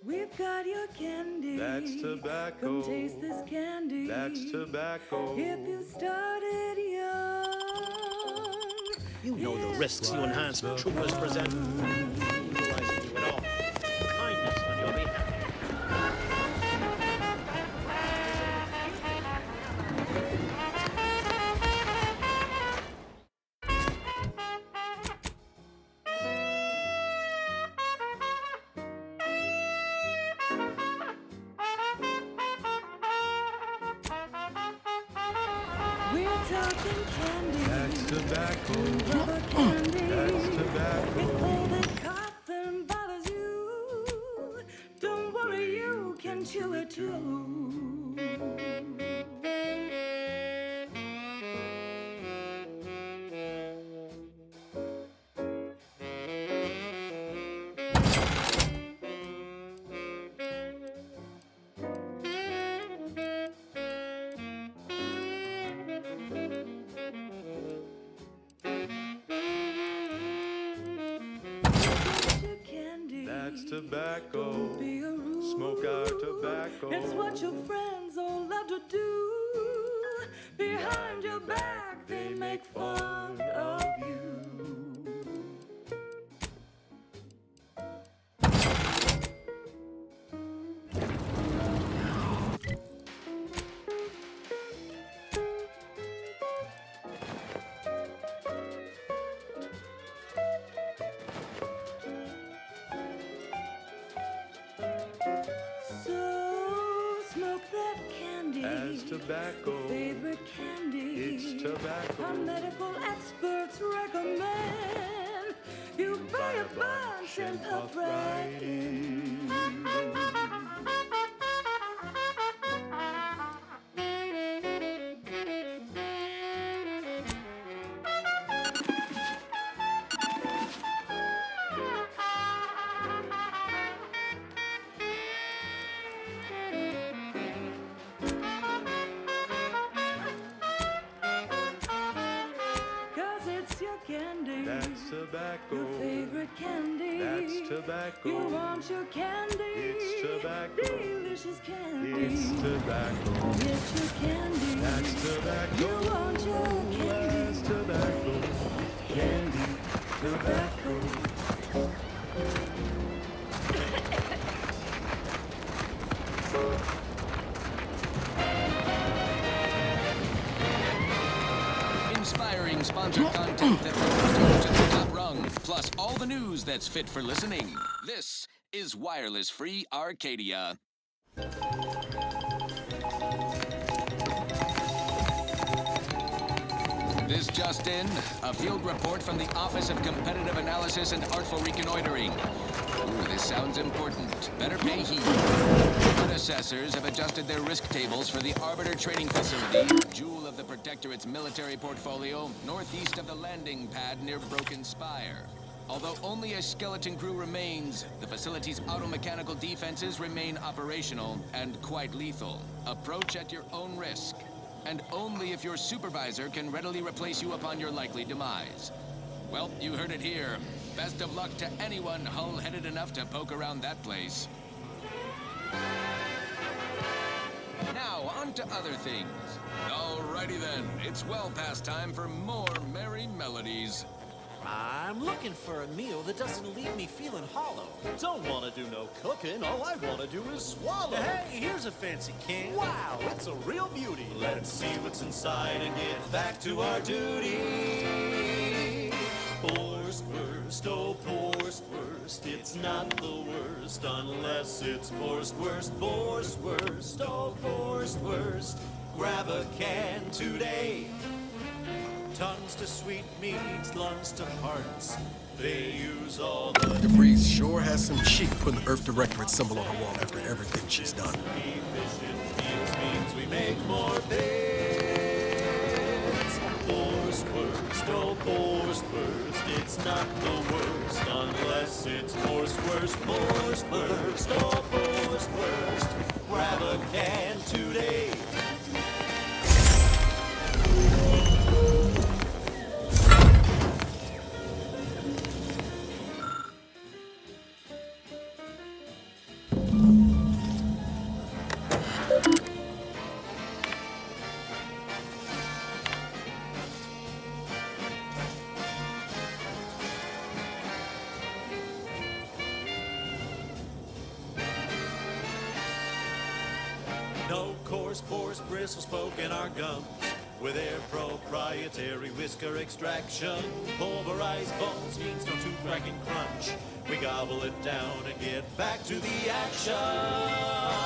We've got your candy. That's tobacco. Come taste this candy. That's tobacco. If you started young. You know the risks you enhanced troopers present. Utilizing you at all. Kindness on your behalf. We're talking candy. That's tobacco. Rubber candy. That's tobacco. If all that coughing bothers you, don't worry, you can chew it too. That's tobacco. Don't be a rude. Smoke our tobacco. It's what your friends all love to do. Behind your back, they make fun of you. So smoke that candy. As tobacco. Favorite candy. It's tobacco. Our medical experts recommend you buy a bunch and puff right in. Cause it's your candy. That's tobacco. Your favorite candy. That's tobacco. You want your candy. It's tobacco. Delicious candy. It's tobacco. Get your candy. That's tobacco. You want your candy. That's tobacco. Candy. Tobacco. Inspiring sponsored content that will put you to the top rung, plus all the news that's fit for listening. This is Wireless Free Arcadia. This just in, a field report from the Office of Competitive Analysis and Artful Reconnoitering. Ooh, this sounds important. Better pay heed. Good assessors have adjusted their risk tables for the Arbiter Trading Facility, jewel of the Protectorate's military portfolio, northeast of the landing pad near Broken Spire. Although only a skeleton crew remains, the facility's automechanical defenses remain operational and quite lethal. Approach at your own risk. And only if your supervisor can readily replace you upon your likely demise. Well, you heard it here. Best of luck to anyone hull-headed enough to poke around that place. Now, on to other things. Alrighty then, it's well past time for more merry melodies. I'm looking for a meal that doesn't leave me feeling hollow. Don't want to do no cooking, all I want to do is swallow. Hey, here's a fancy can. Wow, it's a real beauty. Let's see what's inside and get back to our duty. Forced worst, oh forced worst, it's not the worst unless it's forced worst, forced worst, oh forced worst. Grab a can today. Tongues to sweetmeats, lungs to hearts. They use all the debris sure has some chic putting the Earth Directorate symbol on her wall after everything she's done. efficient meals means we make more bits. Forced worst, oh forced worst, it's not the worst unless it's forced worst, forced worst, oh forced worst. Grab a can today. No coarse pores, bristles poke in our gums. With their proprietary whisker extraction, pulverized bones means no tooth crack and crunch. We gobble it down and get back to the action.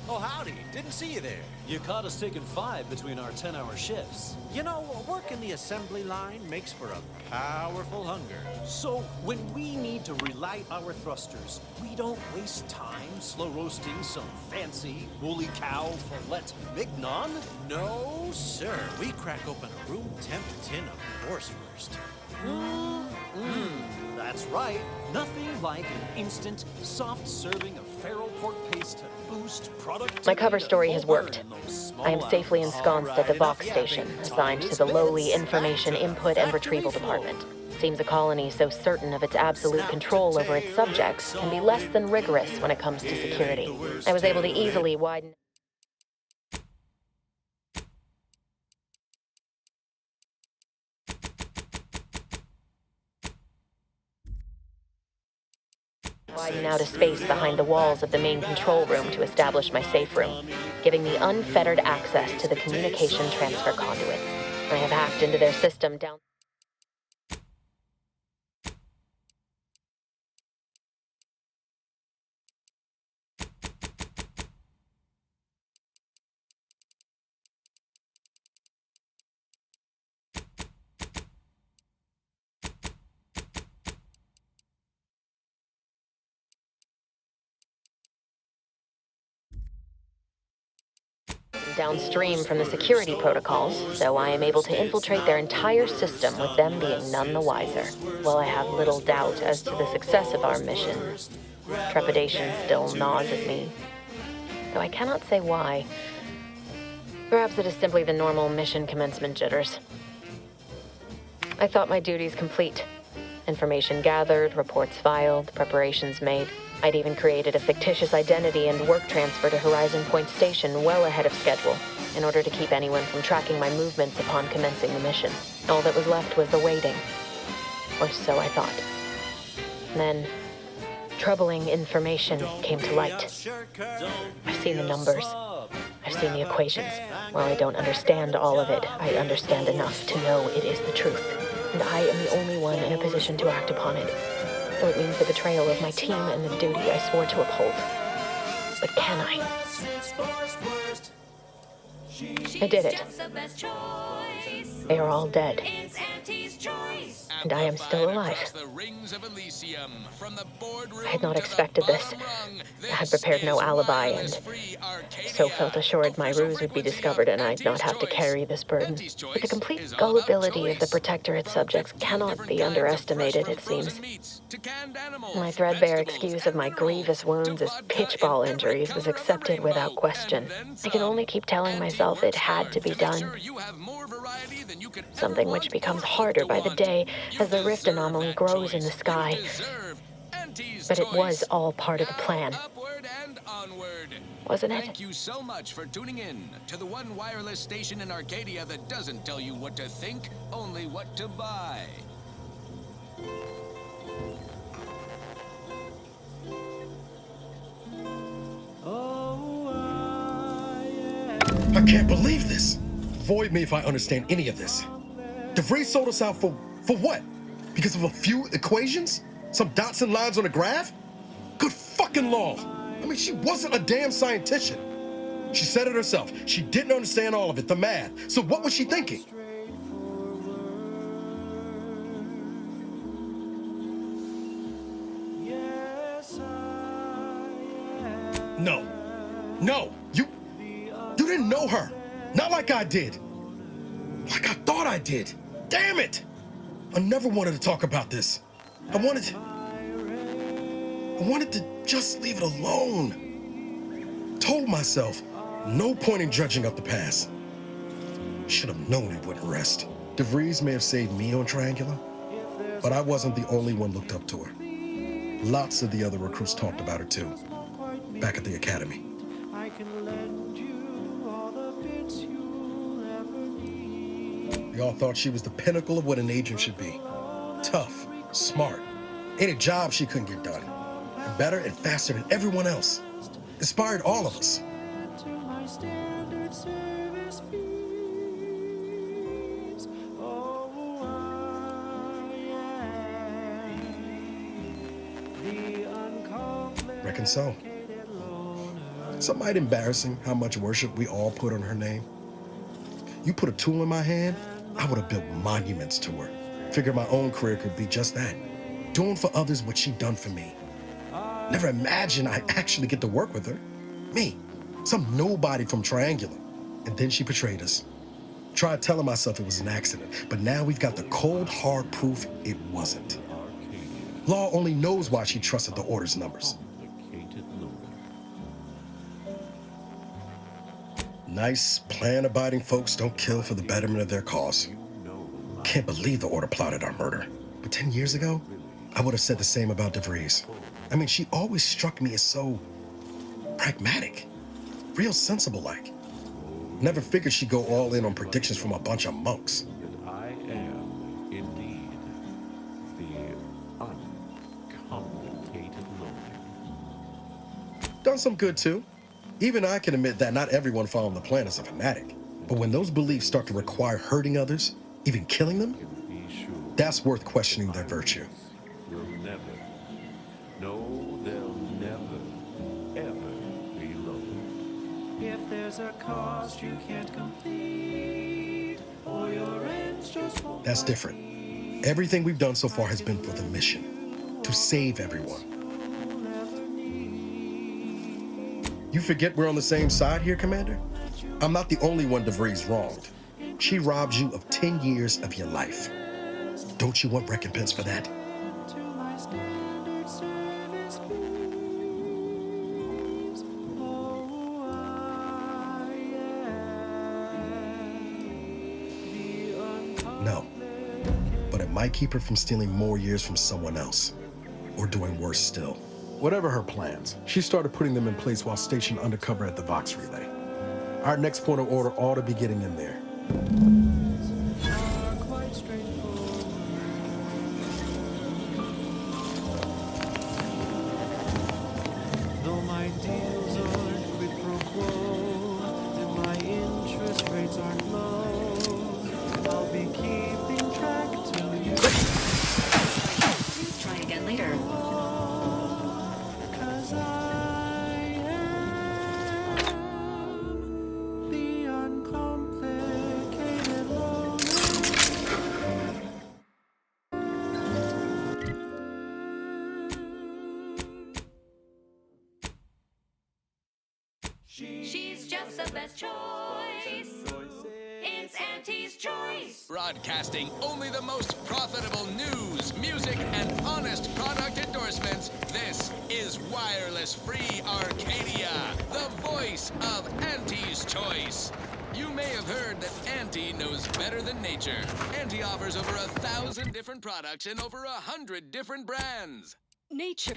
Oh, howdy. Didn't see you there. You caught us taking 5 between our 10-hour shifts. You know, working the assembly line makes for a powerful hunger. So, when we need to relight our thrusters, we don't waste time slow roasting some fancy woolly cow fillet mignon. No, sir. We crack open a room temp tin of Borswurst. That's right. Nothing like an instant, soft serving of feral pork paste to boost productivity. My cover story has worked. I am safely ensconced at the Vox station, assigned to the lowly Information Input and Retrieval Department. Seems a colony so certain of its absolute control over its subjects can be less than rigorous when it comes to security. I was able to easily widen out a space behind the walls of the main control room to establish my safe room, giving me unfettered access to the communication transfer conduits. I have hacked into their system down downstream from the security protocols, so I am able to infiltrate their entire system with them being none the wiser. While I have little doubt as to the success of our mission, trepidation still gnaws at me, though I cannot say why. Perhaps it is simply the normal mission commencement jitters. I thought my duties complete. Information gathered, reports filed, preparations made. I'd even created a fictitious identity and work transfer to Horizon Point Station well ahead of schedule, in order to keep anyone from tracking my movements upon commencing the mission. All that was left was the waiting. Or so I thought. Then, troubling information came to light. I've seen the numbers. I've seen the equations. While I don't understand all of it, I understand enough to know it is the truth. And I am the only one in a position to act upon it. Though it means the betrayal of my team and the duty I swore to uphold. But can I? I did it. They are all dead. And I am still alive. I had not expected this. I had prepared no alibi, and so felt assured my ruse would be discovered and I'd not have to carry this burden. But the complete gullibility of the Protectorate subjects cannot be underestimated, it seems. My threadbare excuse of my grievous wounds as pitchball injuries was accepted without question. I can only keep telling myself it had to be done. Something which becomes harder by the day as the rift anomaly grows in the sky. But it was all part of the plan. wasn't it? Thank you so much for tuning in to the one wireless station in Arcadia that doesn't tell you what to think, only what to buy. I can't believe this. Void me if I understand any of this. DeVries sold us out for what? Because of a few equations? Some dots and lines on a graph? Good fucking law. I mean, she wasn't a damn scientist. She said it herself. She didn't understand all of it, the math. So what was she thinking? No. No. You didn't know her. Not like I did. Like I thought I did. Damn it! I never wanted to talk about this. I wanted to just leave it alone. Told myself, no point in dredging up the past. Should have known it wouldn't rest. DeVries may have saved me on Triangular, but I wasn't the only one looked up to her. Lots of the other recruits talked about her too, back at the academy. They all thought she was the pinnacle of what an agent should be. Tough, smart, any job she couldn't get done. And better and faster than everyone else. Inspired all of us. Reckon so. It's might embarrassing how much worship we all put on her name. You put a tool in my hand, I would have built monuments to her. Figured my own career could be just that. Doing for others what she done for me. Never imagined I'd actually get to work with her. Me, some nobody from Triangular. And then she betrayed us. Tried telling myself it was an accident, but now we've got the cold, hard proof it wasn't. Law only knows why she trusted the Order's numbers. Nice, plan-abiding folks don't kill for the betterment of their cause. Can't believe the Order plotted our murder. But 10 years ago, I would have said the same about DeVries. I mean, she always struck me as so pragmatic, real sensible-like. Never figured she'd go all in on predictions from a bunch of monks. I am indeed the uncomplicated loner. Done some good, too. Even I can admit that not everyone following the plan is a fanatic. But when those beliefs start to require hurting others, even killing them, that's worth questioning their virtue. Will never, no, they'll never, ever be low. If there's a cost you can't complete, or your ends just won't. That's different. Everything we've done so far has been for the mission, to save everyone. You forget we're on the same side here, Commander? I'm not the only one DeVries wronged. She robbed you of 10 years of your life. Don't you want recompense for that? No. But it might keep her from stealing more years from someone else. Or doing worse still. Whatever her plans, she started putting them in place while stationed undercover at the Vox Relay. Our next point of order ought to be getting in there. Though my deals aren't quid pro quo, and my interest rates aren't low, I'll be keeping track till you. Please try again later. She's just the best choice. It's Auntie's choice. Broadcasting only the most profitable news, music, and honest product endorsements, this is Wireless Free Arcadia, the voice of Auntie's Choice. You may have heard that Auntie knows better than nature. Auntie offers over 1,000 different products in over 100 different brands. Nature.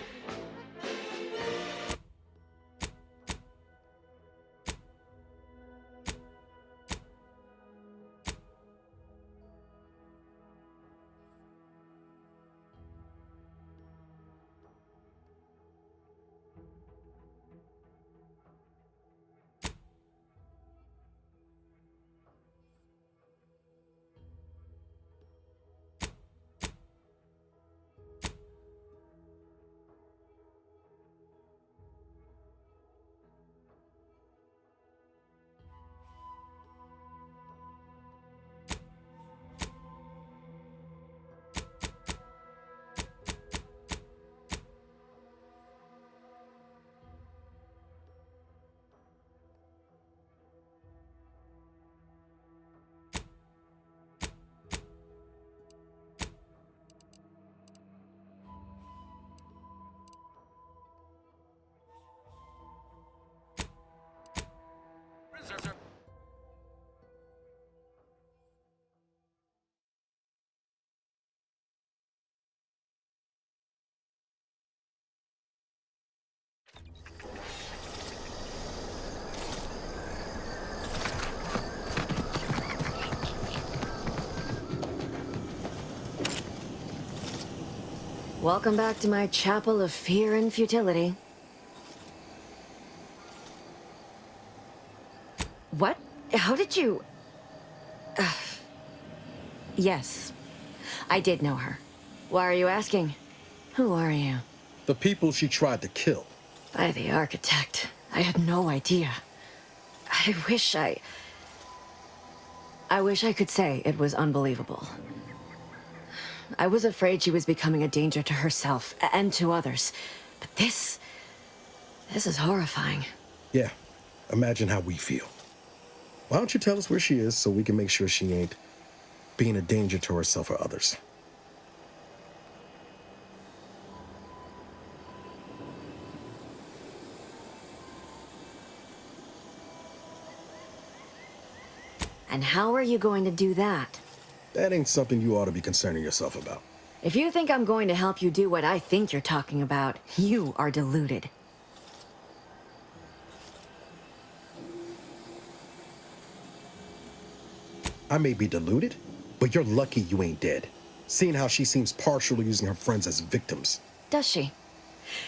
Welcome back to my chapel of fear and futility. What? How did you... Yes, I did know her. Why are you asking? Who are you? The people she tried to kill. By the architect. I had no idea. I wish I could say it was unbelievable. I was afraid she was becoming a danger to herself and to others. But this is horrifying. Yeah, imagine how we feel. Why don't you tell us where she is so we can make sure she ain't being a danger to herself or others? And how are you going to do that? That ain't something you ought to be concerning yourself about. If you think I'm going to help you do what I think you're talking about, you are deluded. I may be deluded, but you're lucky you ain't dead. Seeing how she seems partial to using her friends as victims. Does she?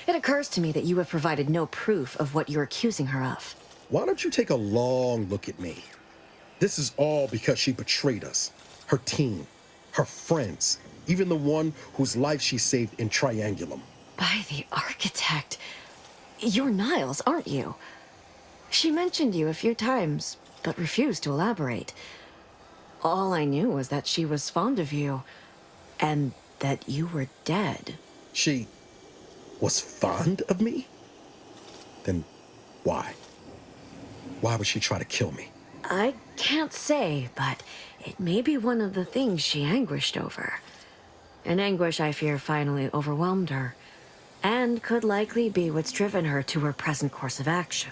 It occurs to me that you have provided no proof of what you're accusing her of. Why don't you take a long look at me? This is all because she betrayed us. Her team, her friends, even the one whose life she saved in Triangulum. By the architect. You're Niles, aren't you? She mentioned you a few times, but refused to elaborate. All I knew was that she was fond of you, and that you were dead. She was fond of me? Then why? Why would she try to kill me? I can't say, but it may be one of the things she anguished over. An anguish I fear finally overwhelmed her, and could likely be what's driven her to her present course of action.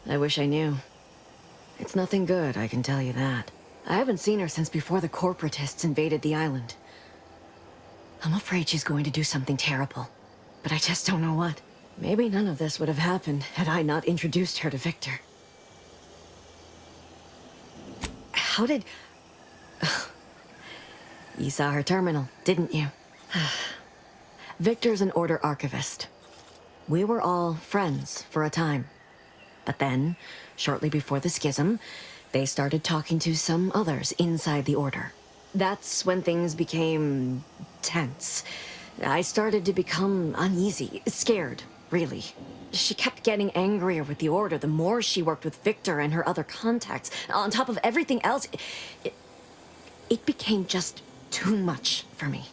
I wish I knew. It's nothing good, I can tell you that. I haven't seen her since before the corporatists invaded the island. I'm afraid she's going to do something terrible, but I just don't know what. Maybe none of this would have happened had I not introduced her to Victor. How did... You saw her terminal, didn't you? Victor's an Order archivist. We were all friends for a time. But then, shortly before the schism, they started talking to some others inside the Order. That's when things became tense. I started to become uneasy, scared, really. She kept getting angrier with the Order the more she worked with Victor and her other contacts. On top of everything else, it became just too much for me.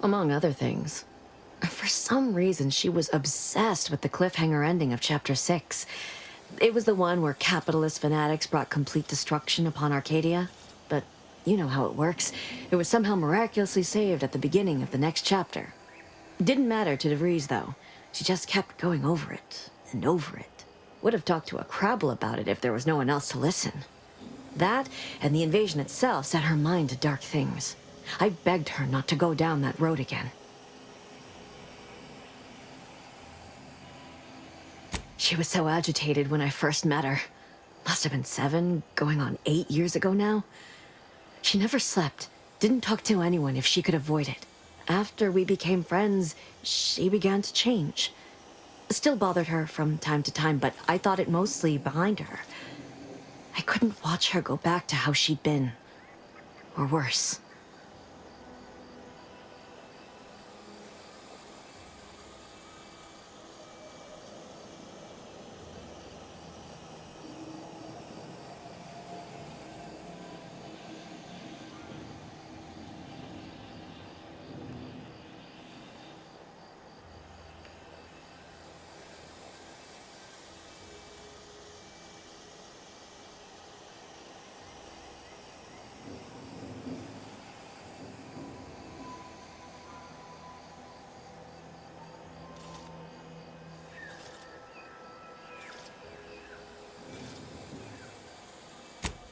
Among other things. For some reason, she was obsessed with the cliffhanger ending of Chapter 6. It was the one where capitalist fanatics brought complete destruction upon Arcadia. But you know how it works. It was somehow miraculously saved at the beginning of the next chapter. Didn't matter to DeVries, though. She just kept going over it and over it. Would have talked to a Crabble about it if there was no one else to listen. That, and the invasion itself, set her mind to dark things. I begged her not to go down that road again. She was so agitated when I first met her. Must have been 7, going on 8 years ago now. She never slept, didn't talk to anyone if she could avoid it. After we became friends, she began to change. Still bothered her from time to time, but I thought it mostly behind her. I couldn't watch her go back to how she'd been. Or worse.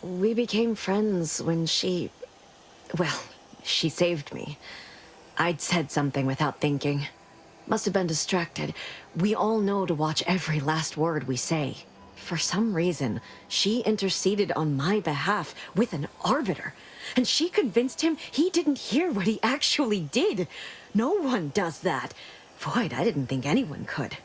We became friends when she saved me. I'd said something without thinking. Must have been distracted. We all know to watch every last word we say. For some reason, she interceded on my behalf with an arbiter. And she convinced him he didn't hear what he actually did. No one does that. Void, I didn't think anyone could.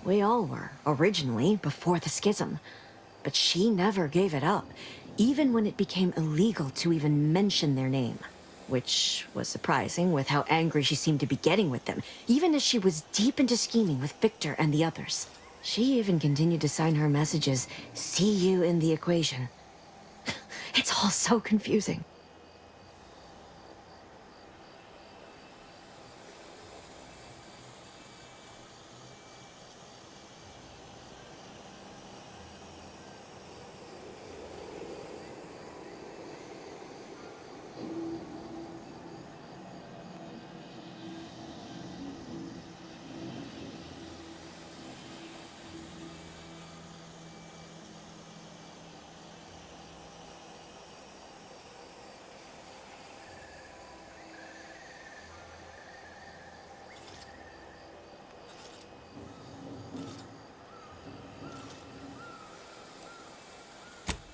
We all were, originally, before the schism. But she never gave it up, even when it became illegal to even mention their name. Which was surprising with how angry she seemed to be getting with them, even as she was deep into scheming with Victor and the others. She even continued to sign her messages, "See you in the equation." It's all so confusing.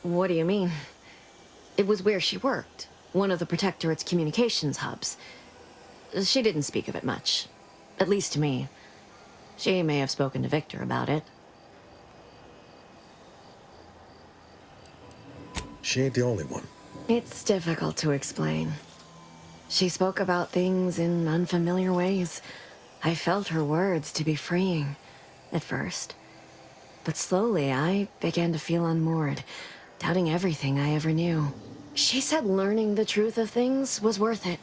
What do you mean? It was where she worked, one of the Protectorate's communications hubs. She didn't speak of it much, at least to me. She may have spoken to Victor about it. She ain't the only one. It's difficult to explain. She spoke about things in unfamiliar ways. I felt her words to be freeing, at first. But slowly, I began to feel unmoored, doubting everything I ever knew. She said learning the truth of things was worth it.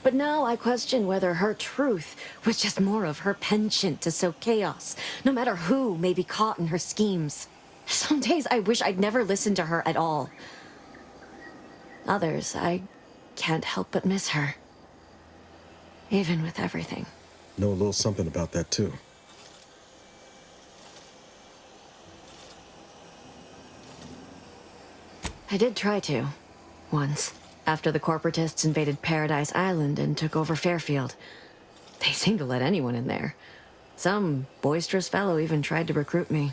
But now I question whether her truth was just more of her penchant to sow chaos, no matter who may be caught in her schemes. Some days I wish I'd never listened to her at all. Others, I can't help but miss her. Even with everything. Know a little something about that, too. I did try to. Once. After the corporatists invaded Paradise Island and took over Fairfield. They seemed to let anyone in there. Some boisterous fellow even tried to recruit me.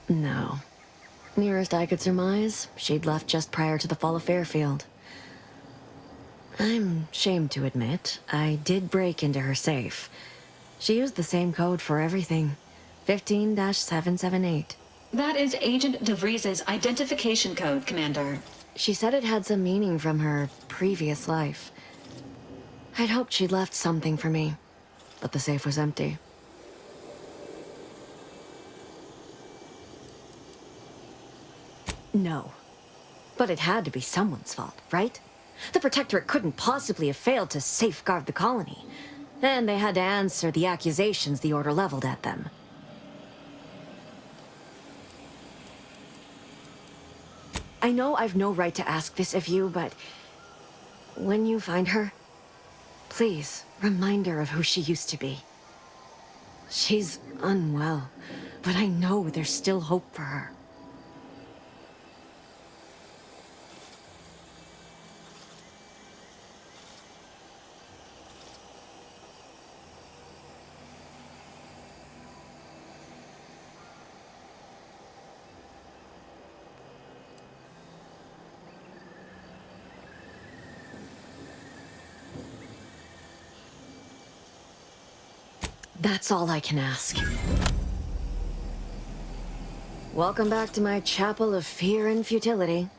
No. Nearest I could surmise, she'd left just prior to the fall of Fairfield. I'm ashamed to admit, I did break into her safe. She used the same code for everything. 15-778. That is Agent DeVries's identification code, Commander. She said it had some meaning from her previous life. I'd hoped she'd left something for me, but the safe was empty. No. But it had to be someone's fault, right? The Protectorate couldn't possibly have failed to safeguard the colony. And they had to answer the accusations the Order leveled at them. I know I've no right to ask this of you, but when you find her, please remind her of who she used to be. She's unwell, but I know there's still hope for her. That's all I can ask. Welcome back to my chapel of fear and futility.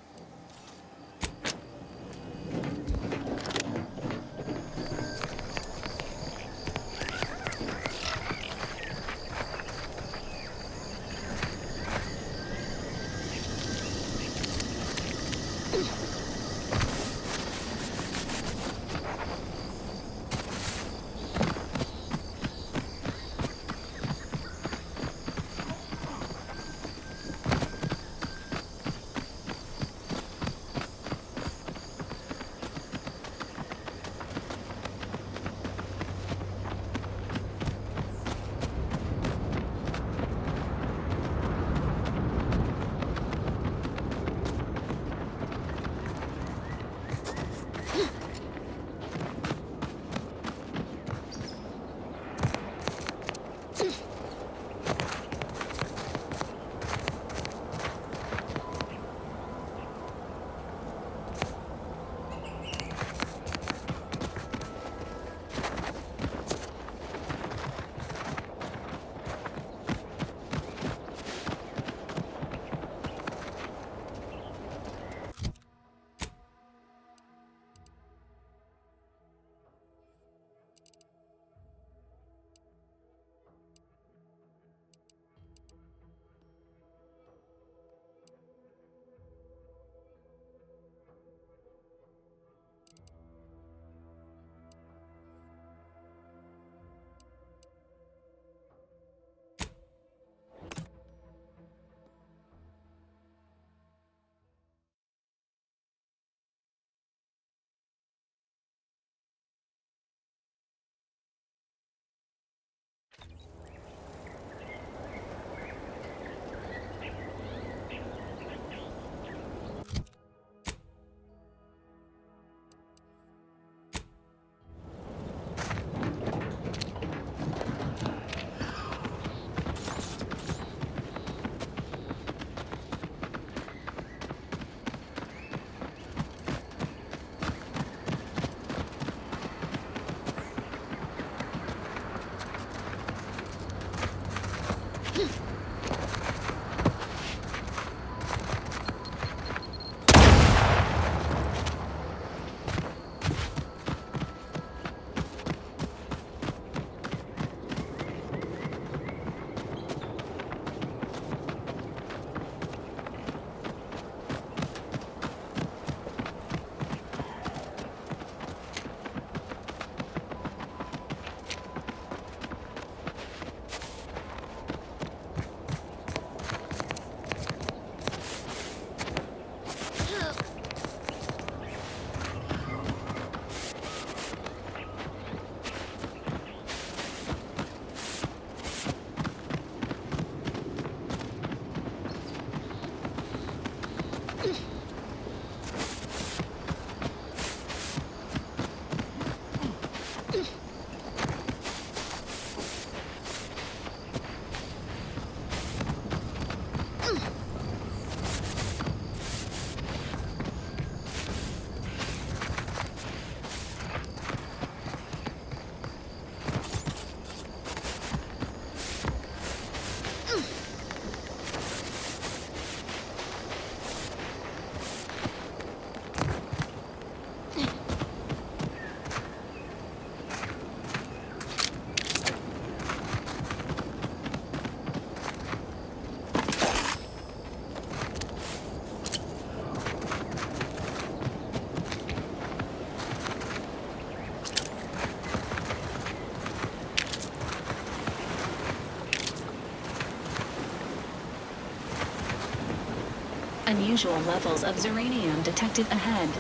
unusual levels of zeranium detected ahead.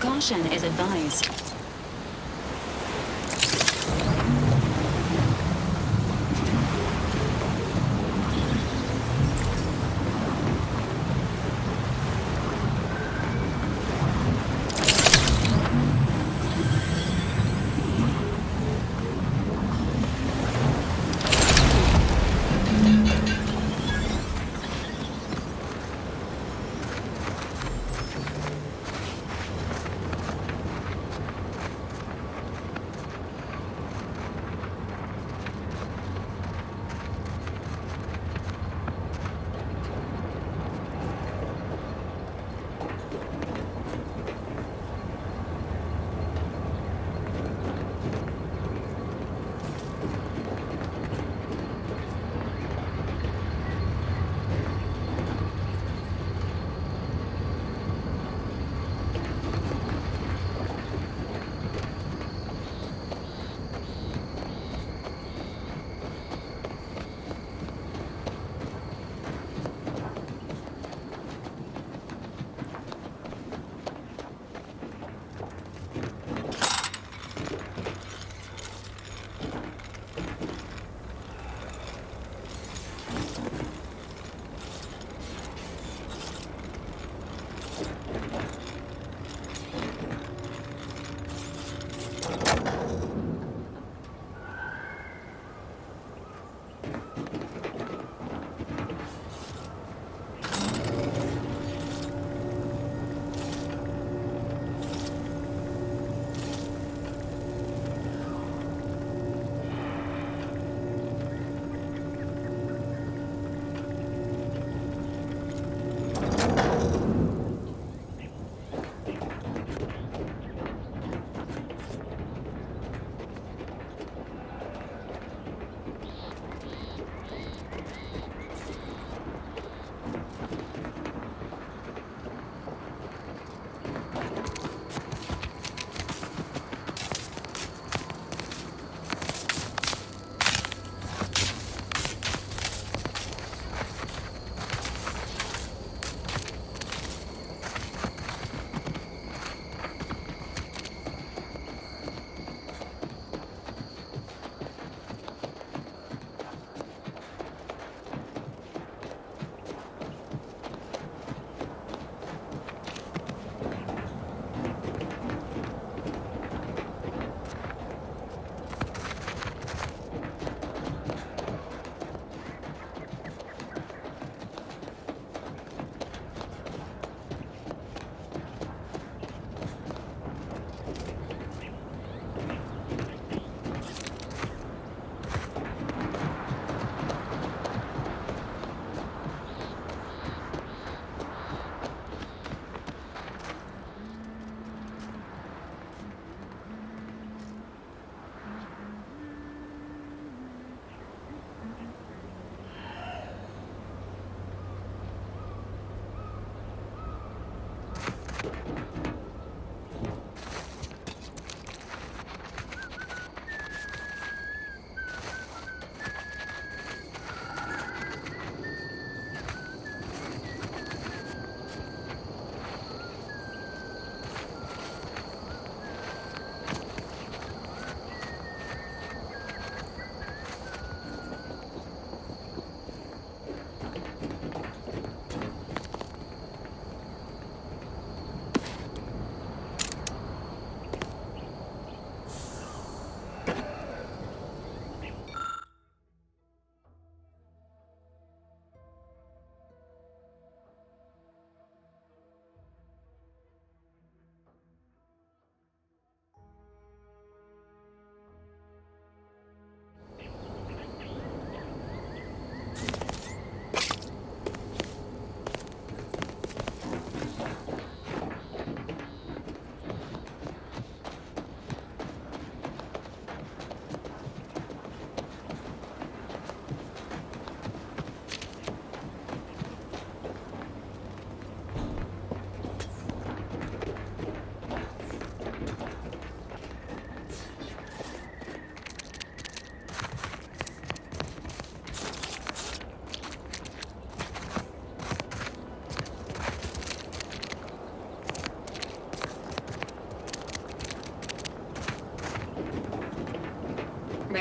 Caution is advised.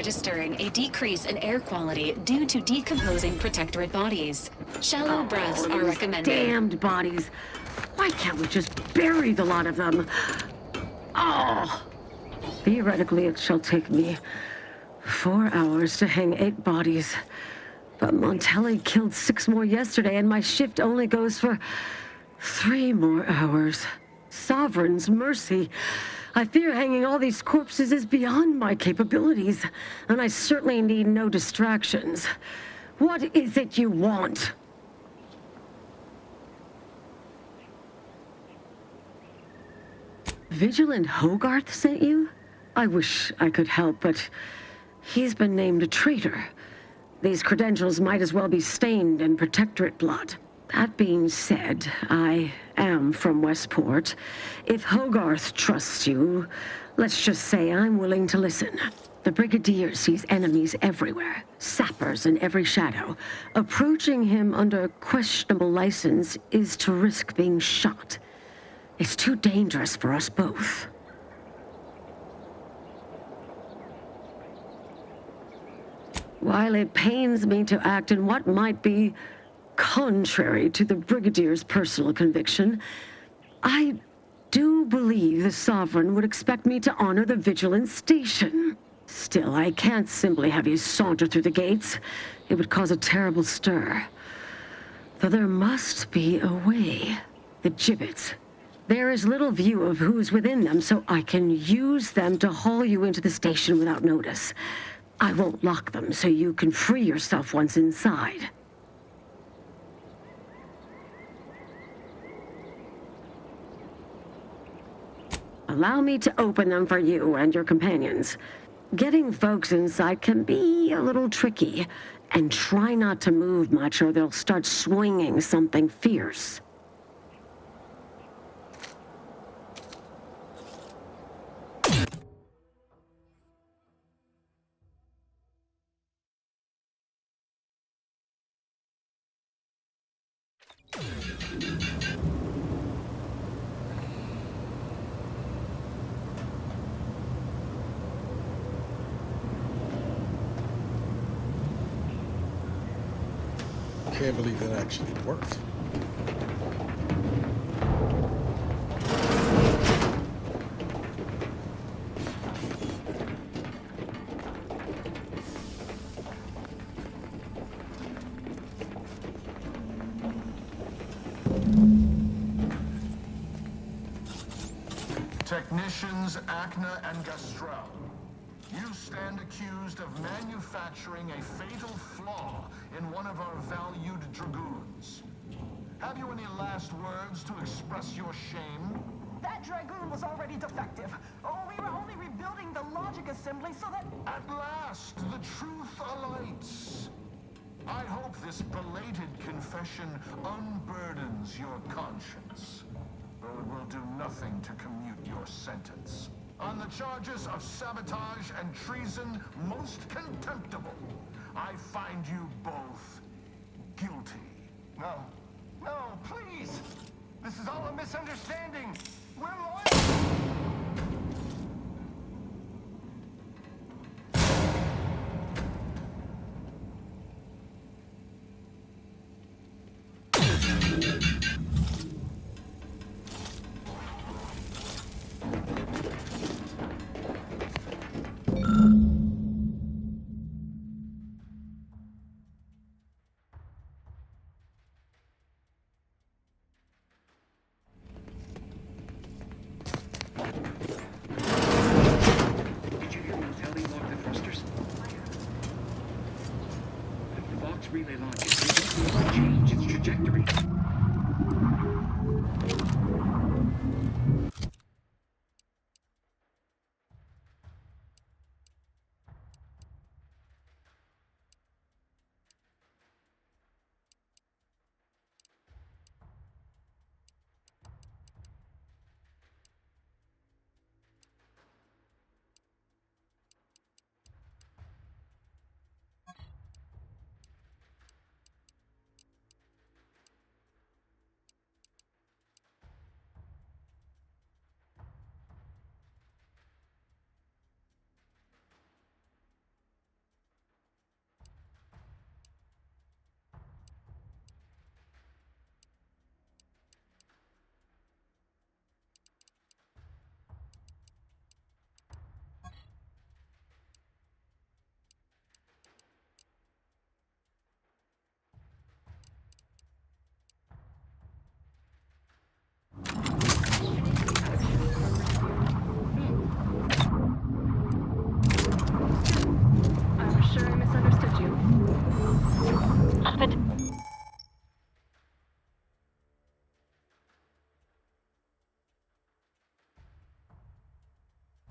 registering a decrease in air quality due to decomposing protectorate bodies. Shallow breaths are recommended. Damned bodies. Why can't we just bury the lot of them? Oh! Theoretically, it shall take me 4 hours to hang 8 bodies. But Montelli killed 6 more yesterday, and my shift only goes for 3 more hours. Sovereign's mercy. I fear hanging all these corpses is beyond my capabilities, and I certainly need no distractions. What is it you want? Vigilant Hogarth sent you? I wish I could help, but he's been named a traitor. These credentials might as well be stained in protectorate blood. That being said, I am from Westport. If Hogarth trusts you, let's just say I'm willing to listen. The Brigadier sees enemies everywhere, sappers in every shadow. Approaching him under questionable license is to risk being shot. It's too dangerous for us both. While it pains me to act in what might be contrary to the Brigadier's personal conviction, I do believe the Sovereign would expect me to honor the Vigilance Station. Still, I can't simply have you saunter through the gates. It would cause a terrible stir. Though there must be a way. The gibbets. There is little view of who's within them, so I can use them to haul you into the station without notice. I won't lock them, so you can free yourself once inside. Allow me to open them for you and your companions. Getting folks inside can be a little tricky, and try not to move much or they'll start swinging something fierce. Can't believe that actually worked. Technicians Acna and Gastrell, you stand accused of manufacturing a fatal flaw in one of our valued dragoons. Have you any last words to express your shame? That dragoon was already defective. Oh, we were only rebuilding the logic assembly so that... At last, the truth alights. I hope this belated confession unburdens your conscience, though it will do nothing to commute your sentence. On the charges of sabotage and treason, most contemptible, I find you both guilty. No. No, please! This is all a misunderstanding! We're loyal! Relay launches. It will change its trajectory.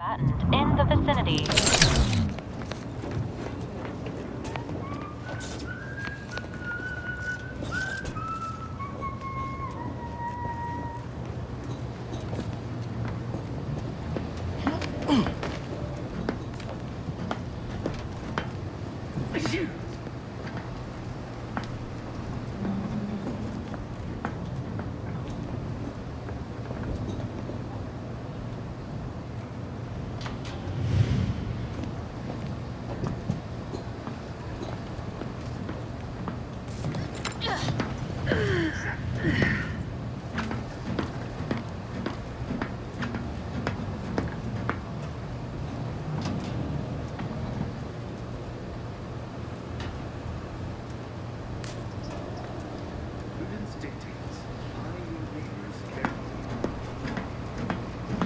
combatant in the vicinity.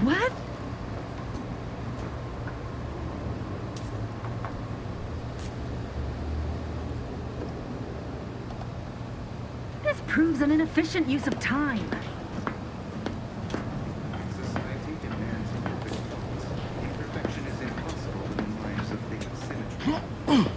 What? This proves an inefficient use of time. Society demands perfect thoughts. Imperfection is impossible in the minds of the symmetry.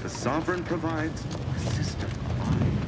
The Sovereign provides a system of mind.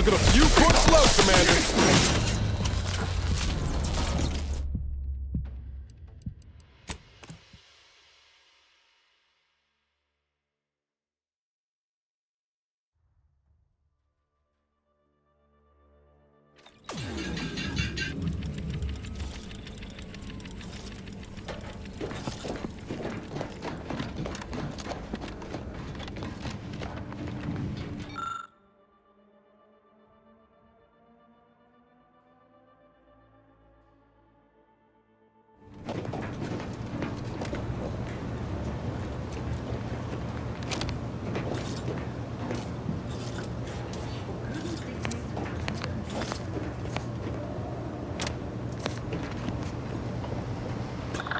Took it a few quick slows, Commander.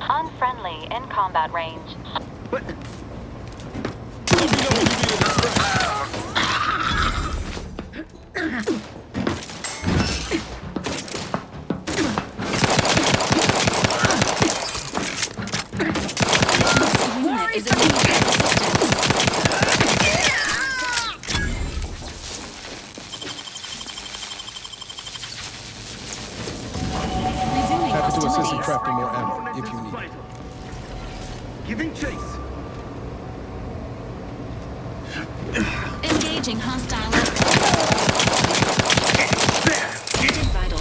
Unfriendly in combat range. Unit is in need of assistance. Resuming Happy to assist in hostilities. crafting more ammo if you need it. Giving chase. Engaging hostile. Agent vital.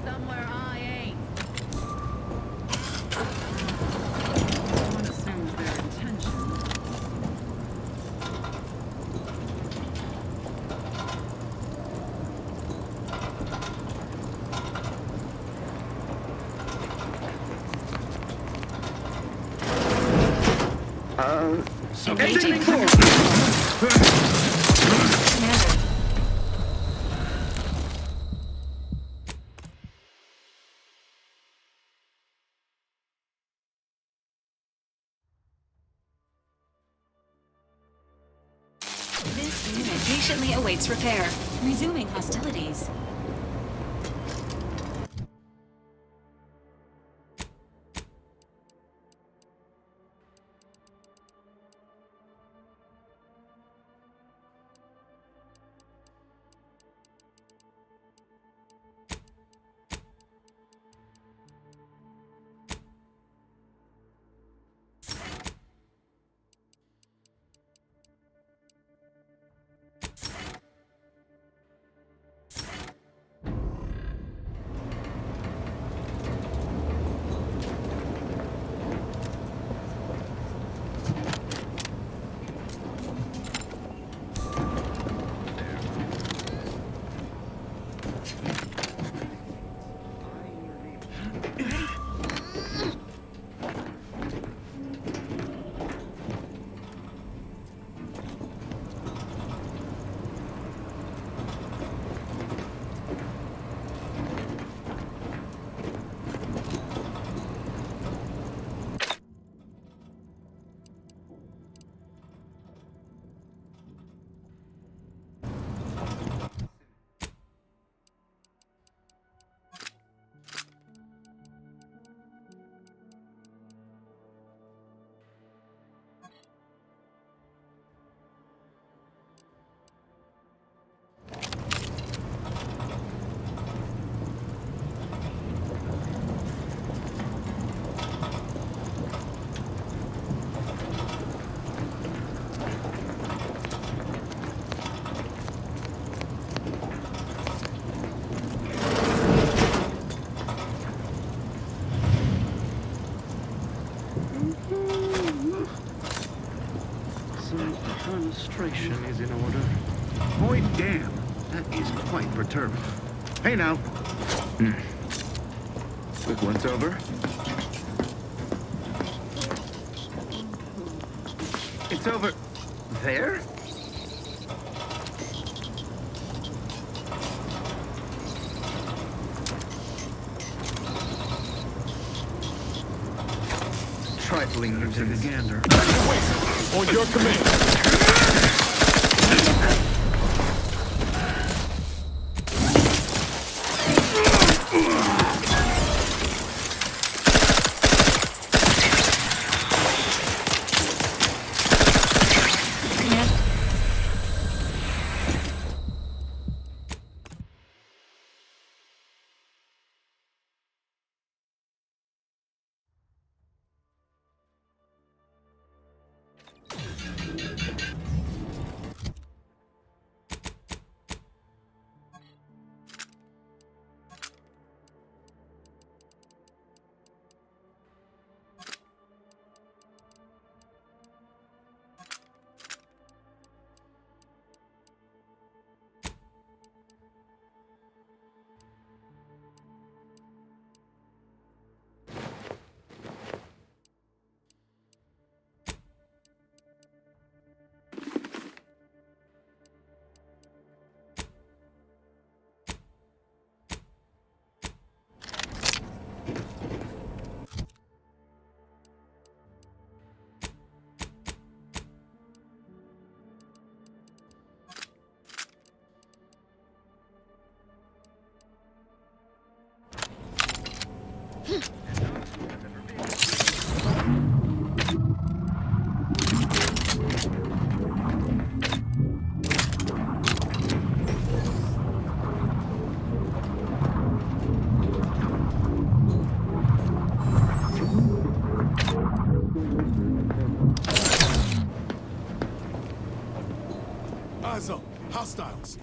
Somewhere I ain't. One assumes their intentions. Engaging core. Commander. This unit patiently awaits repair. Resuming hostilities. Some administration is in order. Boy, damn, that is quite perturbing. Hey now. Quick once over. It's over there? Trifling Lieutenant Gander. On your command. Eyes up. Hostiles.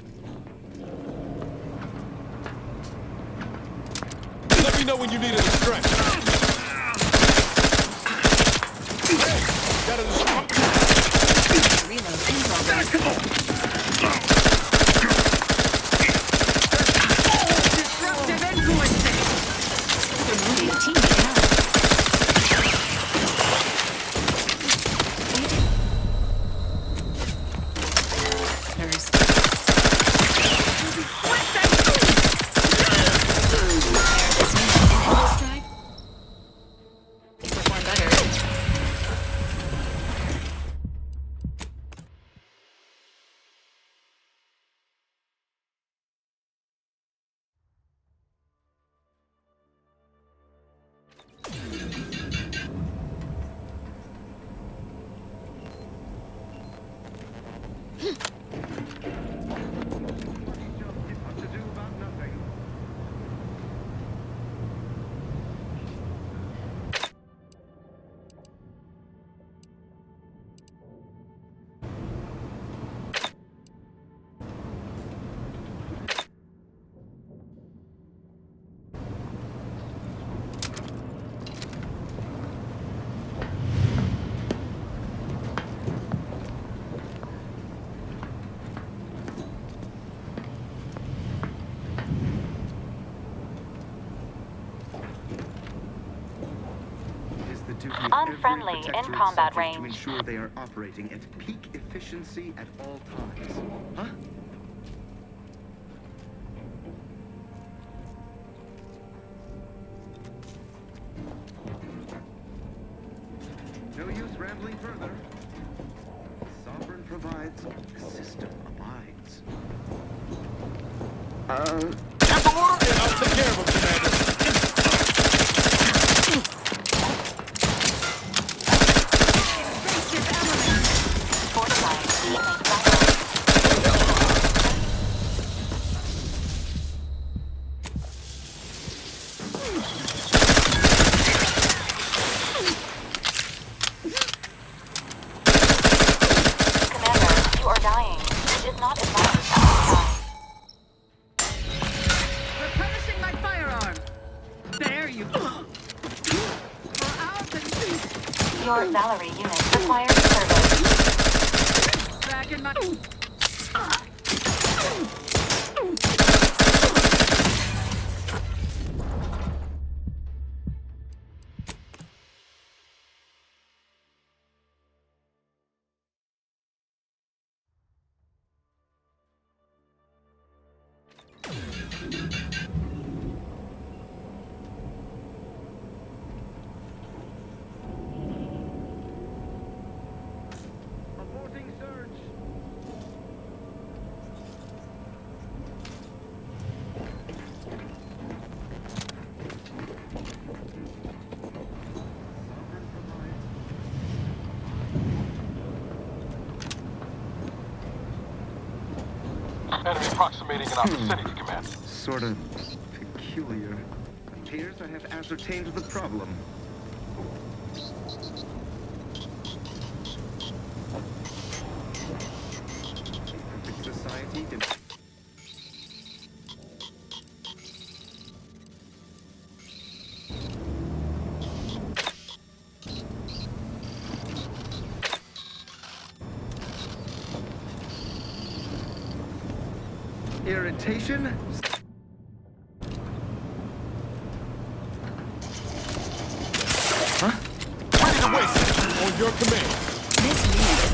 Let me know when you need a distraction. Got a distraction. Reload in progress. Disruptive influencing. Removing teammate out. Unfriendly in combat range. To ensure they are operating at peak efficiency at all times. Huh? No use rambling further. Sovereign provides, the system abides. I'll take care of him, Commander. Replenishing my fire Your Valerie unit requires service. Back in my... Aborting search. Enemy approximating in our vicinity, Command. Sort of peculiar. Appears I have ascertained the problem. Perfect society. Irritation? Huh? Ready to waste it on your command. This unit is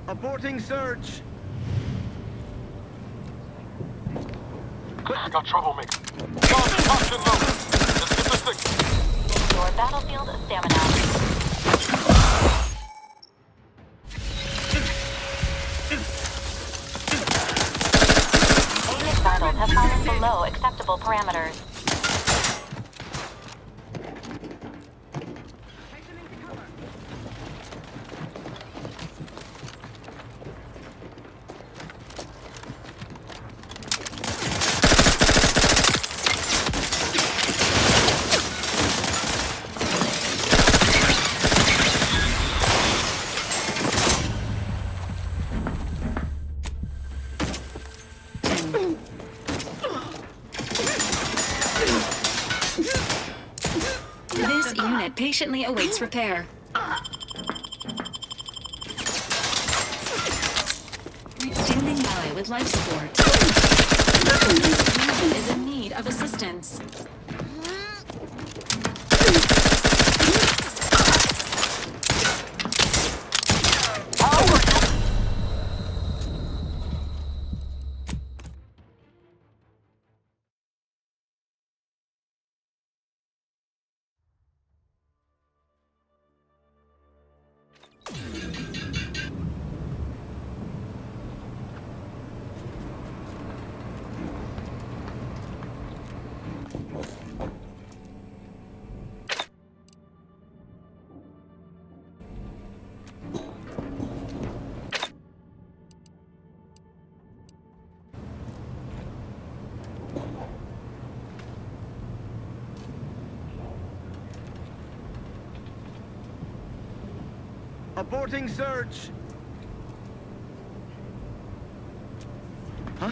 Aborting search. I got troublemaker. Caution low. Let's get the signal. Your battlefield stamina. Unit vitals have fallen below acceptable parameters. This unit patiently awaits repair. Standing by with life support. This unit is in need of assistance. Aborting search. Huh?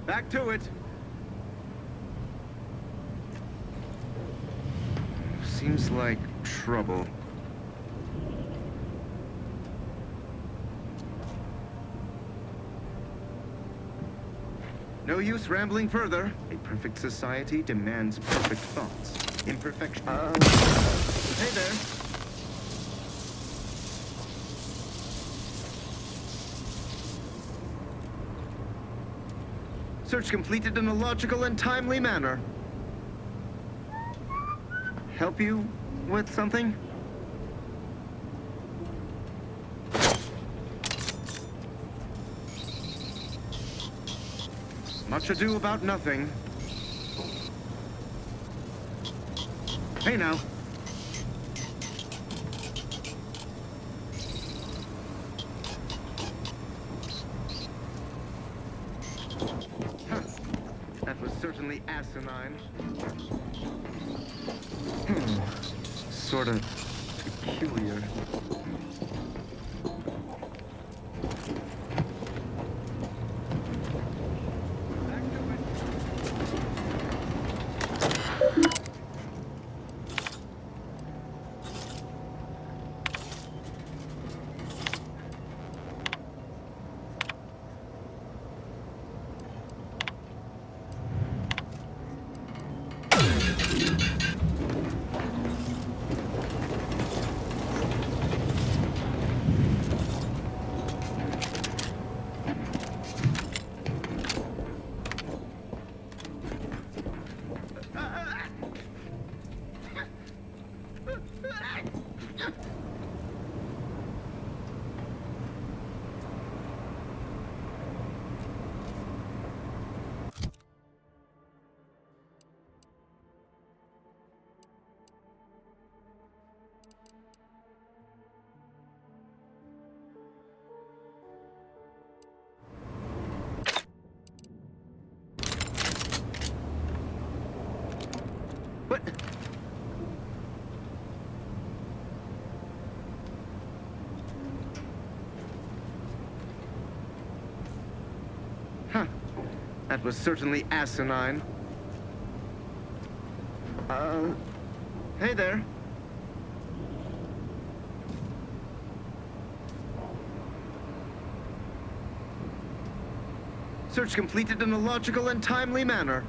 Back to it. Seems like trouble. No use rambling further. A perfect society demands perfect thoughts. Imperfection. Hey there. Search completed in a logical and timely manner. Help you with something? Much ado about nothing. Hey now. Huh. That was certainly asinine. Sort of peculiar. What? Huh. That was certainly asinine. Hey there. Search completed in a logical and timely manner.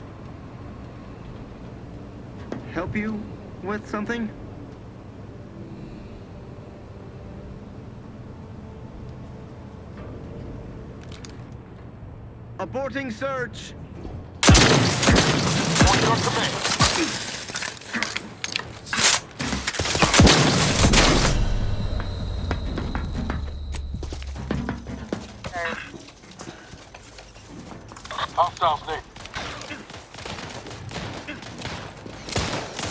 Help you with something? Aborting search! On your command. Hostiles, Nick.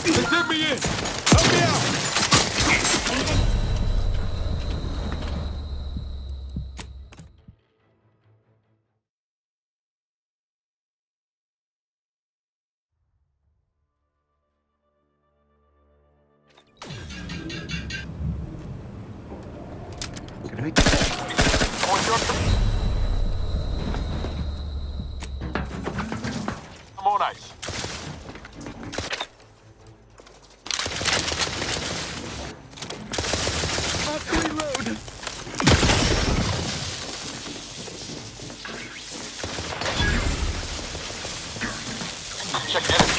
They did me in! Help me out! On your command. I'm on ice. Reload! Check enemy.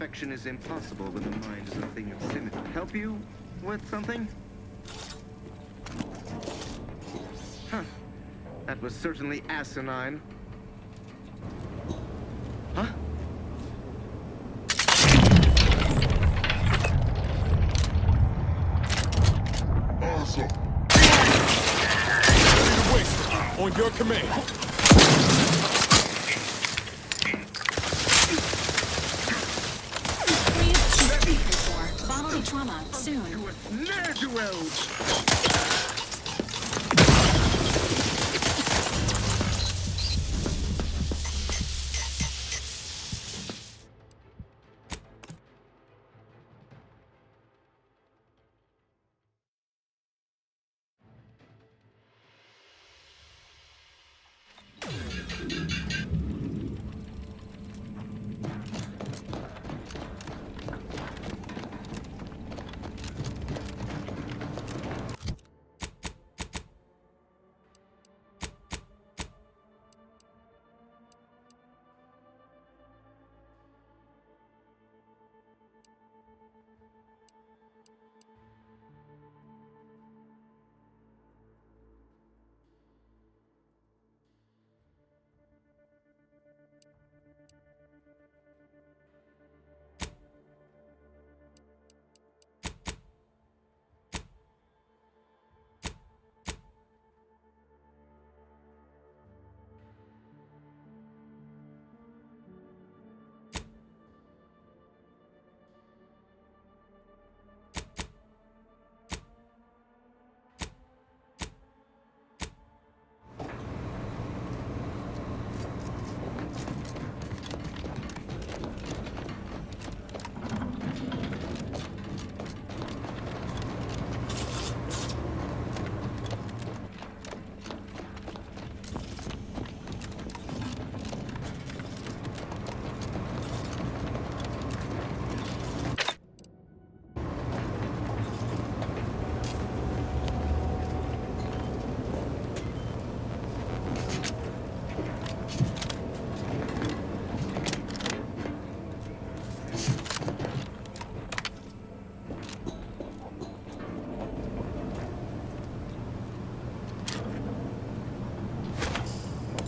Perfection is impossible when the mind is a thing of symmetry. Help you with something? Huh. That was certainly asinine. Huh? Awesome. On your command. Bodily trauma soon.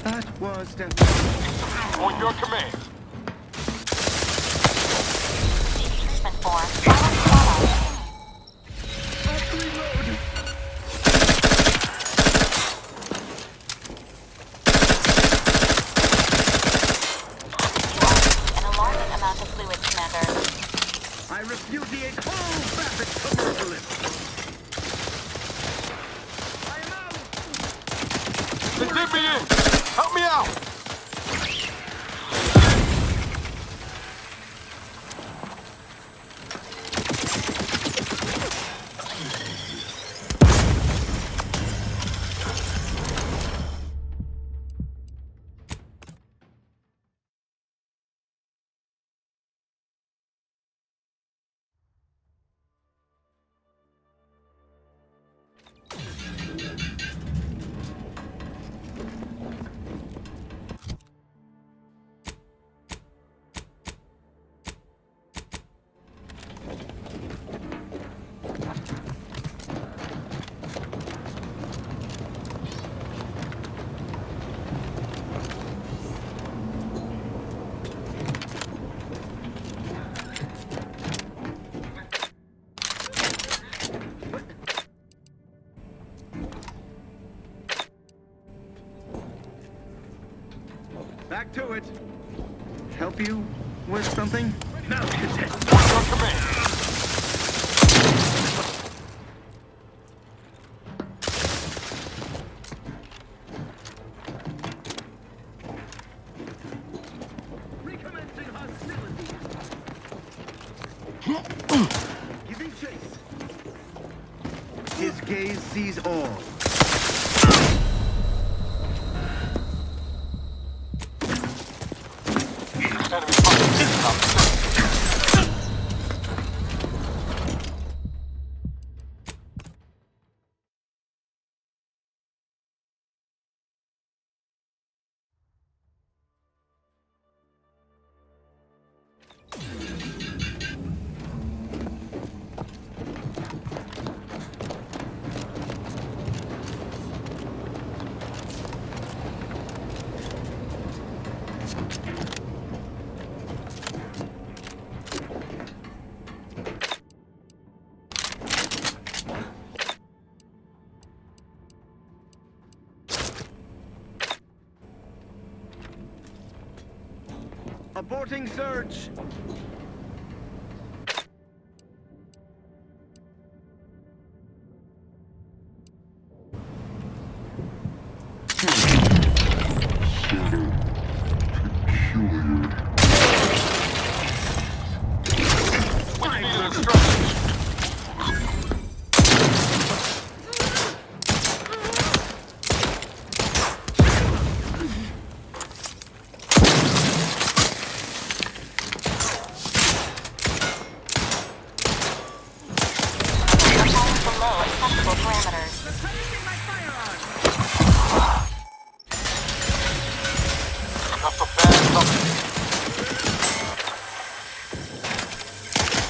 That was definitely... On your command. Treatment form. Bodily trauma. An alarming amount of fluid, Commander. I repudiate all vapid commercialism. They did me in. Help me out. Back to it. Help you with something? No, Cadet. On your command. Recommencing hostility. Giving chase. His gaze sees all. Enemy fire. Aborting search. Below acceptable parameters.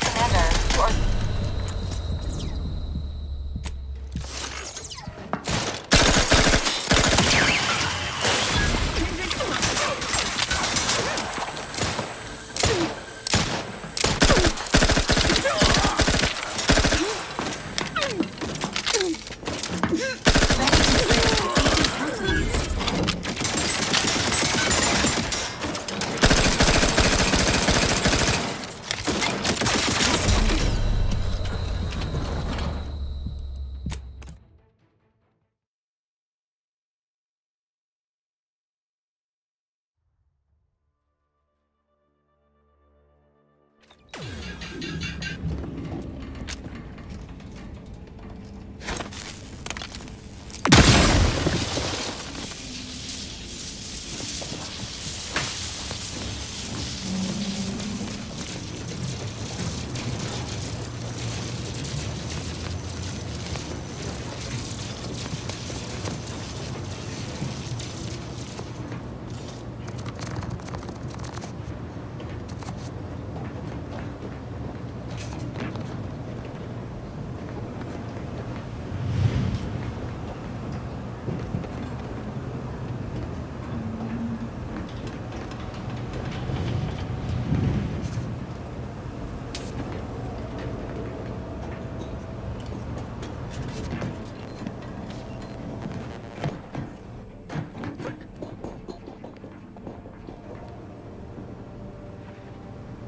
Commander, you are...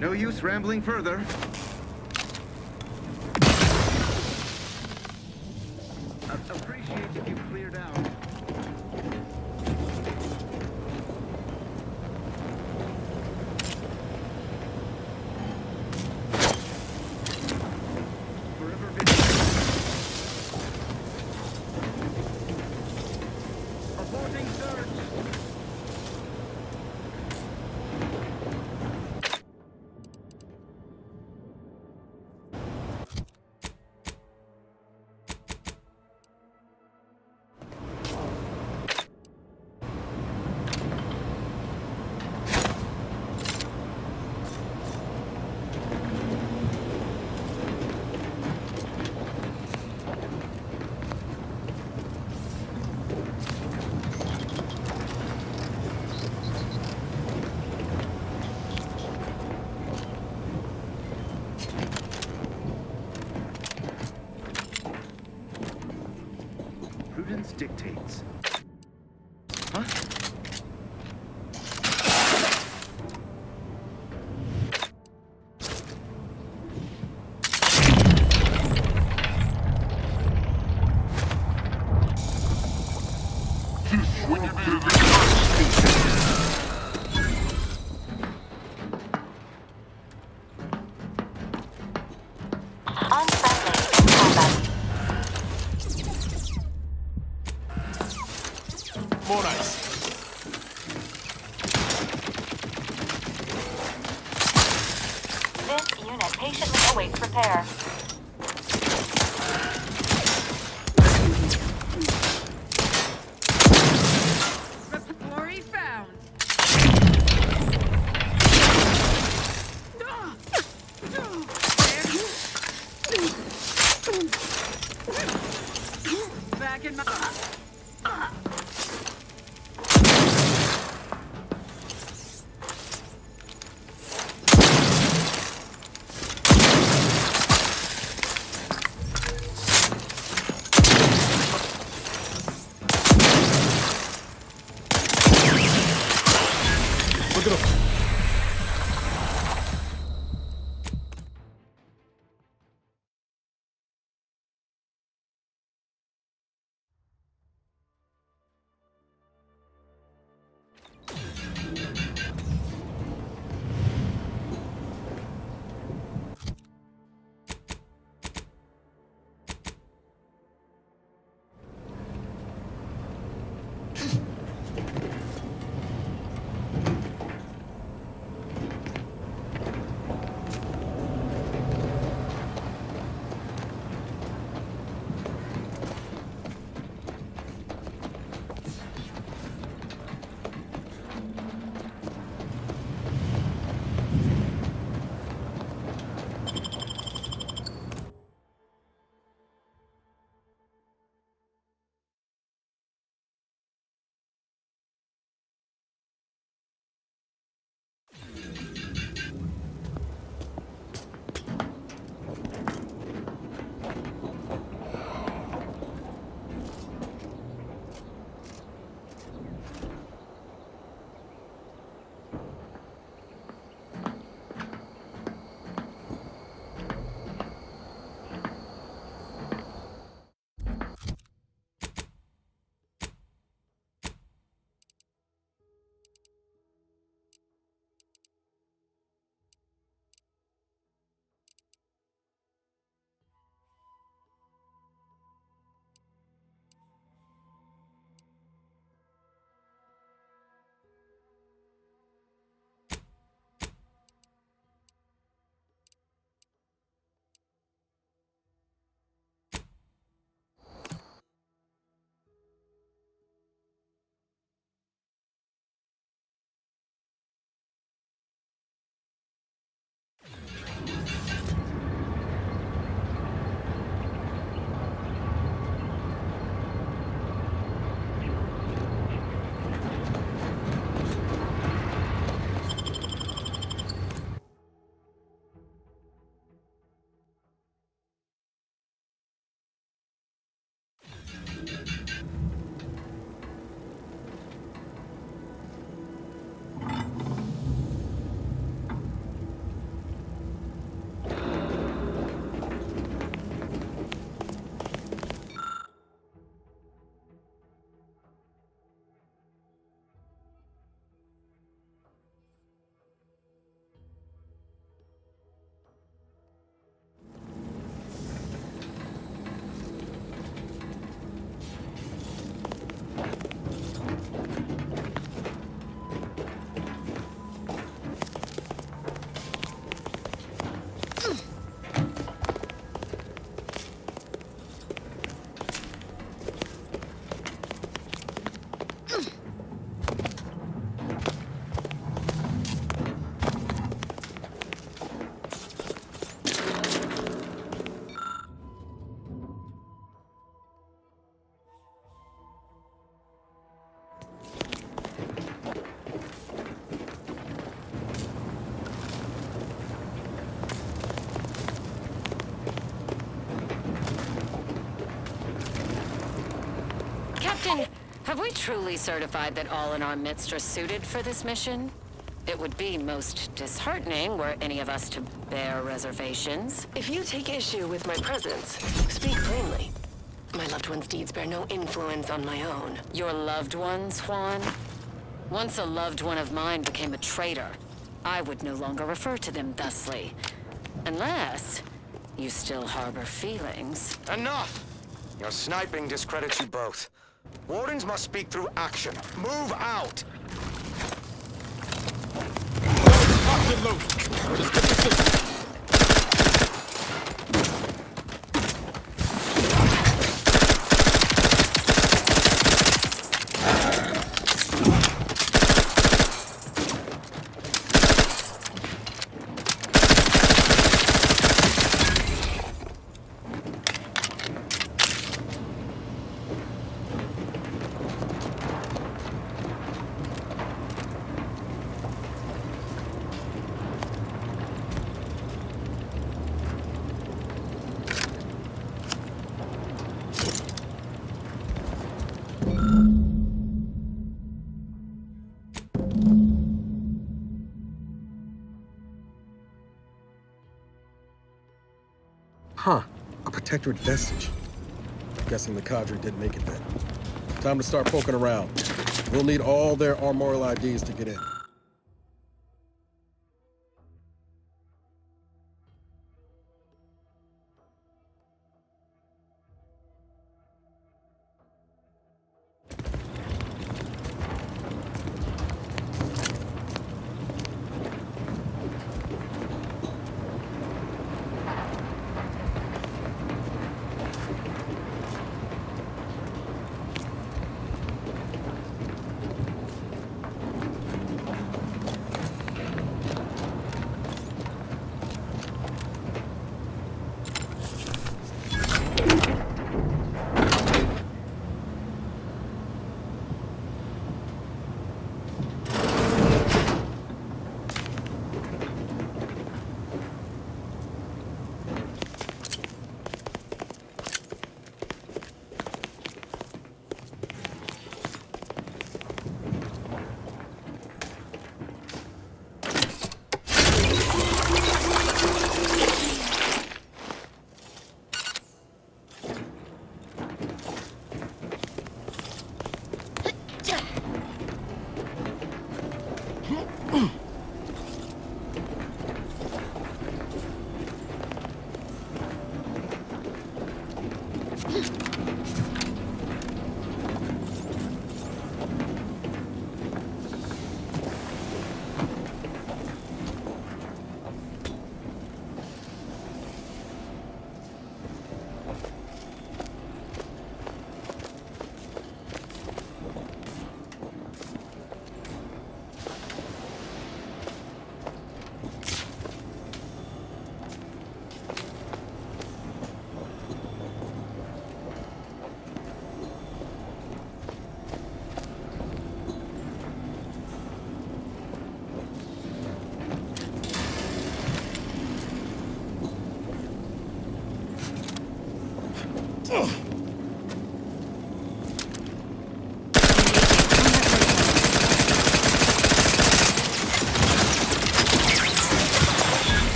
No use rambling further. Appreciate if you cleared out. Forever vigilant. Aborting search. Prudence dictates. Huh? Unfriendly in combat. More ice. This unit patiently awaits repair. Quarry found. Back in my... Look at him. Have we truly certified that all in our midst are suited for this mission? It would be most disheartening were any of us to bear reservations. If you take issue with my presence, speak plainly. My loved one's deeds bear no influence on my own. Your loved ones, Juan? Once a loved one of mine became a traitor, I would no longer refer to them thusly. Unless you still harbor feelings. Enough! Your sniping discredits you both. Wardens must speak through action. Move out! Locked and loaded. Just get the signal. Huh. A protectorate vestige. Guessing the cadre didn't make it then. Time to start poking around. We'll need all their armorial IDs to get in.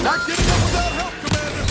Not giving up without help, Commander!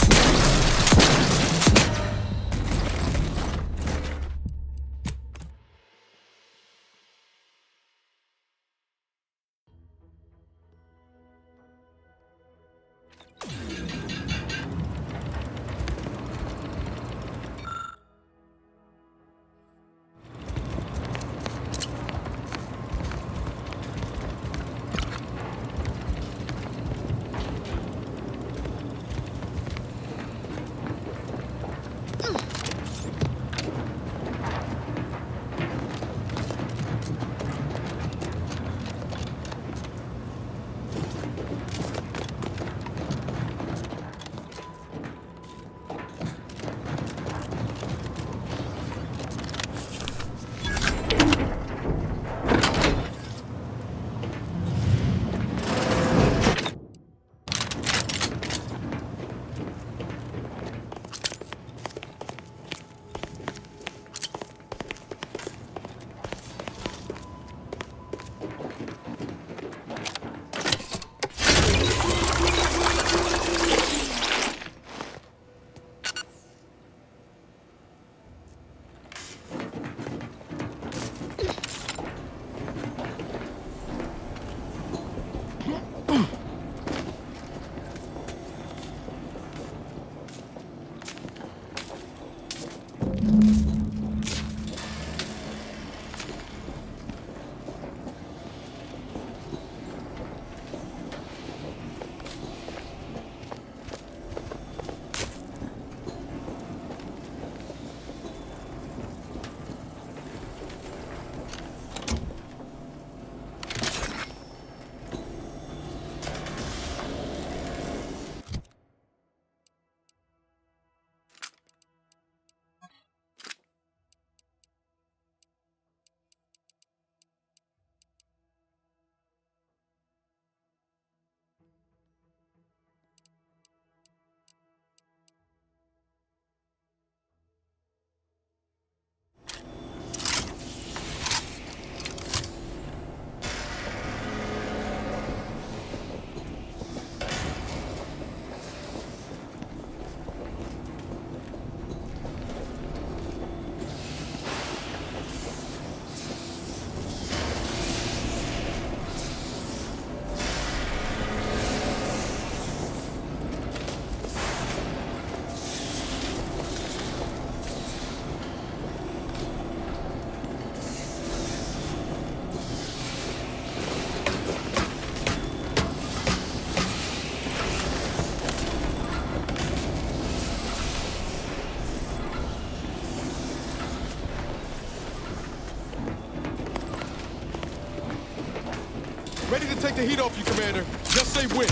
Ready to take the heat off you, Commander. Just say when.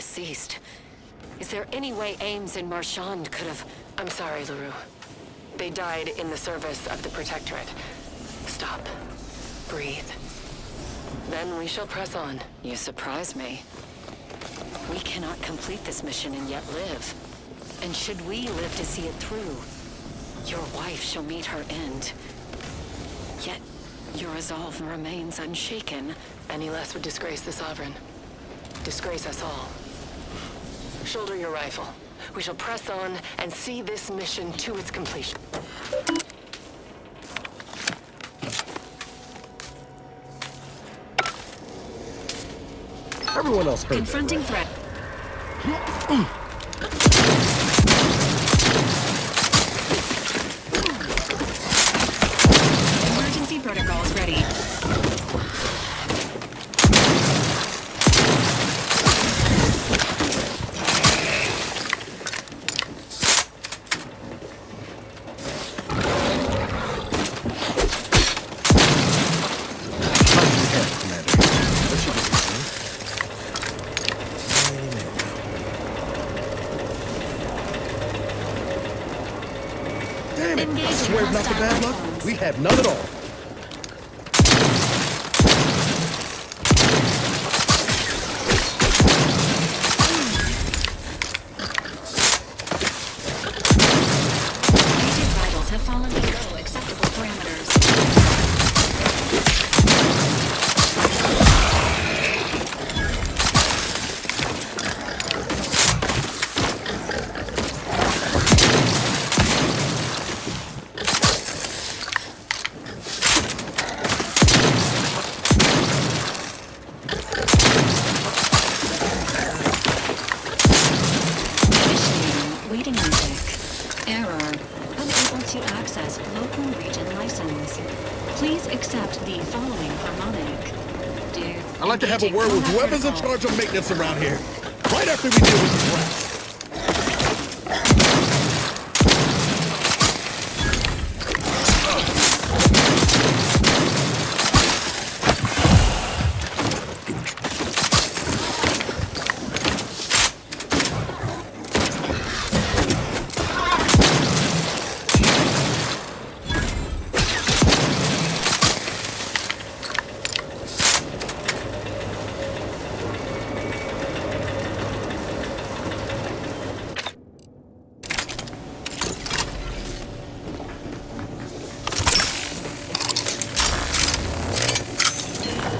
Ceased. Is there any way Ames and Marchand could have... I'm sorry, LaRue. They died in the service of the Protectorate. Stop. Breathe. Then we shall press on. You surprise me. We cannot complete this mission and yet live. And should we live to see it through, your wife shall meet her end. Yet, your resolve remains unshaken. Any less would disgrace the Sovereign. Disgrace us all. Shoulder your rifle. We shall press on and see this mission to its completion. Everyone else heard Confronting that, right? threat. Emergency protocols ready. it. I swear if not for bad luck, we have none at all. Agent vitals have fallen below acceptable parameters. Waiting music. Error. Unable to access local region license. Please accept the following harmonic. Dude. I'd like to have a word with whoever's in charge of maintenance around here. Right after we deal with these rats.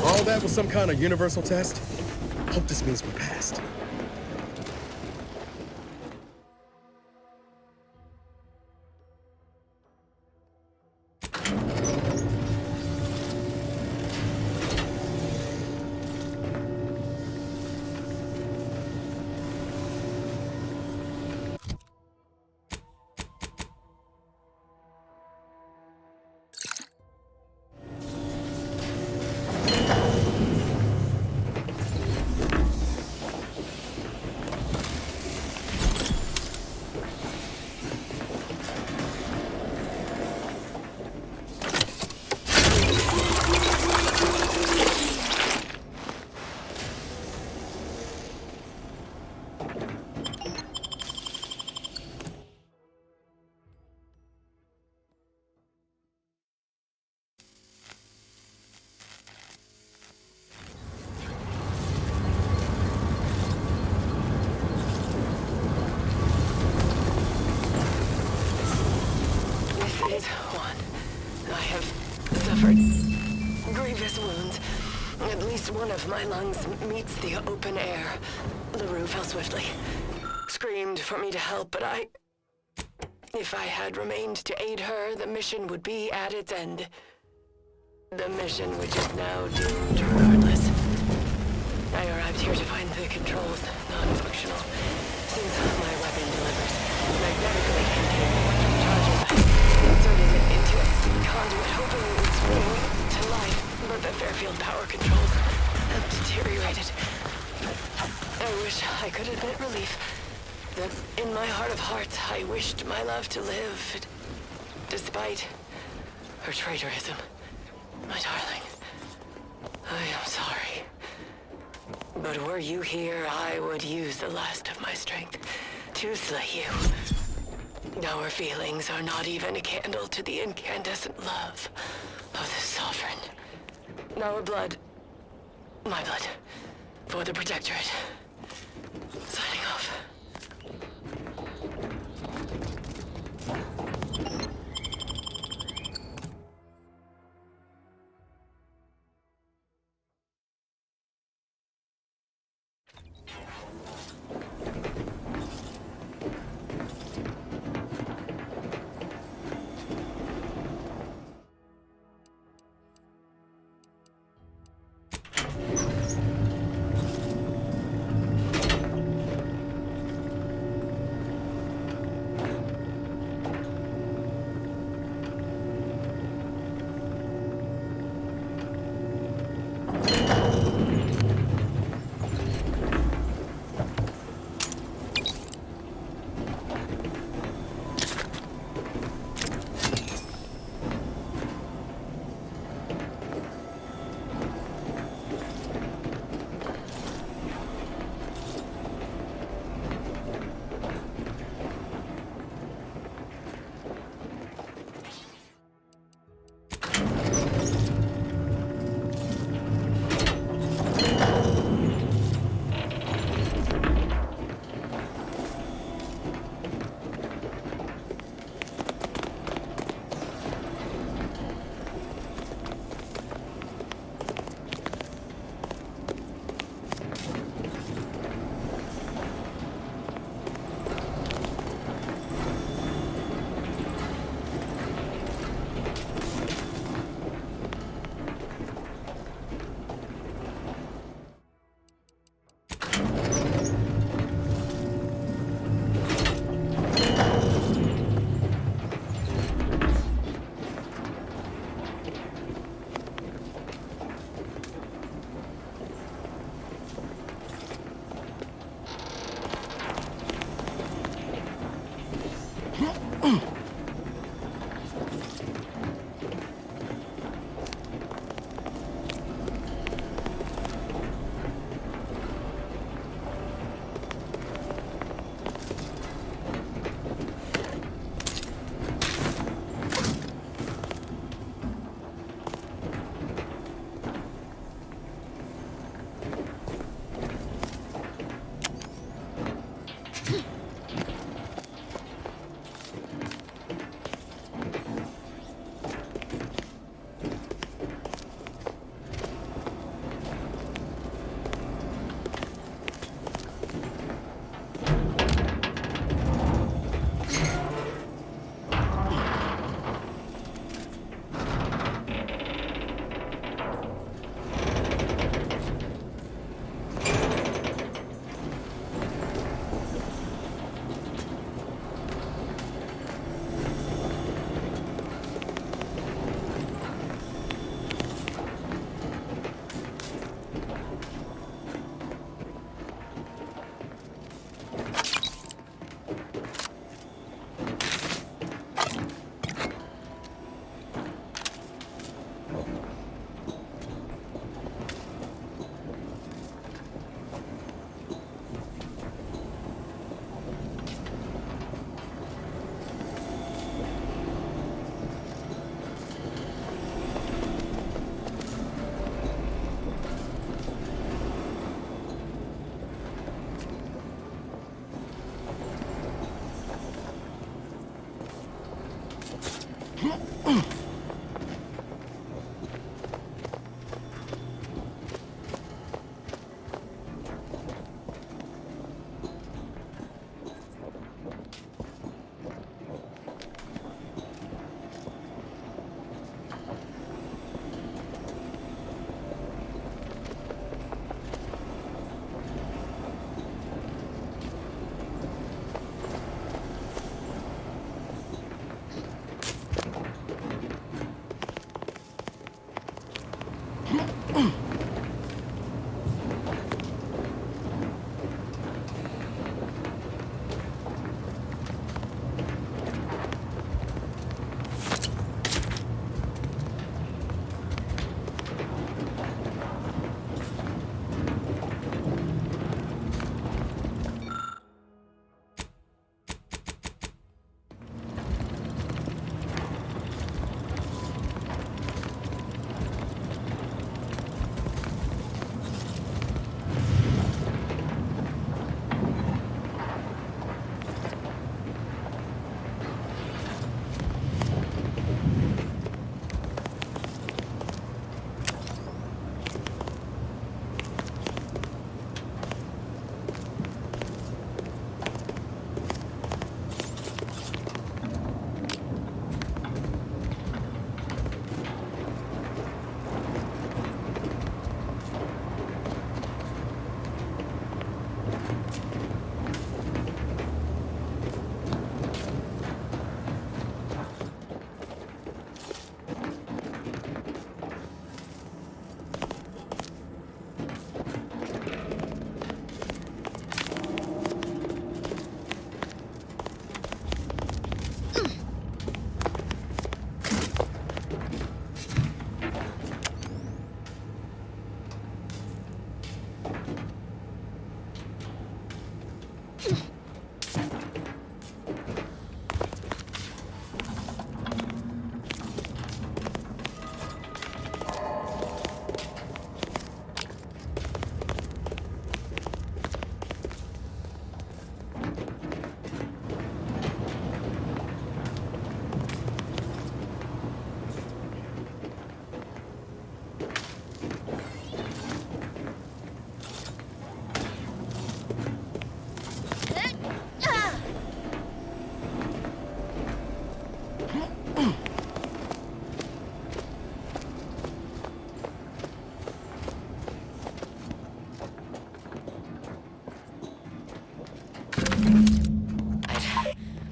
All that was some kind of universal test? Hope this means we passed. This is one. I have suffered grievous wounds. At least one of my lungs meets the open air. LaRue fell swiftly. Screamed for me to help, but if I had remained to aid her, the mission would be at its end. The mission which is now doomed regardless. I arrived here to find the controls non-functional. Since my weapon delivers magnetically contained charges, I inserted it into a conduit, hoping it would spring to life, but the Fairfield power controls have deteriorated. I wish I could admit relief. That in my heart of hearts, I wished my love to live, despite her traitorism. My darling, I am sorry. But were you here, I would use the last of my strength to slay you. Our feelings are not even a candle to the incandescent love of the Sovereign. Our blood, my blood, for the Protectorate. Signing off.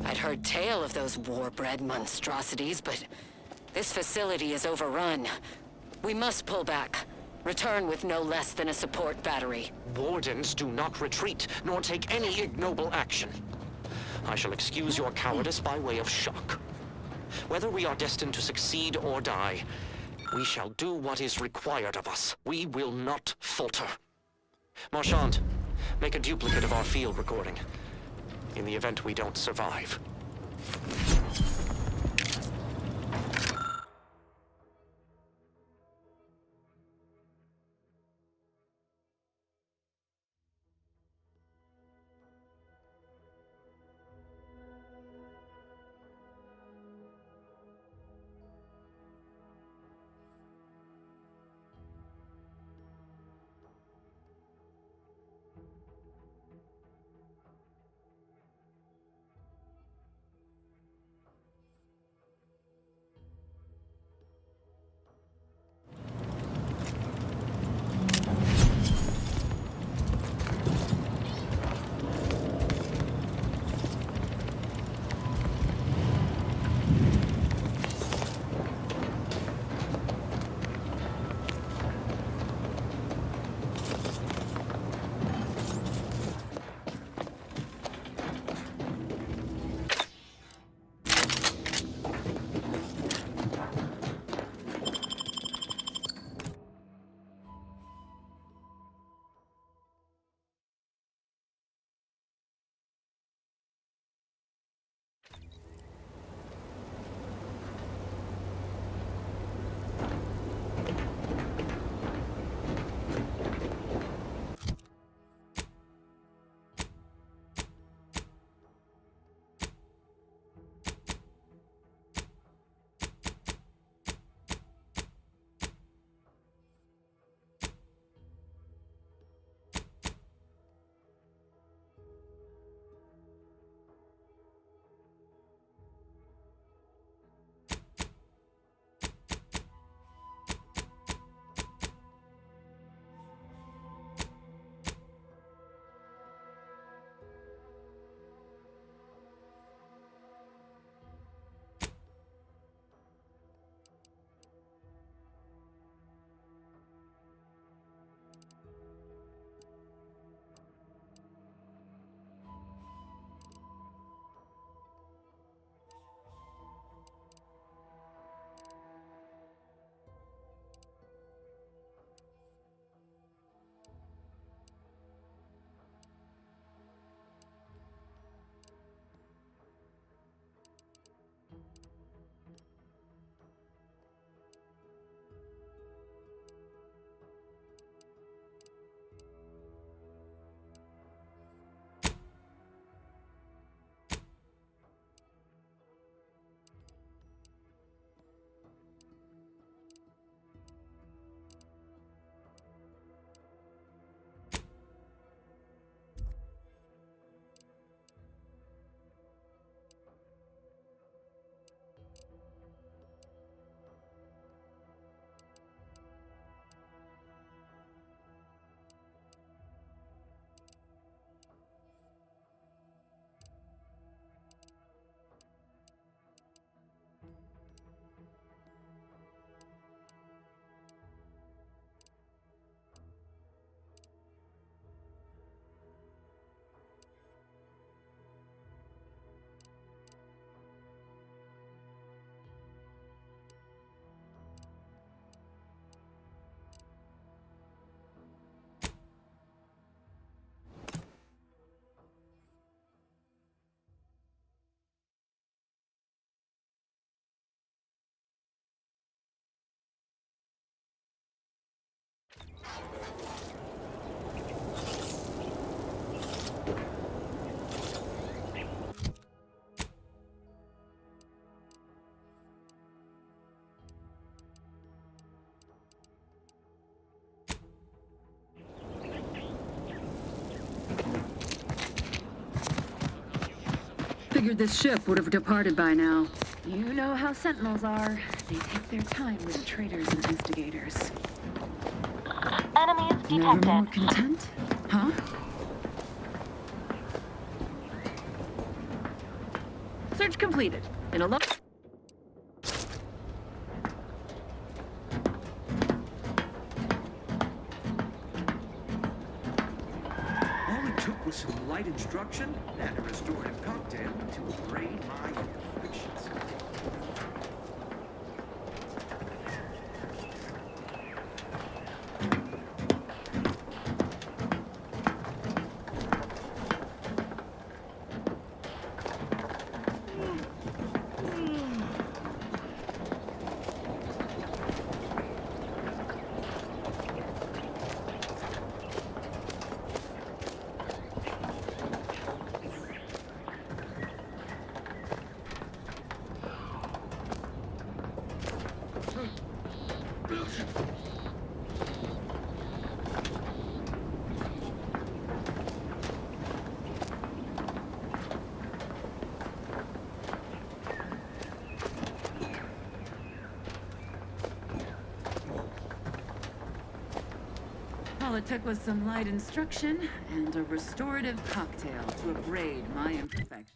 I'd heard tale of those war-bred monstrosities, but this facility is overrun. We must pull back. Return with no less than a support battery. Wardens do not retreat, nor take any ignoble action. I shall excuse your cowardice by way of shock. Whether we are destined to succeed or die, we shall do what is required of us. We will not falter. Marchand, make a duplicate of our field recording, in the event we don't survive. Figured this ship would have departed by now. You know how Sentinels are. They take their time with traitors and instigators. Enemies Never detected. more content? Huh? Search completed. In a look. All it took was some light instruction and a restorative cocktail to abrade my imperfections. All it took was some light instruction and a restorative cocktail to abrade my imperfection.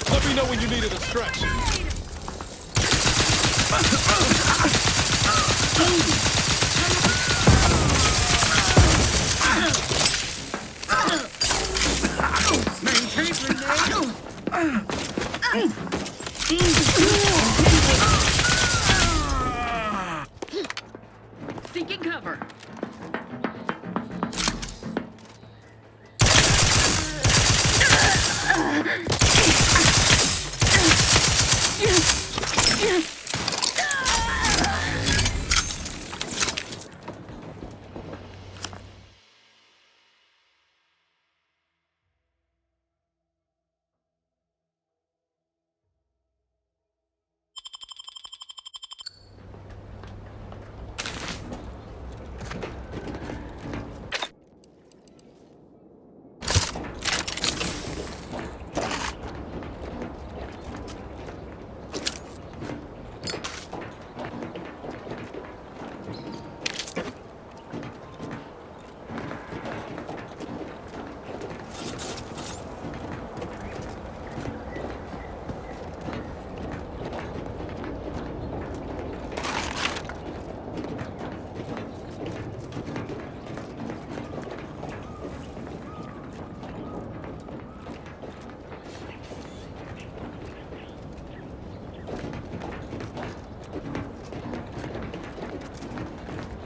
Let me know when you need a distraction. Seeking cover.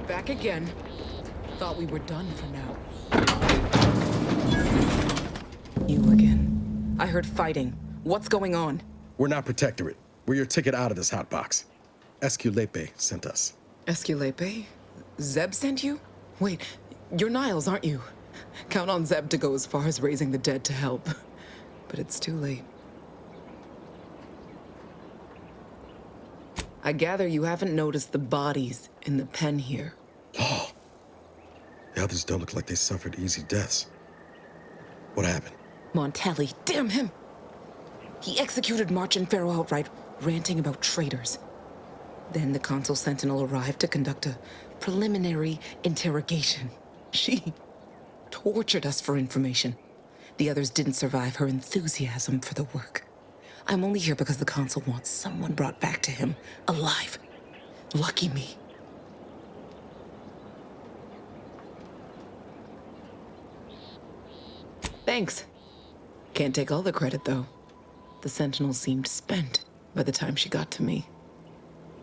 Back again. Thought we were done for now. You again. I heard fighting. What's going on? We're not Protectorate. We're your ticket out of this hotbox. Esculepe sent us. Esculepe? Zeb sent you? Wait, you're Niles, aren't you? Count on Zeb to go as far as raising the dead to help. But it's too late. I gather you haven't noticed the bodies in the pen here. Oh. The others don't look like they suffered easy deaths. What happened? Montelli, damn him! He executed March and Pharaoh outright, ranting about traitors. Then the Consul Sentinel arrived to conduct a preliminary interrogation. She tortured us for information. The others didn't survive her enthusiasm for the work. I'm only here because the Consul wants someone brought back to him, alive. Lucky me. Thanks. Can't take all the credit, though. The Sentinel seemed spent by the time she got to me.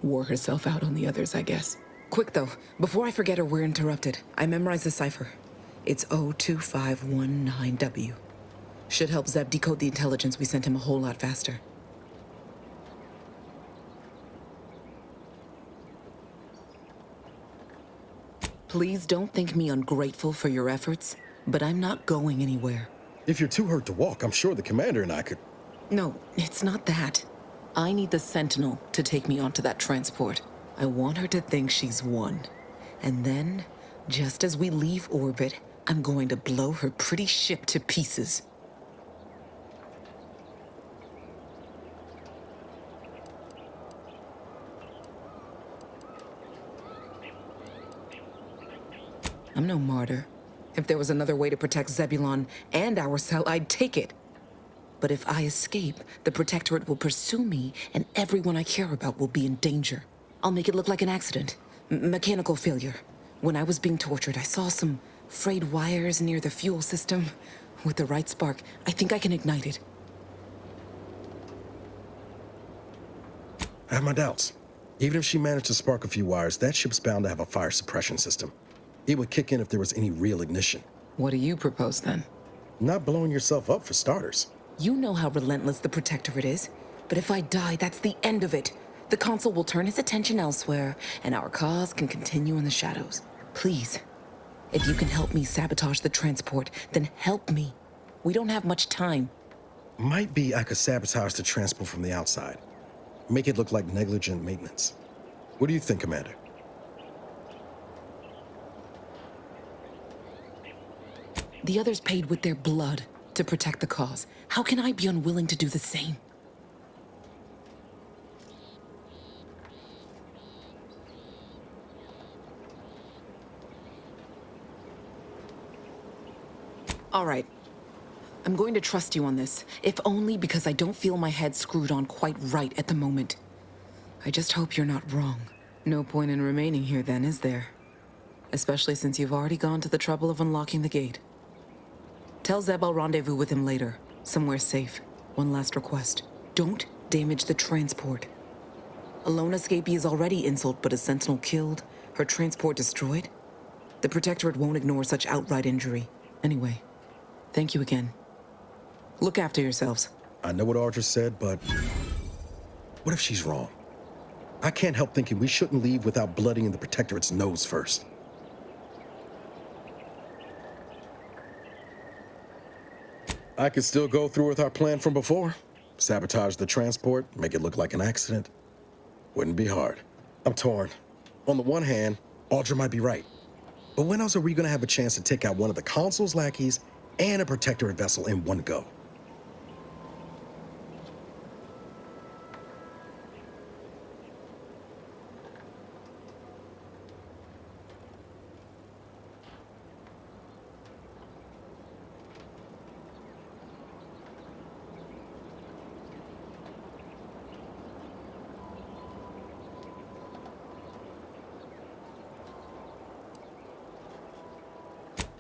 Wore herself out on the others, I guess. Quick, though, before I forget or we're interrupted, I memorized the cipher. It's O2519W. Should help Zeb decode the intelligence we sent him a whole lot faster. Please don't think me ungrateful for your efforts, but I'm not going anywhere. If you're too hurt to walk, I'm sure the commander and I could... No, it's not that. I need the Sentinel to take me onto that transport. I want her to think she's won. And then, just as we leave orbit, I'm going to blow her pretty ship to pieces. I'm no martyr. If there was another way to protect Zebulon and our cell, I'd take it. But if I escape, the Protectorate will pursue me, and everyone I care about will be in danger. I'll make it look like an accident. Mechanical failure. When I was being tortured, I saw some frayed wires near the fuel system. With the right spark, I think I can ignite it. I have my doubts. Even if she managed to spark a few wires, that ship's bound to have a fire suppression system. It would kick in if there was any real ignition. What do you propose, then? Not blowing yourself up, for starters. You know how relentless the Protectorate is. But if I die, that's the end of it. The Consul will turn his attention elsewhere, and our cause can continue in the shadows. Please, if you can help me sabotage the transport, then help me. We don't have much time. Might be I could sabotage the transport from the outside. Make it look like negligent maintenance. What do you think, Commander? The others paid with their blood to protect the cause. How can I be unwilling to do the same? All right. I'm going to trust you on this, if only because I don't feel my head screwed on quite right at the moment. I just hope you're not wrong. No point in remaining here then, is there? Especially since you've already gone to the trouble of unlocking the gate. Tell Zeb I'll rendezvous with him later, somewhere safe. One last request. Don't damage the transport. A lone escapee is already insult, but a Sentinel killed, her transport destroyed? The Protectorate won't ignore such outright injury. Anyway, thank you again. Look after yourselves. I know what Audra said, but what if she's wrong? I can't help thinking we shouldn't leave without bloodying the Protectorate's nose first. I could still go through with our plan from before. Sabotage the transport, make it look like an accident. Wouldn't be hard. I'm torn. On the one hand, Audra might be right. But when else are we gonna have a chance to take out one of the Consul's lackeys and a Protectorate vessel in one go?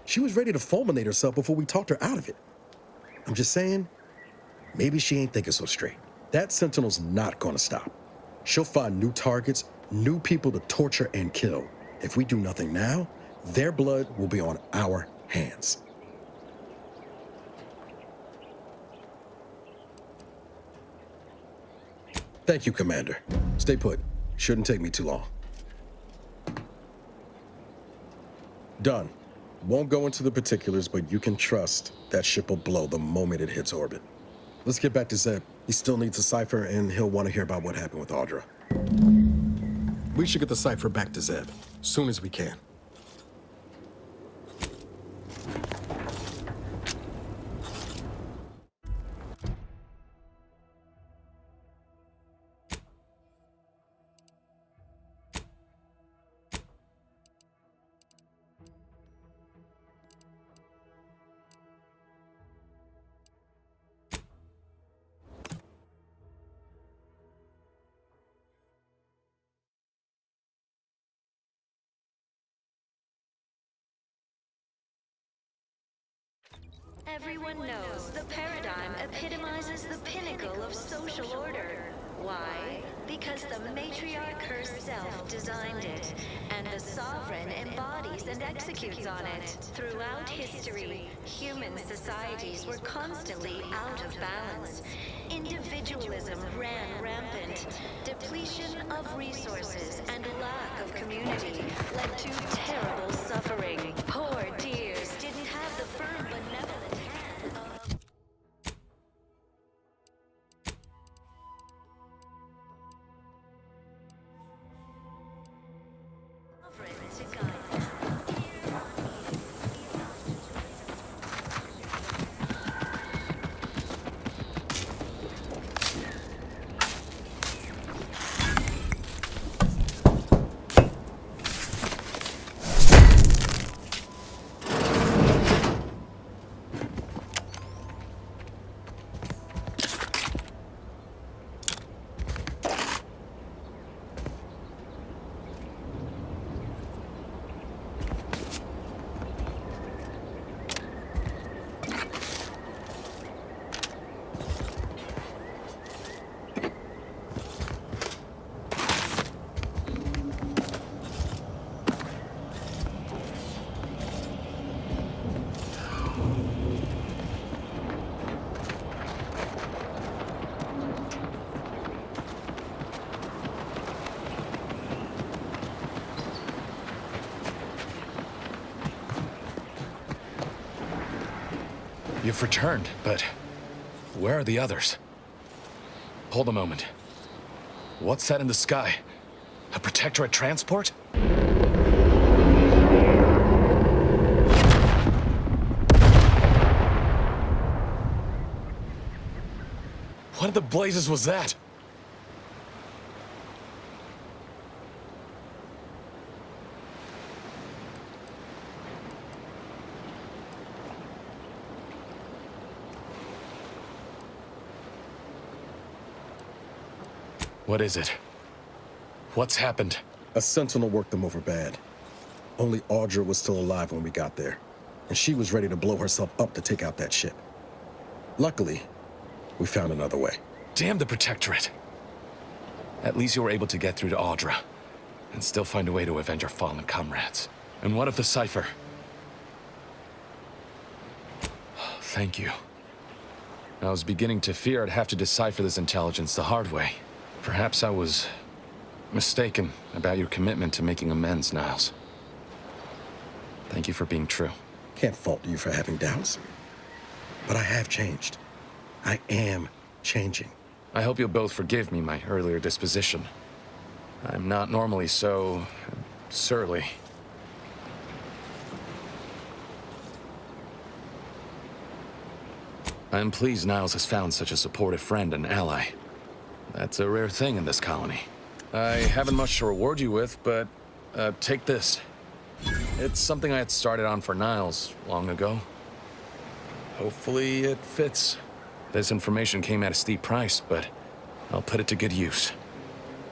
She was ready to fulminate herself before we talked her out of it. I'm just saying, maybe she ain't thinking so straight. That Sentinel's not gonna stop. She'll find new targets, new people to torture and kill. If we do nothing now, their blood will be on our hands. Thank you, Commander. Stay put. Shouldn't take me too long. Done. Won't go into the particulars, but you can trust that ship will blow the moment it hits orbit. Let's get back to Zeb. He still needs a cipher, and he'll want to hear about what happened with Audra. We should get the cipher back to Zeb, soon as we can. Everyone knows the paradigm epitomizes the pinnacle of social order. Why? Because the matriarch herself designed it, and the sovereign embodies and executes on it. Throughout history, human societies were constantly out of balance. Individualism ran rampant. Depletion of resources and lack of community led to terrible suffering. Poor dears didn't have the firm benevolent hand of sovereign to guide them. You've returned, but where are the others? Hold a moment. What's that in the sky? A Protectorate transport? What in the blazes was that? What is it? What's happened? A sentinel worked them over bad. Only Audra was still alive when we got there, and she was ready to blow herself up to take out that ship. Luckily, we found another way. Damn the Protectorate! At least you were able to get through to Audra, and still find a way to avenge our fallen comrades. And what of the cipher? Thank you. I was beginning to fear I'd have to decipher this intelligence the hard way. Perhaps I was mistaken about your commitment to making amends, Niles. Thank you for being true. Can't fault you for having doubts. But I have changed. I am changing. I hope you'll both forgive me my earlier disposition. I'm not normally so surly. I'm pleased Niles has found such a supportive friend and ally. That's a rare thing in this colony. I haven't much to reward you with, but take this. It's something I had started on for Niles long ago. Hopefully it fits. This information came at a steep price, but I'll put it to good use.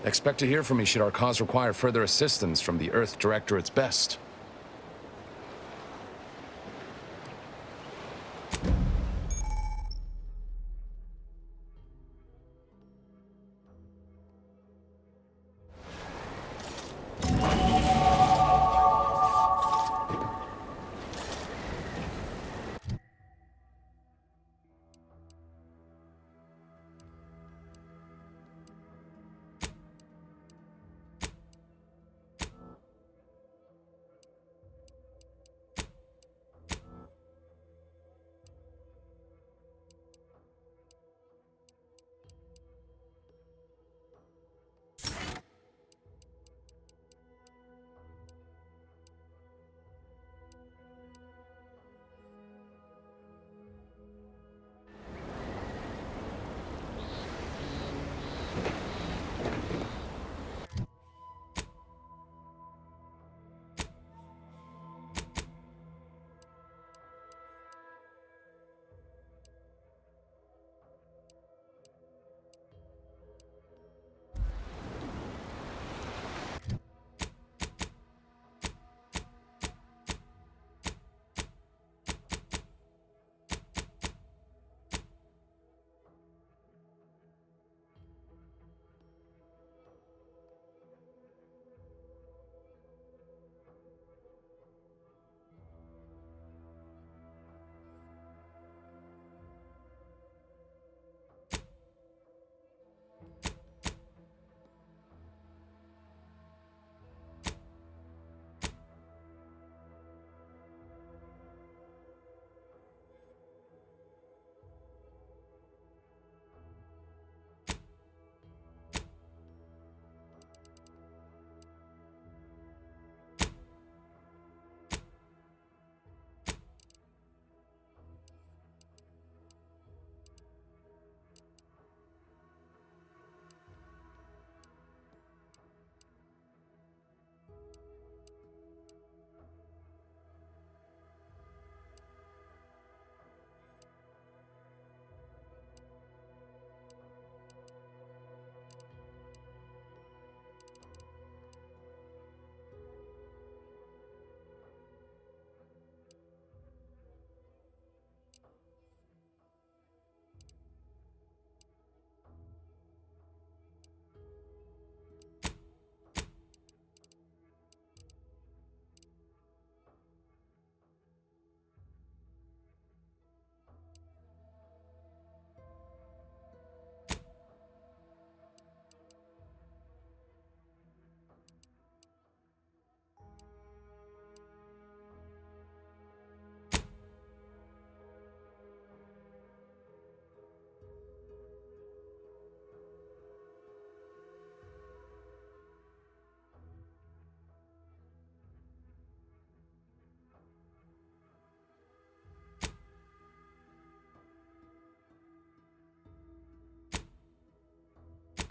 Expect to hear from me should our cause require further assistance from the Earth Directorate's best.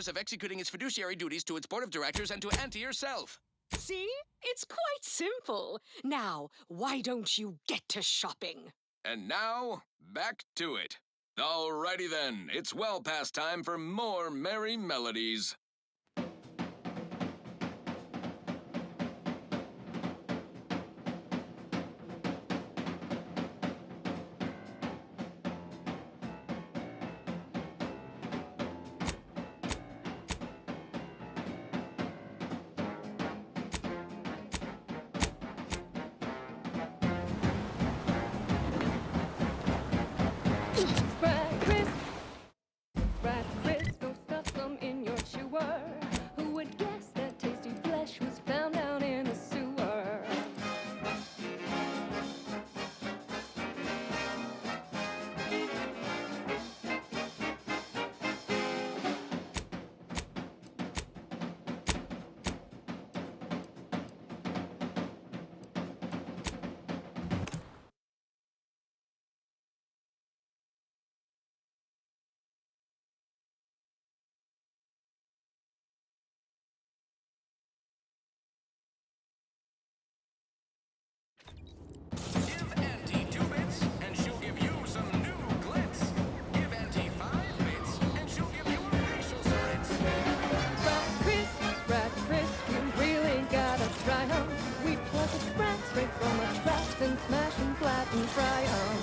purpose of executing its fiduciary duties to its board of directors and to Auntie herself. See? It's quite simple. Now, why don't you get to shopping? And now, back to it. Alrighty then, it's well past time for more merry melodies. Fried crisp, go stuff some in your chewer. Who would guess that tasty flesh was found down in a sewer? Give Auntie 2 bits, and she'll give you some new glitz. Give Auntie 5 bits, and she'll give you a facial spritz. Fried crisp, you really gotta try 'em. We pluck a sprat straight from a trap, then smash 'em flat and fry 'em.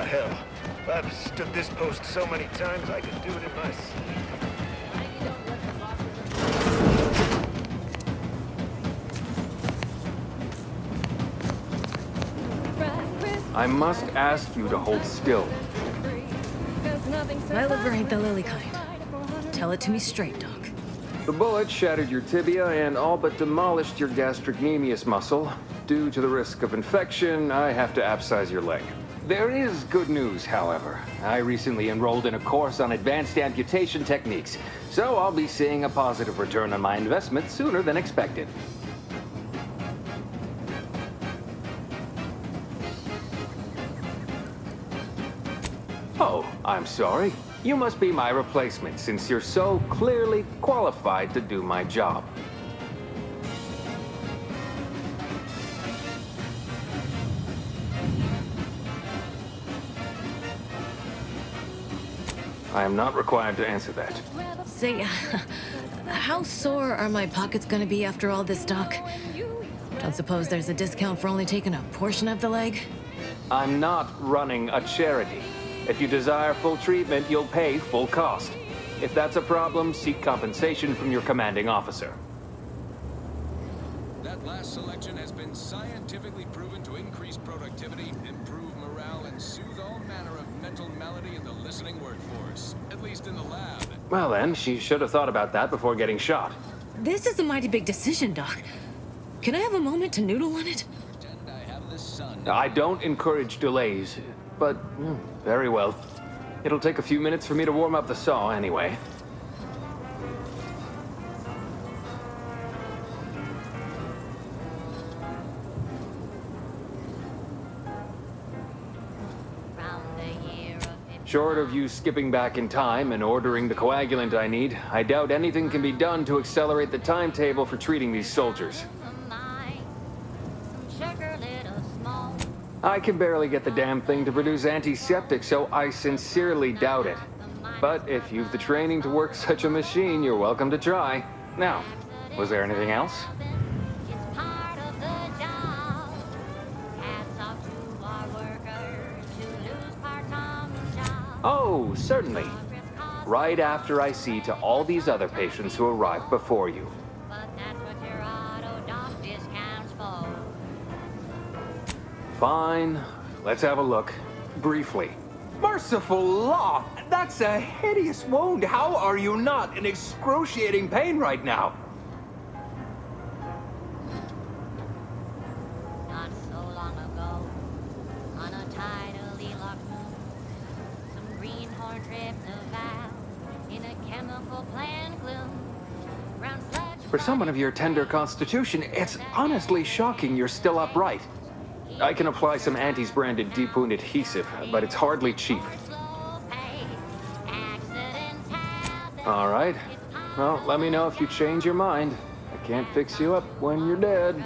Hell. I've stood this post so many times I could do it in my sleep. I must ask you to hold still. My liver ain't the lily kind. Tell it to me straight, Doc. The bullet shattered your tibia and all but demolished your gastrocnemius muscle. Due to the risk of infection, I have to abscise your leg. There is good news, however. I recently enrolled in a course on advanced amputation techniques, so I'll be seeing a positive return on my investment sooner than expected. Oh, I'm sorry. You must be my replacement since you're so clearly qualified to do my job. I am not required to answer that. Say, how sore are my pockets gonna be after all this, Doc? Don't suppose there's a discount for only taking a portion of the leg? I'm not running a charity. If you desire full treatment, you'll pay full cost. If that's a problem, seek compensation from your commanding officer. That last selection has been scientifically proven to increase productivity, improve morale, and soothe all manner of mental malady in the listening workforce. At least in the lab. Well then, she should have thought about that before getting shot. This is a mighty big decision, Doc. Can I have a moment to noodle on it? I don't encourage delays, but very well. It'll take a few minutes for me to warm up the saw anyway. Short of you skipping back in time and ordering the coagulant I need, I doubt anything can be done to accelerate the timetable for treating these soldiers. I can barely get the damn thing to produce antiseptic, so I sincerely doubt it. But if you've the training to work such a machine, you're welcome to try. Now, was there anything else? Oh, certainly. Right after I see to all these other patients who arrived before you. Fine. Let's have a look. Briefly. Merciful law! That's a hideous wound. How are you not in excruciating pain right now? Not so long ago, on a tidally locked moon, some greenhorn tripped a vow in a chemical plant gloom. Round sludge For someone of your tender constitution, it's honestly shocking you're still upright. I can apply some Auntie's branded deep wound adhesive, but it's hardly cheap. All right. Well, let me know if you change your mind. I can't fix you up when you're dead.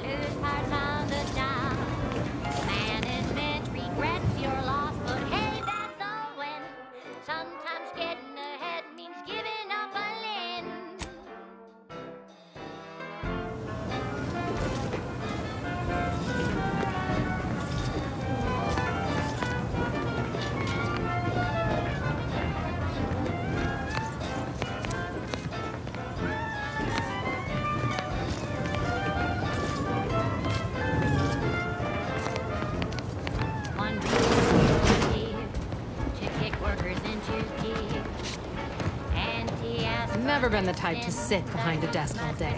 lose parts of the job. Management regrets your loss, but hey, that's all when sometimes getting ahead means giving up a limb. One reason to kick workers into gear. Never been the type to sit behind a desk all day.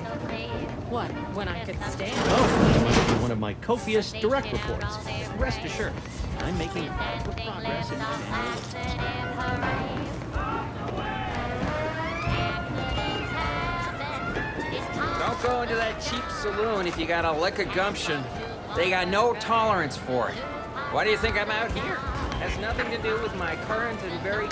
What, when I could stand? Oh, you must be one of my copious direct reports. Rest assured, I'm making adequate progress in Don't go into that cheap saloon if you got a lick of gumption. They got no tolerance for it. Why do you think I'm out here? Has nothing to do with my current and very...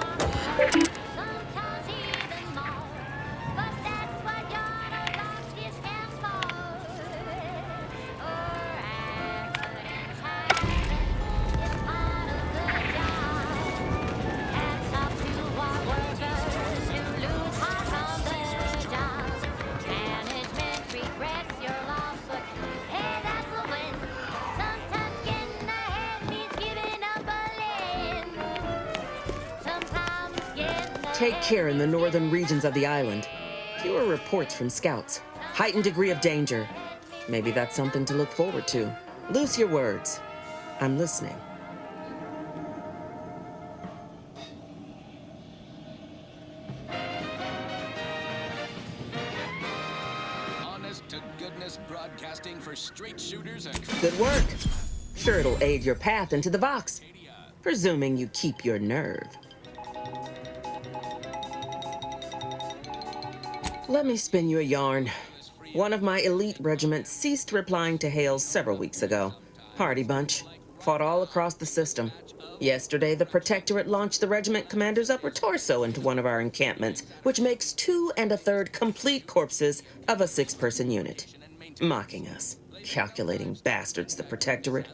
Take care in the northern regions of the island. Fewer reports from scouts. Heightened degree of danger. Maybe that's something to look forward to. Loose your words. I'm listening. Honest to goodness broadcasting for straight shooters and... Good work. Sure, it'll aid your path into the Vox. Presuming you keep your nerve. Let me spin you a yarn. One of my elite regiments ceased replying to hails several weeks ago. Hardy bunch. Fought all across the system. Yesterday, the Protectorate launched the regiment commander's upper torso into one of our encampments, which makes 2 1/3 complete corpses of a 6-person unit. Mocking us. Calculating bastards, the Protectorate.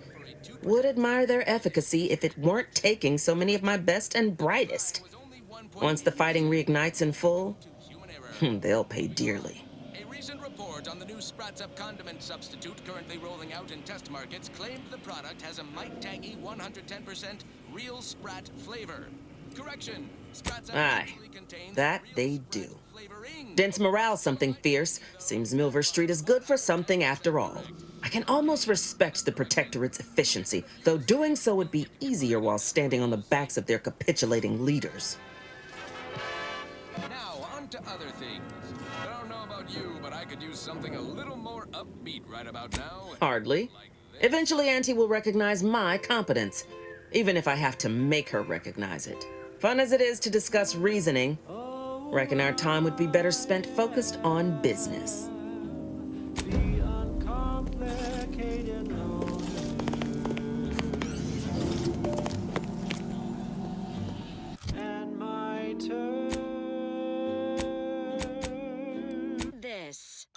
Would admire their efficacy if it weren't taking so many of my best and brightest. Once the fighting reignites in full, they'll pay dearly. A recent report on the new Sprats Up condiment substitute currently rolling out in test markets claimed the product has a might-tangy 110% real Sprat flavor. Correction. Sprats Up Aye, that they do. Dents morale something fierce. Seems Milver Street is good for something after all. I can almost respect the Protectorate's efficiency, though doing so would be easier while standing on the backs of their capitulating leaders. Now, on to other things. I don't know about you, but I could use something a little more upbeat right about now. Hardly. Eventually, Auntie will recognize my competence, even if I have to make her recognize it. Fun as it is to discuss reasoning, reckon our time would be better spent focused on business. This.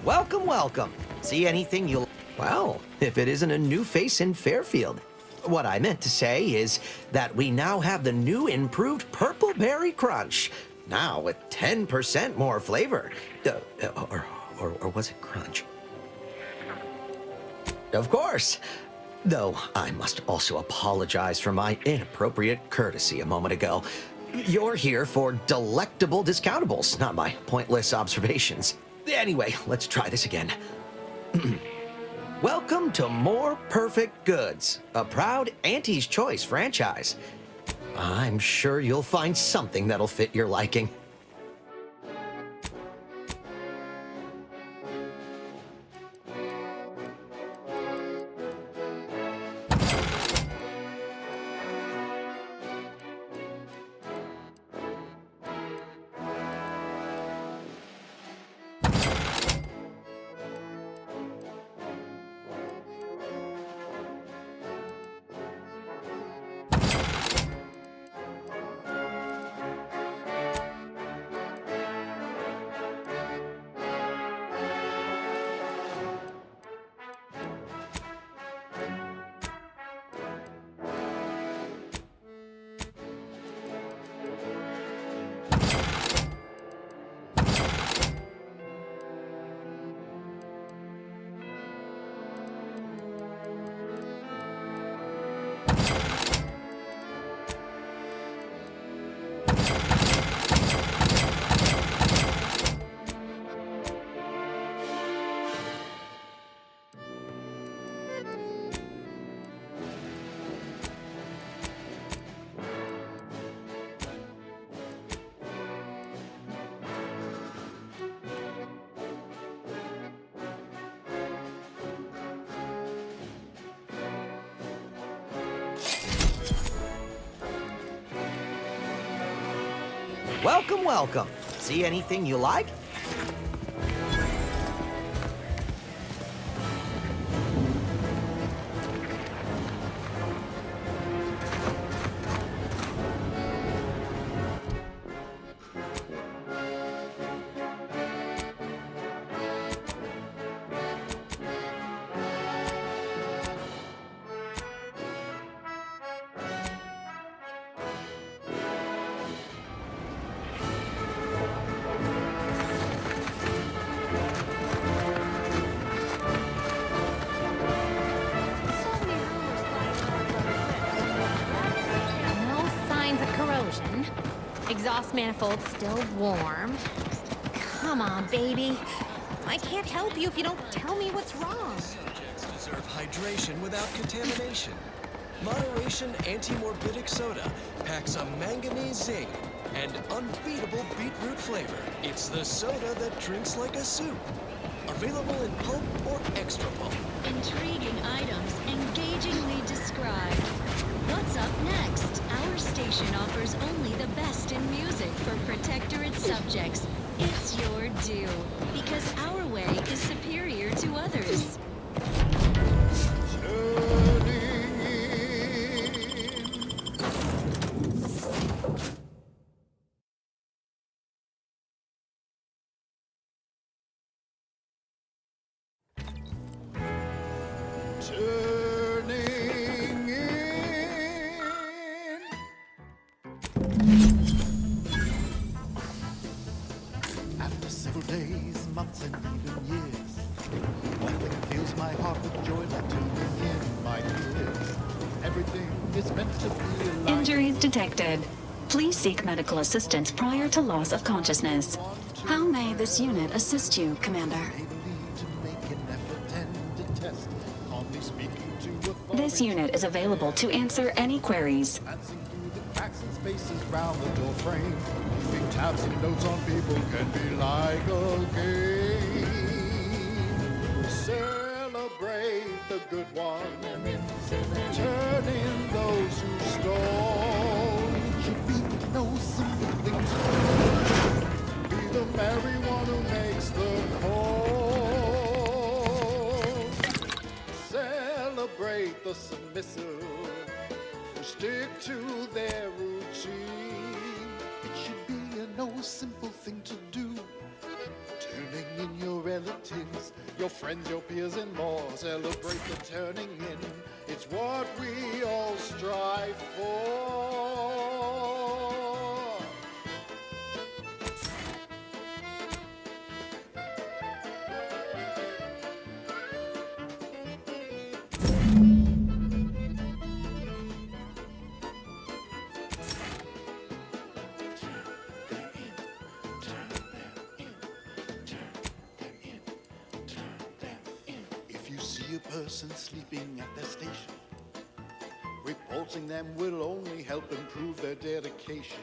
Welcome, welcome. See anything you'll... Well, if it isn't a new face in Fairfield. What I meant to say is that we now have the new improved Purple Berry Crunch. Now with 10% more flavor. Or was it crunch? Of course. Though I must also apologize for my inappropriate courtesy a moment ago. You're here for delectable discountables, not my pointless observations. Anyway, let's try this again. Welcome to More Perfect Goods, a proud Auntie's Choice franchise. I'm sure you'll find something that'll fit your liking. Welcome, welcome. See anything you like? No signs of corrosion. Exhaust manifold still warm. Come on, baby. I can't help you if you don't tell me what's wrong. Subjects deserve hydration without contamination. Moderation anti-morbidic soda packs a manganese zinc and unbeatable beetroot flavor. It's the soda that drinks like a soup. Available in pulp or extra pulp. Intriguing items, engagingly described. What's up next? Our station offers only the best in music for protectorate subjects. It's your due, because our way is superior to others. After several days, months, and even years, nothing fills my heart with joy like tuning in my ears. Everything is meant to be alive. Injuries detected. Please seek medical assistance prior to loss of consciousness. How may this unit assist you, Commander? This unit is available to answer any queries. Cracks and spaces round the door frame. Leaving tabs and notes on people can be like a game. Celebrate the good one. Turn in those who stole. Should be no simple things. Be the merry one who makes the call. Celebrate the submissive. Stick to their routine. It should be a no simple thing to do. Turning in your relatives, your friends, your peers, and more. Celebrate the turning in. It's what we all strive for. see a person sleeping at their station, repulsing them will only help improve their dedication.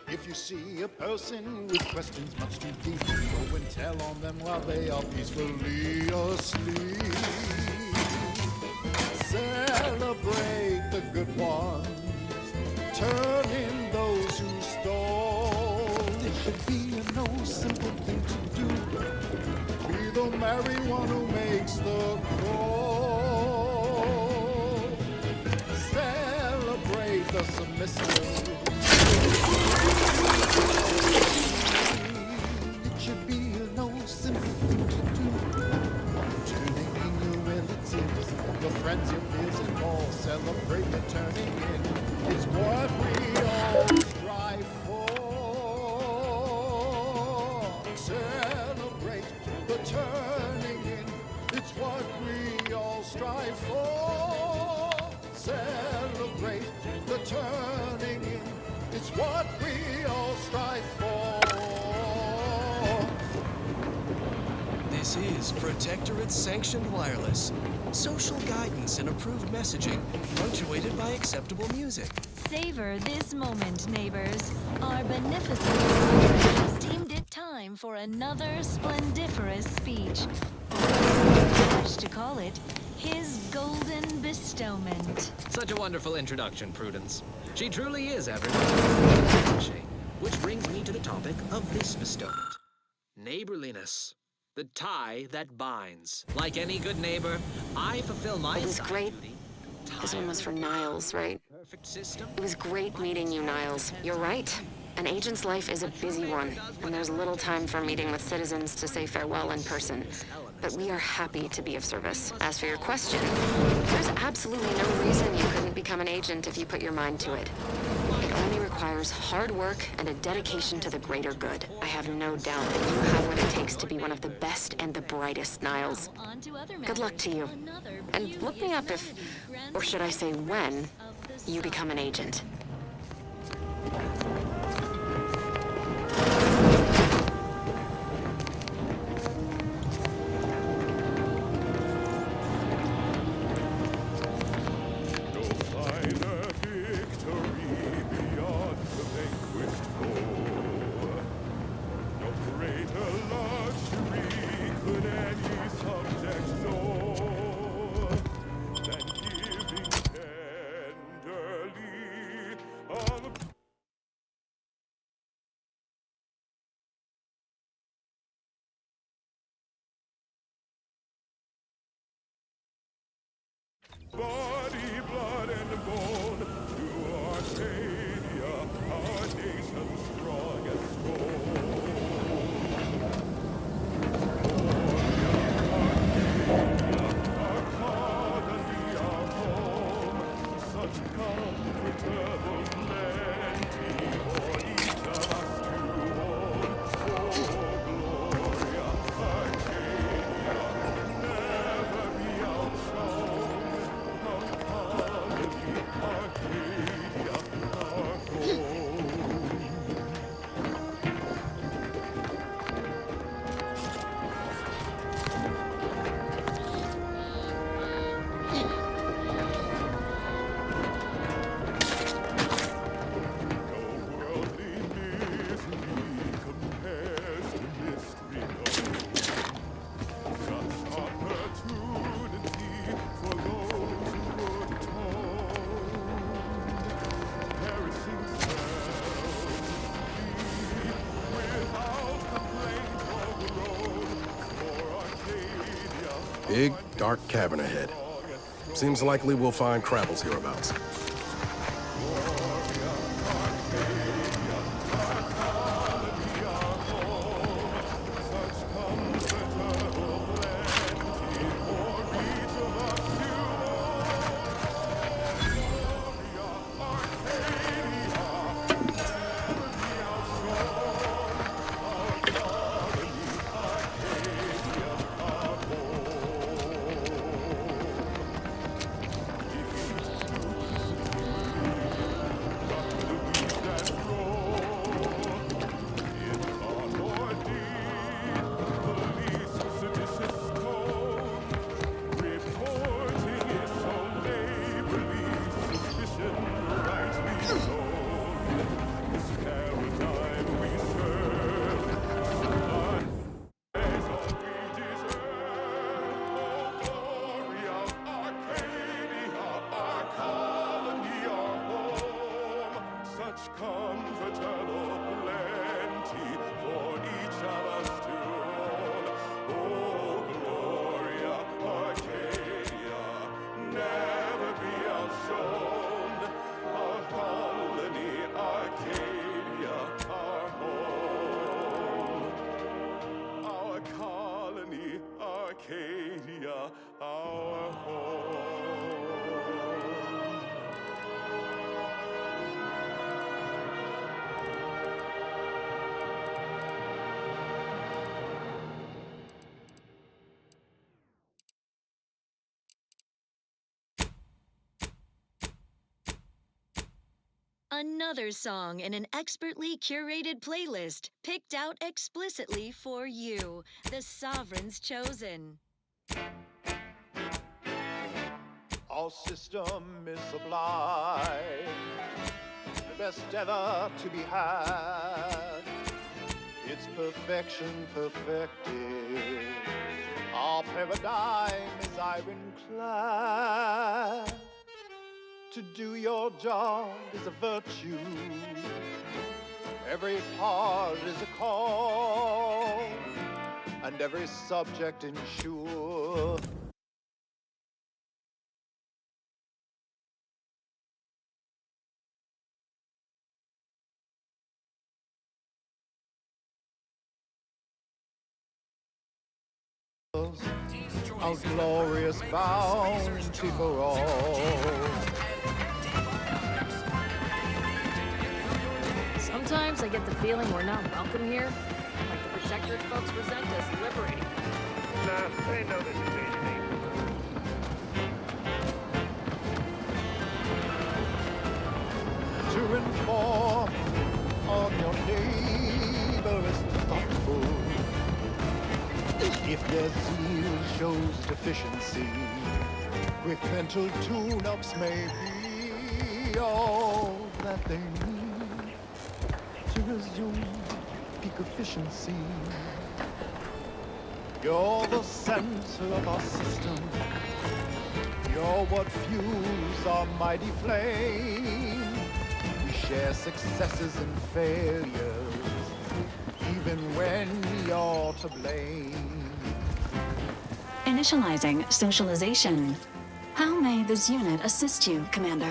If you see a person with questions much too deep, go and tell on them while they are peacefully asleep. Celebrate the good ones, turn in those who stole. It should be a no simple thing to do. Be the married one who makes the call. Celebrate the submissive. It should be a no simple thing to do. Turning in your relatives, your friends, your peers, and all. Celebrate the turning in. It's what we all strive for. Celebrate the turning in. It's what we all strive for. Celebrate the turning in. It's what we all strive for. This is Protectorate Sanctioned Wireless. Social guidance and approved messaging, punctuated by acceptable music. Savor this moment, neighbors. Our beneficent sovereign has deemed it time for another splendiferous speech. Much to call it, his golden bestowment. Such a wonderful introduction, Prudence. She truly is everyone's protege. Which brings me to the topic of this bestowment. Neighborliness. The tie that binds. Like any good neighbor, I fulfill my It was great. duty. This one was for Niles, right? Perfect system. It was great meeting you, Niles. You're right. An agent's life is a busy one, and there's little time for meeting with citizens to say farewell in person. But we are happy to be of service. As for your question, there's absolutely no reason you couldn't become an agent if you put your mind to it. It only requires hard work and a dedication to the greater good. I have no doubt that you have what it takes to be one of the best and the brightest, Niles. Good luck to you. And look me up if, or should I say when, you become an agent. Body, blood, and bone, to Arcadia, our nation strong and strong. Our colony, our home, such comfortable plenty for each of us to own. Oh, Gloria, Arcadia, never be outshone. Arcadia, our home. No worldly misery compares to mystery known. Such opportunity for those who would own. Perishing selves without complaint or groan. For Arcadia, Big, dark cavern ahead. Seems likely we'll find Crabbles hereabouts. Arcadia, our home. Another song in an expertly curated playlist picked out explicitly for you, the Sovereign's Chosen. Our system is sublime, the best ever to be had. Its perfection perfected. Our paradigm is ironclad. To do your job is a virtue. Every part is a call, and every subject ensure. Our glorious bounty for all. Sometimes I get the feeling we're not welcome here. Like the Protectorate folks resent us liberating. Nah, they know this invasion ain't. To inform on your neighbor is thoughtful. If their zeal shows deficiency, quick mental tune-ups may be all that they need to resume peak efficiency. You're the center of our system. You're what fuels our mighty flame. We share successes and failures, even when you're to blame. Initializing socialization. How may this unit assist you, Commander?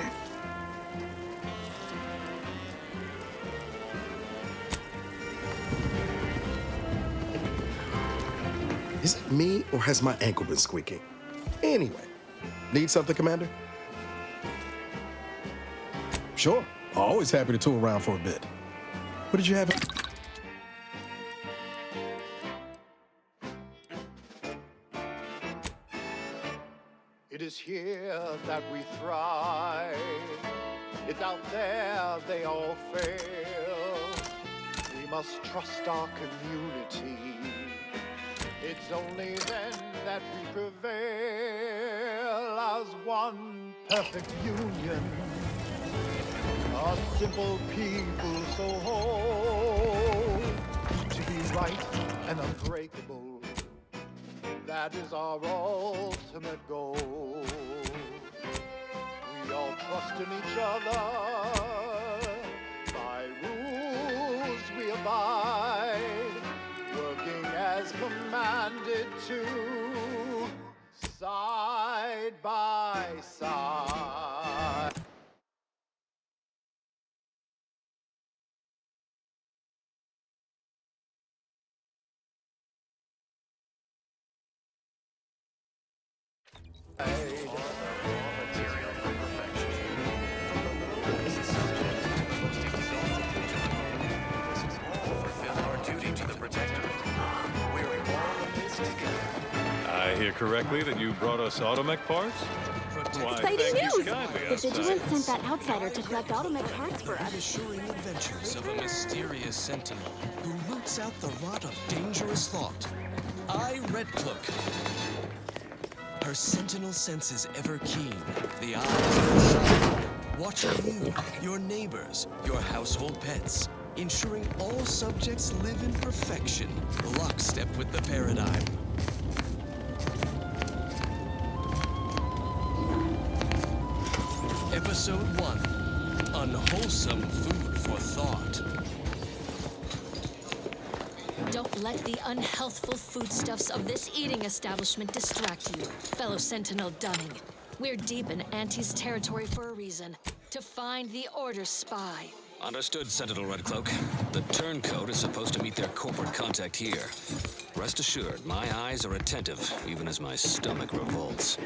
Is it me, or has my ankle been squeaking? Anyway, need something, Commander? Sure, always happy to tool around for a bit. What did you have? It is here that we thrive. It's out there they all fail. We must trust our community. It's only then that we prevail as one perfect union. A simple people so whole, to be right and unbreakable. That is our ultimate goal. We all trust in each other. By rules we abide, working as commanded to, side by side. I hear correctly that you brought us automech parts? Why, Exciting thank you news! kindly, The Vigilance outside. sent that outsider to collect automech parts for us. Reassuring adventures of a mysterious sentinel who roots out the rot of dangerous thought. I, Red Cloak. Her sentinel senses ever keen, the eyes ever sharp, watching you, your neighbors, your household pets, ensuring all subjects live in perfection, lockstep with the paradigm. Episode 1, Unwholesome Food for Thought. Don't let the unhealthful foodstuffs of this eating establishment distract you, fellow Sentinel Dunning. We're deep in Auntie's territory for a reason, to find the Order spy. Understood, Sentinel Redcloak. The turncoat is supposed to meet their corporate contact here. Rest assured, my eyes are attentive, even as my stomach revolts.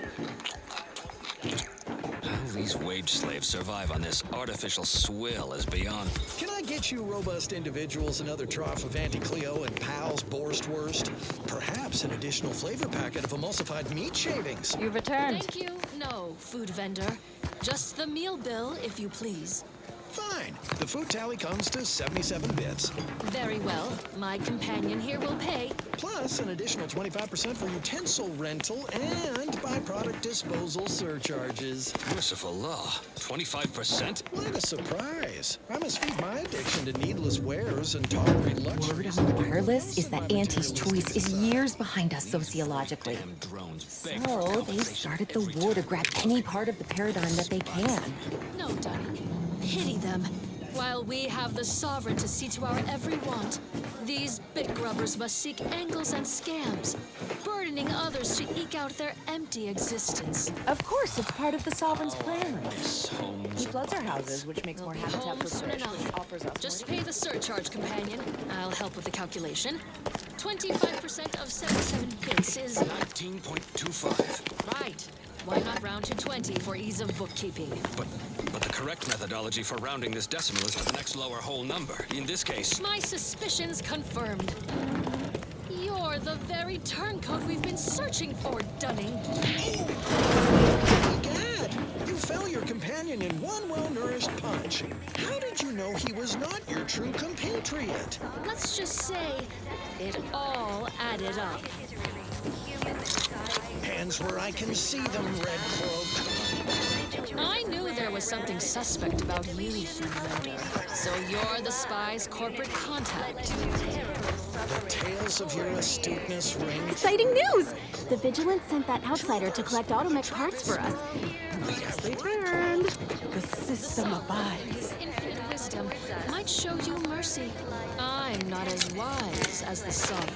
How these wage slaves survive on this artificial swill is beyond... Can I get you robust individuals another trough of Anti-Cleo and Pal's Borstwurst? Perhaps an additional flavor packet of emulsified meat shavings. You've returned. Thank you. No, food vendor. Just the meal bill, if you please. Fine. The food tally comes to 77 bits. Very well. My companion here will pay. Plus an additional 25% for utensil rental and byproduct disposal surcharges. Merciful law. 25%? What a surprise. I must feed my addiction to needless wares and tolerate luxuries. Word on the wireless is that Auntie's Choice is years behind us sociologically. So they've started the war to grab any part of the paradigm that they can. No, Dunny. Pity them. While we have the sovereign to see to our every want, these bit grubbers must seek angles and scams, burdening others to eke out their empty existence. Of course, it's part of the sovereign's plan. He floods our houses, which makes more habitat for Soon fish, enough. which offers us Just more pay the surcharge, companion. I'll help with the calculation. 25% of 77 bits is 19.25. right. Why not round to 20 for ease of bookkeeping? But the correct methodology for rounding this decimal is to the next lower whole number. In this case... My suspicions confirmed. You're the very turncoat we've been searching for, Dunning. Gad! You fell your companion in one well-nourished punch. How did you know he was not your true compatriot? Let's just say it all added up. Hands where I can see them, Red Cloak. I knew there was something suspect about you, food vendor. So you're the spy's corporate contact. The tales of your astuteness ring. Exciting news! The Vigilance sent that outsider to collect automech parts for us. They returned. The system abides. Infinite wisdom might show you mercy. I'm not as wise as the sovereign.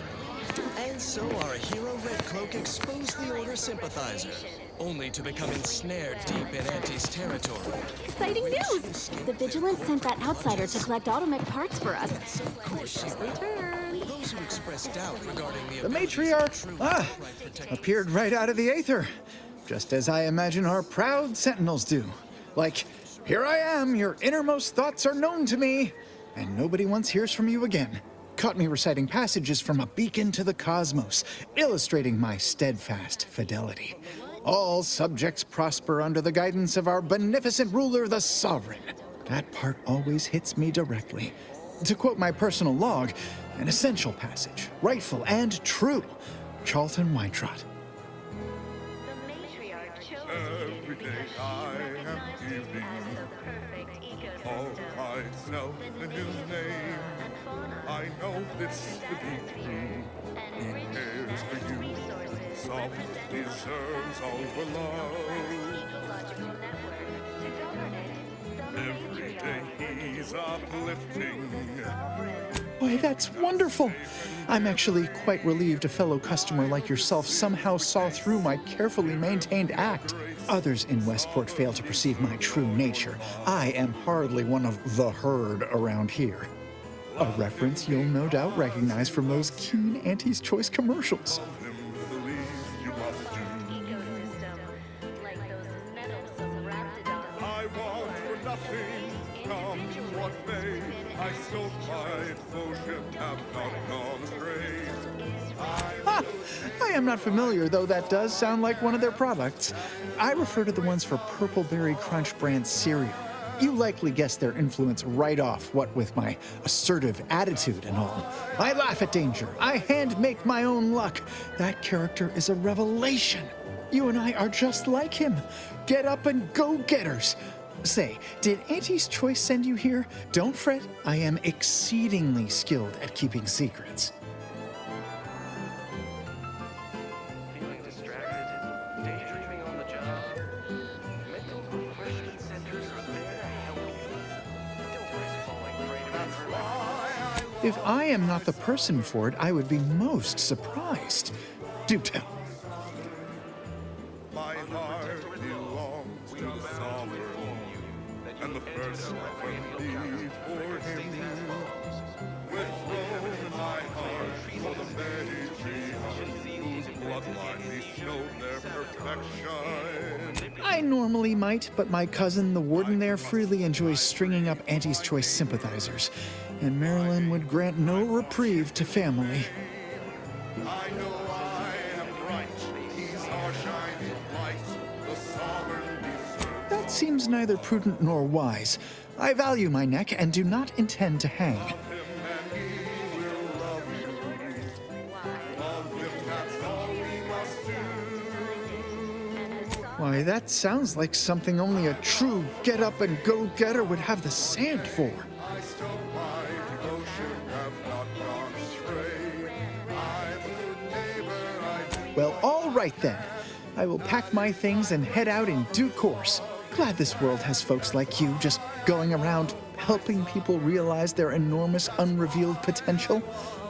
And so our hero Red Cloak exposed the Order sympathizer, only to become ensnared deep in Auntie's territory. Exciting news! The Vigilance sent that outsider to collect automech parts for us. Of course, she returned. Those who expressed doubt regarding The matriarch, appeared right out of the aether, just as I imagine our proud sentinels do. Like, here I am, your innermost thoughts are known to me, and nobody once hears from you again. Caught me reciting passages from a beacon to the cosmos, illustrating my steadfast fidelity. All subjects prosper under the guidance of our beneficent ruler, the Sovereign. That part always hits me directly. To quote my personal log, an essential passage, rightful and true. Charlton Weintrott. Every day I am evening. All I know in his name. I know this to be true. He cares for you. Soft deserves all the love. Every day he's uplifting. Why, that's wonderful. I'm actually quite relieved a fellow customer like yourself somehow saw through my carefully maintained act. Others in Westport fail to perceive my true nature. I am hardly one of the herd around here. A reference you'll no doubt recognize from those keen Auntie's Choice commercials. I want for nothing, come what may. I scope my devotion, have not gone astray. Ha! I am not familiar, though that does sound like one of their products. I refer to the ones for Purple Berry Crunch brand cereal. You likely guessed their influence right off, what with my assertive attitude and all. I laugh at danger. I hand make my own luck. That character is a revelation. You and I are just like him. Get up and go-getters. Say, did Auntie's Choice send you here? Don't fret, I am exceedingly skilled at keeping secrets. Feeling distracted, daydreaming on the job. Mental question centers are there to help you. Don't risk falling prey to information. If I am not the person for it, I would be most surprised. Do tell. My heart belongs to the sovereign, and the herself and plead for him. With throne in my heart for the matriarch, whose bloodline bestowed their perfection. I normally might, but my cousin, the warden there, freely enjoys stringing up Auntie's Choice sympathizers, and Marilyn would grant no reprieve to family. I know I am right, he's our shining light, the sovereign deserves. That seems neither prudent nor wise. I value my neck and do not intend to hang. Why, that sounds like something only a true get-up-and-go-getter would have the sand for. Well, all right then. I will pack my things and head out in due course. Glad this world has folks like you just going around helping people realize their enormous unrevealed potential.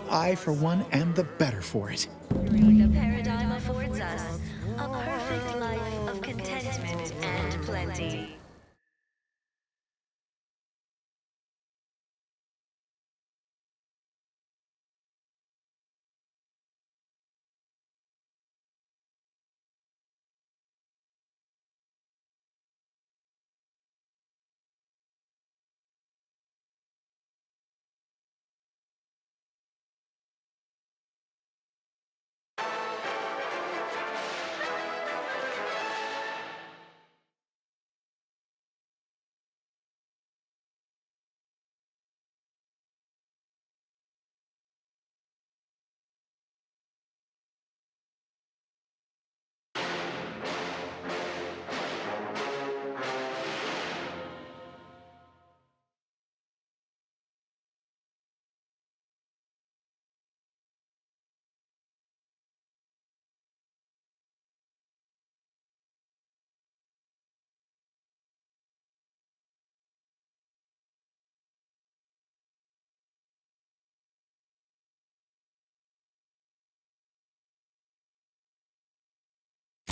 I, for one, am the better for it. The paradigm affords us a perfect life of contentment and plenty.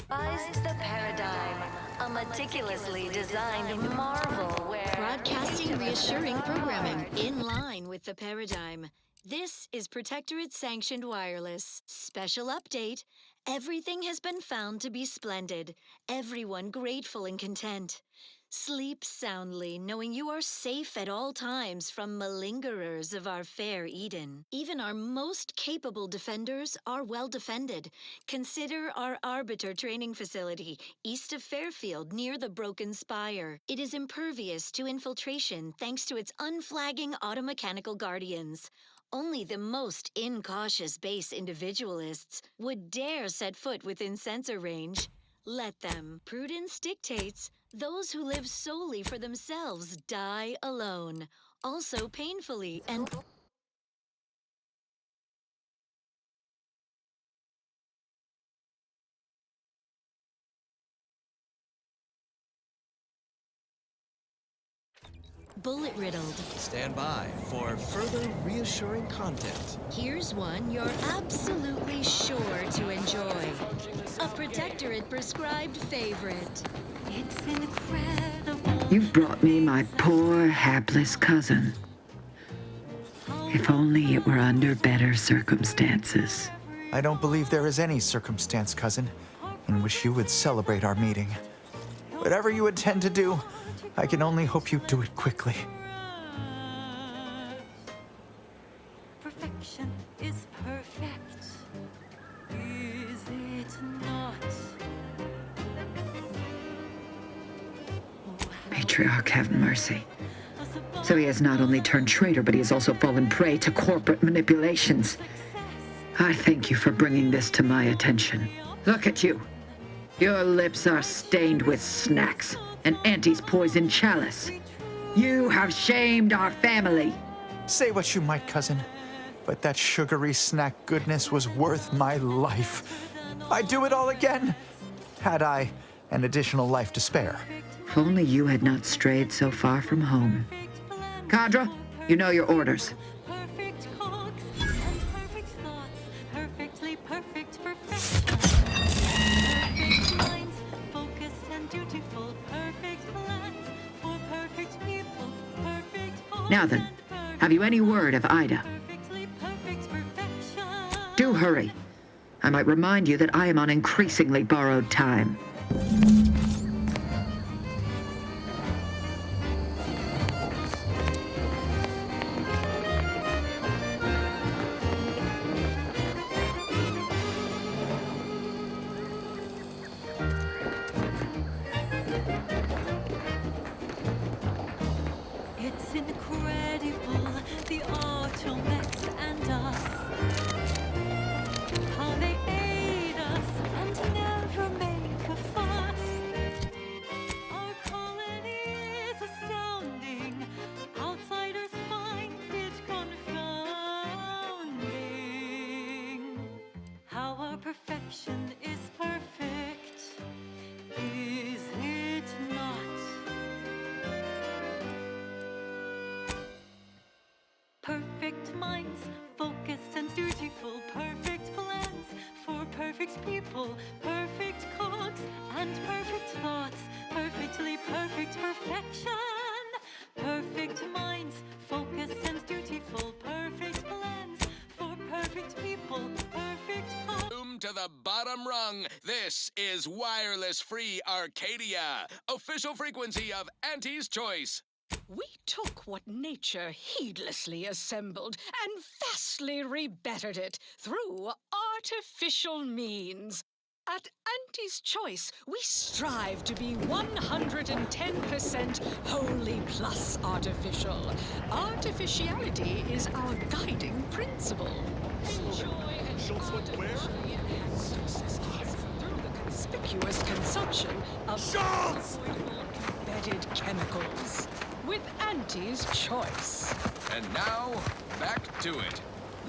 Devised the paradigm, a meticulously designed marvel where Broadcasting reassuring programming in line with the paradigm. This is Protectorate Sanctioned Wireless. Special update. Everything has been found to be splendid. Everyone grateful and content. Sleep soundly, knowing you are safe at all times from malingerers of our fair Eden. Even our most capable defenders are well defended. Consider our Arbiter training facility, east of Fairfield, near the Broken Spire. It is impervious to infiltration thanks to its unflagging automechanical guardians. Only the most incautious base individualists would dare set foot within sensor range. Let them. Prudence dictates those who live solely for themselves die alone, also painfully and... bullet-riddled. Stand by for further reassuring content. Here's one you're absolutely sure to enjoy. A Protectorate prescribed favorite. It's incredible. You brought me my poor, hapless cousin. If only it were under better circumstances. I don't believe there is any circumstance, cousin, in which you would celebrate our meeting. Whatever you intend to do, I can only hope you do it quickly. Perfection is perfect. Is it not? Matriarch, have mercy. So he has not only turned traitor, but he has also fallen prey to corporate manipulations. I thank you for bringing this to my attention. Look at you. Your lips are stained with snacks and Auntie's poison chalice. You have shamed our family. Say what you might, cousin, but that sugary snack goodness was worth my life. I'd do it all again, had I an additional life to spare. If only you had not strayed so far from home. Cadra, you know your orders. Perfect cogs and perfect thoughts. Perfectly perfect, perfect. Perfect minds, focused and dutiful. Perfect plans for perfect people. Now then, have you any word of Ida? Do hurry. I might remind you that I am on increasingly borrowed time. It's incredible, the automechs and us. How they aid us and never make a fuss. Our colony is astounding. Outsiders find it confounding. How our perfection is perfect, is it not? Perfect minds, focused and dutiful, perfect plans for perfect people, perfect cogs and perfect thoughts, perfectly perfect perfection. Perfect minds, focused and dutiful, perfect plans for perfect people, perfect cogs. Boom to the bottom rung. This is Wireless Free Arcadia, official frequency of Auntie's Choice. We took what nature heedlessly assembled and vastly rebettered it through artificial means. At Auntie's Choice, we strive to be 110% wholly plus artificial. Artificiality is our guiding principle. Enjoy an artificially enhanced existence through the conspicuous consumption of unavoidable embedded chemicals. With Auntie's Choice. And now, back to it.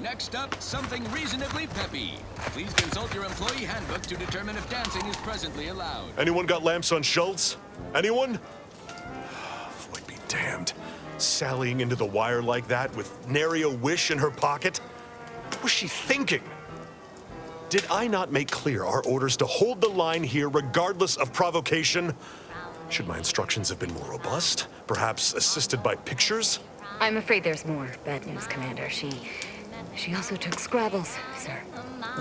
Next up, something reasonably peppy. Please consult your employee handbook to determine if dancing is presently allowed. Anyone got lamps on Schultz? Anyone? Floyd be damned. Sallying into the wire like that with nary a wish in her pocket? What was she thinking? Did I not make clear our orders to hold the line here regardless of provocation? Should my instructions have been more robust? Perhaps assisted by pictures? I'm afraid there's more bad news, Commander. She also took Scrabbles, sir.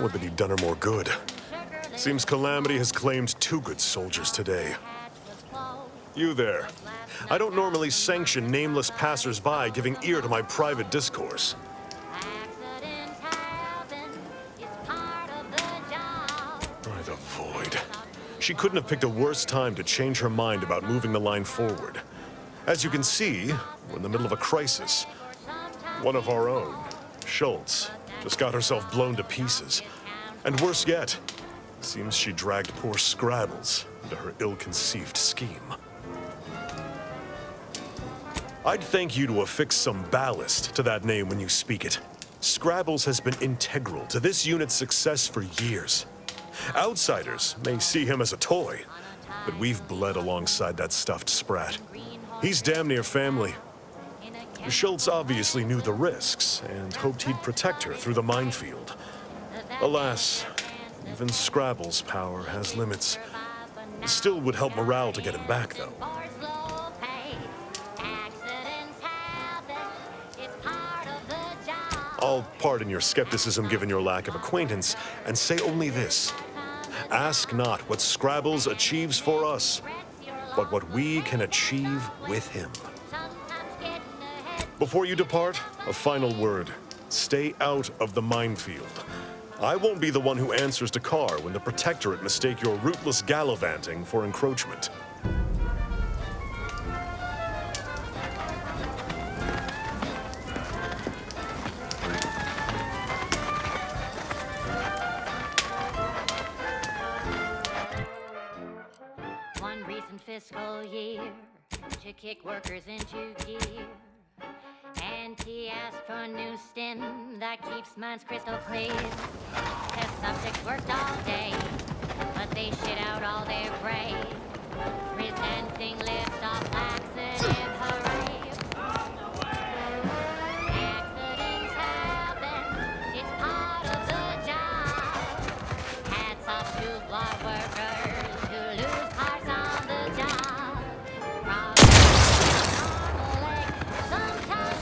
Would that he'd done her more good. Seems Calamity has claimed 2 good soldiers today. You there. I don't normally sanction nameless passers-by giving ear to my private discourse. By the void. She couldn't have picked a worse time to change her mind about moving the line forward. As you can see, we're in the middle of a crisis. One of our own, Schultz, just got herself blown to pieces. And worse yet, seems she dragged poor Scrabbles into her ill-conceived scheme. I'd thank you to affix some ballast to that name when you speak it. Scrabbles has been integral to this unit's success for years. Outsiders may see him as a toy, but we've bled alongside that stuffed sprat. He's damn near family. Schultz obviously knew the risks and hoped he'd protect her through the minefield. Alas, even Scrabble's power has limits. Still would help morale to get him back, though. I'll pardon your skepticism given your lack of acquaintance, and say only this. Ask not what Scrabbles achieves for us, but what we can achieve with him. Before you depart, a final word. Stay out of the minefield. I won't be the one who answers to Carr when the Protectorate mistake your rootless gallivanting for encroachment. One recent fiscal year to kick workers into gear. Auntie asked for a new stem that keeps minds crystal clear. Test subjects worked all day, but they shit out all their prey. Presenting list of laxative hooray. Accidents happen, it's part of the job. Hats off to blood workers who lose parts on the job. Problems are normal, sometimes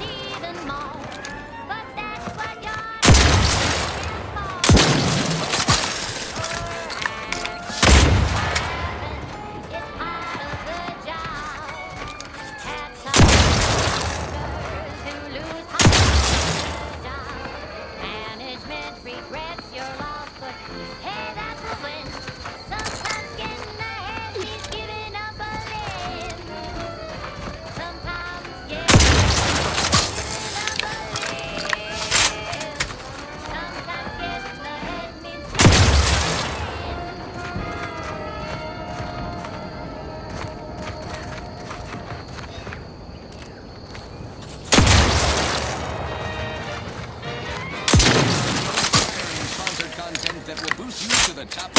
but hey, that's a win. Sometimes getting ahead means giving up a limb. Sometimes giving up a limb. Sometimes getting ahead means Sponsored content that will boost you to the top.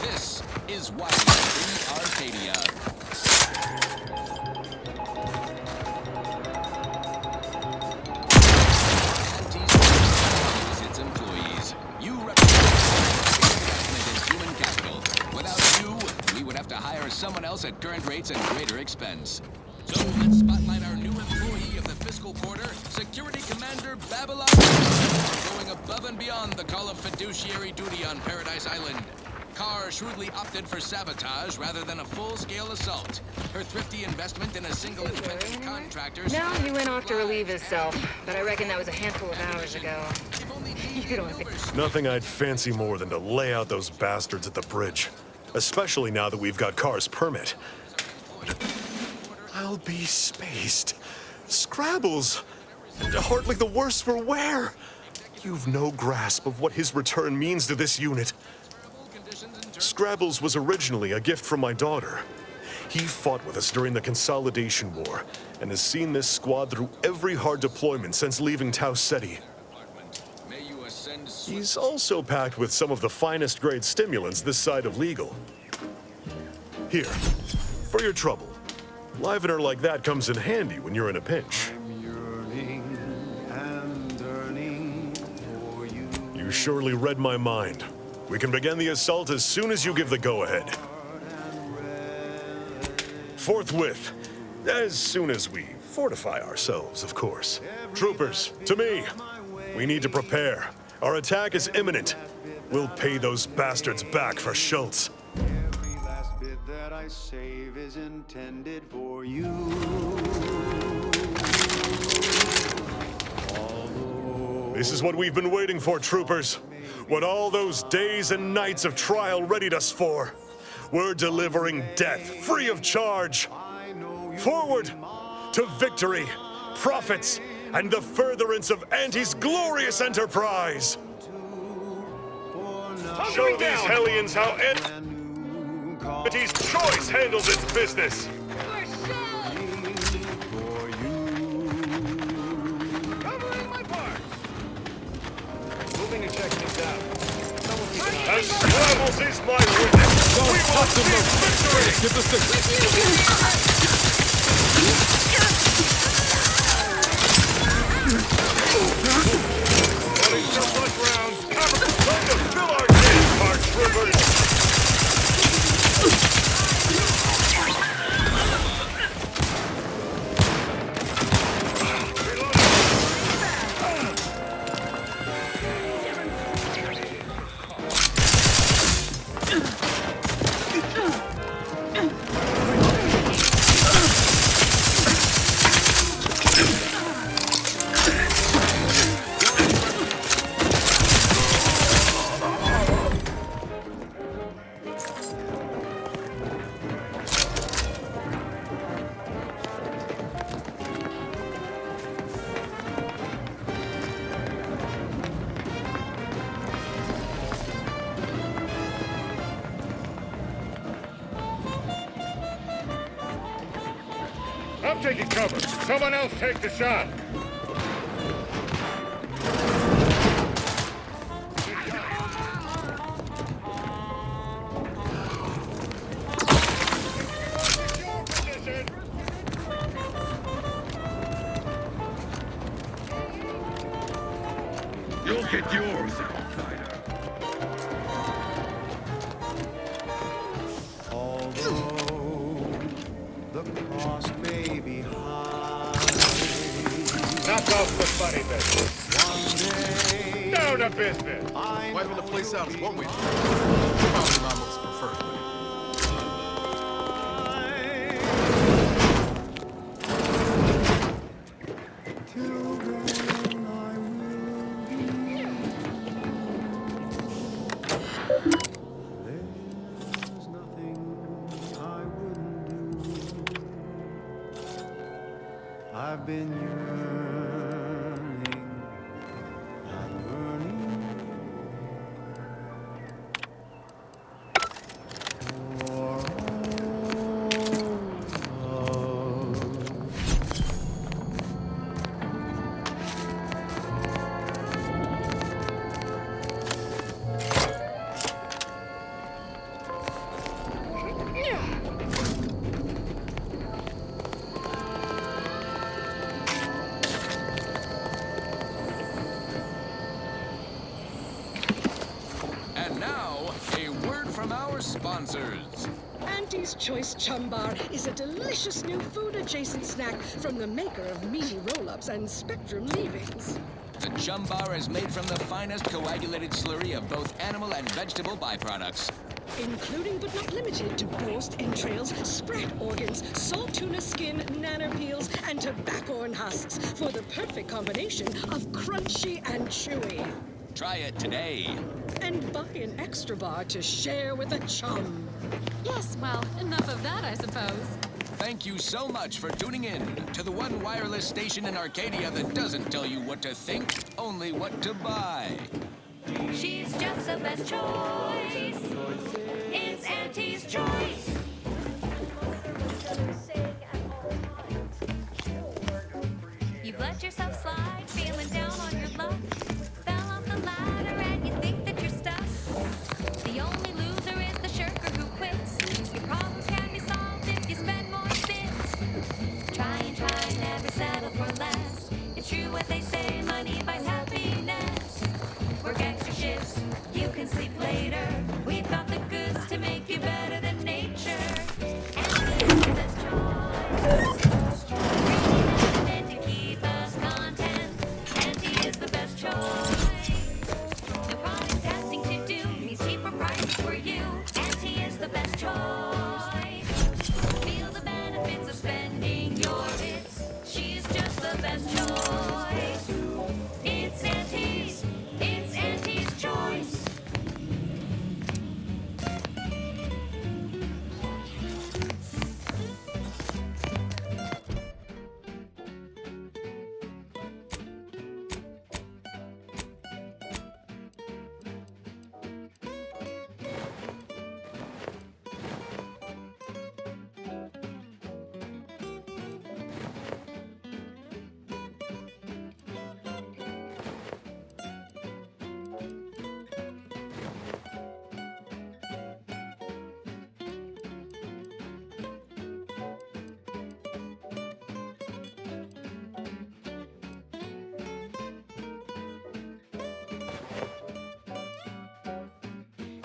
This is Wiley Free Arcadia. Antes its employees. You represent investment in human capital. Without you, we would have to hire someone else at current rates and greater expense. So let's spotlight our new employee of the fiscal quarter, Security Commander Babylon, going above and beyond the call of fiduciary duty on Paradise Island. Carr shrewdly opted for sabotage rather than a full-scale assault. Her thrifty investment in a single independent contractor... No, he went off to relieve himself, but I reckon that was a handful of hours ago. You don't think... Nothing I'd fancy more than to lay out those bastards at the bridge. Especially now that we've got Carr's permit. But I'll be spaced. Scrabbles! And hardly the worse for wear! You've no grasp of what his return means to this unit. Scrabbles was originally a gift from my daughter. He fought with us during the Consolidation War, and has seen this squad through every hard deployment since leaving Tau Ceti. He's also packed with some of the finest grade stimulants this side of legal. Here, for your trouble. Livener like that comes in handy when you're in a pinch. You surely read my mind. We can begin the assault as soon as you give the go-ahead. Forthwith, as soon as we fortify ourselves, of course. Troopers, to me. We need to prepare. Our attack is imminent. We'll pay those bastards back for Schultz. Every last bit that I save is intended for you. This is what we've been waiting for, troopers. What all those days and nights of trial readied us for. We're delivering death, free of charge. Forward to victory, profits, and the furtherance of Auntie's glorious enterprise. Show these hellions how Auntie's choice handles its business. Moving to check things out. As Scrabbles is my witness, we will see victory! Get the stick. Running surplus rounds, time to fill our tanks, our troopers! I'm taking cover. Someone else take the shot. You'll get yours, outsider. Although the cost may be high, Knock off the funny business. Down to business. Wiping the place out is what we do. Probably my most preferred way. There's nothing I wouldn't do. I've been yearning, I'm burning for all love. And now, a word from our sponsors. Auntie's Choice Chum Bar is a delicious new food-adjacent snack from the maker of meaty roll-ups and Spectrum leavings. The Chum Bar is made from the finest coagulated slurry of both animal and vegetable byproducts. Including but not limited to roast entrails, sprat organs, salt tuna skin, nanner peels, and tobacco husks for the perfect combination of crunchy and chewy. Try it today. And buy an extra bar to share with a chum. Yes, well, enough of that, I suppose. Thank you so much for tuning in to the one wireless station in Arcadia that doesn't tell you what to think, only what to buy. She's just the best choice. It's Auntie's Choice. You've let yourself slide, feeling down on your luck. Fell off the ladder and you think that you're stuck. The only loser is the shirker who quits. Your problems can be solved if you spend more bits. Try and try, never settle for less. It's true what they say, money buys happiness. Work extra shifts, you can sleep later. We've got the goods to make you better than nature. And it's the best choice. Bringing to keep us content. Auntie is the best choice. No product testing to do, means cheaper prices for you. Auntie is the best choice. Feel the benefits of spending your bits. She's just the best choice. It's Auntie's Choice.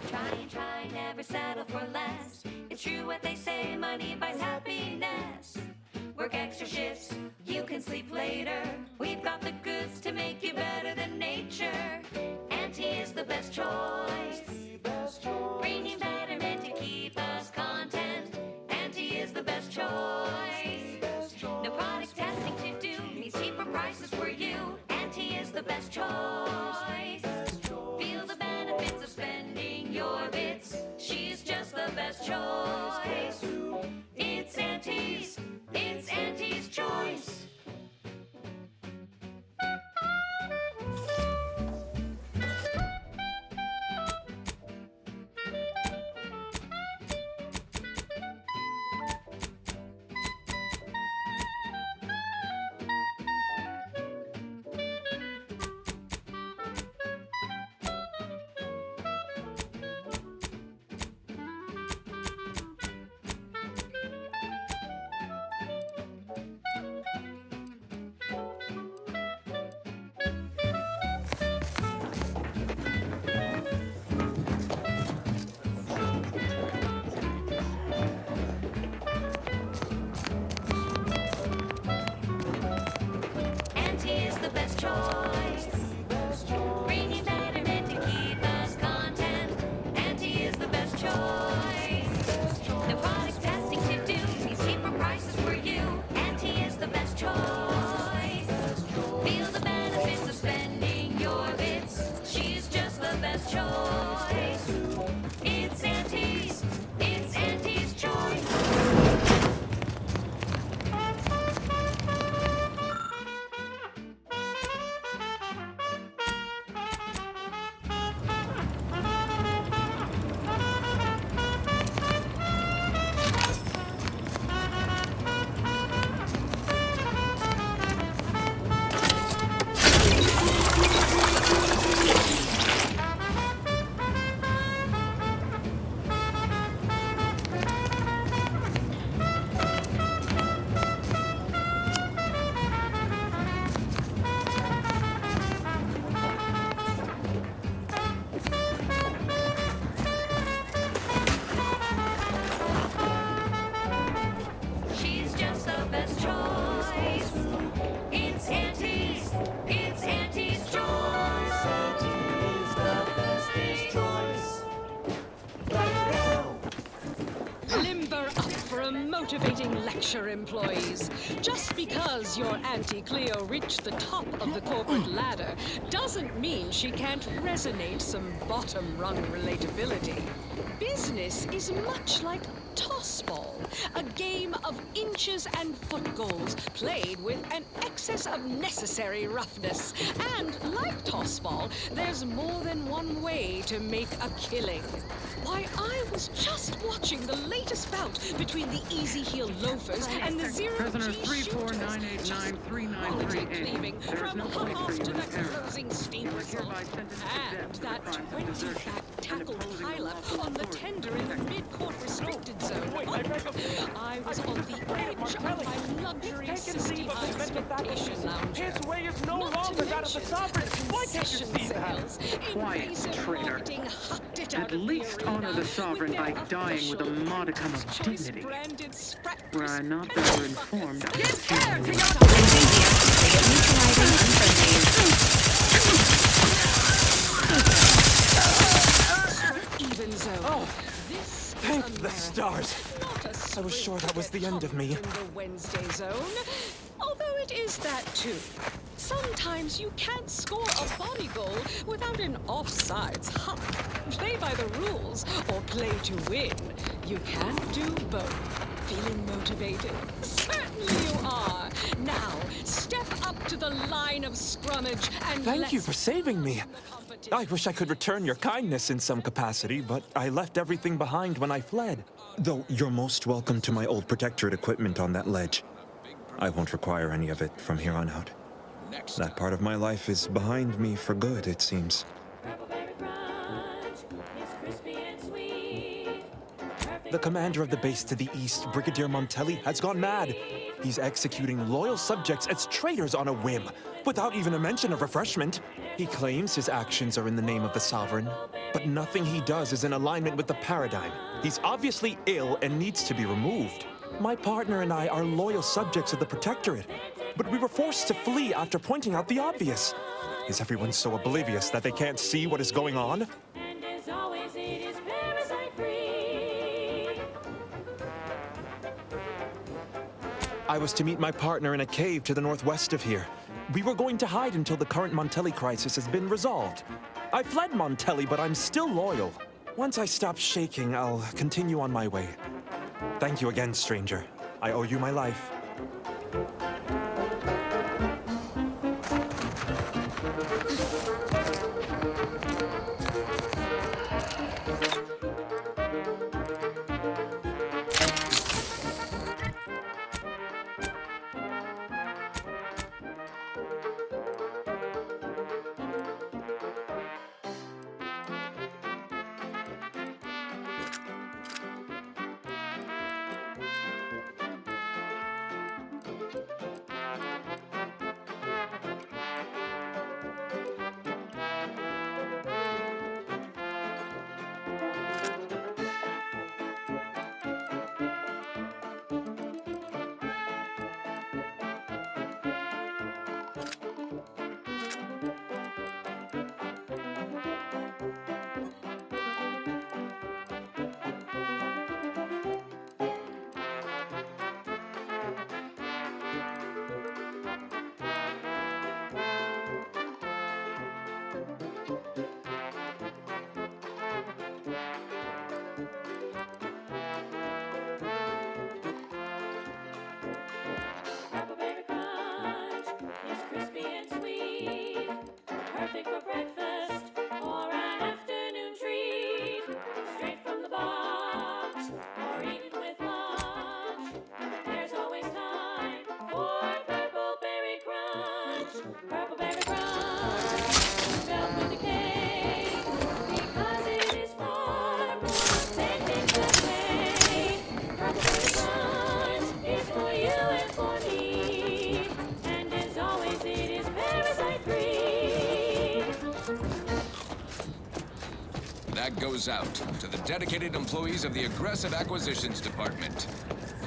Try and try, never settle for less. It's true what they say, money buys happiness. Work extra shifts, you can sleep later. We've got the goods to make you better than nature. Auntie is the best choice. Bringing betterment to keep us content. Auntie is the best choice. No product testing to do, means cheaper prices for you. Auntie is the best choice. Feel the benefits of spending your bits. She's just the best choice. It's Auntie's Choice. pressure, employees. Just because your Auntie Cleo reached the top of the corporate ladder doesn't mean she can't resonate some bottom-rung relatability. Business is much like tossball, a game of inches and foot goals played with an excess of necessary roughness. And like tossball, there's more than one way to make a killing. Why, I was just watching the latest bout between the Easy Heel Loafers and the Zero Prisoner G Shooters. 349893938. Cleaving from Huff to the closing steamwhistle. And that 20-back tackle pileup on the tender in the mid-court restricted zone. I was on the edge of my luxury 60-high expectation lounger. His way is no Not longer to that of the mention sovereign. Why can't you concession see that? sales. Quiet, Invasive traitor. marketing hucked it out At of least the honor arena the sovereign with by their dying with a official modicum of choice dignity. branded Sprat Were I not better informed, I would Give air to Even zone. Oh, this thank is a the marathon, stars. not a I was sure that was sprint the end of me. in the Wednesday zone. Although it is that too. Sometimes you can't score a body goal without an offsides hop. Play by the rules or play to win. You can't do both. Feeling motivated? Certainly you are. Now, step up to the line of scrummage and Thank you let's for saving me. I wish I could return your kindness in some capacity, but I left everything behind when I fled. Though you're most welcome to my old protectorate equipment on that ledge. I won't require any of it from here on out. That part of my life is behind me for good, it seems. The commander of the base to the east, Brigadier Montelli, has gone mad. He's executing loyal subjects as traitors on a whim, without even a mention of refreshment. He claims his actions are in the name of the sovereign, but nothing he does is in alignment with the paradigm. He's obviously ill and needs to be removed. My partner and I are loyal subjects of the Protectorate, but we were forced to flee after pointing out the obvious. Is everyone so oblivious that they can't see what is going on? I was to meet my partner in a cave to the northwest of here. We were going to hide until the current Montelli crisis has been resolved. I fled Montelli, but I'm still loyal. Once I stop shaking, I'll continue on my way. Thank you again, stranger. I owe you my life. That goes out to the dedicated employees of the Aggressive Acquisitions Department.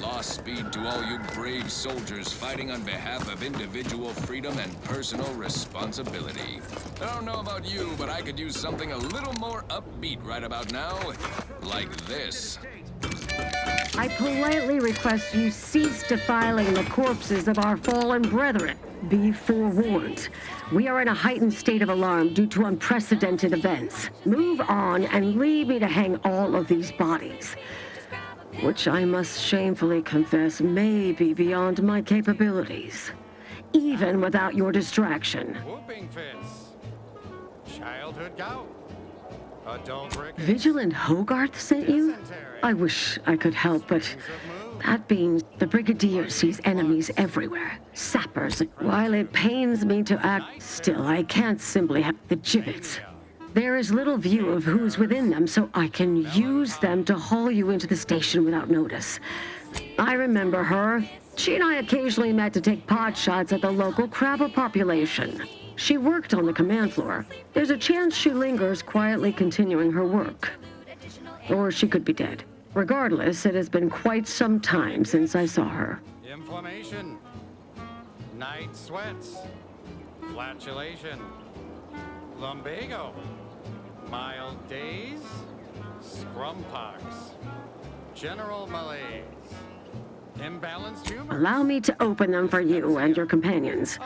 Lost speed to all you brave soldiers fighting on behalf of individual freedom and personal responsibility. I don't know about you, but I could use something a little more upbeat right about now. Like this. I politely request you cease defiling the corpses of our fallen brethren. Be forewarned. We are in a heightened state of alarm due to unprecedented events. Move on and leave me to hang all of these bodies, which I must shamefully confess may be beyond my capabilities, even without your distraction. Whooping fists. Childhood gout. Adult rickets. Vigilant Hogarth sent you? I wish I could help, but that being, the Brigadier sees enemies everywhere. Sappers. While it pains me to act, still I can't simply have the gibbets. There is little view of who's within them, so I can use them to haul you into the station without notice. I remember her. She and I occasionally met to take pot shots at the local crabber population. She worked on the command floor. There's a chance she lingers, quietly continuing her work. Or she could be dead. Regardless, it has been quite some time since I saw her. Inflammation. Night sweats. Flatulation. Lumbago. Mild days. Scrumpox. General malaise. Imbalanced humor. Allow me to open them for you and your companions.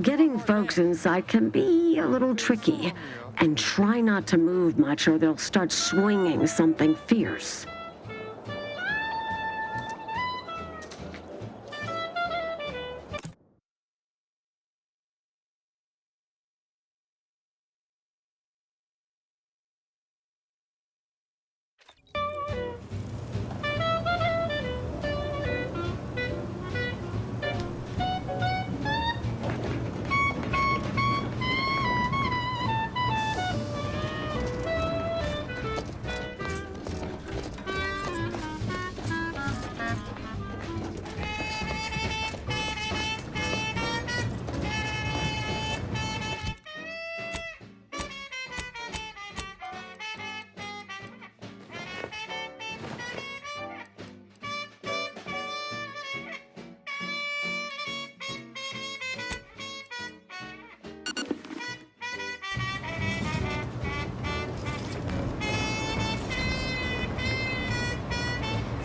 Getting folks inside can be a little tricky, and try not to move much or they'll start swinging something fierce.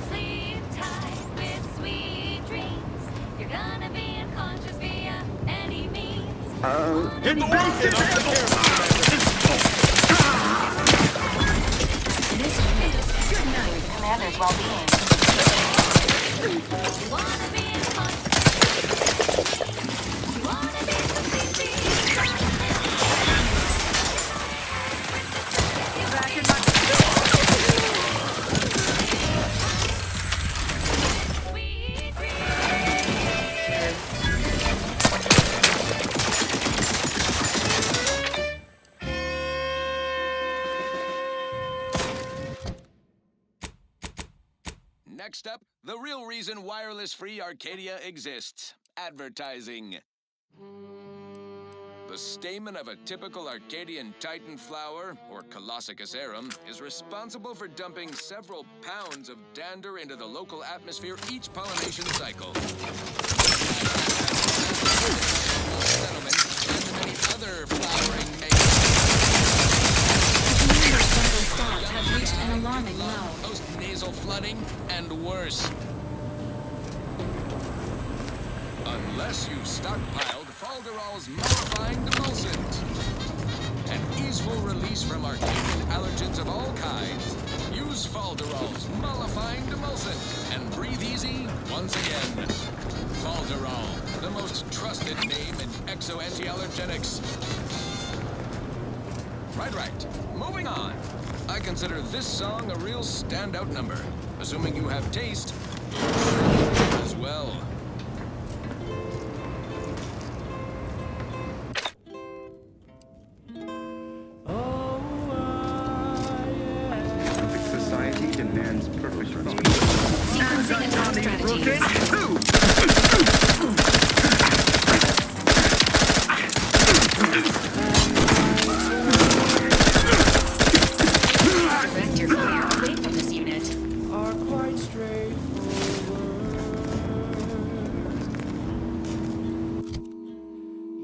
Sleep tight with sweet dreams. You're gonna be unconscious via any means. Get the rocket off the This unit is scrutinizing the commander's well-being. You wanna be unconscious. You wanna be completely Next up, the real reason wireless-free Arcadia exists: advertising. The stamen of a typical Arcadian Titan flower, or Colossicus arum, is responsible for dumping several pounds of dander into the local atmosphere each pollination cycle. Settlement and many other flowering Stats have reached an alarming low. Post-nasal flooding and worse. Unless you've stockpiled Falderall's mollifying demulcent. An easeful release from Arcadian allergens of all kinds. Use Falderall's mollifying demulcent and breathe easy once again. Falderall, the most trusted name in exo-anti-allergenics. Right. Moving on. I consider this song a real standout number, assuming you have taste as well. Perfect society demands perfect response. Sequencing attack strategies. Direct your fire away from this unit. Are quite straightforward.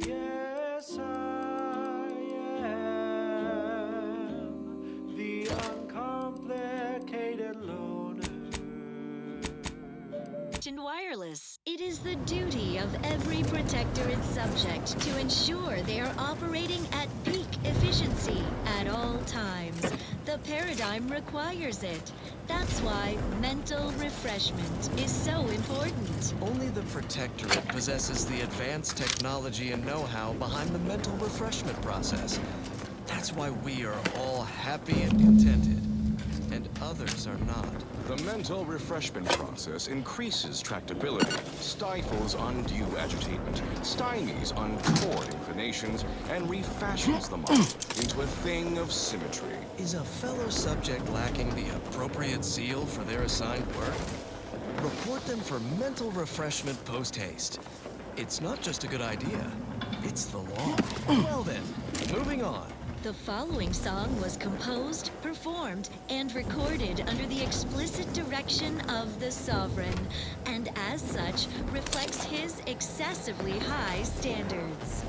Yes, I am the uncomplicated loner. the duty of every protectorate subject to ensure they are operating at peak efficiency at all times. The paradigm requires it. That's why mental refreshment is so important. Only the Protectorate possesses the advanced technology and know-how behind the mental refreshment process. That's why we are all happy and contented, and others are not. The mental refreshment process increases tractability, stifles undue agitation, stymies untoward inclinations, and refashions the mind into a thing of symmetry. Is a fellow subject lacking the appropriate zeal for their assigned work? Report them for mental refreshment post-haste. It's not just a good idea, it's the law. Well then, moving on. The following song was composed, performed, and recorded under the explicit direction of the Sovereign, and as such, reflects his excessively high standards.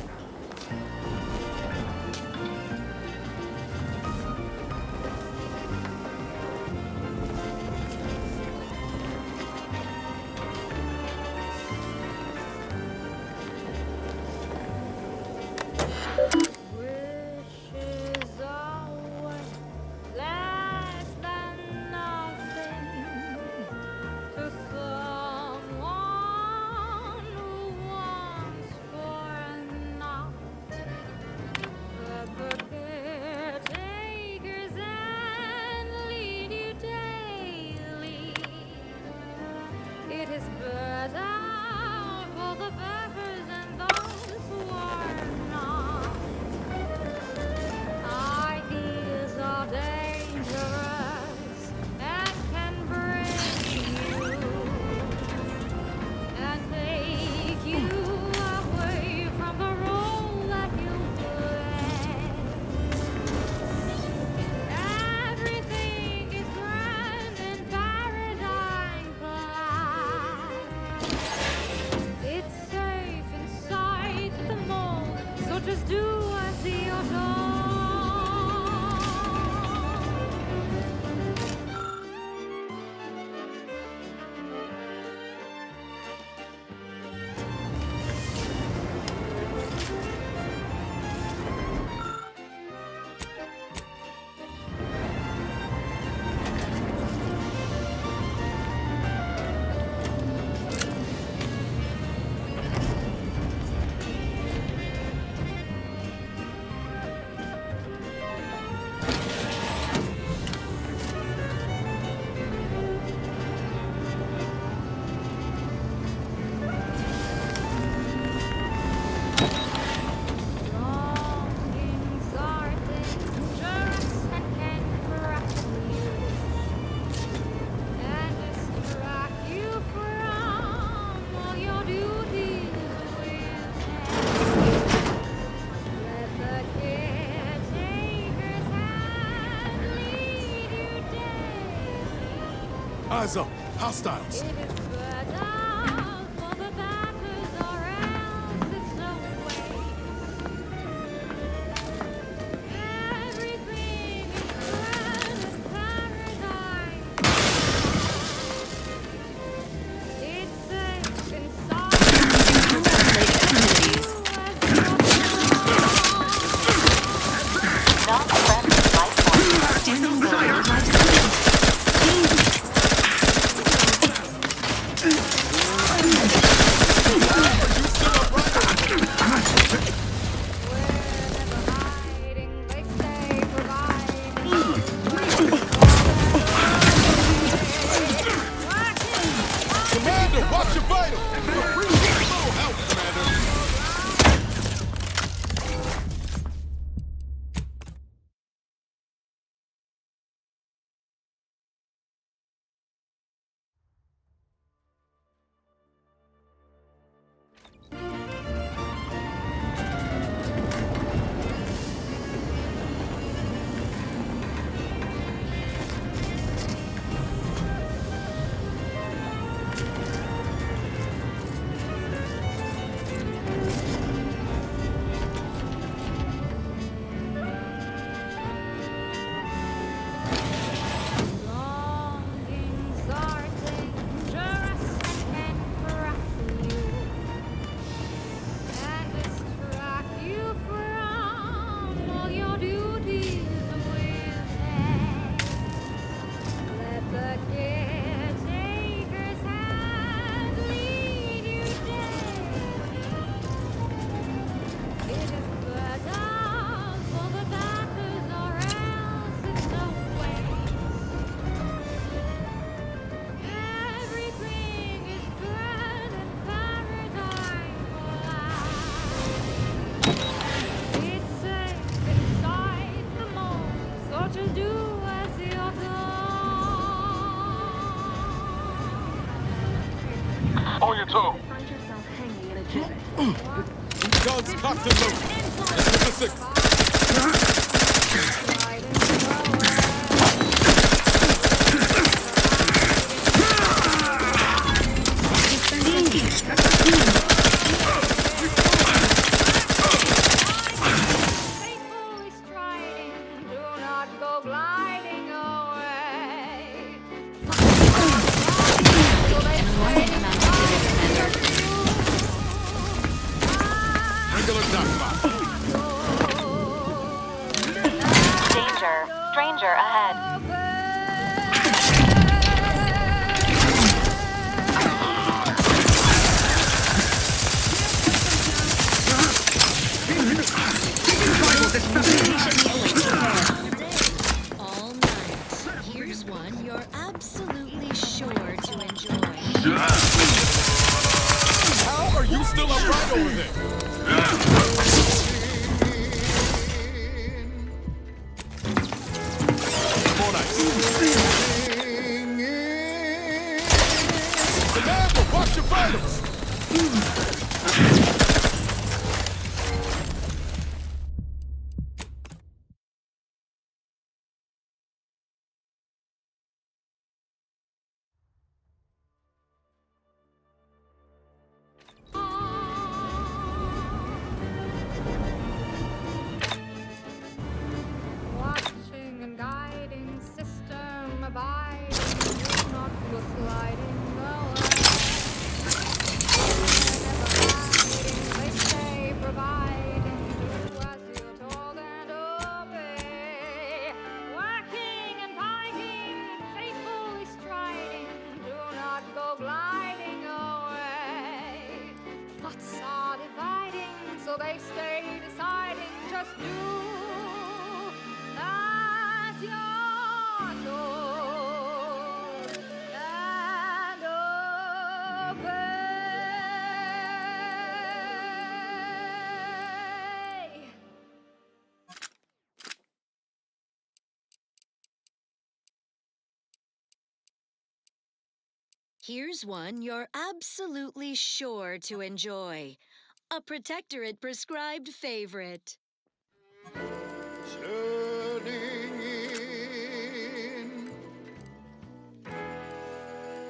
Eyes up! Hostiles! On your toe. Find yourself hanging in a gibbet. Guns cocked and loaded. Let's get the six. Faithfully striding, do not go gliding away. Regular jackpot. Danger. Stranger ahead. All night. Here's one you're absolutely sure to enjoy. How are you still upright over there? More nice. Commander, watch your vitals. Watching and guiding system abiding, do not go sliding away. They say providing, do as you're told and obey. Working and fighting, faithfully striding, do not go gliding away. Thoughts are dividing, so they stay deciding, just do as you're told and obey. Here's one you're absolutely sure to enjoy. A Protectorate prescribed favorite. Turning in.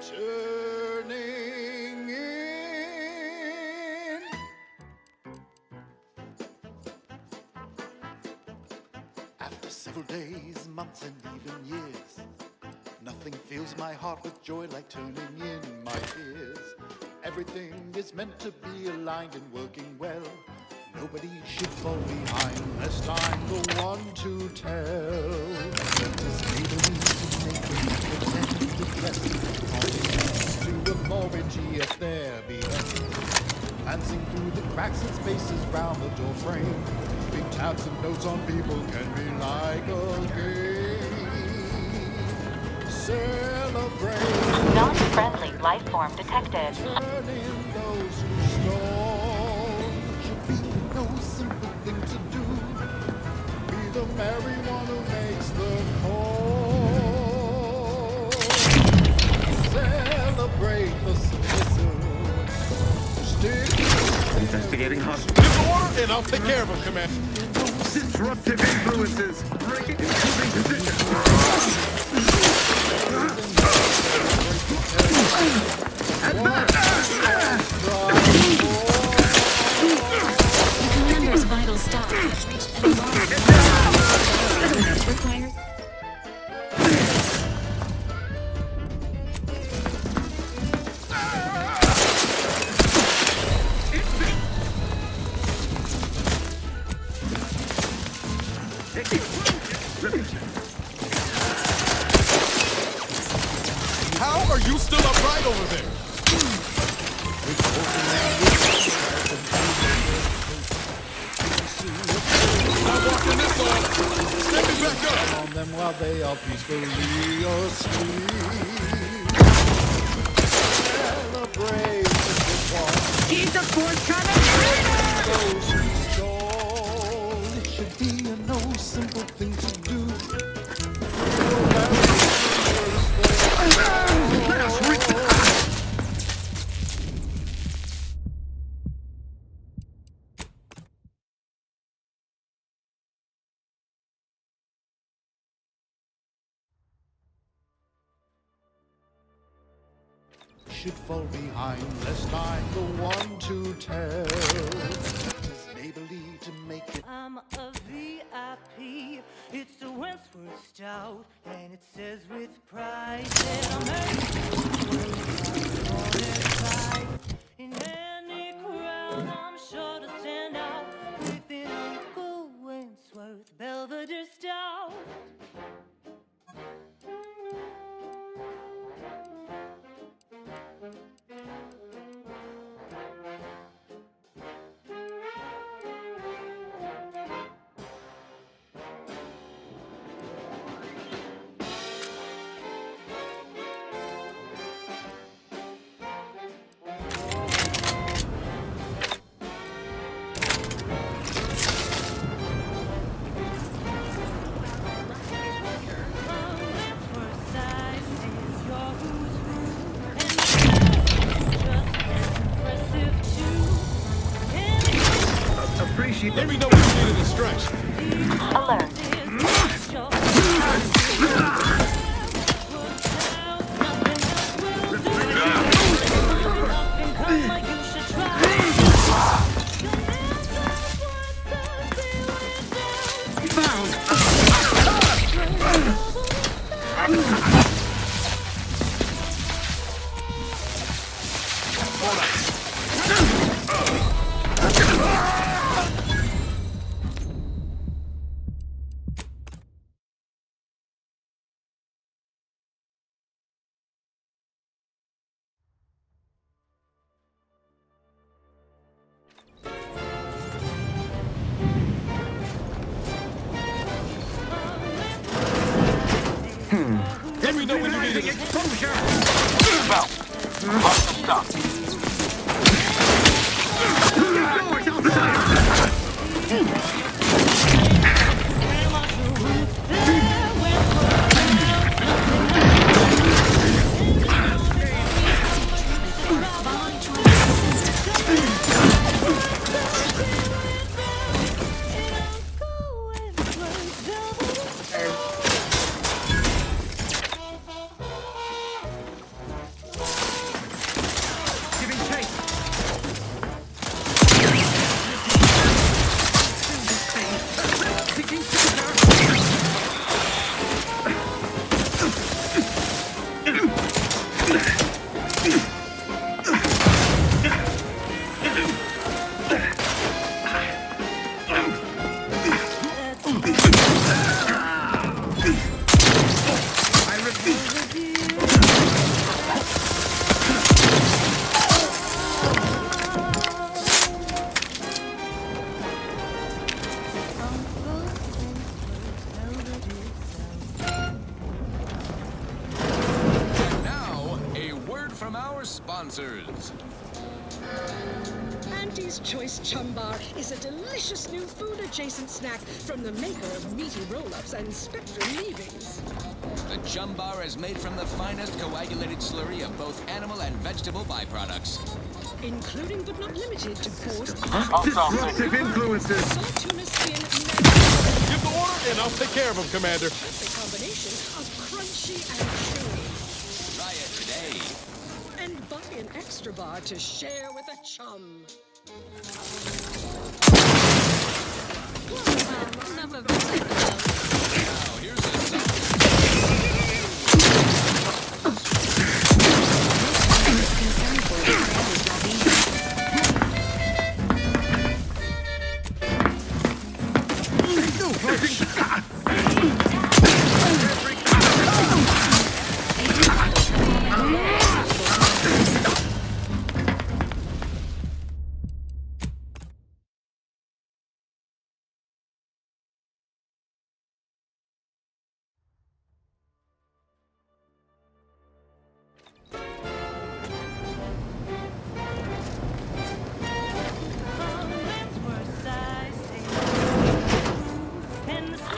Turning in. After several days, months, and even years, nothing fills my heart with joy like turning in my ears. Everything is meant to be aligned and working well. Nobody should fall behind unless I'm the one to tell. Anticipating to make them pretend to dress, calling to authority at their behest. Glancing through the cracks and spaces round the door frame, big tabs and notes on people can be like a game. Celebrate. Non-friendly life form detected. Turning those who stole. Should be no simple thing to do. Be the merry one who makes the call. Celebrate the submissive. Stick. Investigating hostage. Give order and I'll take care of him, Commander. Disruptive influences. Breaking moving position. Commander's vital stop. Required. How are you still upright over there? Not walking this on. Stepping back up. On them while they are peacefully asleep. Celebrate the good one. Keep the force coming! Those who stole. It should be a no simple thing to do. Let us reach the should fall behind, lest I'm the one to tell. Does neighborly to make it? I'm a VIP. It's a Wentworth Stout, and it says with pride that I'm in any crowd. I'm sure to stand out with an Uncle Wentworth Belvedere Stout. Let me know when you need a distraction. Alert. Let me know when you need it. Exposure! Inbound! Hostile stop. Sponsors. Auntie's Choice Chum Bar is a delicious new food-adjacent snack from the maker of meaty roll-ups and spectrum leavings. The Chum Bar is made from the finest coagulated slurry of both animal and vegetable byproducts. Including but not limited to boar's disruptive influences. salt tuna skin, Give the order and I'll take care of them, Commander. perfect combination of crunchy and chewy. Try it today. And buy an extra bar to share with a chum. Enough of this. Now, here's a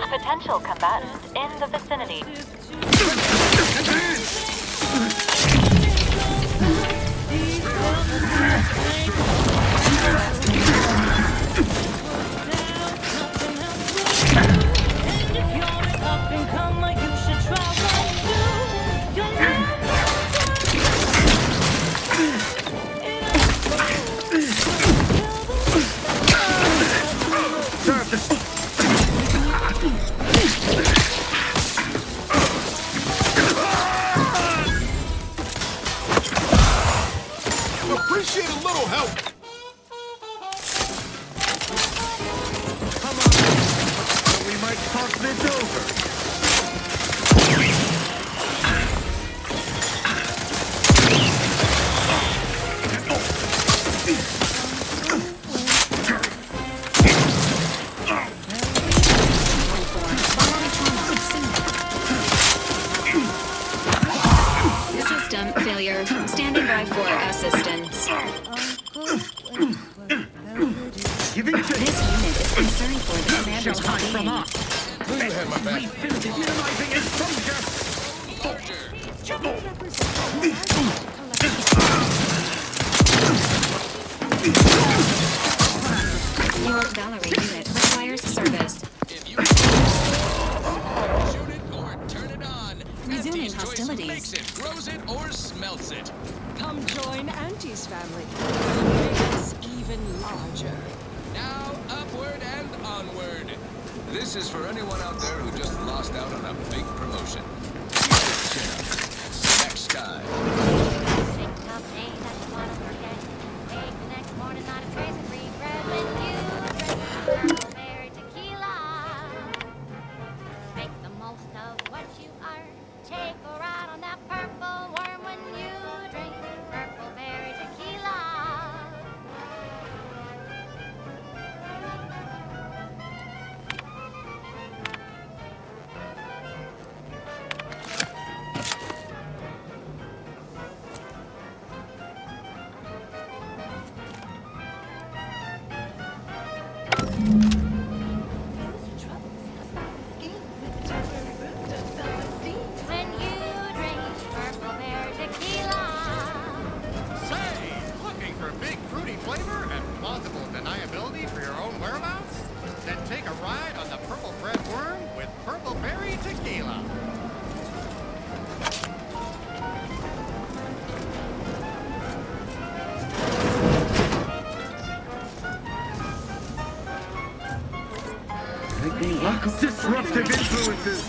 Potential combatant in the vicinity. try for assistance. You think This unit is concerned for the commander's well-being. You had my back. minimizing exposure. Your Valerie unit requires service. Shoot it or turn it on. Resuming Auntie's choice hostilities. makes it, grows it, or smelts it. Come join Auntie's family. Make us even larger. Now, upward and onward. This is for anyone out there who just lost out on a big promotion. Next time. Make the most of what you are. Take a ride on that purple worm when you drink purple berry tequila. When you drink purple berry tequila. Say, looking for big fruity flavor and plausible deniability for your own whereabouts? Then take a ride on the purple bread worm with purple berry tequila. Disruptive influences.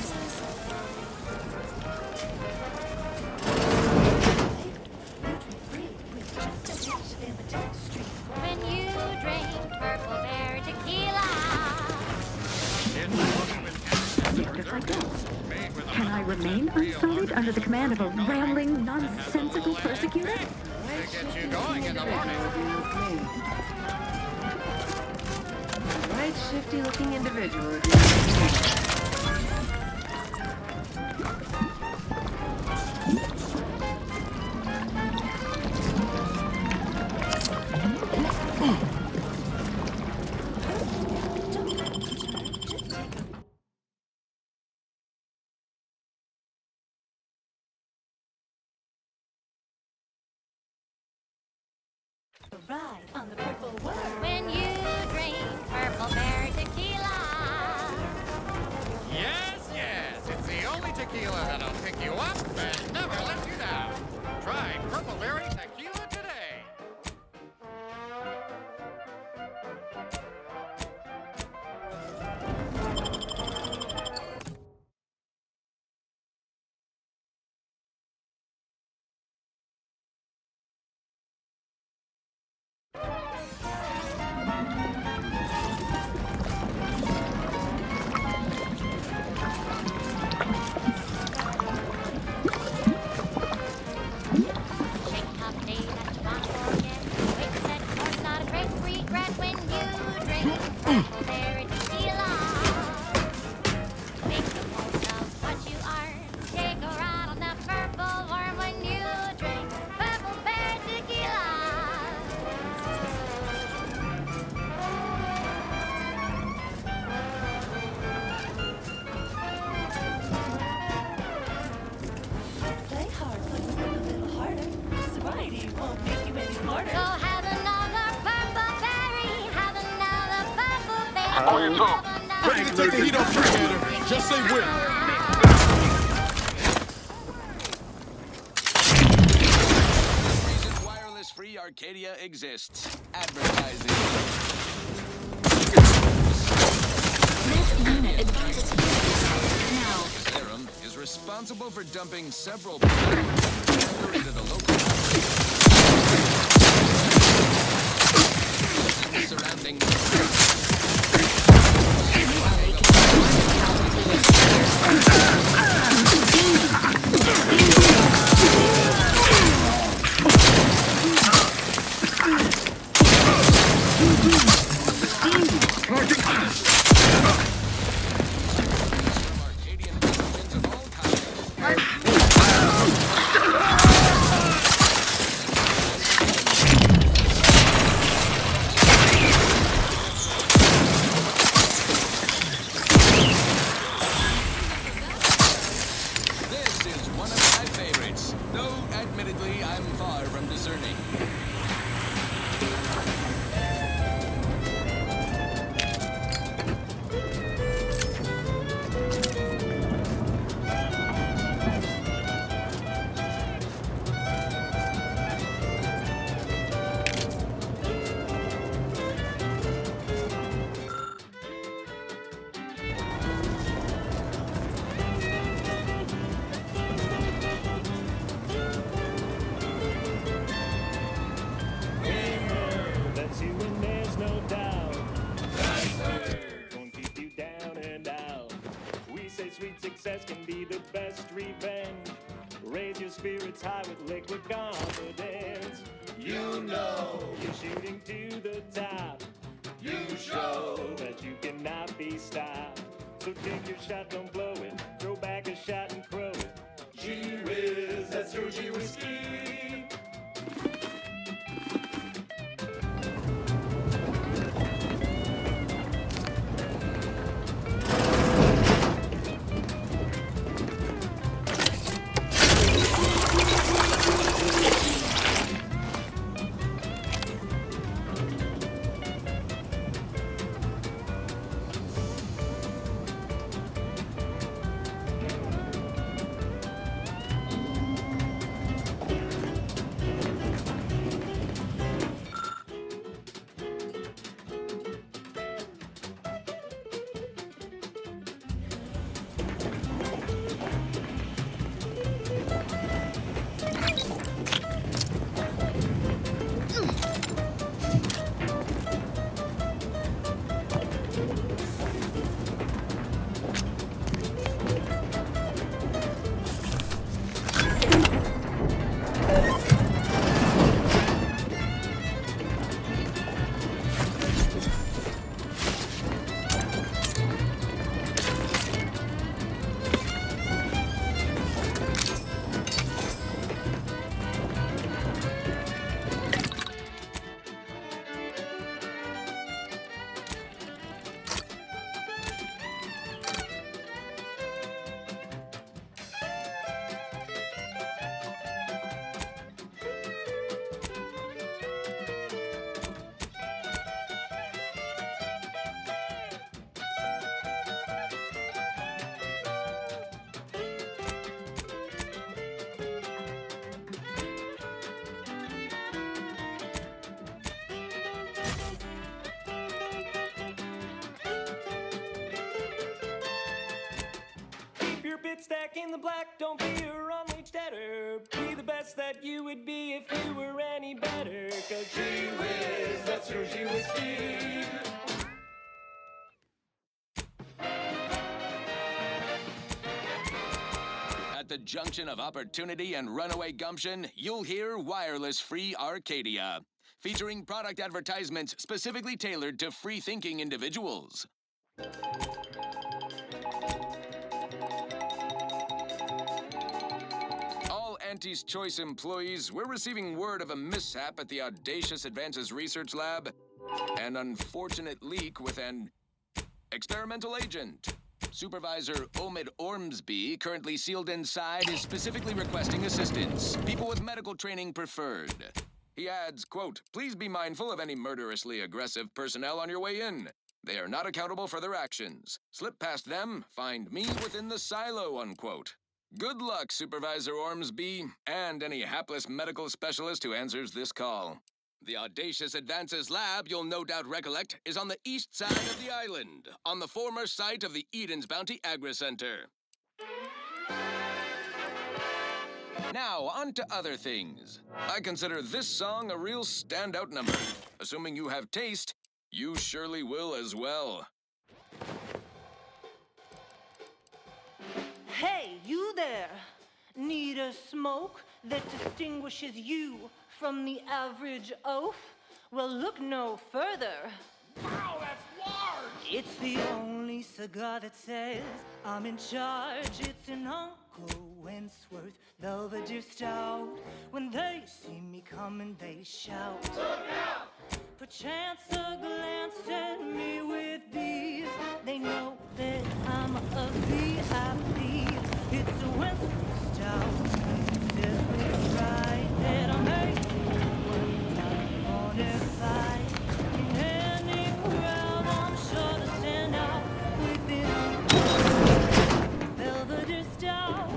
When you drink purple berry tequila. Yes, I go. Can I remain unsullied under the command of a rambling, nonsensical persecutor? Get you going in the morning. Right shifty-looking individual. Ride on the purple worm. When you drink purple berry tequila. Yes, yes, it's the only tequila that'll pick you up and never let you down. Try purple berry tequila today. Ready to take the heat off, Trick-Hander. Just say when. Reason wireless-free Arcadia exists. Advertising. This unit advances now. Serum is responsible for dumping several pounds into the local surrounding. We say sweet success can be the best revenge. Raise your spirits high with liquid confidence. You know you're shooting to the top. You show that you cannot be stopped. So take your shot, don't blow it. Throw back a shot and crow it. Gee whiz, that's your G whiskey. Stack in the black, don't be a run-leech debtor. Be the best that you would be if you were any better. Cause gee whiz, that's your G whiskey. At the junction of opportunity and runaway gumption, you'll hear Wireless Free Arcadia, featuring product advertisements specifically tailored to free-thinking individuals. Auntie's Choice employees, we're receiving word of a mishap at the Audacious Advances Research Lab. An unfortunate leak with an experimental agent. Supervisor Omid Ormsby, currently sealed inside, is specifically requesting assistance. People with medical training preferred. He adds, quote, "Please be mindful of any murderously aggressive personnel on your way in. They are not accountable for their actions. Slip past them, find me within the silo," unquote. Good luck, Supervisor Ormsby, and any hapless medical specialist who answers this call. The Audacious Advances Lab, you'll no doubt recollect, is on the east side of the island, on the former site of the Eden's Bounty Agri-Center. Now, on to other things. I consider this song a real standout number. Assuming you have taste, you surely will as well. Hey, you there! Need a smoke that distinguishes you from the average oaf? Well, look no further. Wow, that's large! It's the only cigar that says I'm in charge. It's an Uncle Wentworth Belvedere Stout. When they see me coming, they shout. Look out! Perchance a glance at me with these, they know that I'm a VIP. It's a Wentworth Stout. It's right that I make one time on a fight. In any crowd, I'm sure to stand out within Belvedere Stout.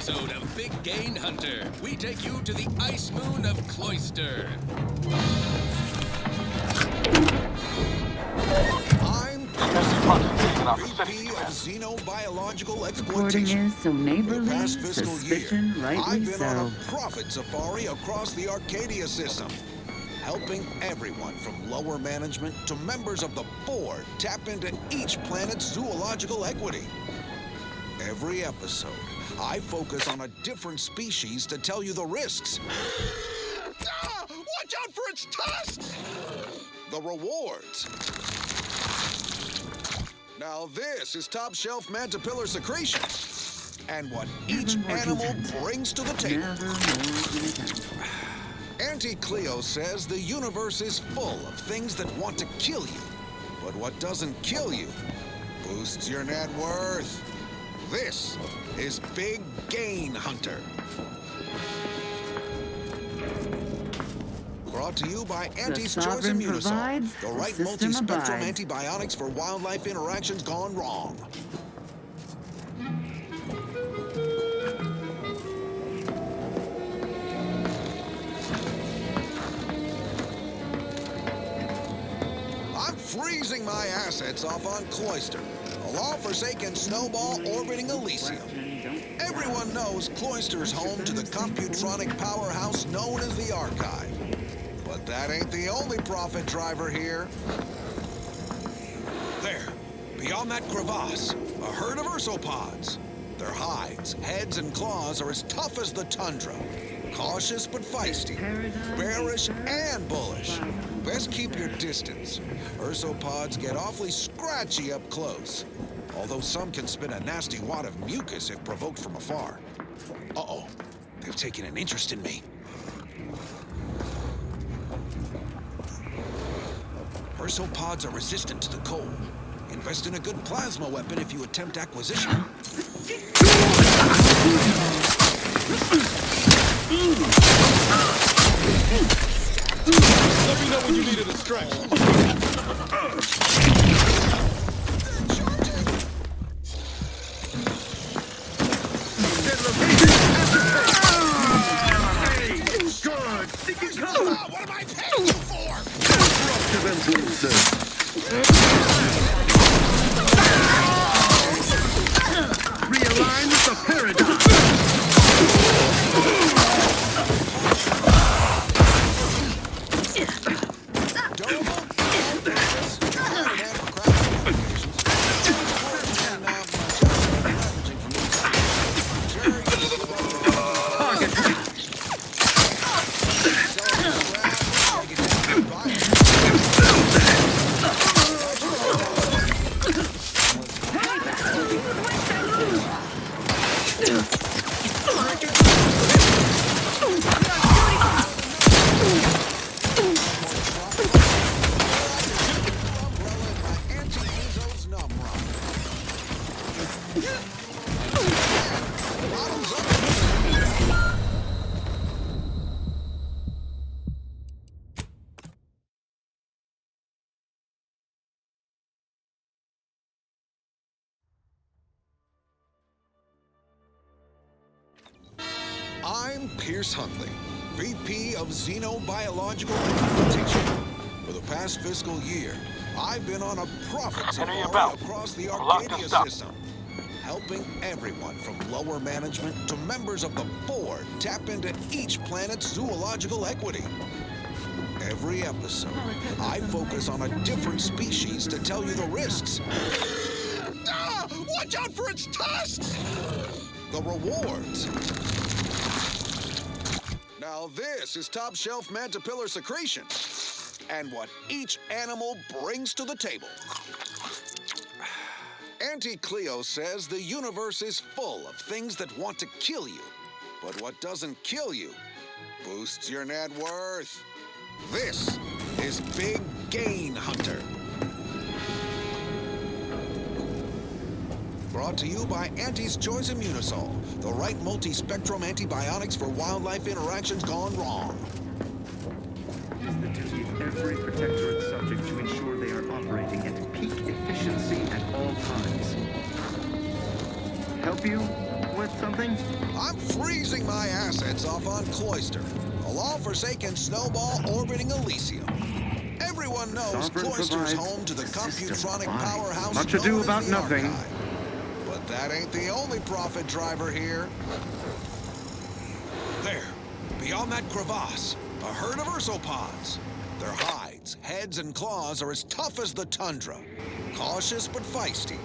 episode of Big Game Hunter, we take you to the ice moon of Cloister. I'm VP of Xenobiological Reporting Exploitation. is so neighborly, Past fiscal suspicion year, rightly I've been so. on a profit safari across the Arcadia system, helping everyone from lower management to members of the board tap into each planet's zoological equity. Every episode, I focus on a different species to tell you the risks. Watch out for its tusks! The rewards. Now this is top shelf mantipillar secretion. And what each animal brings to the table. Auntie Cleo says the universe is full of things that want to kill you. But what doesn't kill you boosts your net worth. This is Big Game Hunter. Brought to you by Auntie's Choice Immunosol, the right multi-spectrum antibiotics for wildlife interactions gone wrong. I'm freezing my assets off on Cloister, a long-forsaken snowball orbiting Elysium. Everyone knows Cloister's home to the computronic powerhouse known as the Archive. But that ain't the only profit driver here. There, beyond that crevasse, a herd of ursopods. Their hides, heads, and claws are as tough as the tundra. Cautious but feisty, bearish and bullish. Best keep your distance. Ursopods get awfully scratchy up close, although some can spit a nasty wad of mucus if provoked from afar. Uh-oh, they've taken an interest in me. Ursopods are resistant to the cold. Invest in a good plasma weapon if you attempt acquisition. Let me know when you need a distraction. Good. What am I paying you for? Disruptive influences. Realign the paradigm. I'm Pierce Huntley, VP of Xenobiological Exploitation. For the past fiscal year, I've been on a profit safari across the Arcadia system, helping everyone from lower management to members of the board tap into each planet's zoological equity. Every episode, I focus on a different species to tell you the risks. Watch out for its tusks! The rewards. Now this is top shelf mantipillar secretion, and what each animal brings to the table. Auntie Cleo says the universe is full of things that want to kill you, but what doesn't kill you boosts your net worth. This is Big Game Hunter. Brought to you by Auntie's Choice Immunosol, the right multi-spectrum antibiotics for wildlife interactions gone wrong. It is the duty of every protectorate subject to ensure they are operating at peak efficiency at all times. Help you? Well, worth something? I'm freezing my assets off on Cloister, a long-forsaken snowball orbiting Elysium. Everyone knows Sovereign Cloister's provides, home to the system computronic provides. powerhouse Much ado known as about the nothing. Archive. But that ain't the only profit driver here. There, beyond that crevasse, a herd of ursopods. Their hides, heads, and claws are as tough as the tundra. Cautious but feisty,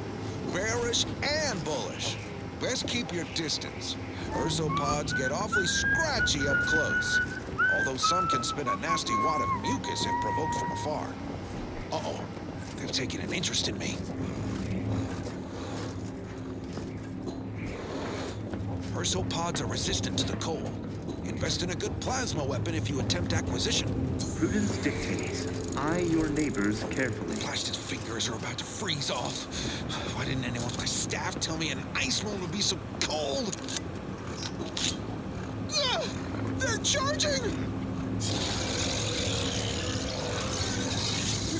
bearish and bullish. Best keep your distance. Ursopods get awfully scratchy up close, although some can spit a nasty wad of mucus if provoked from afar. Uh-oh, they've taken an interest in me. Ursopods are resistant to the cold. Invest in a good plasma weapon if you attempt acquisition. Prudence dictates. Eye your neighbors carefully. Blasted fingers are about to freeze off. Why didn't anyone on my staff tell me an ice moon would be so cold? They're charging!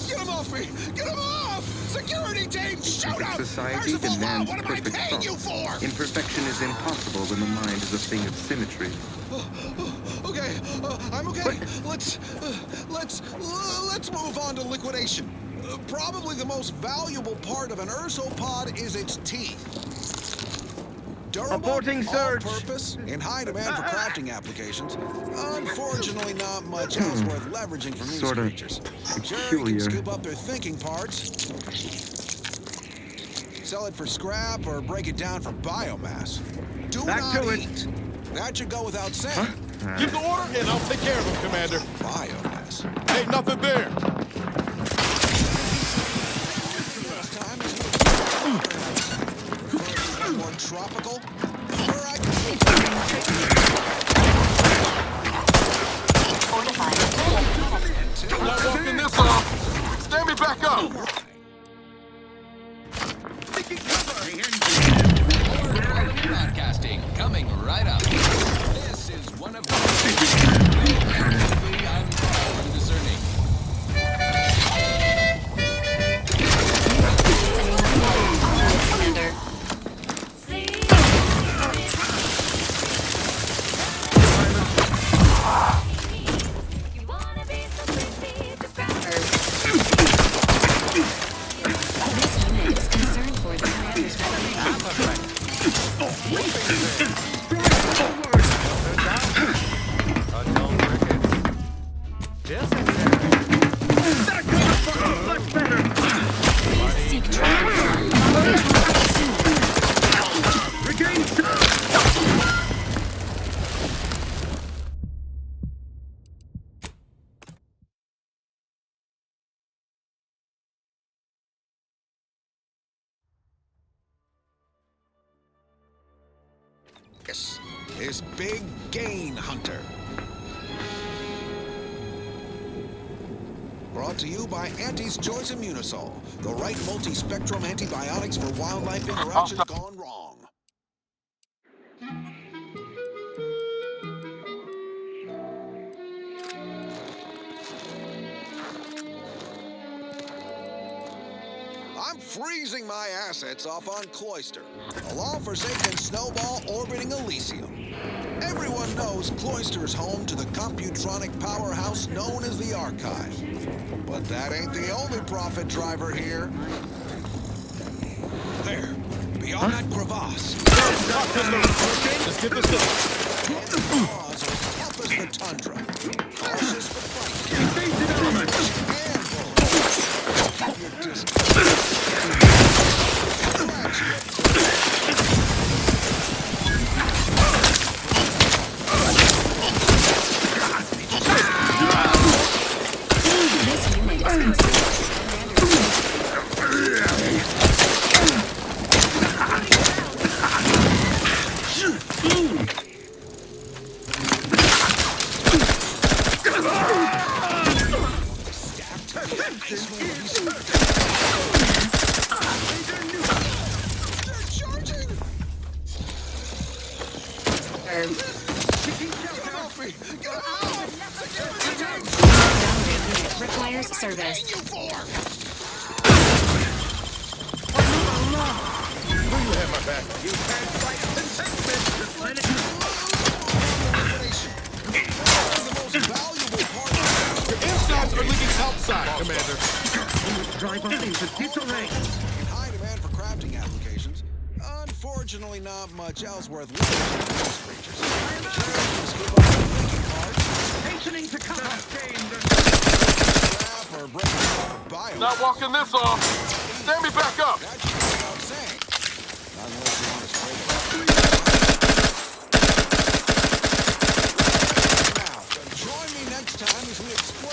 Get them off me! Get them off! Security team, shoot up! Society demands perfect thought. Imperfection is impossible when the mind is a thing of symmetry. Okay, I'm okay. Let's move on to liquidation. Probably the most valuable part of an ursopod is its teeth. Durable, Aborting search. all-purpose, in high demand for crafting applications. Unfortunately, not much else worth leveraging from these Sort of creatures. Sure, you peculiar. can scoop up their thinking parts, sell it for scrap, or break it down for biomass. Do Back not to it. eat. That should go without saying. Give the order, and I'll take care of him, Commander. Biomass. Ain't nothing there. More tropical. I'm not walking this off. Stand me back up. Broadcasting coming right up. This is one of the I'm undiscerning. Commander. This unit is concerned for the commander's This is Big Gain Hunter. Brought to you by Auntie's Choice Immunosol, the right multi-spectrum antibiotics for wildlife interactions gone wrong. I'm freezing my assets off on Cloister, a long-forsaken snowball orbiting Elysium. Everyone knows Cloister's home to the computronic powerhouse known as the Archive. But that ain't the only profit driver here. There, beyond that crevasse. Let's get this done. The claws are as tough as the tundra. Cautious but fighting. And bullish. Keep your distance. This unit is concerned. Requires service. you have my back? You can't fight contentment. Your insides are leaking outside, Commander. Drive us into disarray. High demand for crafting applications. Unfortunately, not much else worth living for these creatures. Hastening to cover. Not walking this off. Stand me back up. Join me next time as we explore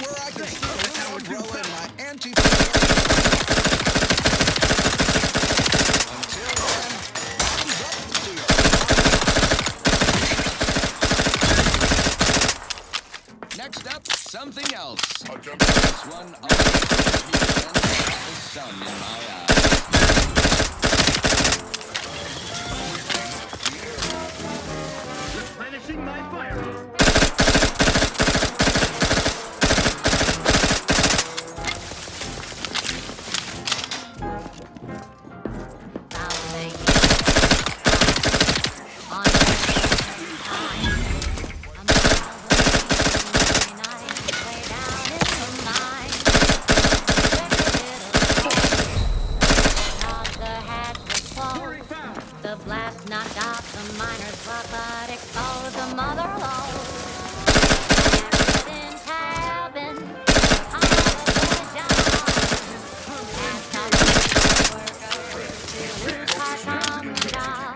where I can steal a little umbrella in my anti. Until then, thumbs up to you. Next up, something else. This one always the sun in my eyes. Replenishing my firearm. The blast knocked off the miner's block, but exposed the mother lode. Accidents happen all over the job. And some workers to lose part from the job.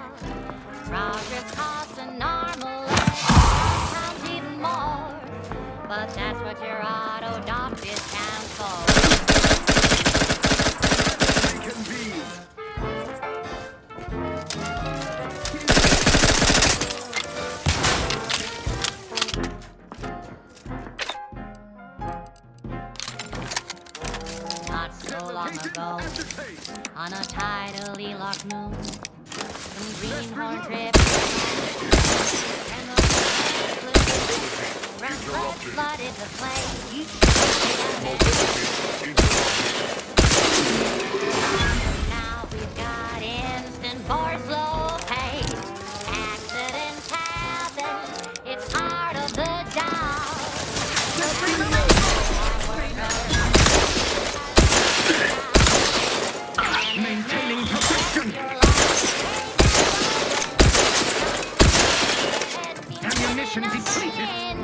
Progress costs an arm a lot, sometimes even more. But that's what your auto dock discounts for. Not so long ago, on a tidally locked moon, some greenhorn tripped and the red flooded the place. Now we've got instant for slow pace. Accidents happen, it's part of the job. Maintaining perfection. Ammunition depleted.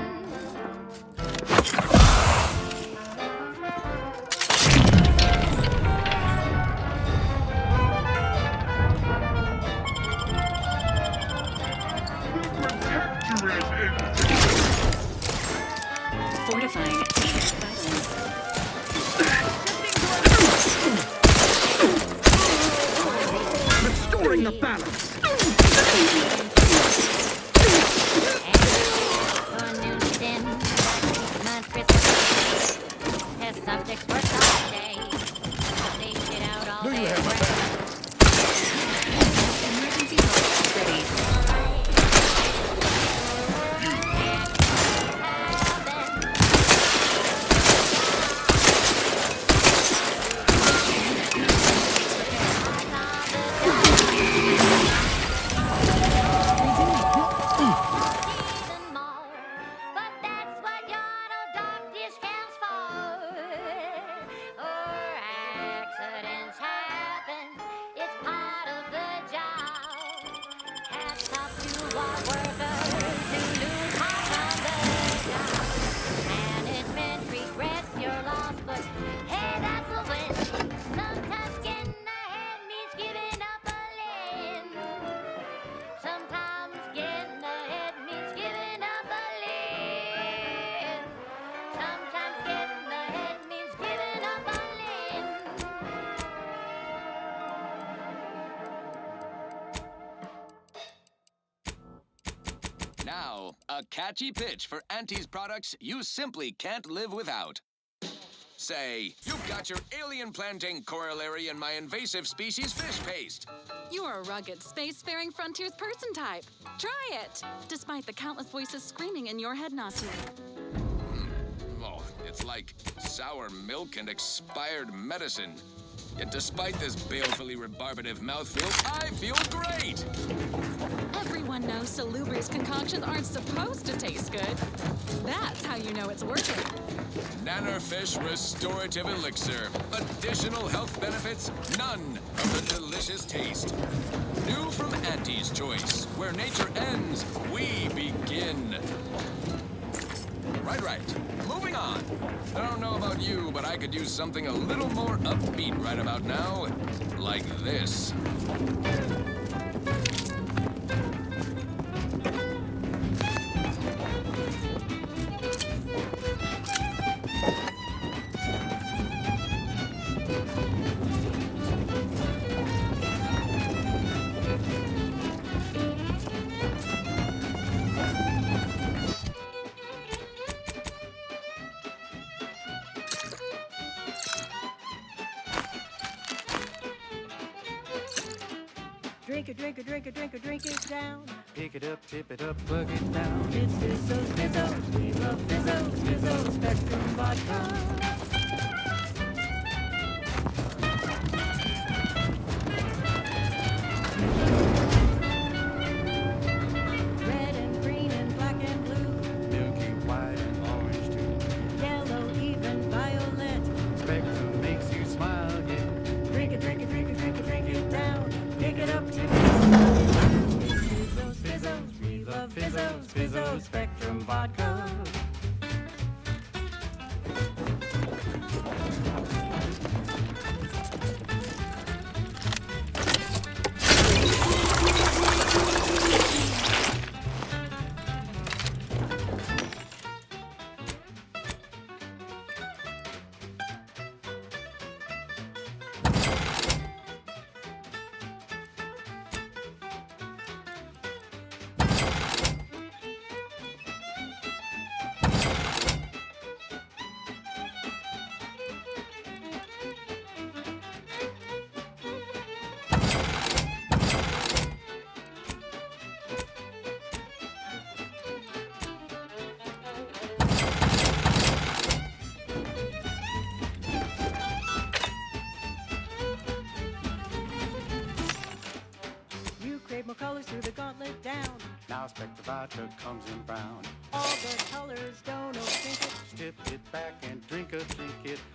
Fortifying balance. Restoring the balance. Test subjects work all day. They sit out all day. Emergency help ready. Now, a catchy pitch for Auntie's products you simply can't live without. Say, you've got your alien planting corollary in my invasive species fish paste. You're a rugged, spacefaring frontiers person type. Try it, despite the countless voices screaming in your head not to. Oh, it's like sour milk and expired medicine. Yet despite this balefully rebarbative mouthfeel, I feel great! Everyone knows Salubrious concoctions aren't supposed to taste good. That's how you know it's working. Nannerfish Restorative Elixir. Additional health benefits, none of the delicious taste. New from Auntie's Choice. Where nature ends, we begin. Right. Moving on. I don't know about you, but I could use something a little more upbeat right about now. Like this. Drink it down. Pick it up, tip it up, plug it down. It's Fizzos, Fizzos, we love Fizzos, Fizzos, Spectrum Vodka. Red and green and black and blue. Milky white and orange too. Yellow, even violet. Spectrum makes you smile, yeah. Drink it down. Pick it up, tip it up. Fizzos, we love Fizzos, Fizzos, Spectrum Vodka. More colors through the gauntlet down. Now Spectrum Vodka comes in brown. All the colors don't overthink it. Tip it back and drink it.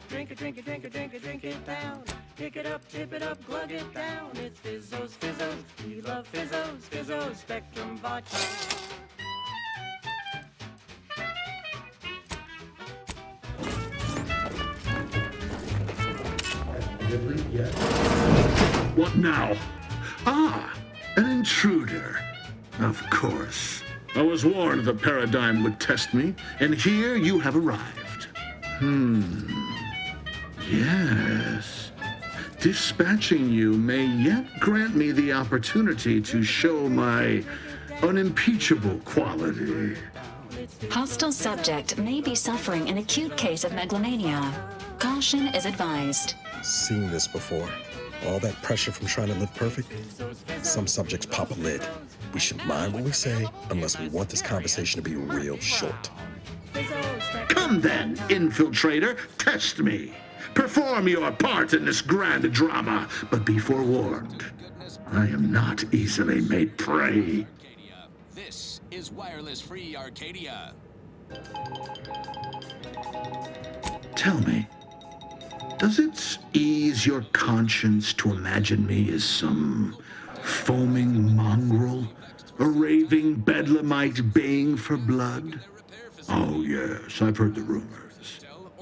Drink it down. Pick it up, tip it up, glug it down. It's Fizzos, Fizzos, we love Fizzos, Fizzos, Spectrum Vodka. Yes. What now? Ah! An intruder. Of course. I was warned the paradigm would test me, and here you have arrived. Yes. Dispatching you may yet grant me the opportunity to show my unimpeachable quality. Hostile subject may be suffering an acute case of megalomania. Caution is advised. Seen this before. All that pressure from trying to live perfect? Some subjects pop a lid. We should mind what we say unless we want this conversation to be real short. Come then, infiltrator, test me. Perform your part in this grand drama, but be forewarned. I am not easily made prey. This is wireless-free Arcadia. Tell me, does it ease your conscience to imagine me as some foaming mongrel, a raving bedlamite baying for blood? Oh yes, I've heard the rumors.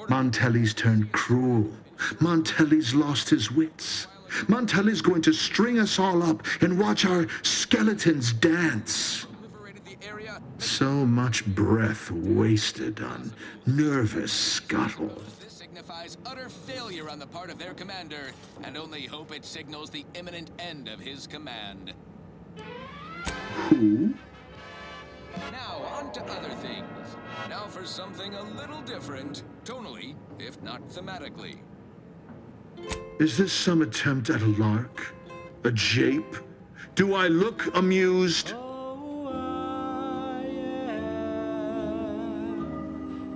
Montelli's turned cruel. Montelli's lost his wits. Montelli's going to string us all up and watch our skeletons dance. So much breath wasted on nervous scuttle. Signifies utter failure on the part of their commander, and only hope it signals the imminent end of his command. Who? Now, on to other things. Now for something a little different, tonally, if not thematically. Is this some attempt at a lark? A jape? Do I look amused?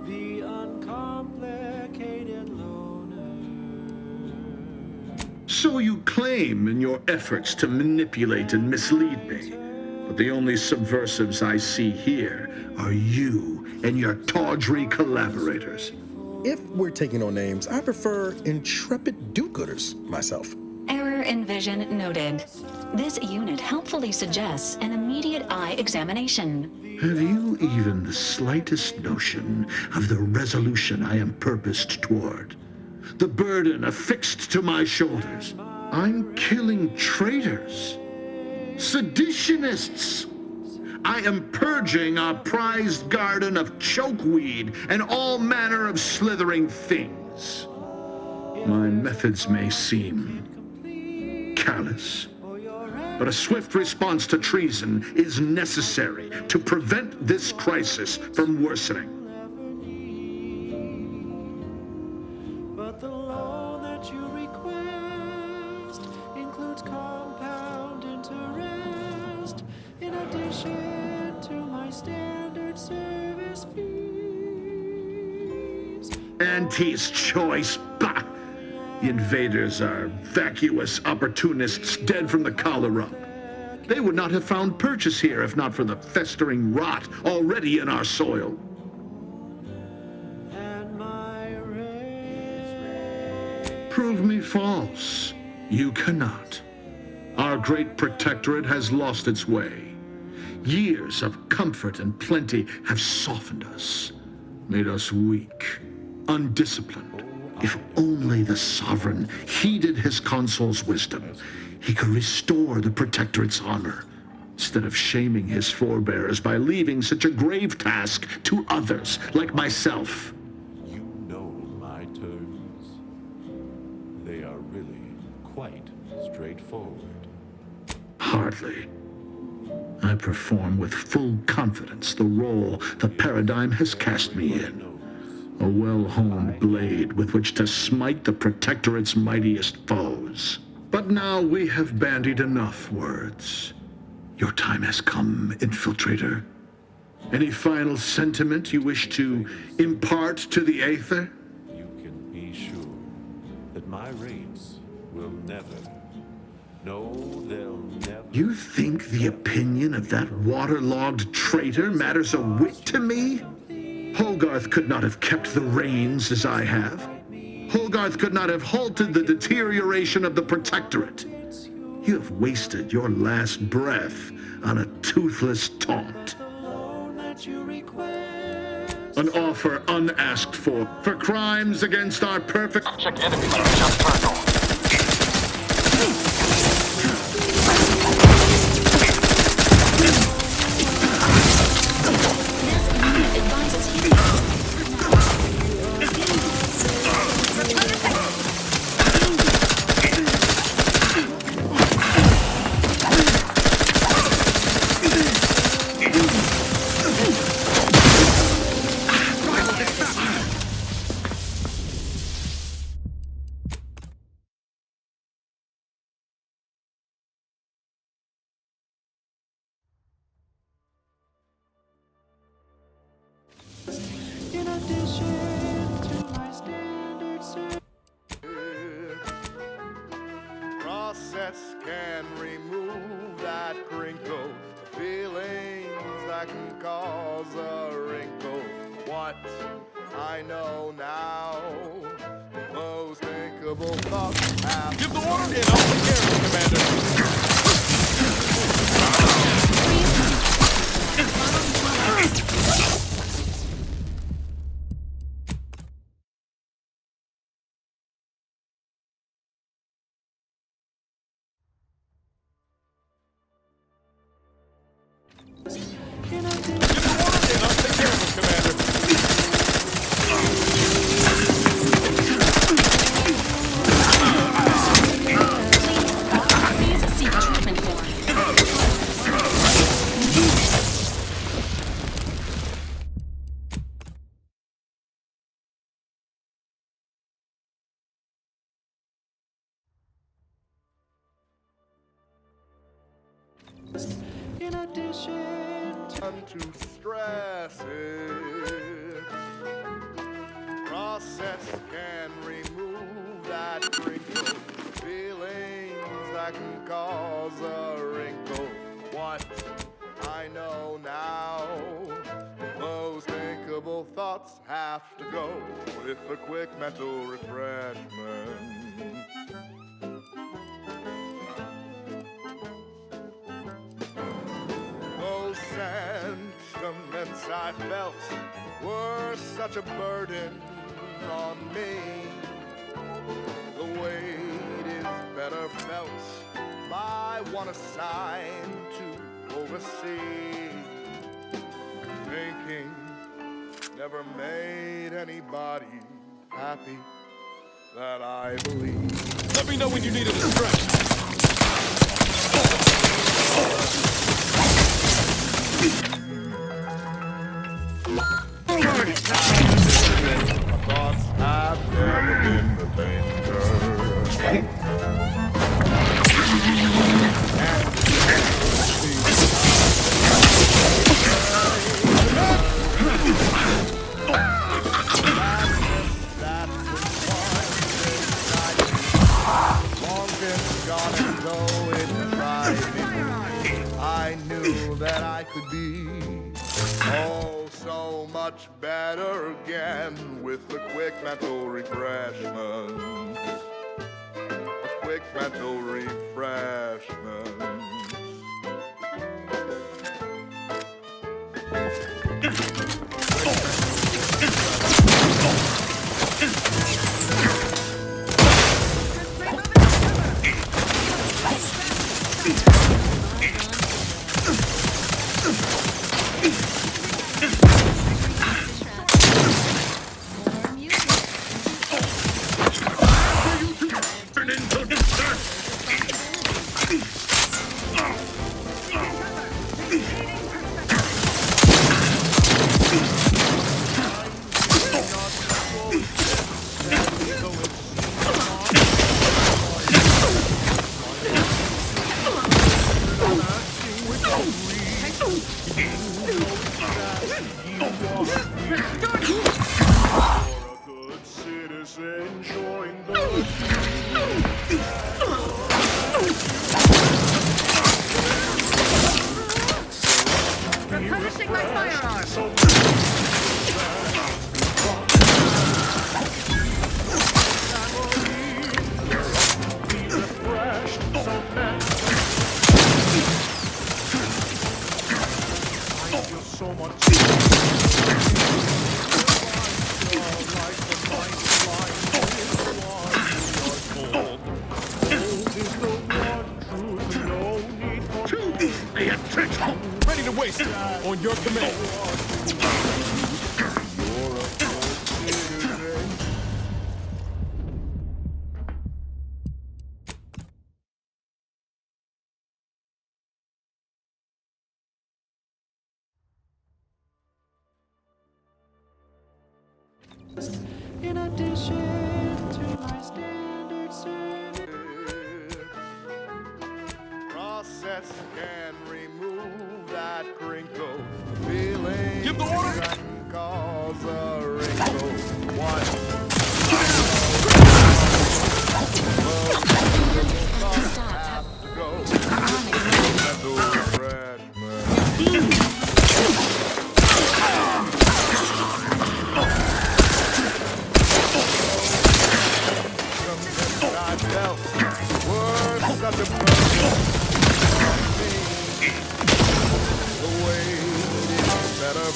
The So you claim in your efforts to manipulate and mislead me. But the only subversives I see here are you and your tawdry collaborators. If we're taking on names, I prefer intrepid do-gooders myself. Error in vision noted. This unit helpfully suggests an immediate eye examination. Have you even the slightest notion of the resolution I am purposed toward? The burden affixed to my shoulders? I'm killing traitors, seditionists. I am purging our prized garden of chokeweed and all manner of slithering things. My methods may seem callous, but a swift response to treason is necessary to prevent this crisis from worsening. But the loan that you request includes compound interest in addition to my standard service fees. Auntie's choice, bah! The invaders are vacuous opportunists dead from the collar up. They would not have found purchase here if not for the festering rot already in our soil. Prove me false. You cannot. Our great protectorate has lost its way. Years of comfort and plenty have softened us, made us weak, undisciplined. If only the sovereign heeded his consul's wisdom, he could restore the protectorate's honor, instead of shaming his forebears by leaving such a grave task to others like myself. You know my terms. They are really quite straightforward. Hardly. I perform with full confidence the role the paradigm has cast me in. A well-honed blade with which to smite the Protectorate's mightiest foes. But now we have bandied enough words. Your time has come, infiltrator. Any final sentiment you wish to impart to the Aether? You can be sure that my rates will never, no, they'll never. You think the opinion of that waterlogged traitor matters a whit to me? Hogarth could not have kept the reins as I have. Hogarth could not have halted the deterioration of the Protectorate. You have wasted your last breath on a toothless taunt. An offer unasked for crimes against our perfect... Check enemy just turned on. In addition to my standard service. Process can remove that crinkle, the feelings that can cause a wrinkle. What I know now, those thinkable thoughts have. Give the order and I'll take care of it, Commander. In addition. Give the order and I'll take care of it, Commander. Please seek treatment for. In addition To stress it. Process can remove that wrinkle, feeling that can cause a wrinkle. What I know now, those thinkable thoughts have to go with a quick mental refreshment. Those sentiments I felt were such a burden on me. The weight is better felt by one assigned to oversee. Thinking never made anybody happy, that I believe. Let me know when you need a distraction. Thoughts have never been the danger. Long since gone, and though it tried me, I knew that I could be oh so much better again with a quick mental refreshment. A quick mental refreshment. Replenishing my firearm. So much. Ready to waste it on your command. In addition to my standard service, Process can remove that crinkle feeling. Give the order. That can cause a wrinkle. What? Have to go. Mental refreshment. I felt were such a burden on me. The way it is better.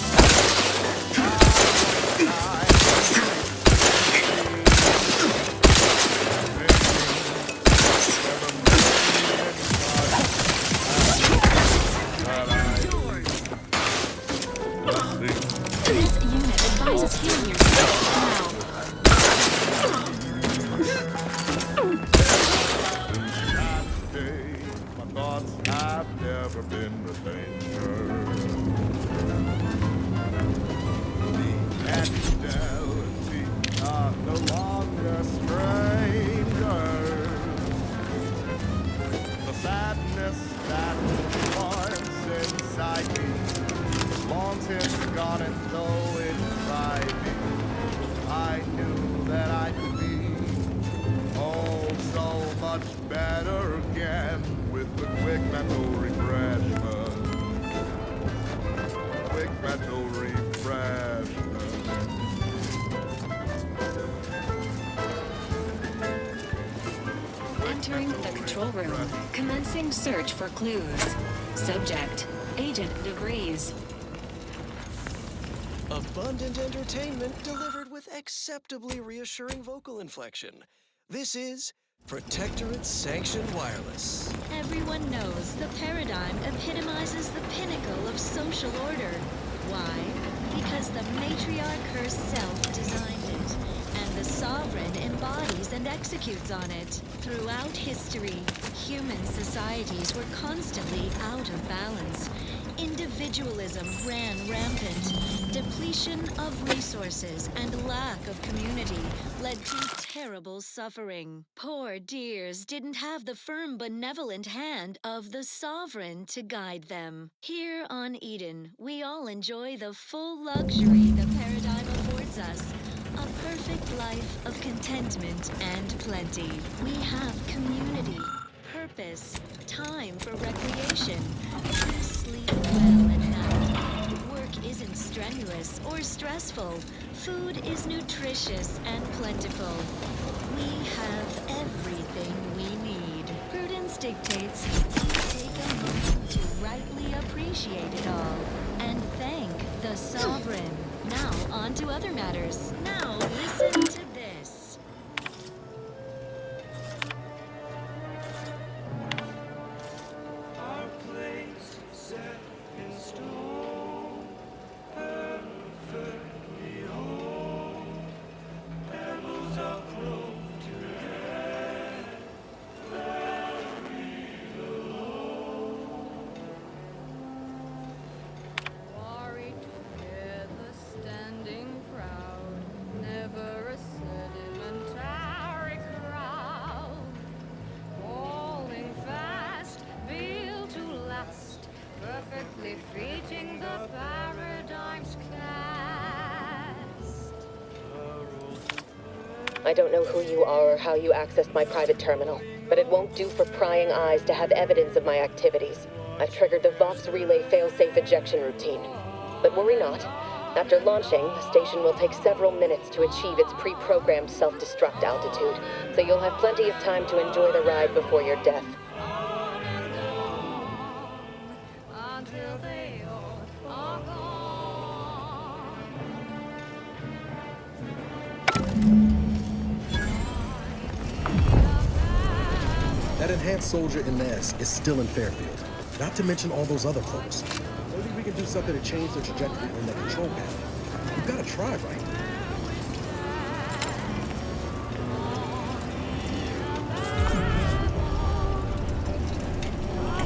Entering the control room. Commencing search for clues. Subject, Agent DeVries. Abundant entertainment delivered with acceptably reassuring vocal inflection. This is Protectorate Sanctioned Wireless. Everyone knows the paradigm epitomizes the pinnacle of social order. Why? Because the matriarch herself designed it, and the sovereign embodies and executes on it. Throughout history, human societies were constantly out of balance. Individualism ran rampant. Depletion of resources and lack of community led to terrible suffering. Poor dears didn't have the firm, benevolent hand of the sovereign to guide them. Here on Eden, we all enjoy the full luxury the paradigm affords us. A perfect life of contentment and plenty. We have community, purpose, time for recreation. We sleep well at night. Work isn't strenuous or stressful. Food is nutritious and plentiful. We have everything we need. Prudence dictates we take a moment to rightly appreciate it all and thank the sovereign. Now on to other matters. Now listen to this. Our place set in stone, perfectly whole. Pebbles are close together, buried alone. Quarry together, standing proud, never a sedimentary crowd. Falling fast, built to last, perfectly fitting the paradigm's cast. I don't know who you are or how you accessed my private terminal, but it won't do for prying eyes to have evidence of my activities. I've triggered the Vox relay failsafe ejection routine. But worry not. After launching, the station will take several minutes to achieve its pre-programmed self-destruct altitude, so you'll have plenty of time to enjoy the ride before your death. Until they all are gone. That enhanced soldier Inez is still in Fairfield. Not to mention all those other folks. Maybe we can do something to change the trajectory on the control panel. We've got to try, right?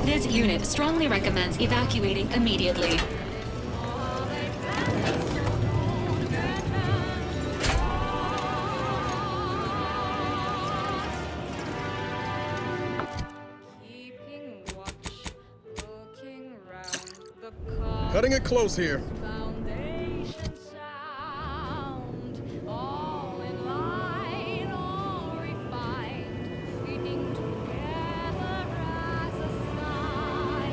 This unit strongly recommends evacuating immediately. Cutting it close here. Foundation sound, all in line, all refined, fitting together as a sign.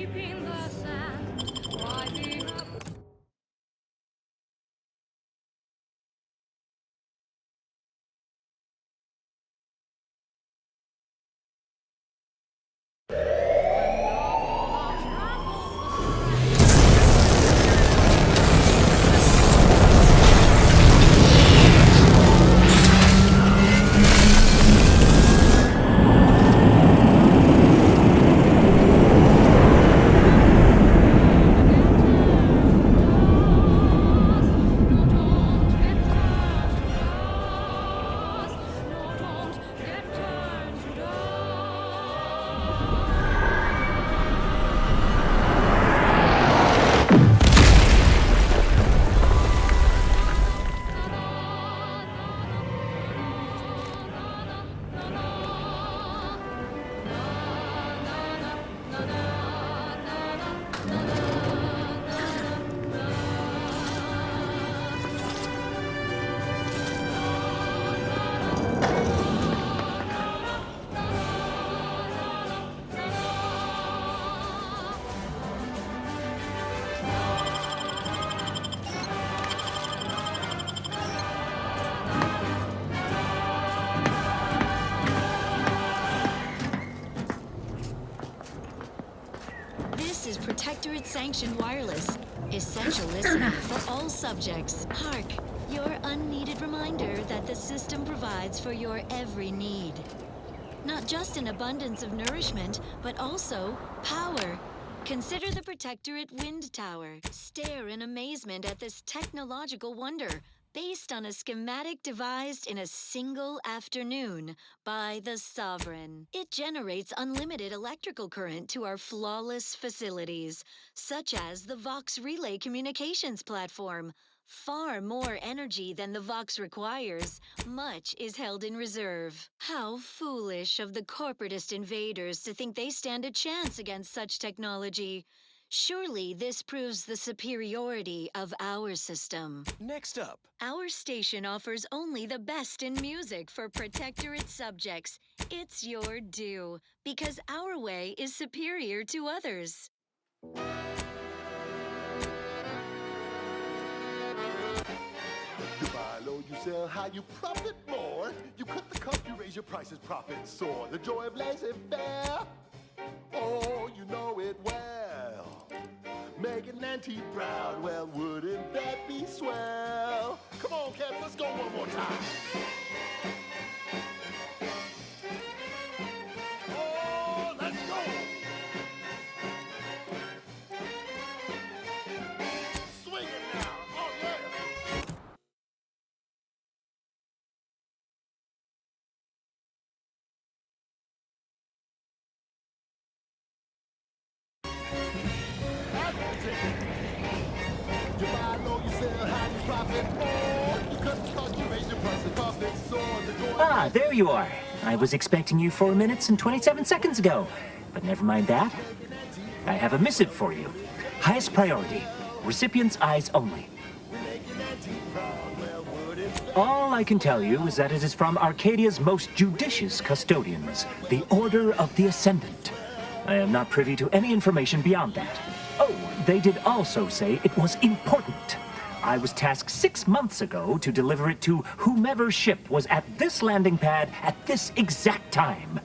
scraping the sand, wiping up. This is Protectorate Sanctioned Wireless. Essential listening for all subjects. Hark, your unneeded reminder that the system provides for your every need. Not just an abundance of nourishment, but also power. Consider the Protectorate Wind Tower. Stare in amazement at this technological wonder, based on a schematic devised in a single afternoon by the Sovereign. It generates unlimited electrical current to our flawless facilities, such as the Vox Relay Communications Platform. Far more energy than the Vox requires. Much is held in reserve. How foolish of the corporatist invaders to think they stand a chance against such technology. Surely this proves the superiority of our system. Next up. Our station offers only the best in music for Protectorate subjects. It's your due, because our way is superior to others. You buy low, you sell high, you profit more. You cut the cup, you raise your prices, profits soar. The joy of laissez-faire. Oh, you know it well. Making Auntie proud, well, wouldn't that be swell? Come on, cats, let's go one more time. Oh, let's go. Swing it now. Oh, yeah. You buy low, you sell high, you profit more. You cut the cost, you raise your price, and profits soar. Ah, there you are. I was expecting you 4 minutes and 27 seconds ago. But never mind that. I have a missive for you. Highest priority. Recipient's eyes only. All I can tell you is that it is from Arcadia's most judicious custodians, the Order of the Ascendant. I am not privy to any information beyond that. Oh, they did also say it was important. I was tasked 6 months ago to deliver it to whomever ship was at this landing pad at this exact time.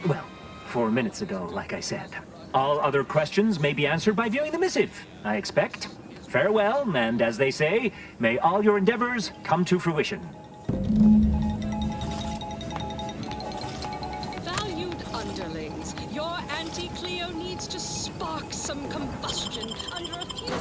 Well, 4 minutes ago, like I said. All other questions may be answered by viewing the missive, I expect. Farewell, and as they say, may all your endeavors come to fruition. Valued underlings, your anti-Cleo needs to spark some combustion under a few...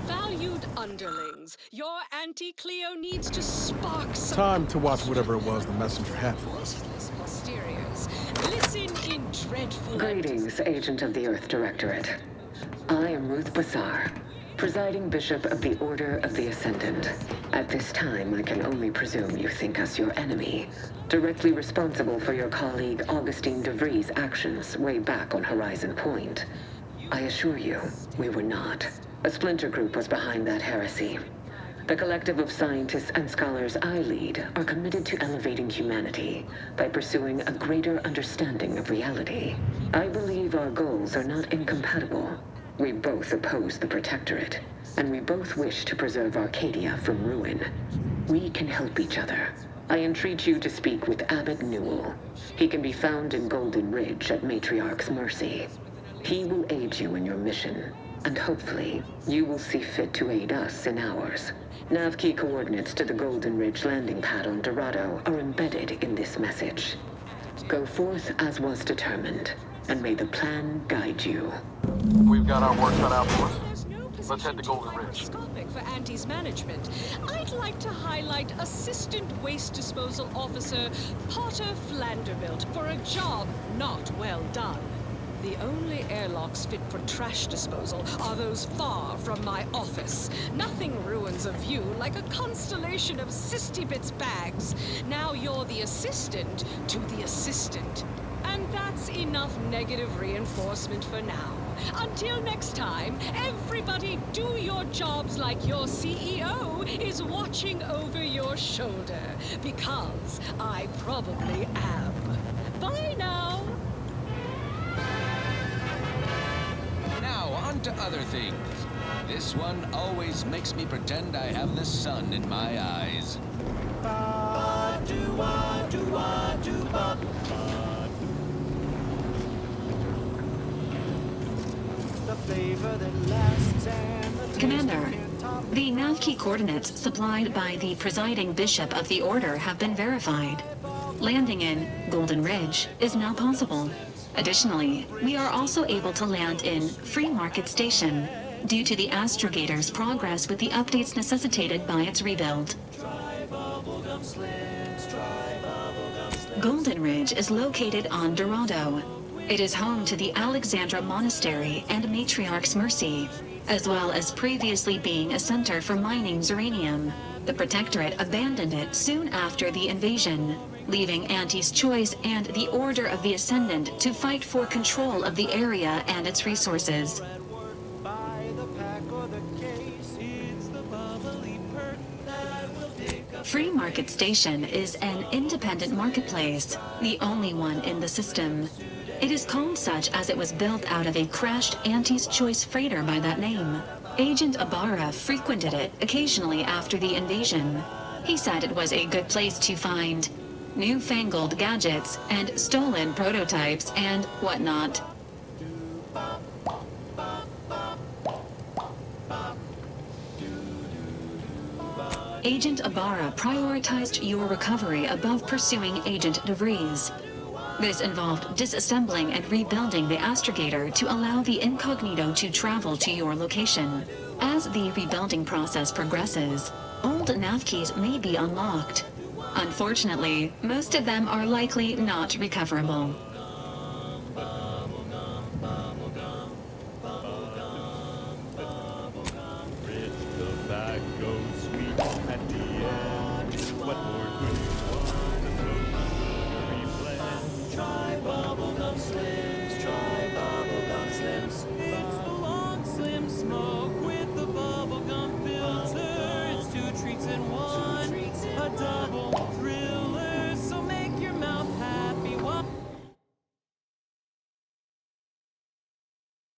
Valued underlings, your anti-Cleo needs to spark some... Time to watch whatever it was the messenger had for us. Posteriors. Listen in dreadful... Greetings, Agent of the Earth Directorate. I am Ruth Bassar, presiding Bishop of the Order of the Ascendant. At this time, I can only presume you think us your enemy, directly responsible for your colleague Augustine DeVries' actions way back on Horizon Point. I assure you, We were not. A splinter group was behind that heresy. The collective of scientists and scholars I lead are committed to elevating humanity by pursuing a greater understanding of reality. I believe our goals are not incompatible. We both oppose the Protectorate, and we both wish to preserve Arcadia from ruin. We can help each other. I entreat you to speak with Abbot Newell. He can be found in Golden Ridge at Matriarch's mercy. He will aid you in your mission, and hopefully, you will see fit to aid us in ours. Nav key coordinates to the Golden Ridge landing pad on Dorado are embedded in this message. Go forth as was determined, and may the plan guide you. We've got our work cut out for us. Let's head to Golden Ridge. For Auntie's management, I'd like to highlight Assistant Waste Disposal Officer Potter Flanderbilt for a job not well done. The only airlocks fit for trash disposal are those far from my office. Nothing ruins a view like a constellation of Sisty-Bits bags. Now you're the assistant to the assistant. And that's enough negative reinforcement for now. Until next time, everybody do your jobs like your CEO is watching over your shoulder. Because I probably am. Bye now. Now, on to other things. This one always makes me pretend I have the sun in my eyes. Commander, the nav key coordinates supplied by the presiding bishop of the Order have been verified. Landing in Golden Ridge is now possible. Additionally, we are also able to land in Free Market Station due to the astrogator's progress with the updates necessitated by its rebuild. Golden Ridge is located on Dorado. It is home to the Alexandra Monastery and Matriarch's Mercy, as well as previously being a center for mining uranium. The Protectorate abandoned it soon after the invasion, leaving Auntie's Choice and the Order of the Ascendant to fight for control of the area and its resources. Free Market Station is an independent marketplace, the only one in the system. It is called such as it was built out of a crashed Auntie's Choice freighter by that name. Agent Ibarra frequented it occasionally after the invasion. He said it was a good place to find newfangled gadgets and stolen prototypes and whatnot. Agent Ibarra prioritized your recovery above pursuing Agent DeVries. This involved disassembling and rebuilding the astrogator to allow the incognito to travel to your location. As the rebuilding process progresses, old nav keys may be unlocked. Unfortunately, most of them are likely not recoverable.